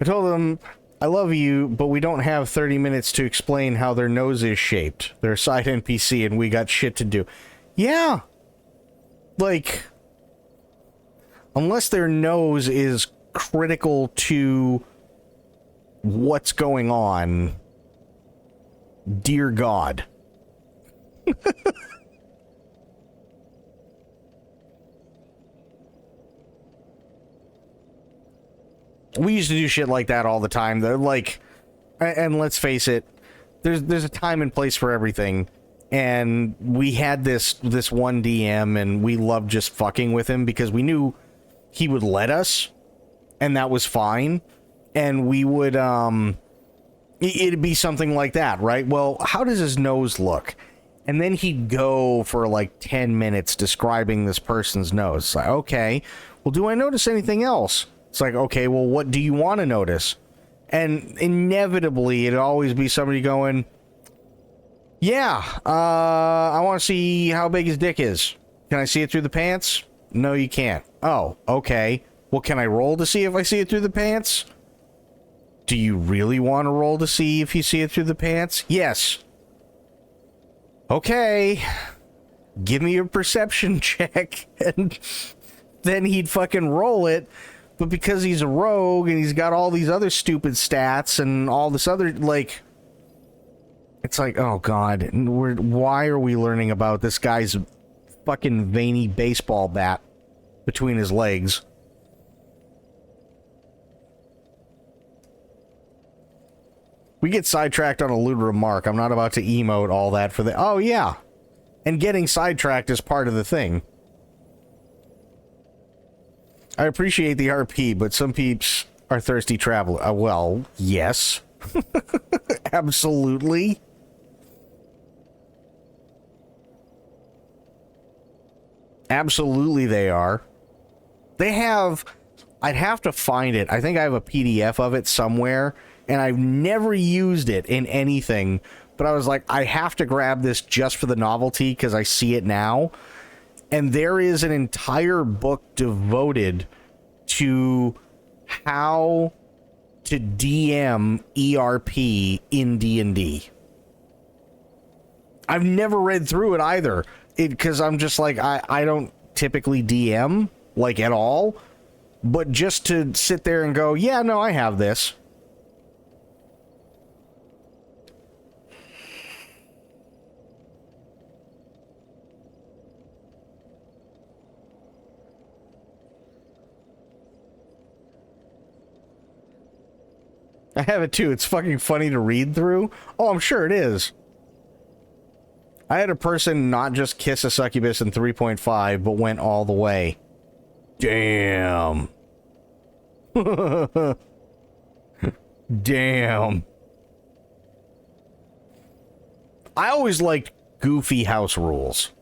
I told them, I love you, but we don't have 30 minutes to explain how their nose is shaped. They're a side NPC and we got shit to do. Yeah. Like, unless their nose is critical to what's going on, dear God. We used to do shit like that all the time. They're like, and let's face it, there's a time and place for everything. And we had this one DM, and we loved just fucking with him because we knew he would let us, and that was fine. And we would it'd be something like that, right? Well, how does his nose look? And then he'd go for like 10 minutes describing this person's nose. It's like, okay, well, do I notice anything else? It's like, okay, well, what do you want to notice? And inevitably, it'd always be somebody going, yeah, I want to see how big his dick is. Can I see it through the pants? No, you can't. Oh, okay. Well, can I roll to see if I see it through the pants? Do you really want to roll to see if you see it through the pants? Yes. Okay. Give me a perception check. And then he'd fucking roll it. But because he's a rogue and he's got all these other stupid stats and all this other, like, it's like, oh God, why are we learning about this guy's fucking veiny baseball bat between his legs? We get sidetracked on a lewd remark. I'm not about to emote all that for the... Oh, yeah. And getting sidetracked is part of the thing. I appreciate the RP, but some peeps are thirsty travelers. Well, yes. Absolutely. Absolutely they are. They have... I'd have to find it. I think I have a PDF of it somewhere, and I've never used it in anything, but I was like, I have to grab this just for the novelty because I see it now. And there is an entire book devoted to how to DM ERP in D&D. I've never read through it either, because I'm just like, I don't typically DM, like, at all. But just to sit there and go, yeah, no, I have this. I have it too. It's fucking funny to read through. Oh, I'm sure it is. I had a person not just kiss a succubus in 3.5, but went all the way. Damn. Damn. I always liked goofy house rules.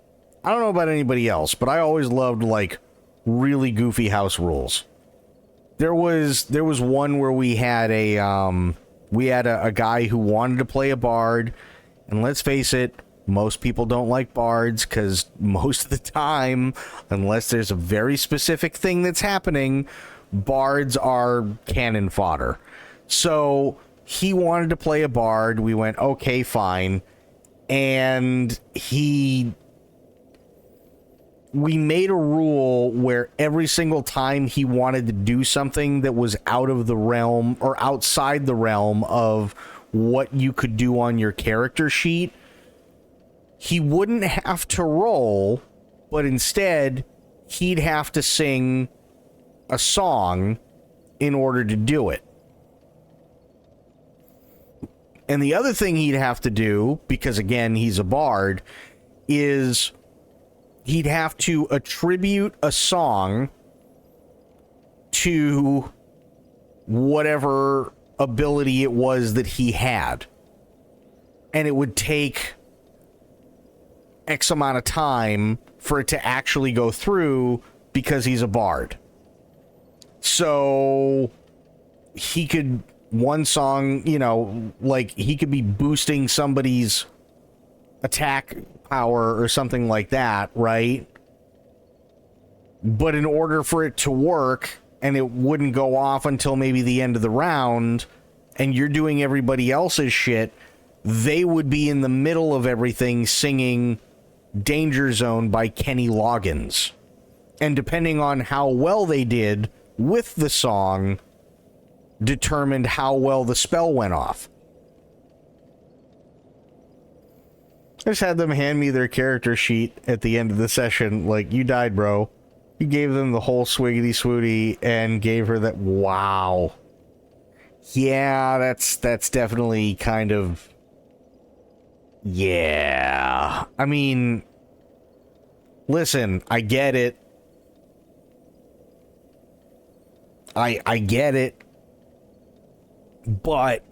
I don't know about anybody else, but I always loved, like, really goofy house rules. There was one where we had a guy who wanted to play a bard, and let's face it, most people don't like bards because most of the time, unless there's a very specific thing that's happening, bards are cannon fodder. So he wanted to play a bard. We went, okay, fine. And we made a rule where every single time he wanted to do something that was out of the realm or outside the realm of what you could do on your character sheet, he wouldn't have to roll, but instead he'd have to sing a song in order to do it. And the other thing he'd have to do, because again, he's a bard, is he'd have to attribute a song to whatever ability it was that he had. And it would take X amount of time for it to actually go through because he's a bard. So he could, one song, you know, like he could be boosting somebody's attack power or something like that, right? But in order for it to work, and it wouldn't go off until maybe the end of the round, and you're doing everybody else's shit, they would be in the middle of everything singing Danger Zone by Kenny Loggins. And depending on how well they did with the song, determined how well the spell went off. I just had them hand me their character sheet at the end of the session, like, you died, bro. You gave them the whole swiggity swooty and gave her that. Wow. Yeah, that's definitely kind of. Yeah. I mean, listen, I get it. I get it. But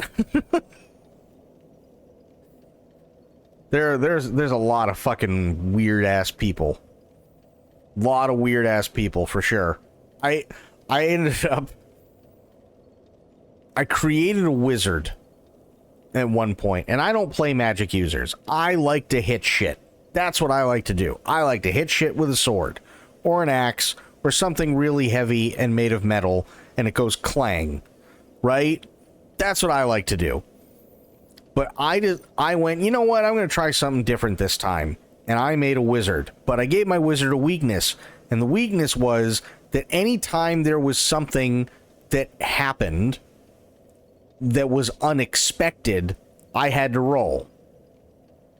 there's a lot of fucking weird ass people. Lot of weird ass people for sure. I ended up, I created a wizard at one point, and I don't play magic users. I like to hit shit. That's what I like to do. I like to hit shit with a sword or an axe or something really heavy and made of metal, and it goes clang, right? That's what I like to do. But I went, you know what? I'm going to try something different this time. And I made a wizard, but I gave my wizard a weakness. And the weakness was that anytime there was something that happened that was unexpected, I had to roll.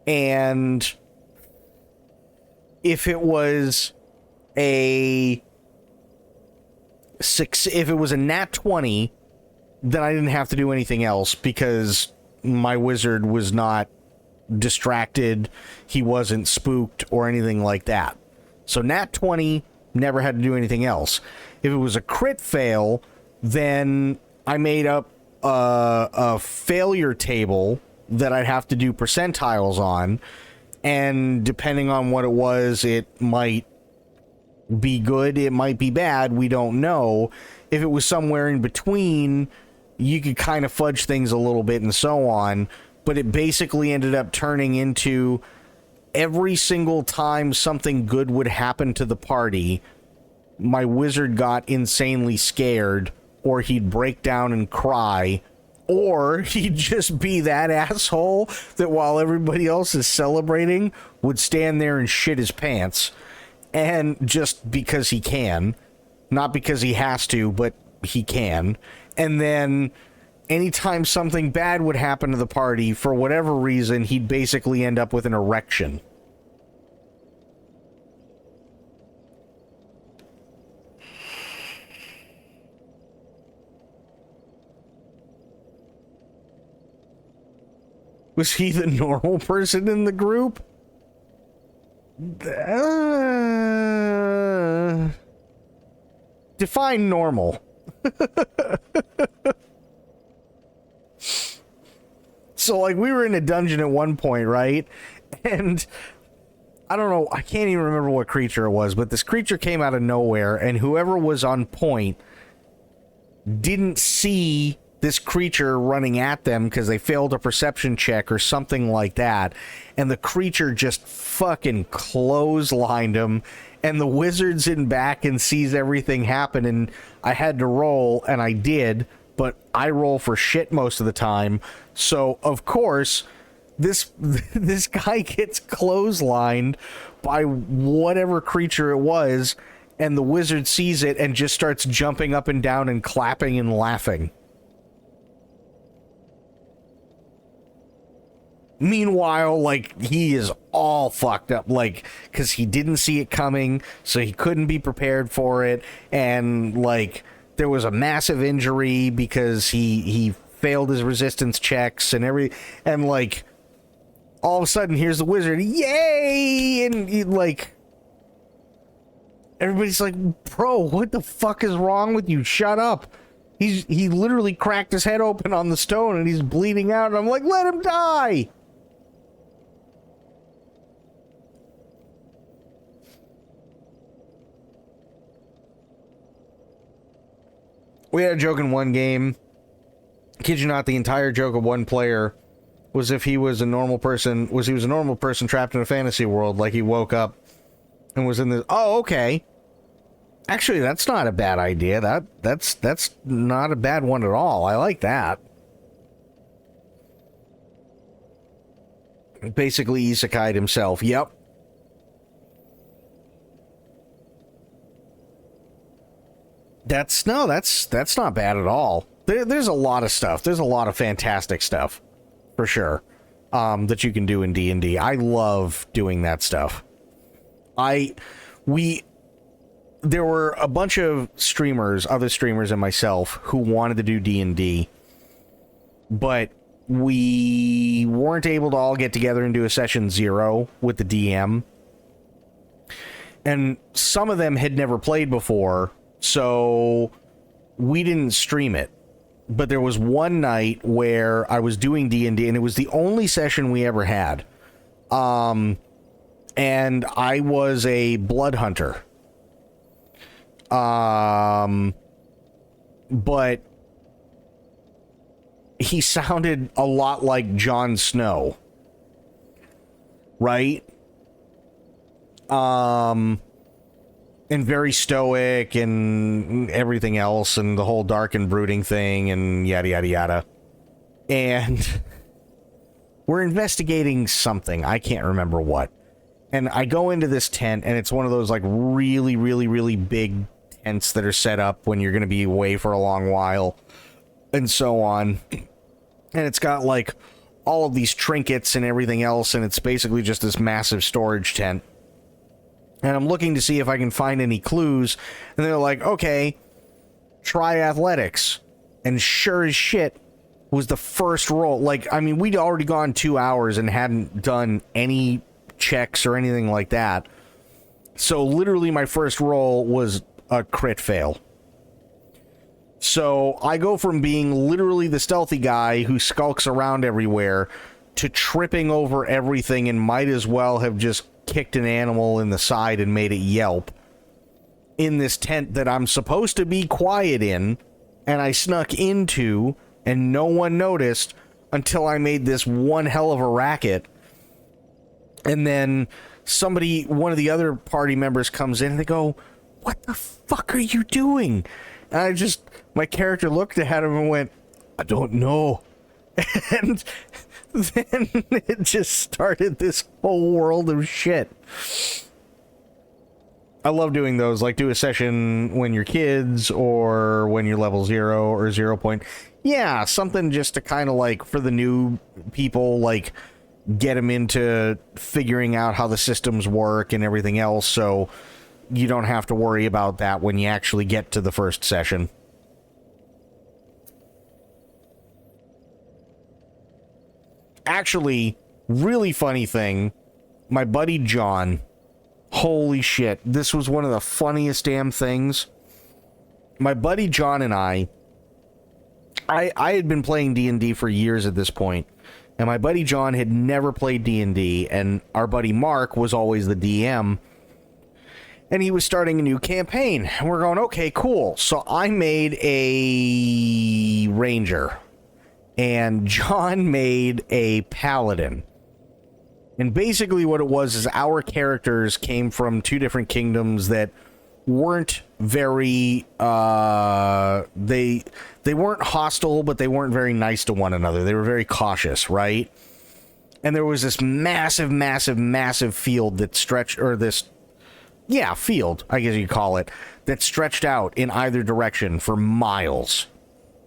And if it was a nat 20, then I didn't have to do anything else because my wizard was not distracted, he wasn't spooked or anything like that. So nat 20, never had to do anything else. If it was a crit fail, then I made up a failure table that I'd have to do percentiles on, and depending on what it was, it might be good, it might be bad, we don't know. If it was somewhere in between, you could kind of fudge things a little bit and so on. But it basically ended up turning into every single time something good would happen to the party, my wizard got insanely scared, or he'd break down and cry, or he'd just be that asshole that while everybody else is celebrating would stand there and shit his pants. And just because he can, not because he has to, but he can. And then anytime something bad would happen to the party, for whatever reason, he'd basically end up with an erection. Was he the normal person in the group? Define normal. So, like, we were in a dungeon at one point, right? And I don't know, I can't even remember what creature it was, but this creature came out of nowhere, and whoever was on point didn't see this creature running at them because they failed a perception check or something like that, and the creature just fucking clotheslined him, and the wizard's in back and sees everything happen, and I had to roll, and I did, but I roll for shit most of the time, so of course this guy gets clotheslined by whatever creature it was, and the wizard sees it and just starts jumping up and down and clapping and laughing. Meanwhile, like, he is all fucked up, like, because he didn't see it coming, so he couldn't be prepared for it, and, like, there was a massive injury because he failed his resistance checks and, like, all of a sudden, here's the wizard, yay! And, he, like, Everybody's like, bro, what the fuck is wrong with you? Shut up. He literally cracked his head open on the stone and he's bleeding out. And I'm like, let him die. We had a joke in one game. Kid you not, the entire joke of one player was if he was a normal person, trapped in a fantasy world, like he woke up and was in this. Oh, okay. Actually, that's not a bad idea. That's not a bad one at all. I like that. Basically isekai'd himself. Yep. That's not bad at all. There's a lot of stuff. There's a lot of fantastic stuff, for sure, that you can do in D&D. I love doing that stuff. There were a bunch of streamers, other streamers and myself, who wanted to do D&D, but we weren't able to all get together and do a session 0 with the DM. And some of them had never played before, so we didn't stream it. But there was one night where I was doing D&D, and it was the only session we ever had. And I was a blood hunter. But he sounded a lot like Jon Snow. Right? And very stoic and everything else, and the whole dark and brooding thing, and yada yada yada. And we're investigating something. I can't remember what. And I go into this tent, and it's one of those like really, really, really big tents that are set up when you're going to be away for a long while, and so on. And it's got like all of these trinkets and everything else, and it's basically just this massive storage tent. And I'm looking to see if I can find any clues. And they're like, okay, try athletics. And sure as shit was the first roll. Like, I mean, we'd already gone 2 hours and hadn't done any checks or anything like that. So literally my first roll was a crit fail. So I go from being literally the stealthy guy who skulks around everywhere to tripping over everything and might as well have just kicked an animal in the side and made it yelp in this tent that I'm supposed to be quiet in, and I snuck into and no one noticed until I made this one hell of a racket. And then one of the other party members comes in and they go, what the fuck are you doing? And my character looked at him and went, I don't know. And then it just started this whole world of shit. I love doing those, like do a session when you're kids or when you're level 0 or 0 point. Yeah, something just to kind of like for the new people, like get them into figuring out how the systems work and everything else, so you don't have to worry about that when you actually get to the first session. Actually, really funny thing, my buddy John, holy shit, this was one of the funniest damn things. My buddy John and I had been playing D&D for years at this point, and my buddy John had never played D&D, and our buddy Mark was always the DM, and he was starting a new campaign, and we're going, okay, cool. So I made a ranger, and John made a paladin. And basically what it was is our characters came from two different kingdoms that weren't very, they weren't hostile, but they weren't very nice to one another. They were very cautious, right? And there was this massive, massive, massive field that stretched, or this, yeah, field, I guess you'd call it, that stretched out in either direction for miles,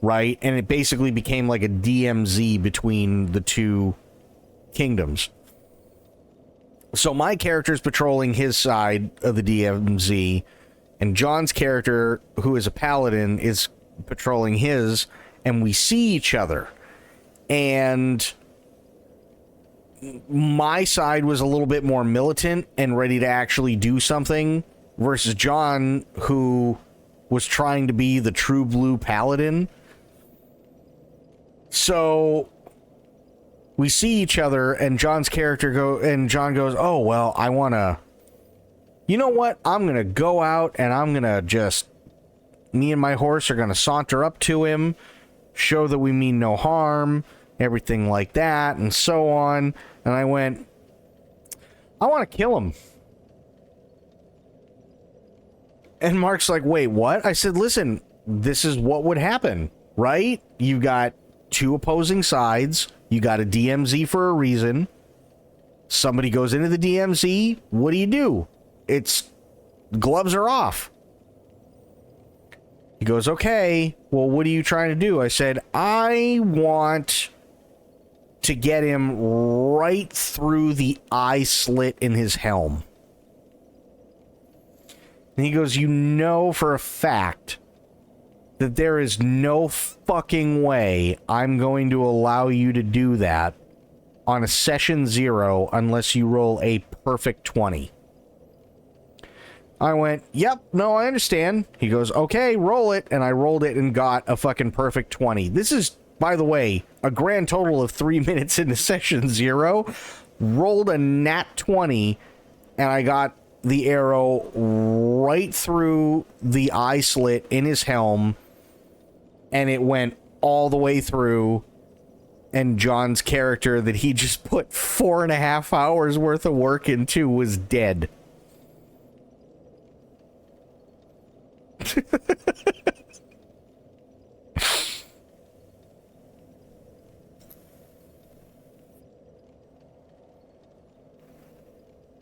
right? And it basically became like a DMZ between the two kingdoms. So my character's patrolling his side of the DMZ, and John's character, who is a paladin, is patrolling his, and we see each other. And my side was a little bit more militant and ready to actually do something versus John, who was trying to be the true blue paladin. So we see each other, and John's character John goes, oh, well, I want to, you know what? I'm going to go out and I'm going to just, me and my horse are going to saunter up to him, show that we mean no harm, everything like that, and so on. And I went, I want to kill him. And Mark's like, wait, what? I said, listen, this is what would happen, right? You got two opposing sides. You got a DMZ for a reason. Somebody goes into the DMZ. What do? It's gloves are off. He goes, okay, well, what are you trying to do? I said, I want to get him right through the eye slit in his helm. And he goes, you know for a fact that there is no fucking way I'm going to allow you to do that on a session 0 unless you roll a perfect 20. I went, yep, no, I understand. He goes, okay, roll it. And I rolled it and got a fucking perfect 20. This is, by the way, a grand total of 3 minutes into session 0. Rolled a nat 20, and I got the arrow right through the eye slit in his helm, and it went all the way through, and John's character that he just put 4.5 hours worth of work into was dead.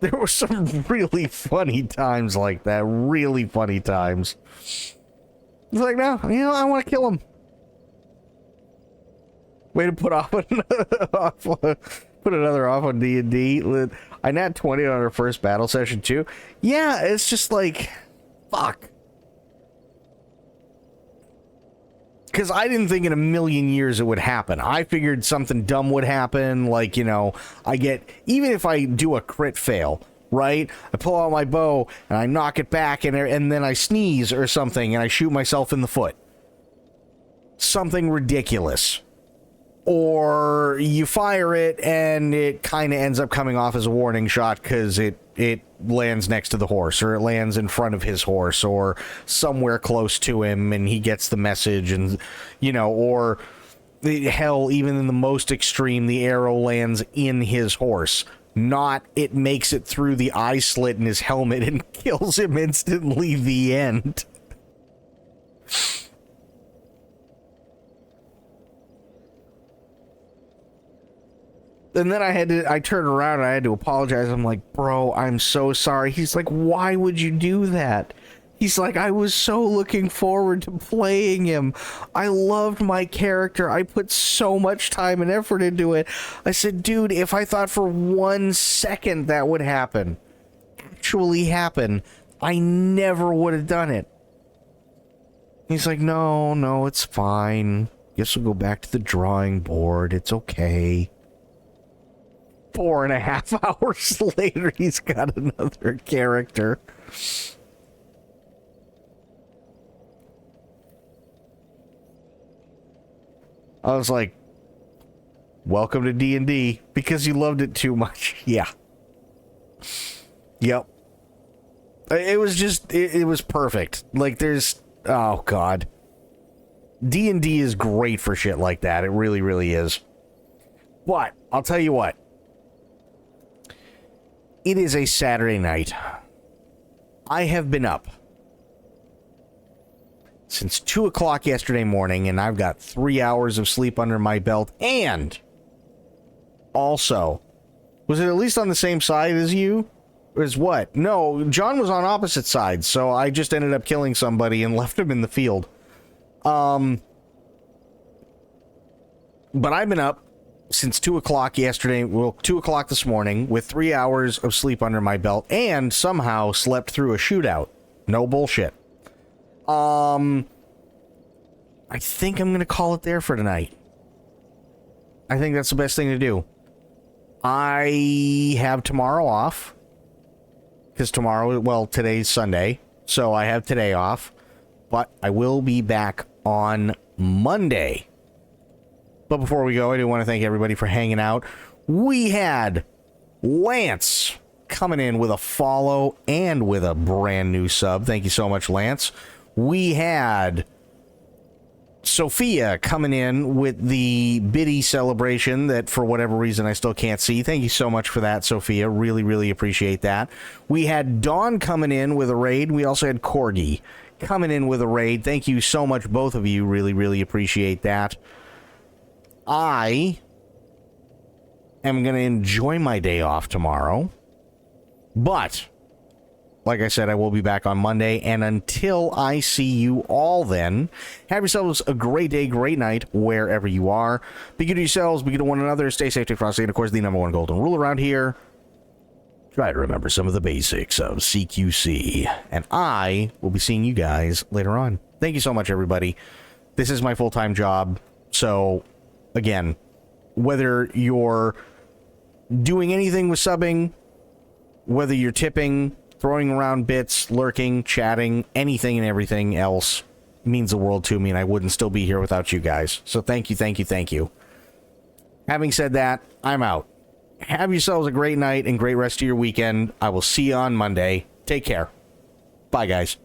There were some really funny times like that. Really funny times. It's like, no, you know, I want to kill him. Way to put off put another off on D&D. I nat 20 on our first battle session too. Yeah, it's just like, fuck. Because I didn't think in a million years it would happen. I figured something dumb would happen, like, you know, even if I do a crit fail, right? I pull out my bow, and I knock it back, and then I sneeze or something, and I shoot myself in the foot. Something ridiculous. Or you fire it, and it kind of ends up coming off as a warning shot, because it lands next to the horse, or it lands in front of his horse, or somewhere close to him, and he gets the message, and, you know, or hell, even in the most extreme, the arrow lands in his horse. Not it makes it through the eye slit in his helmet and kills him instantly, the end. And then I turned around and I had to apologize. I'm like, bro, I'm so sorry. He's like, why would you do that? He's like, I was so looking forward to playing him. I loved my character. I put so much time and effort into it. I said, dude, if I thought for 1 second that would actually happen, I never would have done it. He's like, no, it's fine. Guess we'll go back to the drawing board. It's okay. 4.5 hours later, he's got another character. I was like, welcome to D&D, because you loved it too much. Yeah. Yep. It was just, it was perfect. Like, there's, oh god. D&D is great for shit like that. It really, really is. But, I'll tell you what. It is a Saturday night. I have been up since 2 o'clock yesterday morning, and I've got 3 hours of sleep under my belt. And also, was it at least on the same side as you? As what? No, John was on opposite sides, so I just ended up killing somebody and left him in the field. But I've been up since 2 o'clock yesterday, 2 o'clock this morning, with 3 hours of sleep under my belt, and somehow slept through a shootout. No bullshit. I think I'm gonna call it there for tonight. I think that's the best thing to do. I have tomorrow off. because tomorrow, well, today's Sunday, so I have today off. But I will be back on Monday. But before we go, I do want to thank everybody for hanging out. We had Lance coming in with a follow and with a brand new sub. Thank you so much, Lance. We had Sophia coming in with the Biddy celebration that for whatever reason I still can't see. Thank you so much for that, Sophia. Really, really appreciate that. We had Dawn coming in with a raid. We also had Corgi coming in with a raid. Thank you so much, both of you. Really, really appreciate that. I am going to enjoy my day off tomorrow. But, like I said, I will be back on Monday. And until I see you all then, have yourselves a great day, great night, wherever you are. Be good to yourselves, be good to one another. Stay safe, stay frosty, and of course, the number one golden rule around here. Try to remember some of the basics of CQC. And I will be seeing you guys later on. Thank you so much, everybody. This is my full-time job. So, again, whether you're doing anything with subbing, whether you're tipping, throwing around bits, lurking, chatting, anything and everything else means the world to me, and I wouldn't still be here without you guys. So thank you, thank you, thank you. Having said that, I'm out. Have yourselves a great night and great rest of your weekend. I will see you on Monday. Take care. Bye, guys.